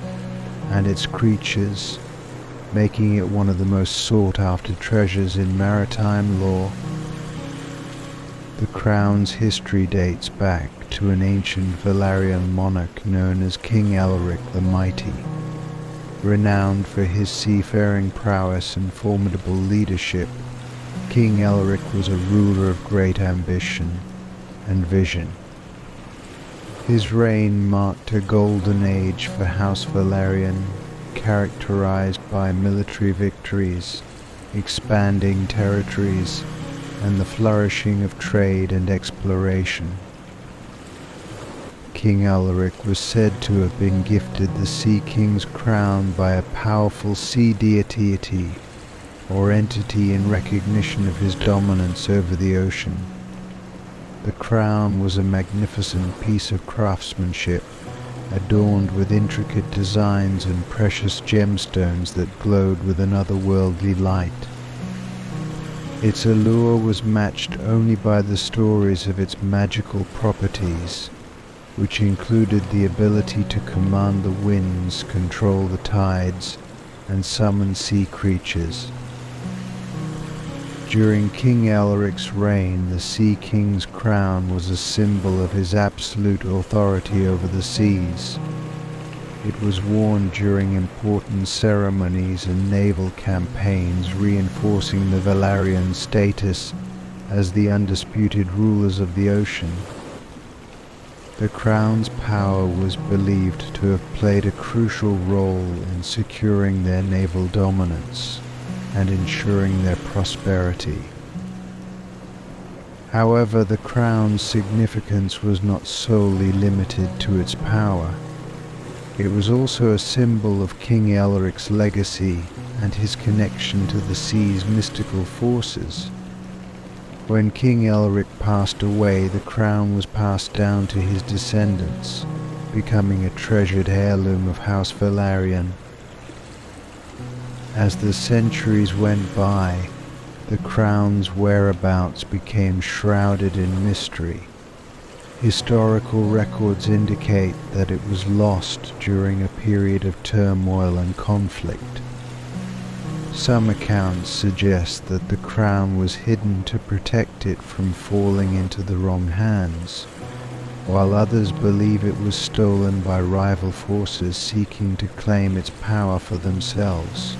and its creatures, making it one of the most sought-after treasures in maritime lore. The crown's history dates back to an ancient Velaryon monarch known as King Elric the Mighty. Renowned for his seafaring prowess and formidable leadership, King Elric was a ruler of great ambition and vision. His reign marked a golden age for House Velaryon, characterized by military victories, expanding territories, and the flourishing of trade and exploration. King Ulrich was said to have been gifted the Sea King's crown by a powerful sea deity or entity in recognition of his dominance over the ocean. The crown was a magnificent piece of craftsmanship, adorned with intricate designs and precious gemstones that glowed with an otherworldly light. Its allure was matched only by the stories of its magical properties, which included the ability to command the winds, control the tides, and summon sea creatures. During King Elric's reign, the Sea King's crown was a symbol of his absolute authority over the seas. It was worn during important ceremonies and naval campaigns, reinforcing the Velaryon status as the undisputed rulers of the ocean. The crown's power was believed to have played a crucial role in securing their naval dominance and ensuring their prosperity. However, the crown's significance was not solely limited to its power. It was also a symbol of King Elric's legacy and his connection to the sea's mystical forces. When King Elric passed away, the crown was passed down to his descendants, becoming a treasured heirloom of House Velaryon. As the centuries went by, the crown's whereabouts became shrouded in mystery. Historical records indicate that it was lost during a period of turmoil and conflict. Some accounts suggest that the crown was hidden to protect it from falling into the wrong hands, while others believe it was stolen by rival forces seeking to claim its power for themselves.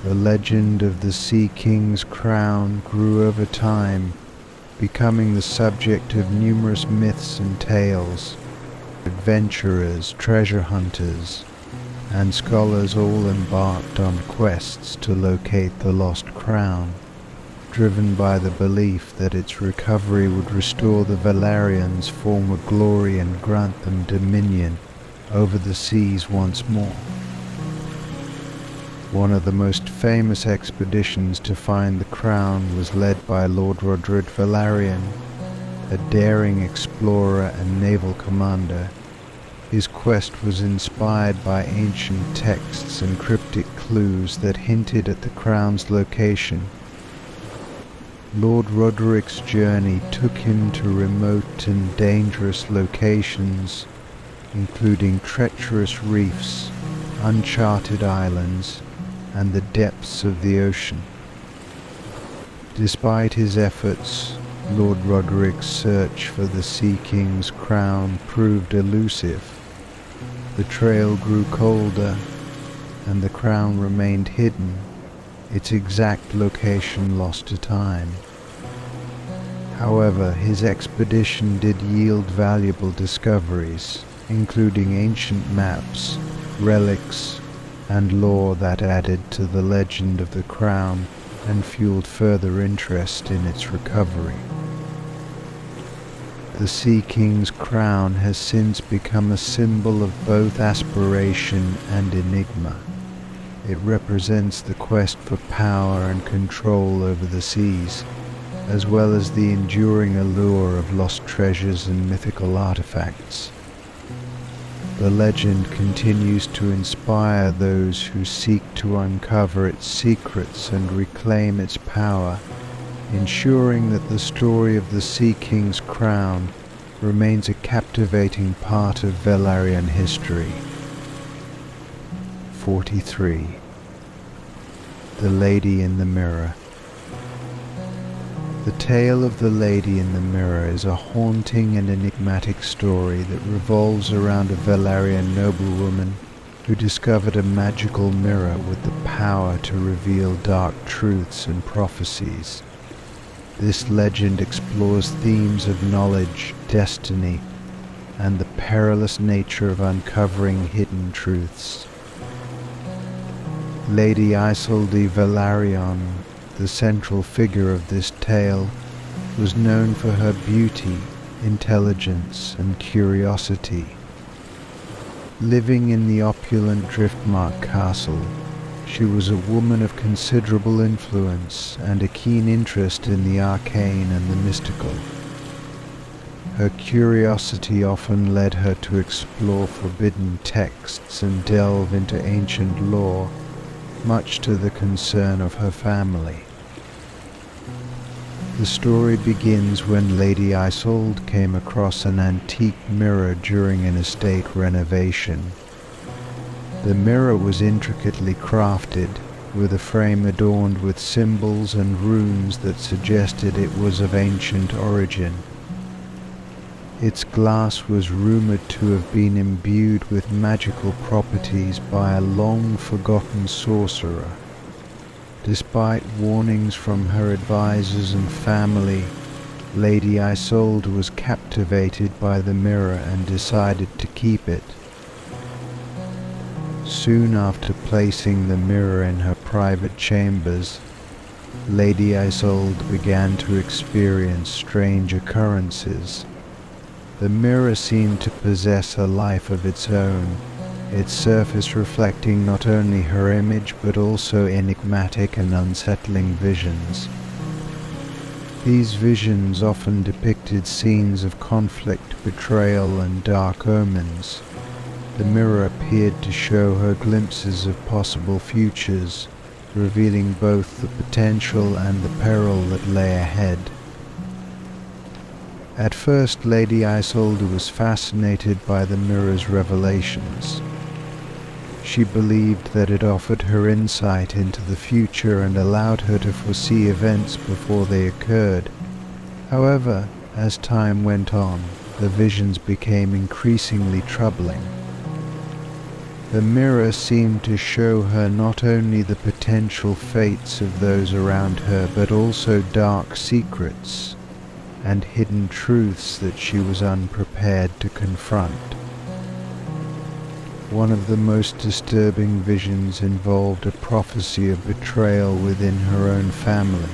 The legend of the Sea King's crown grew over time, becoming the subject of numerous myths and tales. Adventurers, treasure hunters, and scholars all embarked on quests to locate the lost crown, driven by the belief that its recovery would restore the Velaryons' former glory and grant them dominion over the seas once more. One of the most famous expeditions to find the crown was led by Lord Rodred Velaryon, a daring explorer and naval commander. His quest was inspired by ancient texts and cryptic clues that hinted at the crown's location. Lord Roderick's journey took him to remote and dangerous locations, including treacherous reefs, uncharted islands, and the depths of the ocean. Despite his efforts, Lord Roderick's search for the Sea King's crown proved elusive. The trail grew colder, and the crown remained hidden, its exact location lost to time. However, his expedition did yield valuable discoveries, including ancient maps, relics, and lore that added to the legend of the crown and fueled further interest in its recovery. The Sea King's crown has since become a symbol of both aspiration and enigma. It represents the quest for power and control over the seas, as well as the enduring allure of lost treasures and mythical artifacts. The legend continues to inspire those who seek to uncover its secrets and reclaim its power, ensuring that the story of the Sea King's crown remains a captivating part of Velaryon history. 43. The Lady in the Mirror. The tale of the Lady in the Mirror is a haunting and enigmatic story that revolves around a Velaryon noblewoman who discovered a magical mirror with the power to reveal dark truths and prophecies. This legend explores themes of knowledge, destiny, and the perilous nature of uncovering hidden truths. Lady Isolde Velaryon, the central figure of this tale, was known for her beauty, intelligence, and curiosity. Living in the opulent driftmark castle, she was a woman of considerable influence and a keen interest in the arcane and the mystical. Her curiosity often led her to explore forbidden texts and delve into ancient lore, much to the concern of her family. The story begins when Lady Isolde came across an antique mirror during an estate renovation. The mirror was intricately crafted, with a frame adorned with symbols and runes that suggested it was of ancient origin. Its glass was rumored to have been imbued with magical properties by a long-forgotten sorcerer. Despite warnings from her advisors and family, Lady Isolde was captivated by the mirror and decided to keep it. Soon after placing the mirror in her private chambers, Lady Isolde began to experience strange occurrences. The mirror seemed to possess a life of its own, its surface reflecting not only her image but also enigmatic and unsettling visions. These visions often depicted scenes of conflict, betrayal, and dark omens. The mirror appeared to show her glimpses of possible futures, revealing both the potential and the peril that lay ahead. At first, Lady Isolde was fascinated by the mirror's revelations. She believed that it offered her insight into the future and allowed her to foresee events before they occurred. However, as time went on, the visions became increasingly troubling. The mirror seemed to show her not only the potential fates of those around her, but also dark secrets and hidden truths that she was unprepared to confront. One of the most disturbing visions involved a prophecy of betrayal within her own family.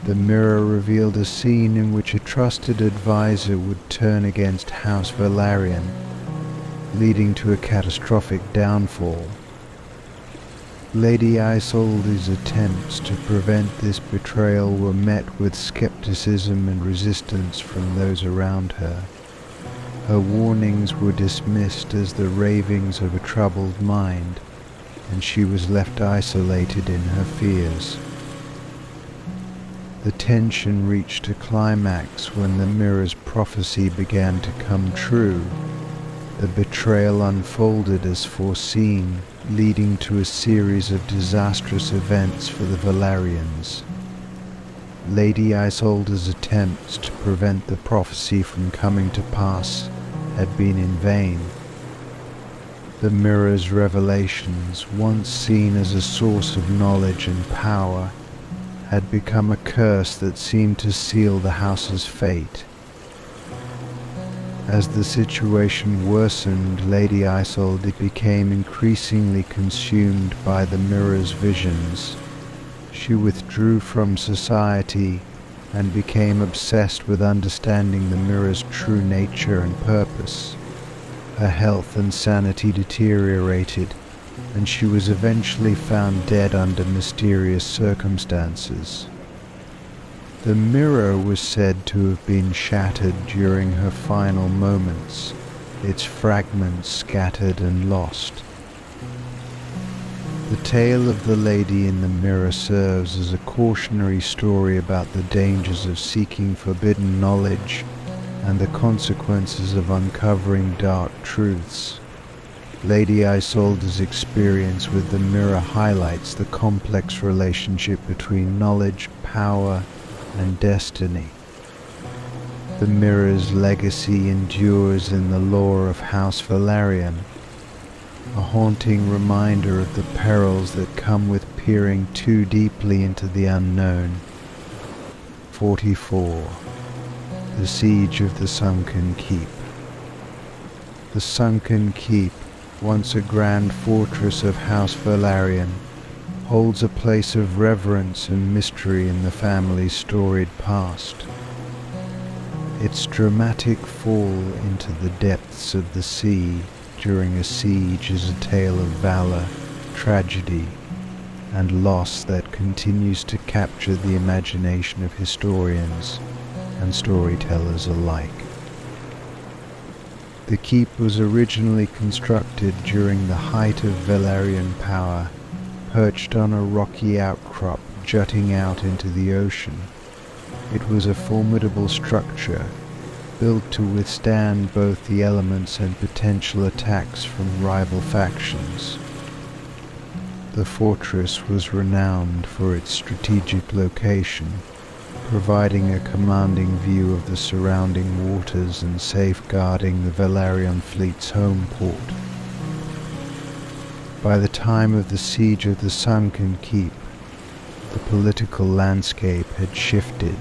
The mirror revealed a scene in which a trusted advisor would turn against House Velaryon, leading to a catastrophic downfall. Lady Isolde's attempts to prevent this betrayal were met with skepticism and resistance from those around her. Her warnings were dismissed as the ravings of a troubled mind, and she was left isolated in her fears. The tension reached a climax when the mirror's prophecy began to come true. The betrayal unfolded as foreseen, leading to a series of disastrous events for the Velaryons. Lady Isolde's attempts to prevent the prophecy from coming to pass had been in vain. The mirror's revelations, once seen as a source of knowledge and power, had become a curse that seemed to seal the house's fate. As the situation worsened, Lady Isolde became increasingly consumed by the mirror's visions. She withdrew from society and became obsessed with understanding the mirror's true nature and purpose. Her health and sanity deteriorated, and she was eventually found dead under mysterious circumstances. The mirror was said to have been shattered during her final moments, its fragments scattered and lost. The tale of the lady in the mirror serves as a cautionary story about the dangers of seeking forbidden knowledge and the consequences of uncovering dark truths. Lady Isolde's experience with the mirror highlights the complex relationship between knowledge, power, and destiny. The mirror's legacy endures in the lore of House Velaryon, a haunting reminder of the perils that come with peering too deeply into the unknown. 44. The Siege of the Sunken Keep. The Sunken Keep, once a grand fortress of House Velaryon, holds a place of reverence and mystery in the family's storied past. Its dramatic fall into the depths of the sea during a siege is a tale of valor, tragedy, and loss that continues to capture the imagination of historians and storytellers alike. The keep was originally constructed during the height of Velaryon power, perched on a rocky outcrop jutting out into the ocean. It was a formidable structure, built to withstand both the elements and potential attacks from rival factions. The fortress was renowned for its strategic location, providing a commanding view of the surrounding waters and safeguarding the Velaryon fleet's home port. By the time of the siege of the Sunken keep, the political landscape had shifted.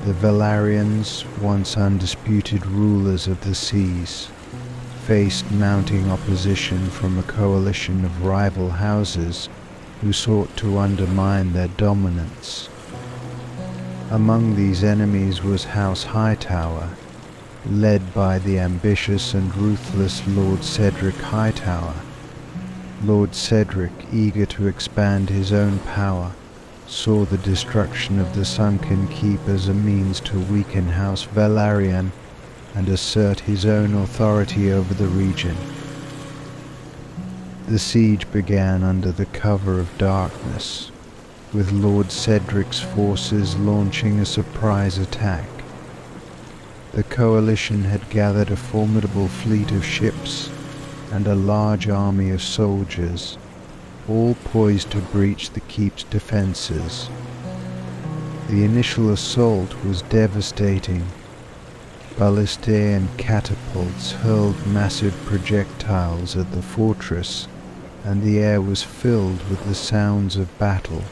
The Velaryons, once undisputed rulers of the seas, faced mounting opposition from a coalition of rival houses who sought to undermine their dominance. Among these enemies was House Hightower, led by the ambitious and ruthless Lord Cedric Hightower. Lord Cedric, eager to expand his own power, saw the destruction of the Sunken Keep as a means to weaken House Velaryon and assert his own authority over the region. The siege began under the cover of darkness, with Lord Cedric's forces launching a surprise attack. The coalition had gathered a formidable fleet of ships and a large army of soldiers, all poised to breach the keep's defenses. The initial assault was devastating. Ballistae and catapults hurled massive projectiles at the fortress, and the air was filled with the sounds of battle.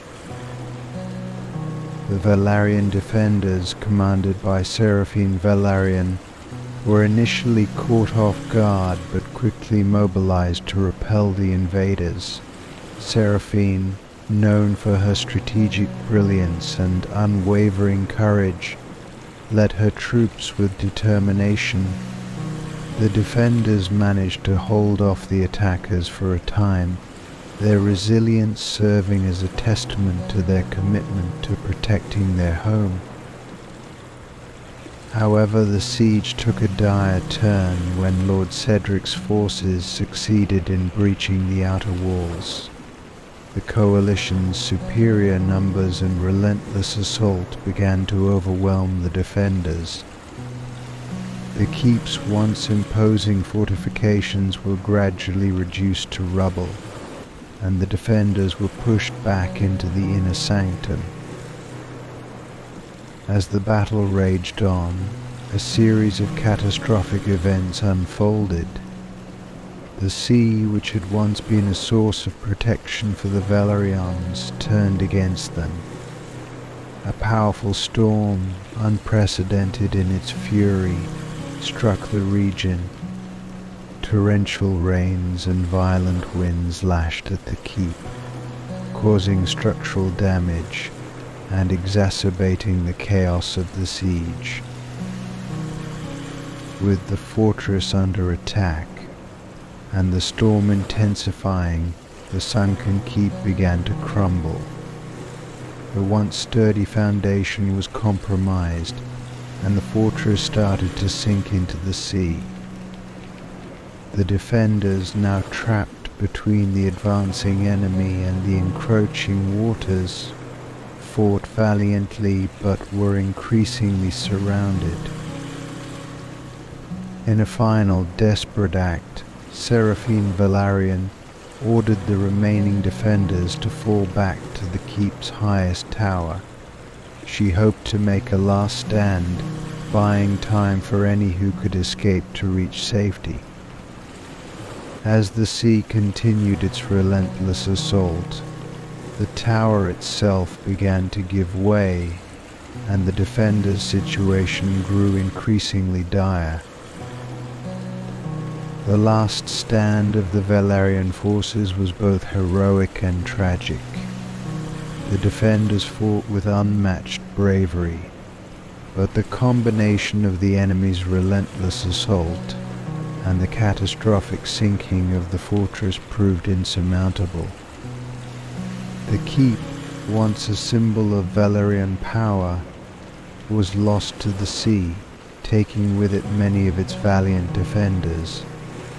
The Velaryon defenders, commanded by Seraphine Velaryon, were initially caught off guard but quickly mobilized to repel the invaders. Seraphine, known for her strategic brilliance and unwavering courage, led her troops with determination. The defenders managed to hold off the attackers for a time, their resilience serving as a testament to their commitment to protecting their home. However, the siege took a dire turn when Lord Cedric's forces succeeded in breaching the outer walls. The coalition's superior numbers and relentless assault began to overwhelm the defenders. The keep's once imposing fortifications were gradually reduced to rubble, and the defenders were pushed back into the inner sanctum. As the battle raged on, a series of catastrophic events unfolded. The sea, which had once been a source of protection for the Velaryons, turned against them. A powerful storm, unprecedented in its fury, struck the region. Torrential rains and violent winds lashed at the keep, causing structural damage and exacerbating the chaos of the siege. With the fortress under attack and the storm intensifying, the Sunken Keep began to crumble. The once sturdy foundation was compromised, and the fortress started to sink into the sea. The defenders, now trapped between the advancing enemy and the encroaching waters, fought valiantly but were increasingly surrounded. In a final desperate act, Seraphine Velaryon ordered the remaining defenders to fall back to the keep's highest tower. She hoped to make a last stand, buying time for any who could escape to reach safety. As the sea continued its relentless assault, the tower itself began to give way, and the defenders' situation grew increasingly dire. The last stand of the Velaryon forces was both heroic and tragic. The defenders fought with unmatched bravery, but the combination of the enemy's relentless assault and the catastrophic sinking of the fortress proved insurmountable. The keep, once a symbol of Velaryon power, was lost to the sea, taking with it many of its valiant defenders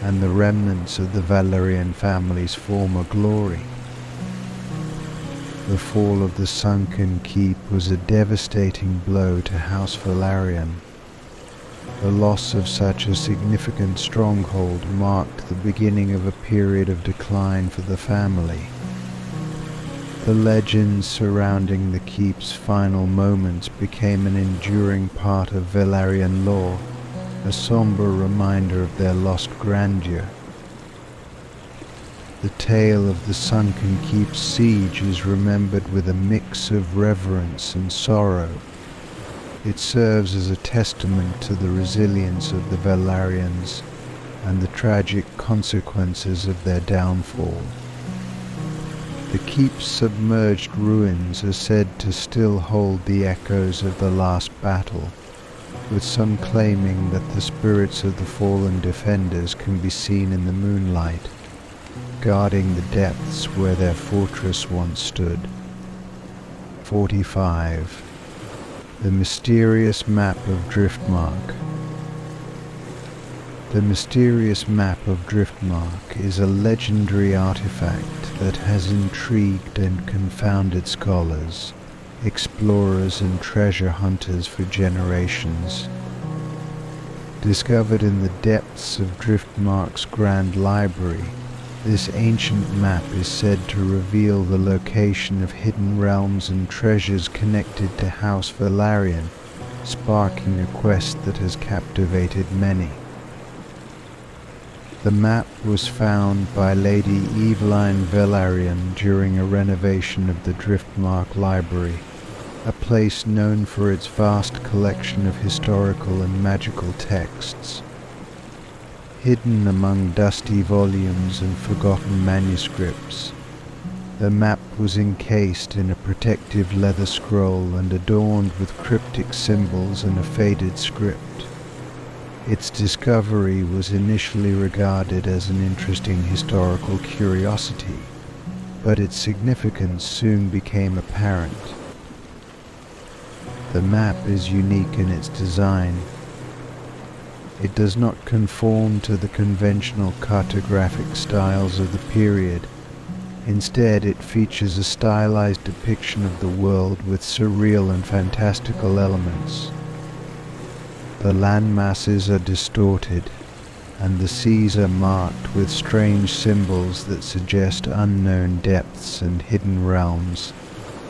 and the remnants of the Velaryon family's former glory. The fall of the sunken keep was a devastating blow to House Velaryon. The loss of such a significant stronghold marked the beginning of a period of decline for the family. The legends surrounding the keep's final moments became an enduring part of Velaryon lore, a somber reminder of their lost grandeur. The tale of the sunken keep's siege is remembered with a mix of reverence and sorrow. It serves as a testament to the resilience of the Velaryons and the tragic consequences of their downfall. The keep's submerged ruins are said to still hold the echoes of the last battle, with some claiming that the spirits of the fallen defenders can be seen in the moonlight, guarding the depths where their fortress once stood. 45. The mysterious map of driftmark. The mysterious map of driftmark is a legendary artifact that has intrigued and confounded scholars, explorers and treasure hunters for generations. Discovered in the depths of driftmark's grand library, this ancient map is said to reveal the location of hidden realms and treasures connected to House Velaryon, sparking a quest that has captivated many. The map was found by Lady Evelyn Velaryon during a renovation of the Driftmark Library, a place known for its vast collection of historical and magical texts. Hidden among dusty volumes and forgotten manuscripts, the map was encased in a protective leather scroll and adorned with cryptic symbols and a faded script. Its discovery was initially regarded as an interesting historical curiosity, but its significance soon became apparent. The map is unique in its design. It does not conform to the conventional cartographic styles of the period. Instead, it features a stylized depiction of the world with surreal and fantastical elements. The land masses are distorted, and the seas are marked with strange symbols that suggest unknown depths and hidden realms.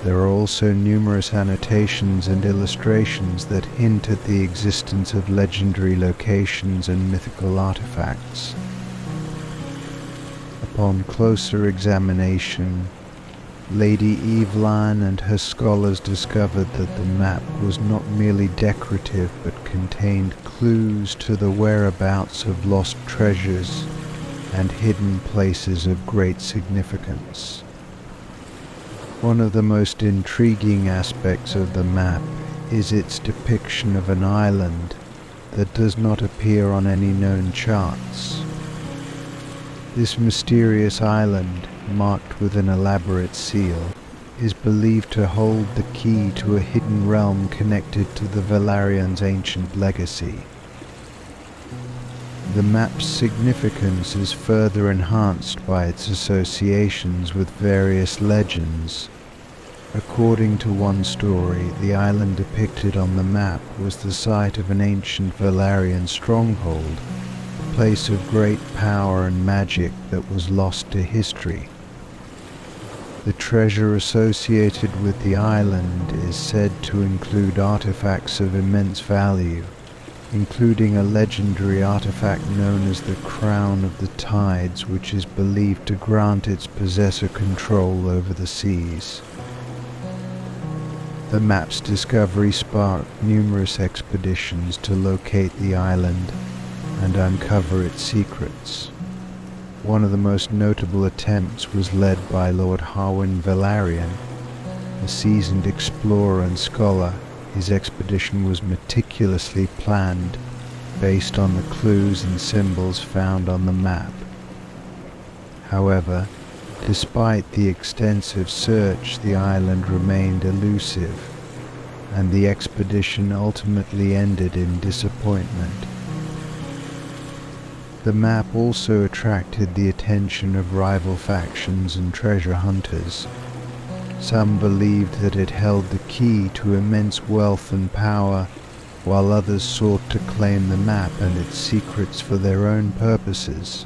There are also numerous annotations and illustrations that hint at the existence of legendary locations and mythical artifacts. Upon closer examination, Lady Evelyn and her scholars discovered that the map was not merely decorative but contained clues to the whereabouts of lost treasures and hidden places of great significance. One of the most intriguing aspects of the map is its depiction of an island that does not appear on any known charts. This mysterious island, marked with an elaborate seal, is believed to hold the key to a hidden realm connected to the Velaryon's ancient legacy. The map's significance is further enhanced by its associations with various legends. According to one story, the island depicted on the map was the site of an ancient Velaryon stronghold, a place of great power and magic that was lost to history. The treasure associated with the island is said to include artifacts of immense value, including a legendary artifact known as the Crown of the Tides, which is believed to grant its possessor control over the seas. The map's discovery sparked numerous expeditions to locate the island and uncover its secrets. One of the most notable attempts was led by Lord Harwin Velaryon, a seasoned explorer and scholar his expedition was meticulously planned based on the clues and symbols found on the map. However, despite the extensive search, the island remained elusive, and the expedition ultimately ended in disappointment. The map also attracted the attention of rival factions and treasure hunters. Some believed that it held the key to immense wealth and power, while others sought to claim the map and its secrets for their own purposes.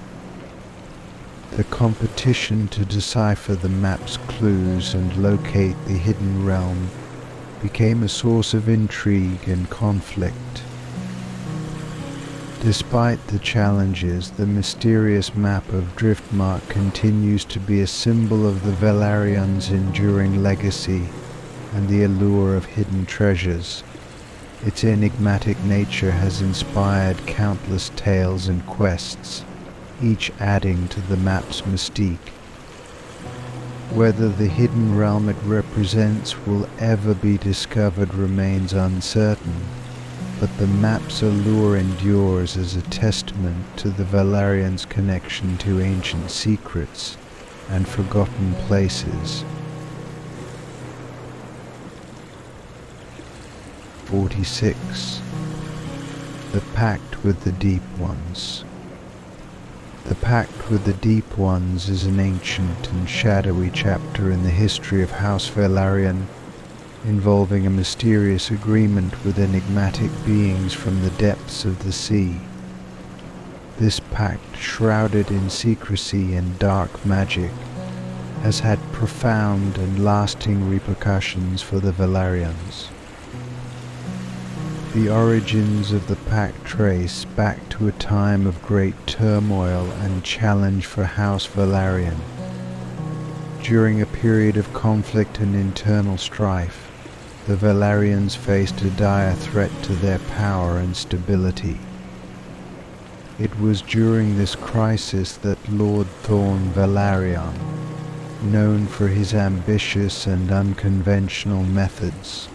The competition to decipher the map's clues and locate the hidden realm became a source of intrigue and conflict. Despite the challenges, the mysterious map of Driftmark continues to be a symbol of the Velaryon's enduring legacy and the allure of hidden treasures. Its enigmatic nature has inspired countless tales and quests, each adding to the map's mystique. Whether the hidden realm it represents will ever be discovered remains uncertain, but the map's allure endures as a testament to the Velaryon's connection to ancient secrets and forgotten places. 46. The Pact with the Deep Ones. The Pact with the Deep Ones is an ancient and shadowy chapter in the history of House Velaryon, involving a mysterious agreement with enigmatic beings from the depths of the sea. This pact, shrouded in secrecy and dark magic, has had profound and lasting repercussions for the Velaryons. The origins of the pact trace back to a time of great turmoil and challenge for House Velaryon. During a period of conflict and internal strife, the Velaryons faced a dire threat to their power and stability. It was during this crisis that Lord Thor Velaryon, known for his ambitious and unconventional methods,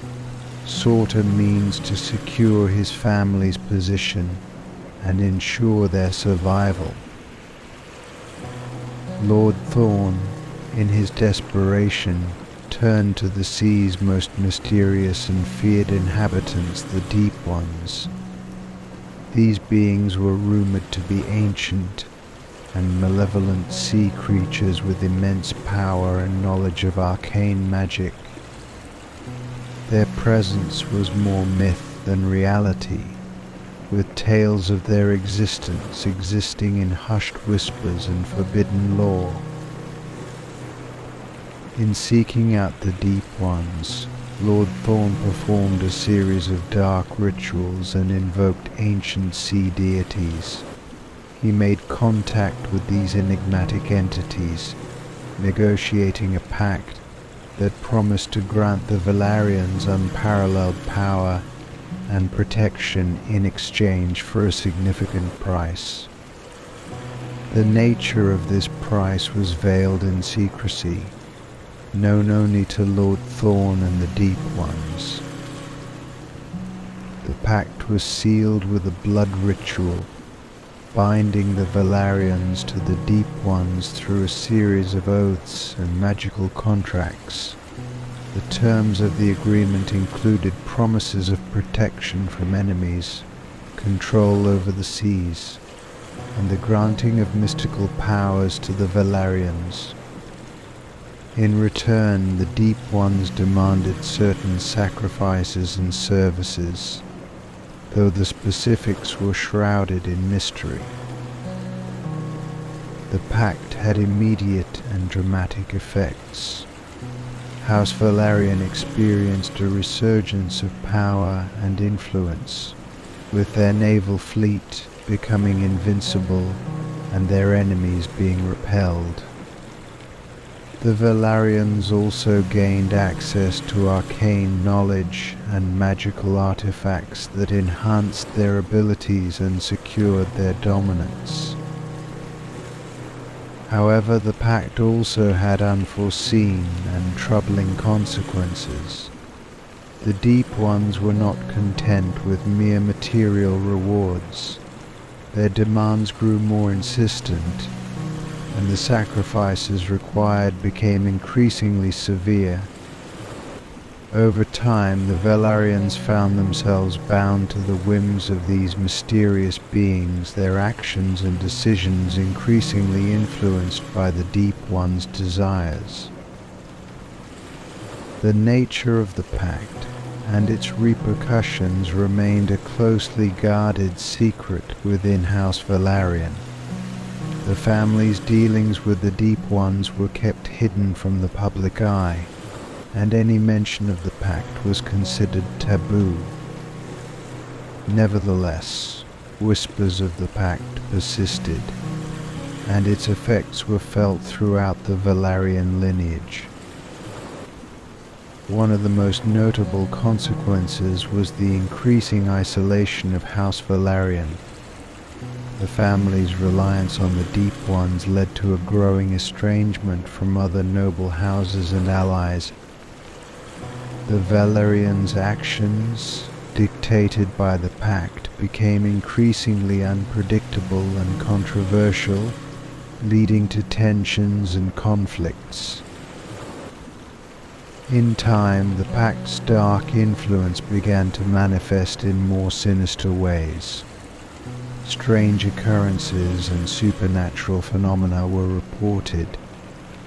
sought a means to secure his family's position and ensure their survival. Lord Thorn, in his desperation, turned to the sea's most mysterious and feared inhabitants, the Deep Ones. These beings were rumored to be ancient and malevolent sea creatures with immense power and knowledge of arcane magic. Their presence was more myth than reality, with tales of their existence existing in hushed whispers and forbidden lore. In seeking out the Deep Ones, Lord Thorn performed a series of dark rituals and invoked ancient sea deities. He made contact with these enigmatic entities, negotiating a pact that promised to grant the Velaryons unparalleled power and protection in exchange for a significant price. The nature of this price was veiled in secrecy, known only to Lord Thorn and the Deep Ones. The pact was sealed with a blood ritual, binding the Velaryons to the Deep Ones through a series of oaths and magical contracts. The terms of the agreement included promises of protection from enemies, control over the seas, and the granting of mystical powers to the Velaryons. In return, the Deep Ones demanded certain sacrifices and services, though the specifics were shrouded in mystery. The pact had immediate and dramatic effects. House Velaryon experienced a resurgence of power and influence, with their naval fleet becoming invincible and their enemies being repelled. The Velaryons also gained access to arcane knowledge and magical artifacts that enhanced their abilities and secured their dominance. However, the pact also had unforeseen and troubling consequences. The Deep Ones were not content with mere material rewards. Their demands grew more insistent, and the sacrifices required became increasingly severe. Over time, the Velaryons found themselves bound to the whims of these mysterious beings, their actions and decisions increasingly influenced by the Deep One's desires. The nature of the Pact and its repercussions remained a closely guarded secret within House Velaryon. The family's dealings with the Deep Ones were kept hidden from the public eye, and any mention of the Pact was considered taboo. Nevertheless, whispers of the Pact persisted, and its effects were felt throughout the Velaryon lineage. One of the most notable consequences was the increasing isolation of House Velaryon. The family's reliance on the Deep Ones led to a growing estrangement from other noble houses and allies. The Velaryons' actions, dictated by the Pact, became increasingly unpredictable and controversial, leading to tensions and conflicts. In time, the Pact's dark influence began to manifest in more sinister ways. Strange occurrences and supernatural phenomena were reported,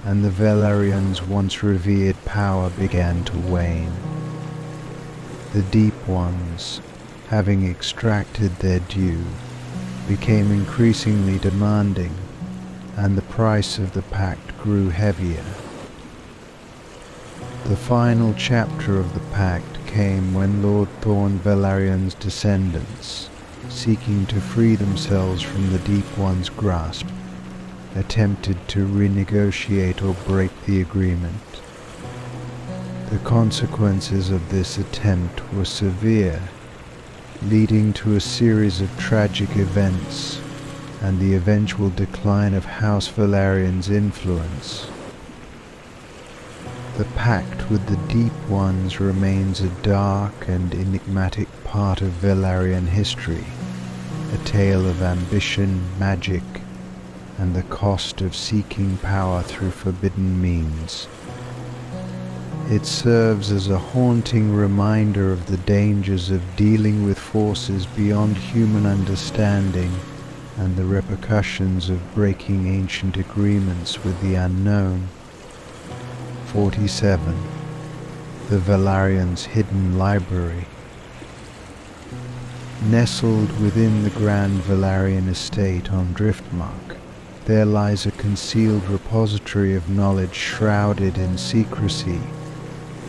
and the Velaryons' once revered power began to wane. The Deep Ones, having extracted their due, became increasingly demanding, and the price of the Pact grew heavier. The final chapter of the Pact came when Lord Thorn Velaryon's descendants, seeking to free themselves from the Deep One's grasp, attempted to renegotiate or break the agreement. The consequences of this attempt were severe, leading to a series of tragic events and the eventual decline of House Velaryon's influence. The Pact with the Deep Ones remains a dark and enigmatic part of Velaryon history, a tale of ambition, magic, and the cost of seeking power through forbidden means. It serves as a haunting reminder of the dangers of dealing with forces beyond human understanding and the repercussions of breaking ancient agreements with the unknown. 47. The Velaryons' Hidden Library. Nestled within the Grand Velaryon estate on Driftmark, there lies a concealed repository of knowledge shrouded in secrecy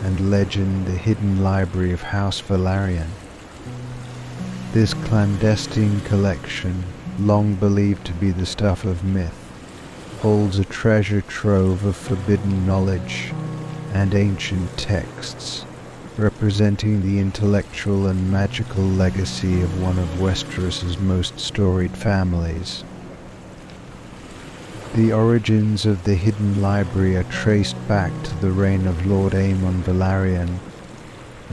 and legend, the Hidden Library of House Velaryon. This clandestine collection, long believed to be the stuff of myth, holds a treasure trove of forbidden knowledge and ancient texts, representing the intellectual and magical legacy of one of Westeros's most storied families. The origins of the Hidden Library are traced back to the reign of Lord Aemon Velaryon,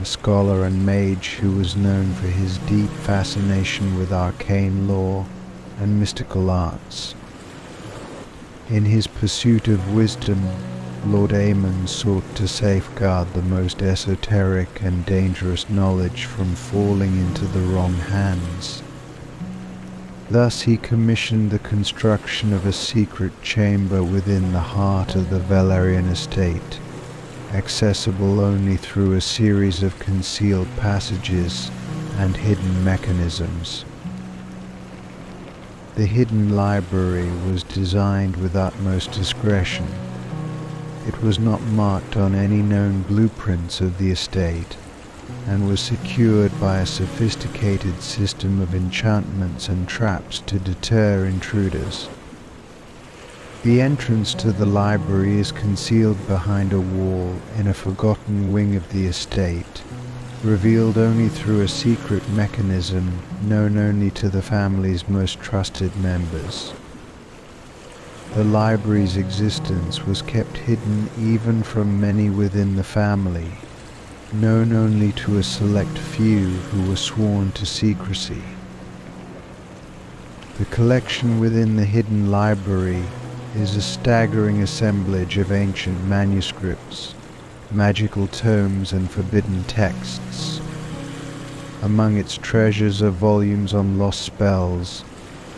a scholar and mage who was known for his deep fascination with arcane lore and mystical arts. In his pursuit of wisdom, Lord Aemon sought to safeguard the most esoteric and dangerous knowledge from falling into the wrong hands. Thus he commissioned the construction of a secret chamber within the heart of the Velaryon estate, accessible only through a series of concealed passages and hidden mechanisms. The Hidden Library was designed with utmost discretion. It was not marked on any known blueprints of the estate, and was secured by a sophisticated system of enchantments and traps to deter intruders. The entrance to the library is concealed behind a wall in a forgotten wing of the estate, revealed only through a secret mechanism known only to the family's most trusted members. The library's existence was kept hidden even from many within the family, known only to a select few who were sworn to secrecy. The collection within the hidden library is a staggering assemblage of ancient manuscripts, magical tomes and forbidden texts. Among its treasures are volumes on lost spells,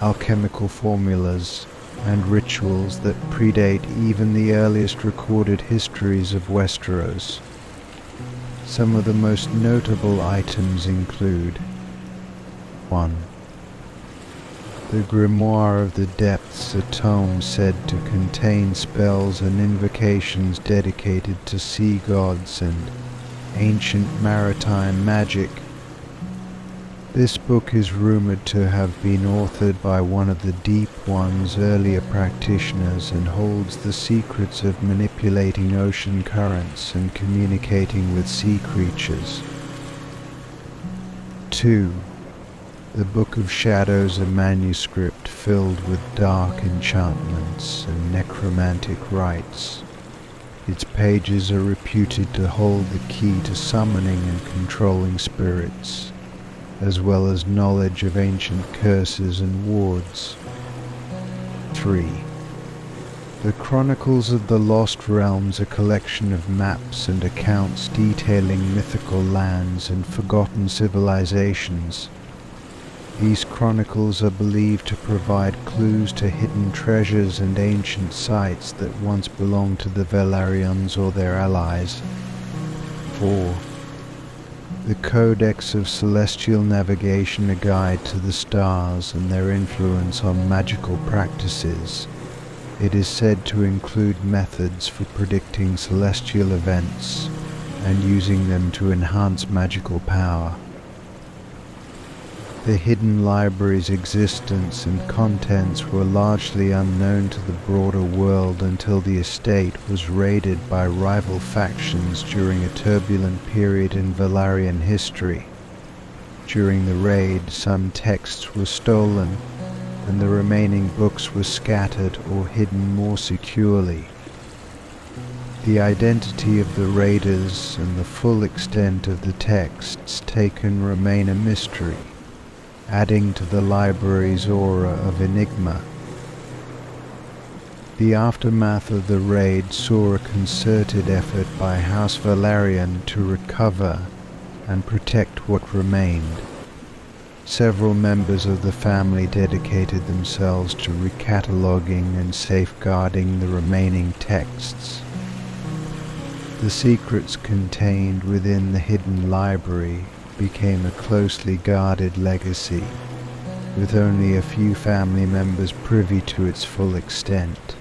alchemical formulas, and rituals that predate even the earliest recorded histories of Westeros. Some of the most notable items include 1. The Grimoire of the Depths, a tome said to contain spells and invocations dedicated to sea gods and ancient maritime magic. This book is rumored to have been authored by one of the Deep One's earlier practitioners and holds the secrets of manipulating ocean currents and communicating with sea creatures. 2. The Book of Shadows, a manuscript filled with dark enchantments and necromantic rites. Its pages are reputed to hold the key to summoning and controlling spirits, as well as knowledge of ancient curses and wards. 3. The Chronicles of the Lost Realms, a collection of maps and accounts detailing mythical lands and forgotten civilizations. These chronicles are believed to provide clues to hidden treasures and ancient sites that once belonged to the Velaryons or their allies. 4. The Codex of Celestial Navigation, a guide to the stars and their influence on magical practices. It is said to include methods for predicting celestial events and using them to enhance magical power. The hidden library's existence and contents were largely unknown to the broader world until the estate was raided by rival factions during a turbulent period in Velaryon history. During the raid, some texts were stolen, and the remaining books were scattered or hidden more securely. The identity of the raiders and the full extent of the texts taken remain a mystery, adding to the library's aura of enigma. The aftermath of the raid saw a concerted effort by House Velaryon to recover and protect what remained. Several members of the family dedicated themselves to recataloguing and safeguarding the remaining texts. The secrets contained within the hidden library became a closely guarded legacy, with only a few family members privy to its full extent.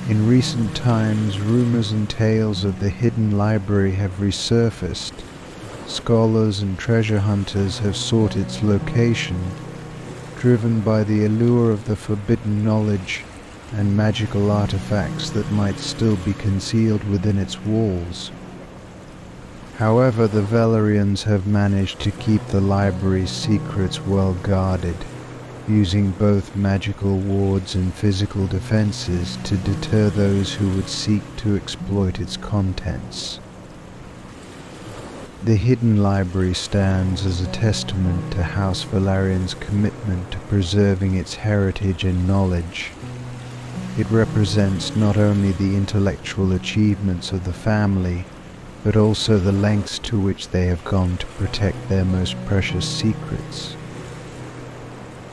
In recent times, rumors and tales of the hidden library have resurfaced. Scholars and treasure hunters have sought its location, driven by the allure of the forbidden knowledge and magical artifacts that might still be concealed within its walls. However, the Velaryons have managed to keep the library's secrets well guarded, using both magical wards and physical defenses to deter those who would seek to exploit its contents. The hidden library stands as a testament to House Velaryon's commitment to preserving its heritage and knowledge. It represents not only the intellectual achievements of the family, but also the lengths to which they have gone to protect their most precious secrets.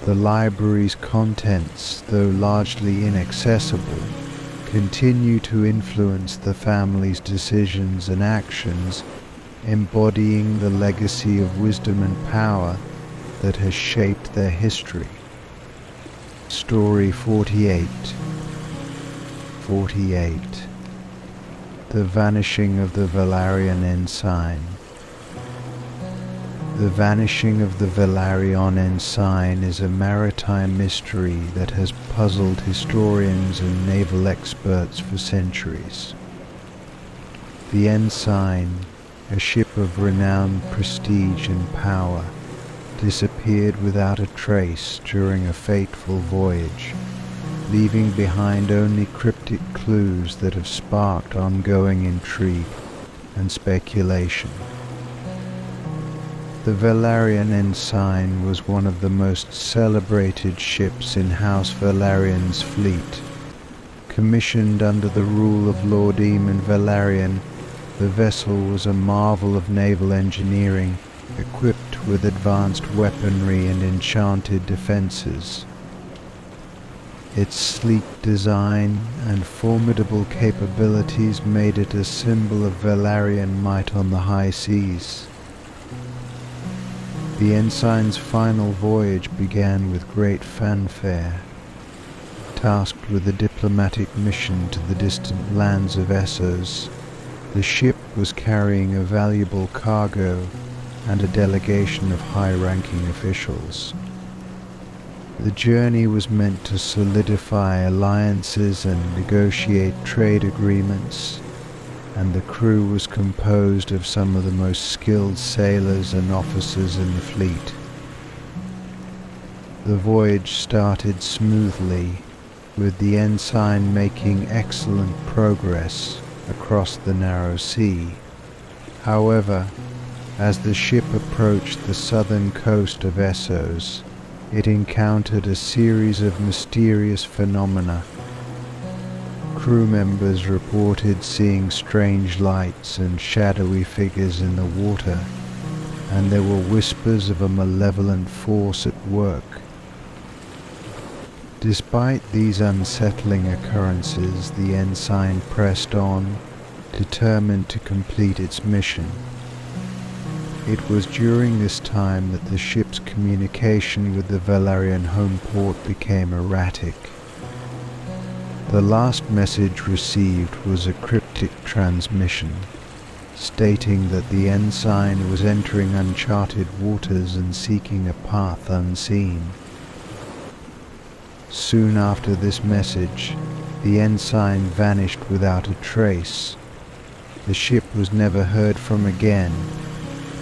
The library's contents, though largely inaccessible, continue to influence the family's decisions and actions, embodying the legacy of wisdom and power that has shaped their history. Story 48. 48. The Vanishing of the Valarian Ensign. The Vanishing of the Velaryon Ensign is a maritime mystery that has puzzled historians and naval experts for centuries. The Ensign, a ship of renowned prestige and power, disappeared without a trace during a fateful voyage, leaving behind only cryptic clues that have sparked ongoing intrigue. and speculation. The Velaryon ensign was one of the most celebrated ships in House Velaryon's fleet. Commissioned under the rule of Lord Eamon Velaryon, the vessel was a marvel of naval engineering, equipped with advanced weaponry and enchanted defences. Its sleek design and formidable capabilities made it a symbol of Velaryon might on the high seas. The ensign's final voyage began with great fanfare. Tasked with a diplomatic mission to the distant lands of Essos, the ship was carrying a valuable cargo and a delegation of high-ranking officials. The journey was meant to solidify alliances and negotiate trade agreements, and the crew was composed of some of the most skilled sailors and officers in the fleet. The voyage started smoothly, with the ensign making excellent progress across the narrow sea. However, as the ship approached the southern coast of Essos, it encountered a series of mysterious phenomena. Crew members reported seeing strange lights and shadowy figures in the water, and there were whispers of a malevolent force at work. Despite these unsettling occurrences, the ensign pressed on, determined to complete its mission. It was during this time that the ship's communication with the Velaryon home port became erratic. The last message received was a cryptic transmission, stating that the ensign was entering uncharted waters and seeking a path unseen. Soon after this message, the ensign vanished without a trace. The ship was never heard from again,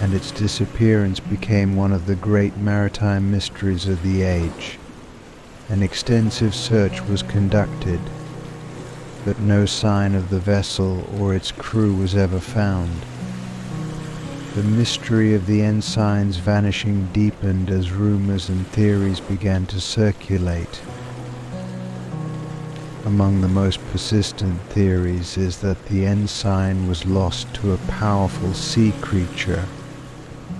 and its disappearance became one of the great maritime mysteries of the age. An extensive search was conducted, but no sign of the vessel or its crew was ever found. The mystery of the ensign's vanishing deepened as rumors and theories began to circulate. Among the most persistent theories is that the ensign was lost to a powerful sea creature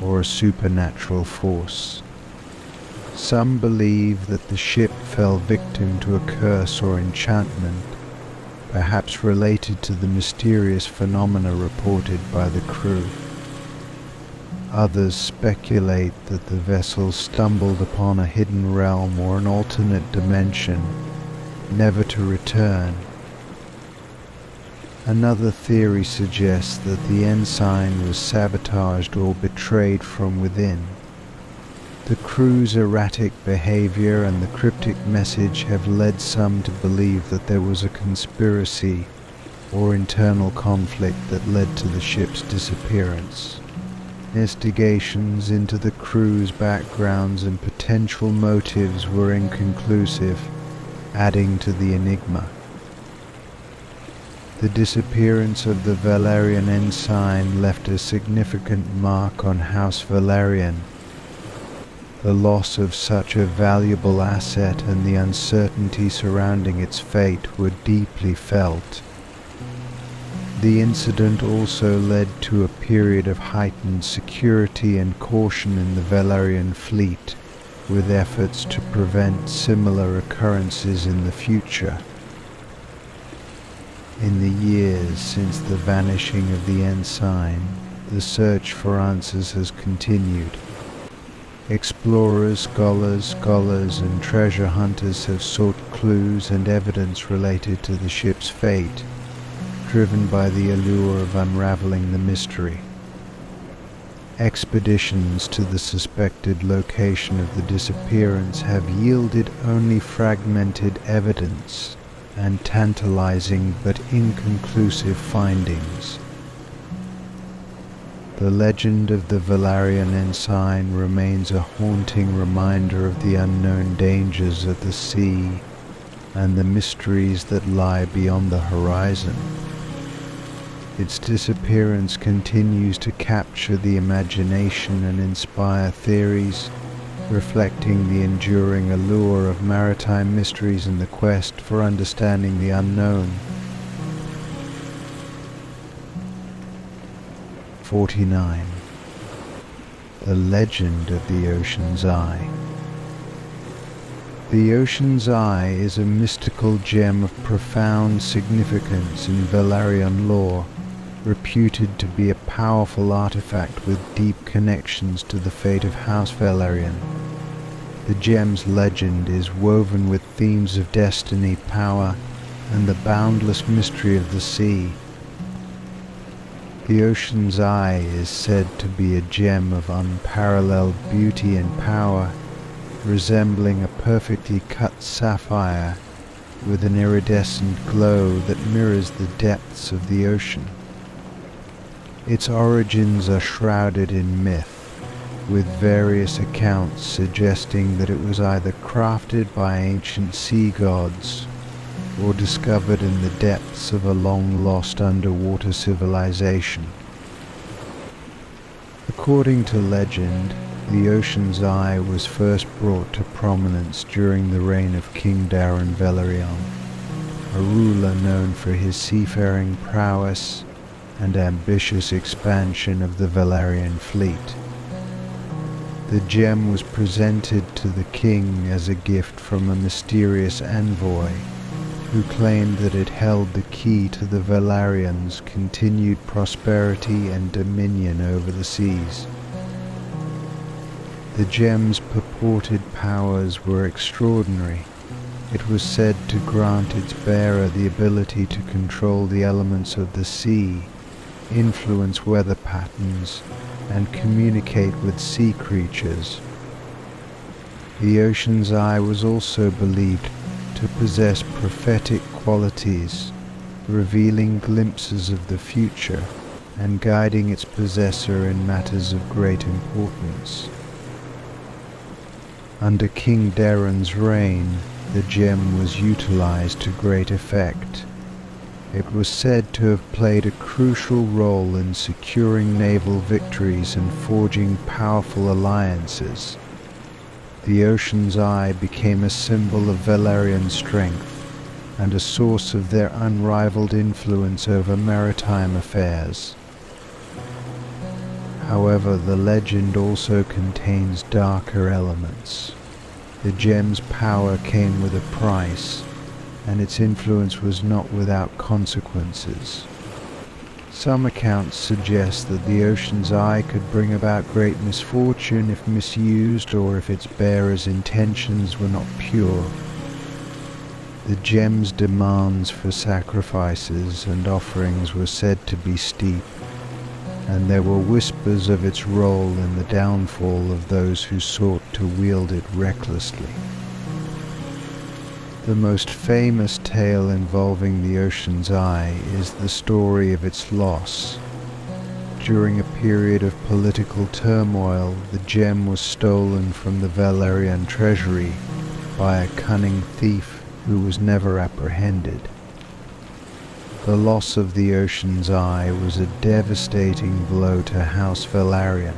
or a supernatural force. Some believe that the ship fell victim to a curse or enchantment, perhaps related to the mysterious phenomena reported by the crew. Others speculate that the vessel stumbled upon a hidden realm or an alternate dimension, never to return. Another theory suggests that the ensign was sabotaged or betrayed from within. The crew's erratic behavior and the cryptic message have led some to believe that there was a conspiracy or internal conflict that led to the ship's disappearance. Investigations into the crew's backgrounds and potential motives were inconclusive, adding to the enigma. The disappearance of the Velaryon ensign left a significant mark on House Velaryon. The loss of such a valuable asset and the uncertainty surrounding its fate were deeply felt. The incident also led to a period of heightened security and caution in the Velaryon fleet, with efforts to prevent similar occurrences in the future. In the years since the vanishing of the ensign, the search for answers has continued. Explorers, scholars, and treasure hunters have sought clues and evidence related to the ship's fate, driven by the allure of unraveling the mystery. Expeditions to the suspected location of the disappearance have yielded only fragmented evidence and tantalizing but inconclusive findings. The legend of the Velaryon ensign remains a haunting reminder of the unknown dangers of the sea and the mysteries that lie beyond the horizon. Its disappearance continues to capture the imagination and inspire theories, reflecting the enduring allure of maritime mysteries and the quest for understanding the unknown. 49. The Legend of the Ocean's Eye. The Ocean's Eye is a mystical gem of profound significance in Velaryon lore, reputed to be a powerful artifact with deep connections to the fate of House Velaryon. The gem's legend is woven with themes of destiny, power, and the boundless mystery of the sea. The Ocean's Eye is said to be a gem of unparalleled beauty and power, resembling a perfectly cut sapphire with an iridescent glow that mirrors the depths of the ocean. Its origins are shrouded in myth, with various accounts suggesting that it was either crafted by ancient sea gods or discovered in the depths of a long-lost underwater civilization. According to legend, the Ocean's Eye was first brought to prominence during the reign of King Velaryon, a ruler known for his seafaring prowess and ambitious expansion of the Velaryon fleet. The gem was presented to the king as a gift from a mysterious envoy who claimed that it held the key to the Velaryons' continued prosperity and dominion over the seas. The gem's purported powers were extraordinary. It was said to grant its bearer the ability to control the elements of the sea, influence weather patterns, and communicate with sea creatures. The Ocean's Eye was also believed to possess prophetic qualities, revealing glimpses of the future and guiding its possessor in matters of great importance. Under King Daeron's reign, the gem was utilized to great effect. It was said to have played a crucial role in securing naval victories and forging powerful alliances. The Ocean's Eye became a symbol of Velaryon strength and a source of their unrivaled influence over maritime affairs. However, the legend also contains darker elements. The gem's power came with a price, and its influence was not without consequences. Some accounts suggest that the Ocean's Eye could bring about great misfortune if misused or if its bearer's intentions were not pure. The gem's demands for sacrifices and offerings were said to be steep, and there were whispers of its role in the downfall of those who sought to wield it recklessly. The most famous tale involving the Ocean's Eye is the story of its loss. During a period of political turmoil, the gem was stolen from the Velaryon treasury by a cunning thief who was never apprehended. The loss of the Ocean's Eye was a devastating blow to House Velaryon,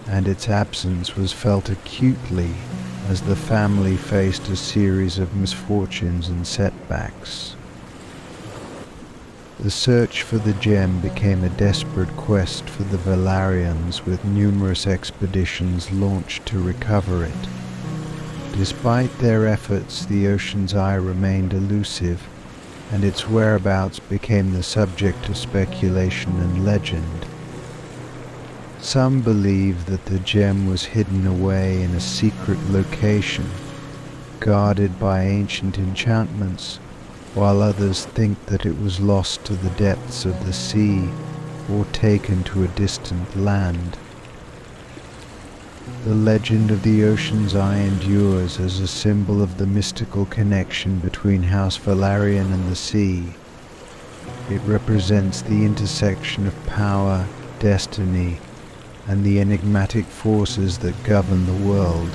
and its absence was felt acutely as the family faced a series of misfortunes and setbacks. The search for the gem became a desperate quest for the Velaryons, with numerous expeditions launched to recover it. Despite their efforts, the Ocean's Eye remained elusive, and its whereabouts became the subject of speculation and legend. Some believe that the gem was hidden away in a secret location, guarded by ancient enchantments, while others think that it was lost to the depths of the sea or taken to a distant land. The legend of the Ocean's Eye endures as a symbol of the mystical connection between House Velaryon and the sea. It represents the intersection of power, destiny, and the enigmatic forces that govern the world.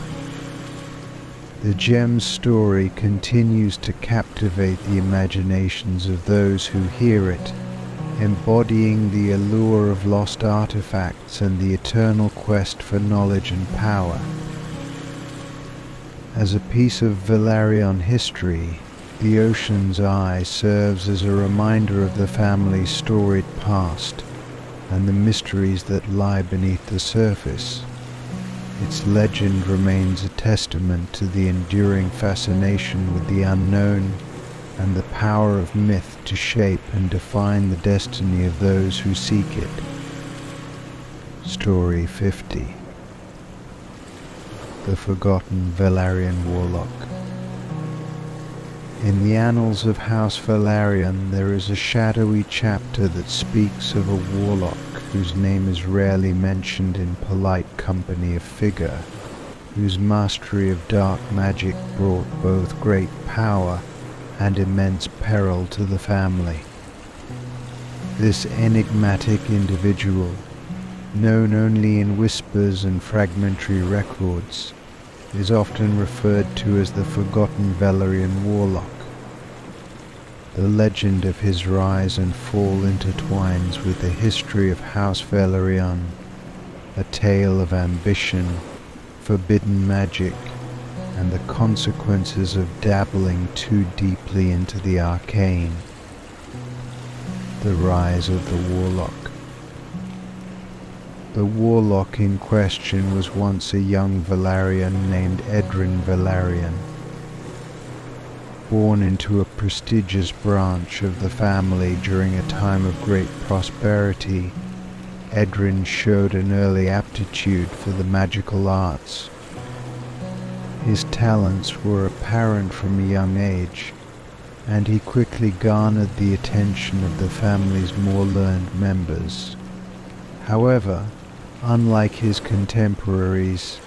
The gem's story continues to captivate the imaginations of those who hear it, embodying the allure of lost artifacts and the eternal quest for knowledge and power. As a piece of Velaryon history, the Ocean's Eye serves as a reminder of the family's storied past and the mysteries that lie beneath the surface. Its legend remains a testament to the enduring fascination with the unknown and the power of myth to shape and define the destiny of those who seek it. Story 50. The Forgotten Velaryon Warlock. In the annals of House Velaryon there is a shadowy chapter that speaks of a warlock whose name is rarely mentioned in polite company, a figure whose mastery of dark magic brought both great power and immense peril to the family. This enigmatic individual, known only in whispers and fragmentary records, is often referred to as the Forgotten Velaryon Warlock. The legend of his rise and fall intertwines with the history of House Velaryon, a tale of ambition, forbidden magic, and the consequences of dabbling too deeply into the arcane. The rise of the Warlock. The warlock in question was once a young Velaryon named Velaryon. Born into a prestigious branch of the family during a time of great prosperity, Edrin showed an early aptitude for the magical arts. His talents were apparent from a young age, and he quickly garnered the attention of the family's more learned members. However, unlike his contemporaries,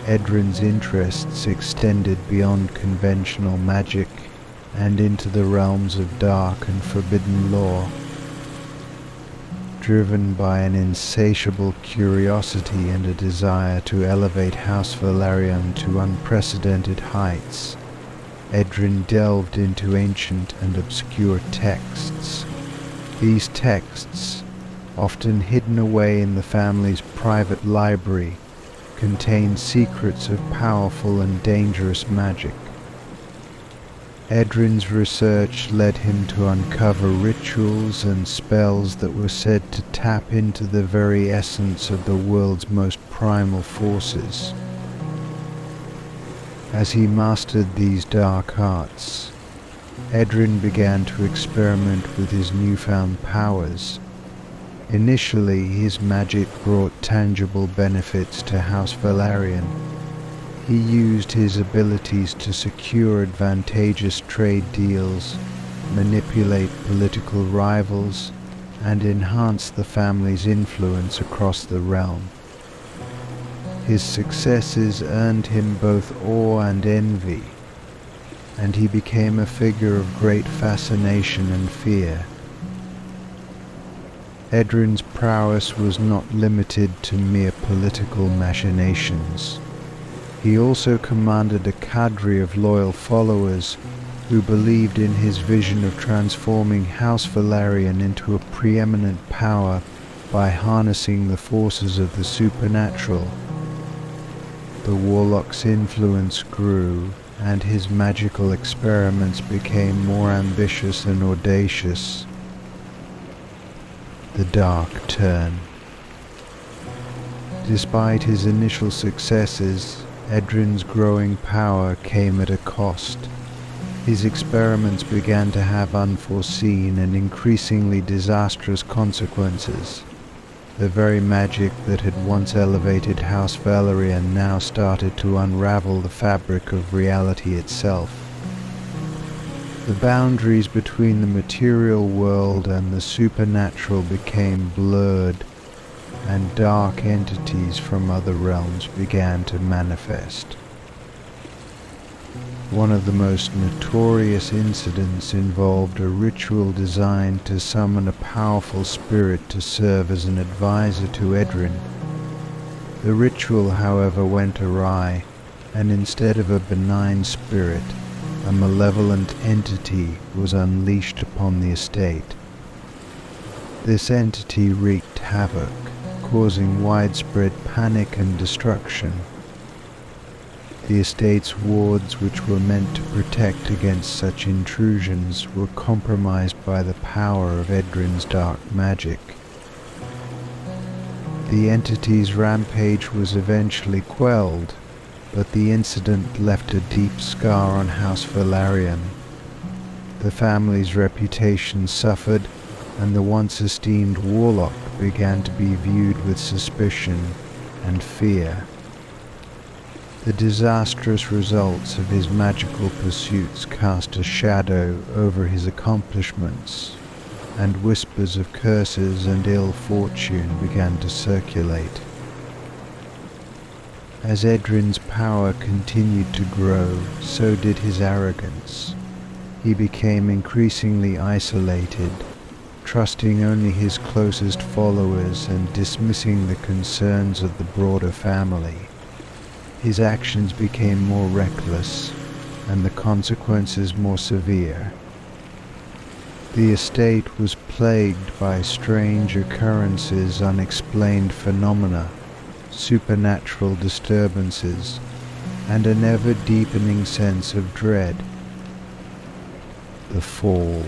Edrin's interests extended beyond conventional magic and into the realms of dark and forbidden lore. Driven by an insatiable curiosity and a desire to elevate House Velaryon to unprecedented heights, Edrin delved into ancient and obscure texts. These texts, often hidden away in the family's private library, contain secrets of powerful and dangerous magic. Edrin's research led him to uncover rituals and spells that were said to tap into the very essence of the world's most primal forces. As he mastered these dark arts, Edrin began to experiment with his newfound powers. Initially, his magic brought tangible benefits to House Velaryon. He used his abilities to secure advantageous trade deals, manipulate political rivals, and enhance the family's influence across the realm. His successes earned him both awe and envy, and he became a figure of great fascination and fear. Edrin's prowess was not limited to mere political machinations. He also commanded a cadre of loyal followers who believed in his vision of transforming House Velaryon into a preeminent power by harnessing the forces of the supernatural. The warlock's influence grew, and his magical experiments became more ambitious and audacious. The Dark Turn. Despite his initial successes, Edrin's growing power came at a cost. His experiments began to have unforeseen and increasingly disastrous consequences. The very magic that had once elevated House Velaryon now started to unravel the fabric of reality itself. The boundaries between the material world and the supernatural became blurred, and dark entities from other realms began to manifest. One of the most notorious incidents involved a ritual designed to summon a powerful spirit to serve as an advisor to Edrin. The ritual, however, went awry, and instead of a benign spirit, a malevolent entity was unleashed upon the estate. This entity wreaked havoc, causing widespread panic and destruction. The estate's wards, which were meant to protect against such intrusions, were compromised by the power of Edrin's dark magic. The entity's rampage was eventually quelled, but the incident left a deep scar on House Velaryon. The family's reputation suffered, and the once esteemed warlock began to be viewed with suspicion and fear. The disastrous results of his magical pursuits cast a shadow over his accomplishments, and whispers of curses and ill fortune began to circulate. As Edrin's power continued to grow, so did his arrogance. He became increasingly isolated, trusting only his closest followers and dismissing the concerns of the broader family. His actions became more reckless, and the consequences more severe. The estate was plagued by strange occurrences, unexplained phenomena, supernatural disturbances, and an ever-deepening sense of dread. The Fall.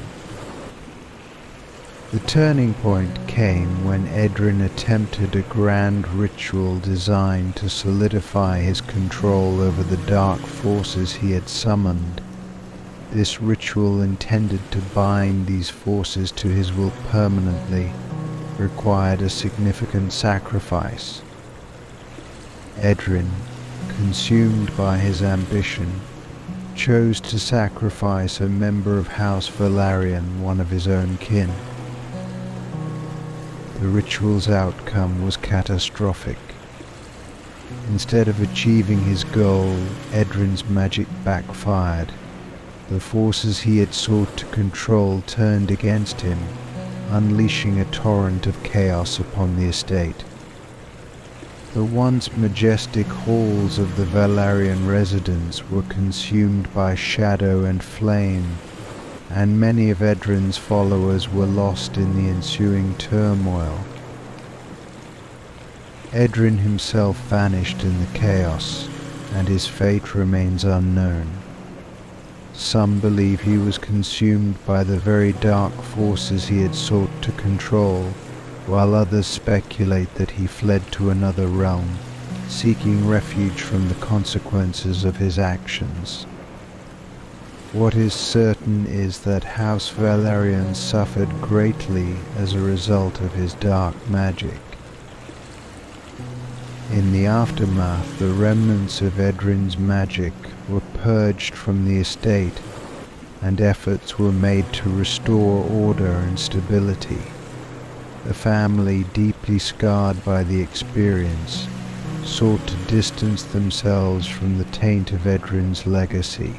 The turning point came when Edrin attempted a grand ritual designed to solidify his control over the dark forces he had summoned. This ritual, intended to bind these forces to his will permanently, required a significant sacrifice. Edrin, consumed by his ambition, chose to sacrifice a member of House Velaryon, one of his own kin. The ritual's outcome was catastrophic. Instead of achieving his goal, Edrin's magic backfired. The forces he had sought to control turned against him, unleashing a torrent of chaos upon the estate. The once majestic halls of the Velaryon residence were consumed by shadow and flame, and many of Edrin's followers were lost in the ensuing turmoil. Edrin himself vanished in the chaos, and his fate remains unknown. Some believe he was consumed by the very dark forces he had sought to control, while others speculate that he fled to another realm, seeking refuge from the consequences of his actions. What is certain is that House Velaryon suffered greatly as a result of his dark magic. In the aftermath, the remnants of Edrin's magic were purged from the estate, and efforts were made to restore order and stability. The family, deeply scarred by the experience, sought to distance themselves from the taint of Edrin's legacy.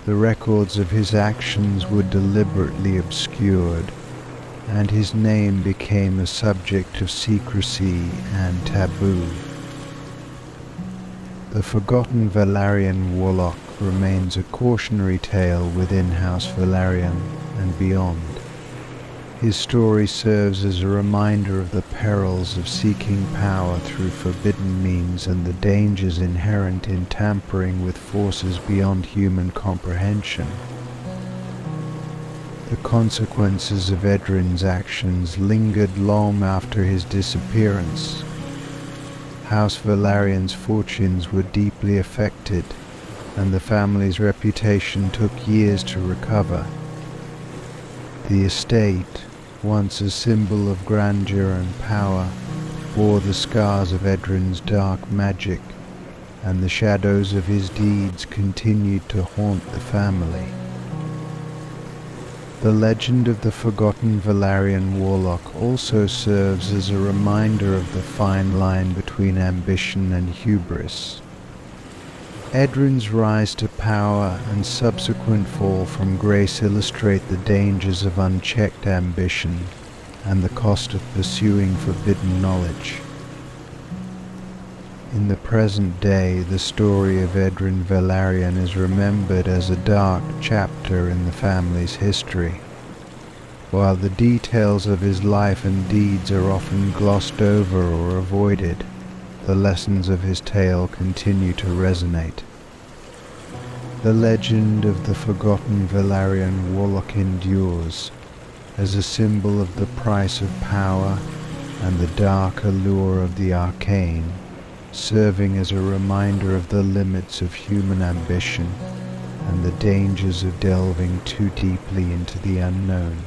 The records of his actions were deliberately obscured, and his name became a subject of secrecy and taboo. The forgotten Velaryon warlock remains a cautionary tale within House Velaryon and beyond. His story serves as a reminder of the perils of seeking power through forbidden means and the dangers inherent in tampering with forces beyond human comprehension. The consequences of Edrin's actions lingered long after his disappearance. House Velaryon's fortunes were deeply affected, and the family's reputation took years to recover. The estate, once a symbol of grandeur and power, bore the scars of Edrin's dark magic, and the shadows of his deeds continued to haunt the family. The legend of the forgotten Velaryon warlock also serves as a reminder of the fine line between ambition and hubris. Edrin's rise to power and subsequent fall from grace illustrate the dangers of unchecked ambition and the cost of pursuing forbidden knowledge. In the present day, the story of Edrin Velaryon is remembered as a dark chapter in the family's history. While the details of his life and deeds are often glossed over or avoided, the lessons of his tale continue to resonate. The legend of the forgotten Velaryon warlock endures as a symbol of the price of power and the dark allure of the arcane, serving as a reminder of the limits of human ambition and the dangers of delving too deeply into the unknown.